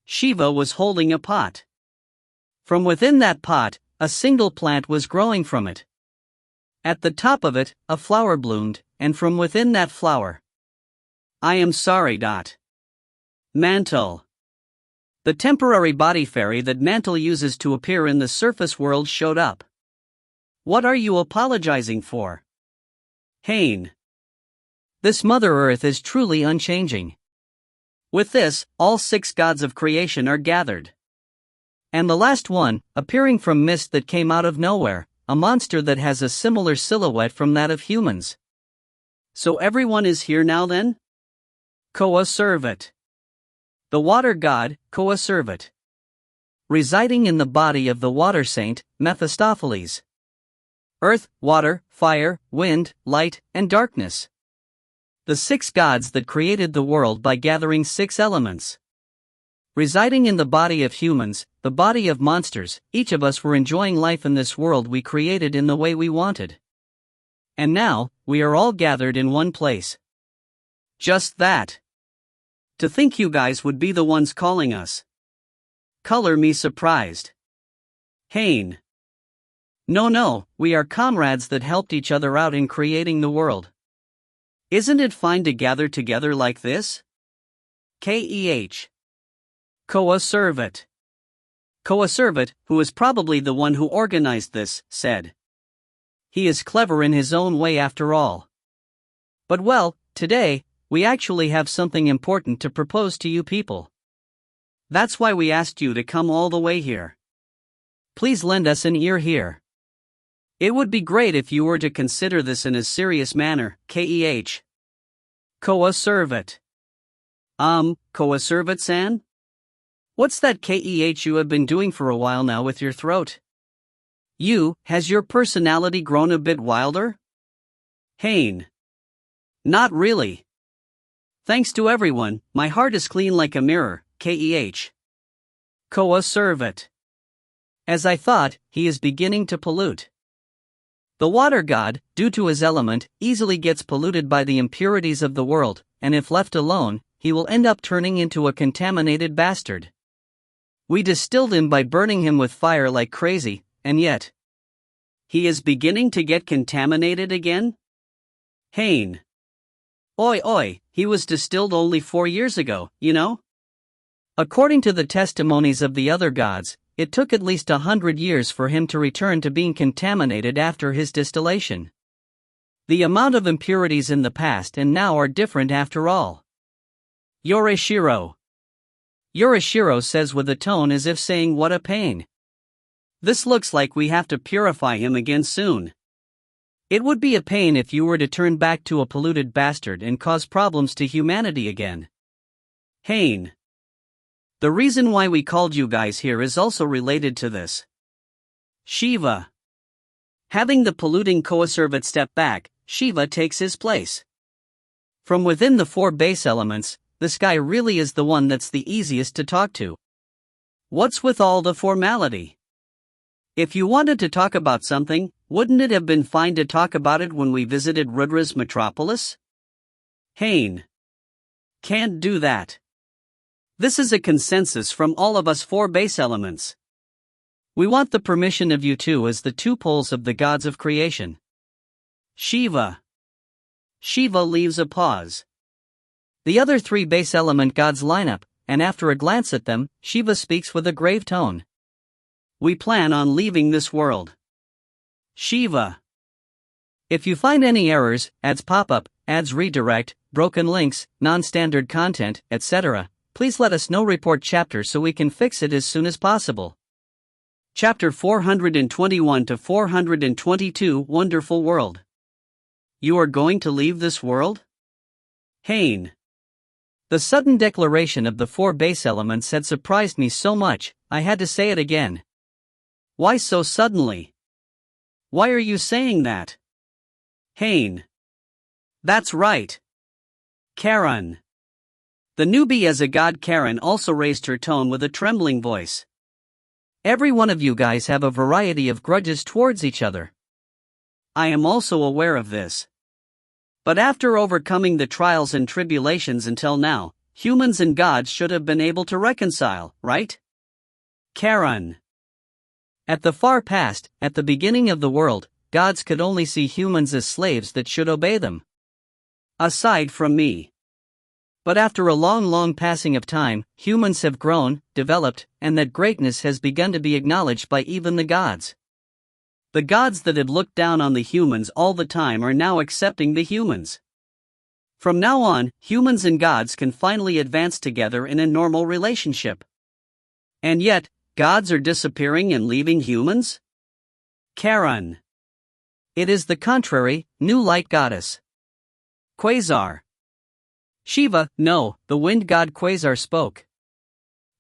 Shiva was holding a pot. From within that pot, a single plant was growing from it. At the top of it, a flower bloomed, and from within that flower. I am sorry. Mantle. The temporary body fairy that Mantle uses to appear in the surface world showed up. What are you apologizing for? Haine. This Mother Earth is truly unchanging. With this, all 6 gods of creation are gathered. And the last one, appearing from mist that came out of nowhere, a monster that has a similar silhouette from that of humans. So everyone is here now then? Coacervate. The water god, Coacervate. Residing in the body of the water saint, Mephistopheles. Earth, water, fire, wind, light, and darkness. The 6 gods that created the world by gathering 6 elements. Residing in the body of humans, the body of monsters, each of us were enjoying life in this world we created in the way we wanted. And now, we are all gathered in one place. Just that. To think you guys would be the ones calling us. Color me surprised. Haine. No, we are comrades that helped each other out in creating the world. Isn't it fine to gather together like this? Keh. Coacervate. Coacervate, who is probably the one who organized this, said. He is clever in his own way after all. But well, today, we actually have something important to propose to you people. That's why we asked you to come all the way here. Please lend us an ear here. It would be great if you were to consider this in a serious manner, Keh. Coacervate. Coacervate-san? What's that Keh you have been doing for a while now with your throat? Has your personality grown a bit wilder? Haine. Not really. Thanks to everyone, my heart is clean like a mirror, Keh. Coacervate. As I thought, he is beginning to pollute. The water god, due to his element, easily gets polluted by the impurities of the world, and if left alone, he will end up turning into a contaminated bastard. We distilled him by burning him with fire like crazy, and yet he is beginning to get contaminated again? Haine. Oi, he was distilled only 4 years ago, you know? According to the testimonies of the other gods, it took at least 100 years for him to return to being contaminated after his distillation. The amount of impurities in the past and now are different after all. Yorishiro. Yorishiro says with a tone as if saying what a pain. This looks like we have to purify him again soon. It would be a pain if you were to turn back to a polluted bastard and cause problems to humanity again. Haine. The reason why we called you guys here is also related to this. Shiva. Having the polluting Coacervate step back, Shiva takes his place. From within the 4 base elements, this guy really is the one that's the easiest to talk to. What's with all the formality? If you wanted to talk about something, wouldn't it have been fine to talk about it when we visited Rudra's metropolis? Haine. Can't do that. This is a consensus from all of us 4 base elements. We want the permission of you two as the 2 poles of the gods of creation. Shiva. Shiva leaves a pause. The other 3 base element gods line up, and after a glance at them, Shiva speaks with a grave tone. We plan on leaving this world. Shiva. If you find any errors, ads pop up, ads redirect, broken links, non-standard content, etc., please let us know. Report chapter so we can fix it as soon as possible. Chapter 421 to 422 Wonderful World. You are going to leave this world? Haine. The sudden declaration of the 4 base elements had surprised me so much, I had to say it again. Why so suddenly? Why are you saying that? Haine. That's right. Karen. The newbie as a god Karen also raised her tone with a trembling voice. Every one of you guys have a variety of grudges towards each other. I am also aware of this. But after overcoming the trials and tribulations until now, humans and gods should have been able to reconcile, right? Karen. At the far past, at the beginning of the world, gods could only see humans as slaves that should obey them. Aside from me. But after a long passing of time, humans have grown, developed, and that greatness has begun to be acknowledged by even the gods. The gods that had looked down on the humans all the time are now accepting the humans. From now on, humans and gods can finally advance together in a normal relationship. And yet, gods are disappearing and leaving humans? Karen. It is the contrary, new light goddess. Quasar. Shiva, no, the wind god Quasar spoke.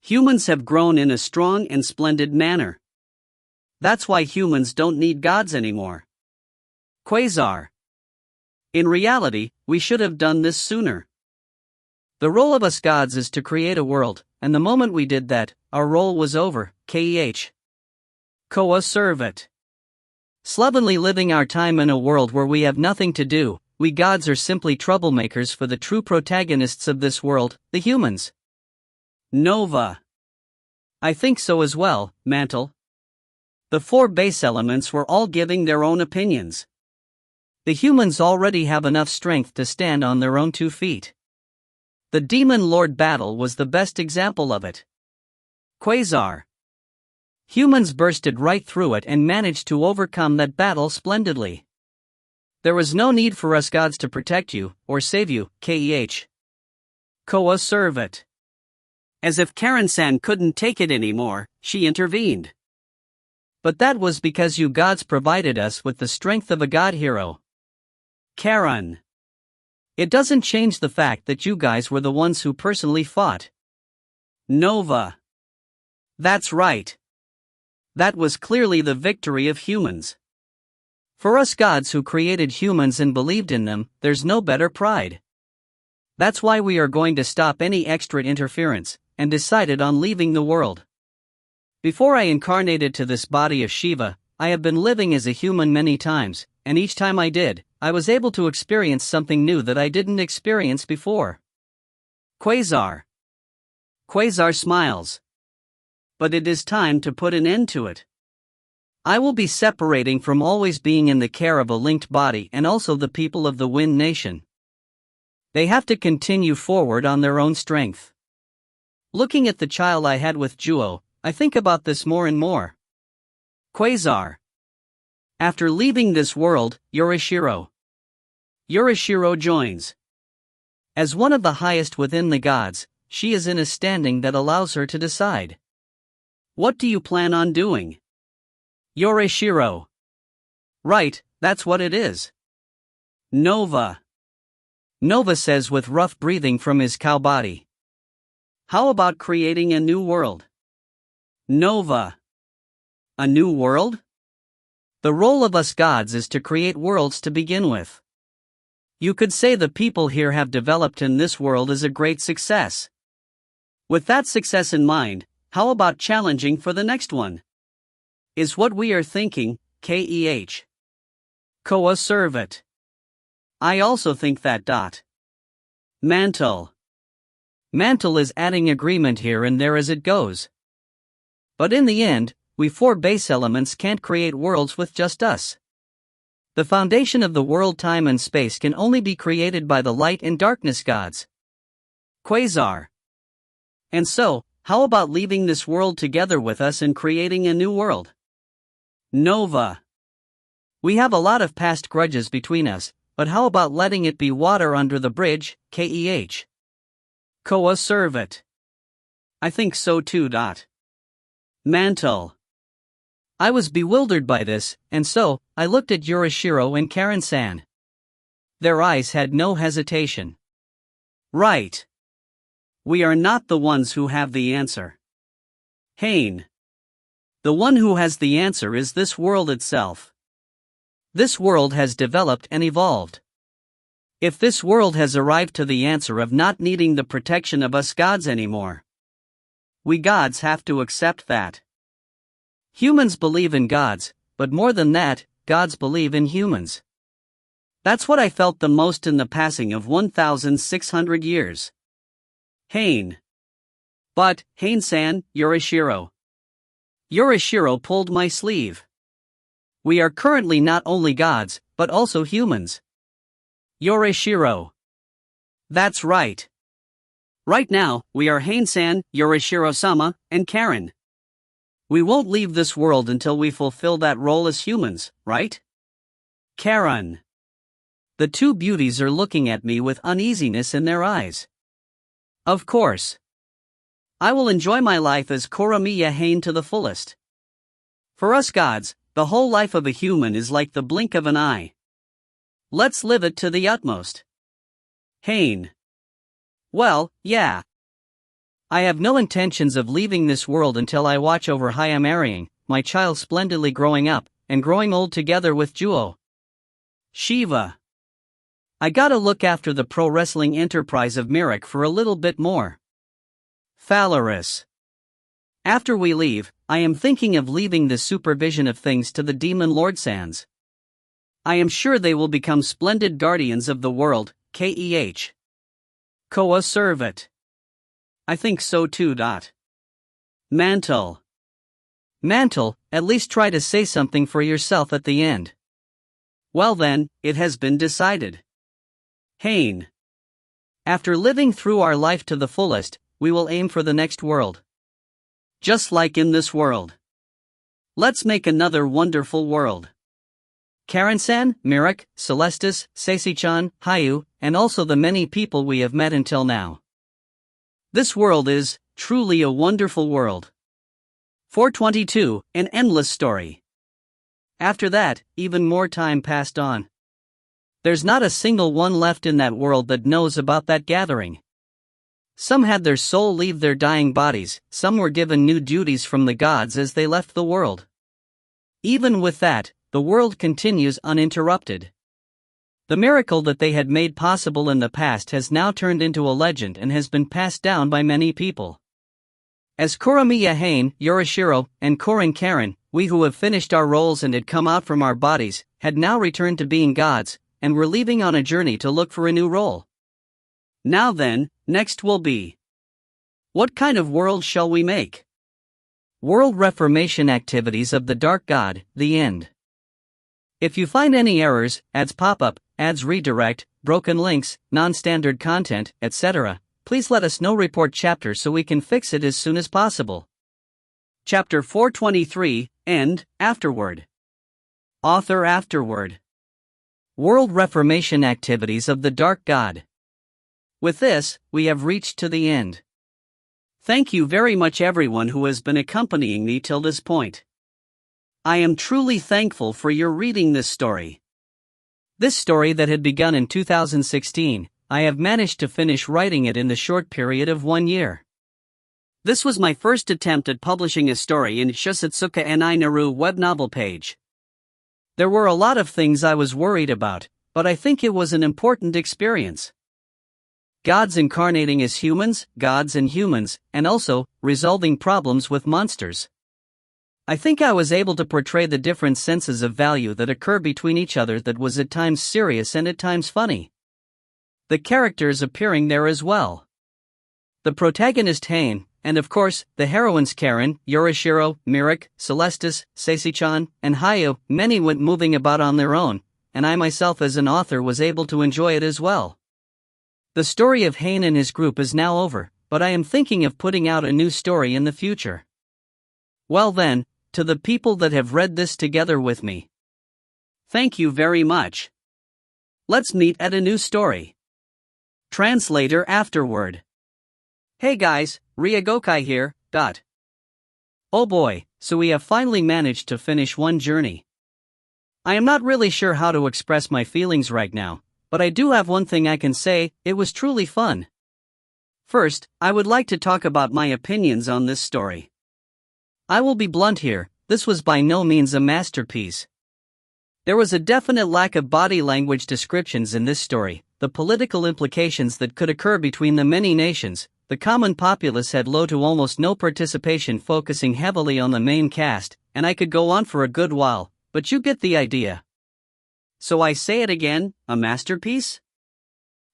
Humans have grown in a strong and splendid manner. That's why humans don't need gods anymore. Quasar. In reality, we should have done this sooner. The role of us gods is to create a world, and the moment we did that, our role was over. Keh. Coacervate. Slovenly living our time in a world where we have nothing to do, we gods are simply troublemakers for the true protagonists of this world, the humans. Nova. I think so as well, Mantle. The 4 base elements were all giving their own opinions. The humans already have enough strength to stand on their own 2 feet. The Demon Lord battle was the best example of it. Quasar. Humans bursted right through it and managed to overcome that battle splendidly. There was no need for us gods to protect you, or save you, Keh. Coacervate. As if Karen-san couldn't take it anymore, she intervened. But that was because you gods provided us with the strength of a god hero. Karen. It doesn't change the fact that you guys were the ones who personally fought. Nova. That's right. That was clearly the victory of humans. For us gods who created humans and believed in them, there's no better pride. That's why we are going to stop any extra interference, and decided on leaving the world. Before I incarnated to this body of Shiva, I have been living as a human many times, and each time I did, I was able to experience something new that I didn't experience before. Quasar. Quasar smiles. But it is time to put an end to it. I will be separating from always being in the care of a linked body and also the people of the Wind Nation. They have to continue forward on their own strength. Looking at the child I had with Juo, I think about this more and more. Quasar. After leaving this world, Yorishiro joins. As one of the highest within the gods, she is in a standing that allows her to decide. What do you plan on doing? Yorishiro. Right, that's what it is. Nova. Nova says with rough breathing from his cow body. How about creating a new world? Nova. A new world? The role of us gods is to create worlds to begin with. You could say the people here have developed in this world is a great success. With that success in mind, how about challenging for the next one? Is what we are thinking, Keh. Coacervate. I also think that. Mantle. Mantle is adding agreement here and there as it goes. But in the end, we four base elements can't create worlds with just us. The foundation of the world, time and space, can only be created by the light and darkness gods. Quasar. And so, how about leaving this world together with us and creating a new world? Nova. We have a lot of past grudges between us, but how about letting it be water under the bridge, Keh. Coacervate. I think so too. Mantle. I was bewildered by this, and so, I looked at Yurishiro and Karen-san. Their eyes had no hesitation. Right. We are not the ones who have the answer. Haine. The one who has the answer is this world itself. This world has developed and evolved. If this world has arrived to the answer of not needing the protection of us gods anymore, we gods have to accept that. Humans believe in gods, but more than that, gods believe in humans. That's what I felt the most in the passing of 1,600 years. Haine. But, Haine-san, Yurishiro. Yurishiro pulled my sleeve. We are currently not only gods, but also humans. Yurishiro. That's right. Right now, we are Haine-san, Yurishiro-sama, and Karen. We won't leave this world until we fulfill that role as humans, right? Karen. The two beauties are looking at me with uneasiness in their eyes. Of course. I will enjoy my life as Kuramiya Haine to the fullest. For us gods, the whole life of a human is like the blink of an eye. Let's live it to the utmost. Haine. Well, yeah. I have no intentions of leaving this world until I watch over Haya marrying, my child splendidly growing up, and growing old together with Juo. Shiva. I gotta look after the pro wrestling enterprise of Mirik for a little bit more. Phalaris. After we leave, I am thinking of leaving the supervision of things to the demon Lord Sans. I am sure they will become splendid guardians of the world, Keh. Coacervate. I think so too. Mantle. Mantle, at least try to say something for yourself at the end. Well then, it has been decided. Haine. After living through our life to the fullest, we will aim for the next world. Just like in this world. Let's make another wonderful world. Karen-san, Mirik, Celestis, Seisi-chan, Hayu, and also the many people we have met until now. This world is, truly a wonderful world. 422, an endless story. After that, even more time passed on. There's not a single one left in that world that knows about that gathering. Some had their soul leave their dying bodies, some were given new duties from the gods as they left the world. Even with that, the world continues uninterrupted. The miracle that they had made possible in the past has now turned into a legend and has been passed down by many people. As Kuramiya Haine, Yurishiro, and Korin Karen, we who have finished our roles and had come out from our bodies, had now returned to being gods, and were leaving on a journey to look for a new role. Now then, next will be. What kind of world shall we make? World Reformation Activities of the Dark God, the End. If you find any errors, ads pop up, ads redirect, broken links, non-standard content, etc., please let us know. Report chapter so we can fix it as soon as possible. Chapter 423, End, Afterward. Author Afterward. World Reformation Activities of the Dark God. With this, we have reached to the end. Thank you very much everyone who has been accompanying me till this point. I am truly thankful for your reading this story. This story that had begun in 2016, I have managed to finish writing it in the short period of 1 year. This was my first attempt at publishing a story in Shusatsuka Ni Naru web novel page. There were a lot of things I was worried about, but I think it was an important experience. Gods incarnating as humans, gods and humans, and also, resolving problems with monsters. I think I was able to portray the different senses of value that occur between each other that was at times serious and at times funny. The characters appearing there as well. The protagonist Haine, and of course, the heroines Karen, Yorishiro, Mirik, Celestis, Seisichan, and Hayu, many went moving about on their own, and I myself as an author was able to enjoy it as well. The story of Haine and his group is now over, but I am thinking of putting out a new story in the future. Well then, to the people that have read this together with me, thank you very much. Let's meet at a new story. Translator afterward. Hey guys, Ryagokai here. Oh boy, so we have finally managed to finish one journey. I am not really sure how to express my feelings right now, but I do have one thing I can say: it was truly fun. First, I would like to talk about my opinions on this story. I will be blunt here, this was by no means a masterpiece. There was a definite lack of body language descriptions in this story, the political implications that could occur between the many nations. The common populace had low to almost no participation, focusing heavily on the main cast, and I could go on for a good while, but you get the idea. So I say it again, a masterpiece?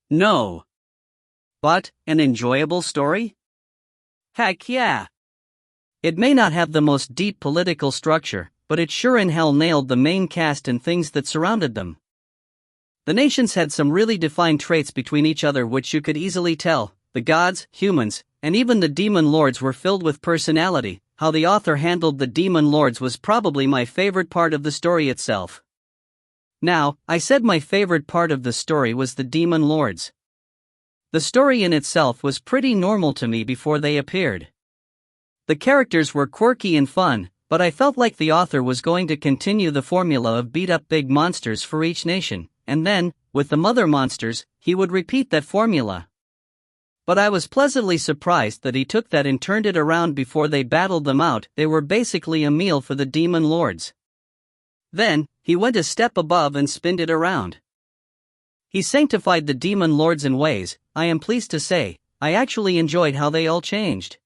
No. But, an enjoyable story? Heck yeah. It may not have the most deep political structure, but it sure in hell nailed the main cast and things that surrounded them. The nations had some really defined traits between each other which you could easily tell. The gods, humans, and even the demon lords were filled with personality. How the author handled the demon lords was probably my favorite part of the story itself. Now, I said my favorite part of the story was the demon lords. The story in itself was pretty normal to me before they appeared. The characters were quirky and fun, but I felt like the author was going to continue the formula of beat up big monsters for each nation, and then, with the mother monsters, he would repeat that formula. But I was pleasantly surprised that he took that and turned it around before they battled them out. They were basically a meal for the demon lords. Then, he went a step above and spinned it around. He sanctified the demon lords in ways, I am pleased to say, I actually enjoyed how they all changed.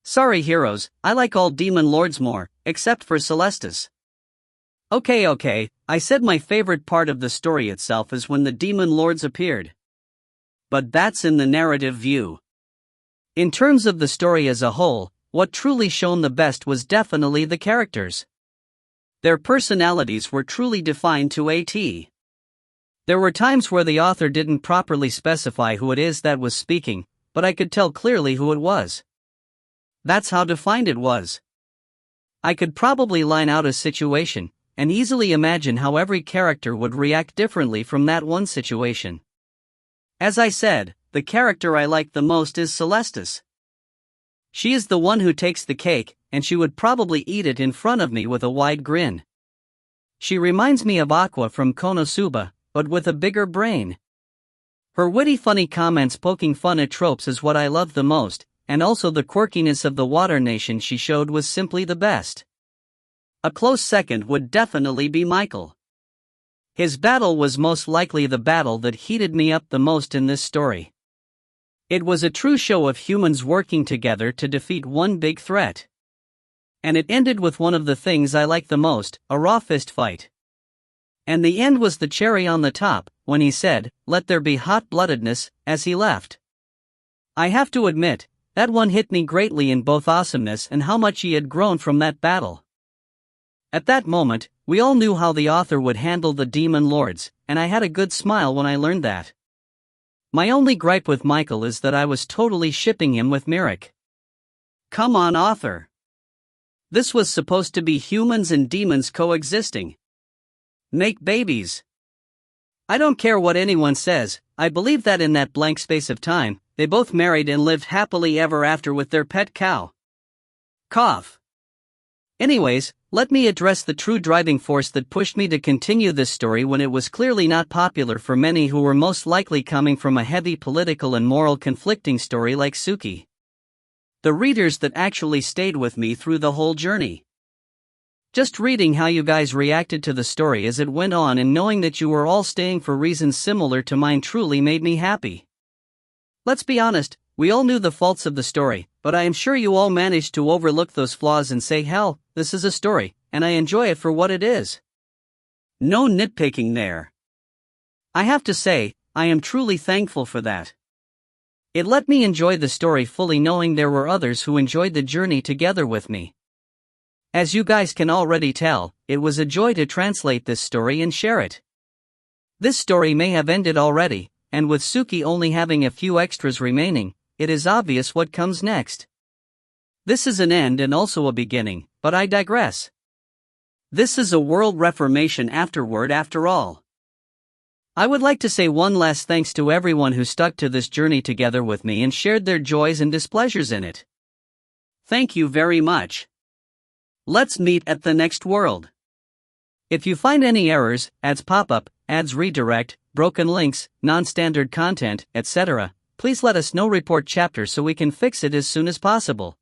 Sorry heroes, I like all demon lords more, except for Celestis. Okay, I said my favorite part of the story itself is when the demon lords appeared. But that's in the narrative view. In terms of the story as a whole, what truly shone the best was definitely the characters. Their personalities were truly defined to a T. There were times where the author didn't properly specify who it is that was speaking, but I could tell clearly who it was. That's how defined it was. I could probably line out a situation, and easily imagine how every character would react differently from that one situation. As I said, the character I like the most is Celestis. She is the one who takes the cake, and she would probably eat it in front of me with a wide grin. She reminds me of Aqua from Konosuba, but with a bigger brain. Her witty funny comments poking fun at tropes is what I love the most, and also the quirkiness of the water nation she showed was simply the best. A close second would definitely be Michael. His battle was most likely the battle that heated me up the most in this story. It was a true show of humans working together to defeat one big threat. And it ended with one of the things I like the most, a raw fist fight. And the end was the cherry on the top, when he said, "Let there be hot-bloodedness," as he left. I have to admit, that one hit me greatly in both awesomeness and how much he had grown from that battle. At that moment, we all knew how the author would handle the demon lords, and I had a good smile when I learned that. My only gripe with Michael is that I was totally shipping him with Mirik. Come on, author. This was supposed to be humans and demons coexisting. Make babies. I don't care what anyone says, I believe that in that blank space of time, they both married and lived happily ever after with their pet cow. Cough. Anyways, let me address the true driving force that pushed me to continue this story when it was clearly not popular for many who were most likely coming from a heavy political and moral conflicting story like Suki. The readers that actually stayed with me through the whole journey. Just reading how you guys reacted to the story as it went on and knowing that you were all staying for reasons similar to mine truly made me happy. Let's be honest, we all knew the faults of the story, but I am sure you all managed to overlook those flaws and say, hell, this is a story, and I enjoy it for what it is. No nitpicking there. I have to say, I am truly thankful for that. It let me enjoy the story fully knowing there were others who enjoyed the journey together with me. As you guys can already tell, it was a joy to translate this story and share it. This story may have ended already, and with Suki only having a few extras remaining, it is obvious what comes next. This is an end and also a beginning, but I digress. This is a world reformation afterward after all. I would like to say one last thanks to everyone who stuck to this journey together with me and shared their joys and displeasures in it. Thank you very much. Let's meet at the next world. If you find any errors, ads pop up, ads redirect, broken links, non-standard content, etc., please let us know. Report chapter so we can fix it as soon as possible.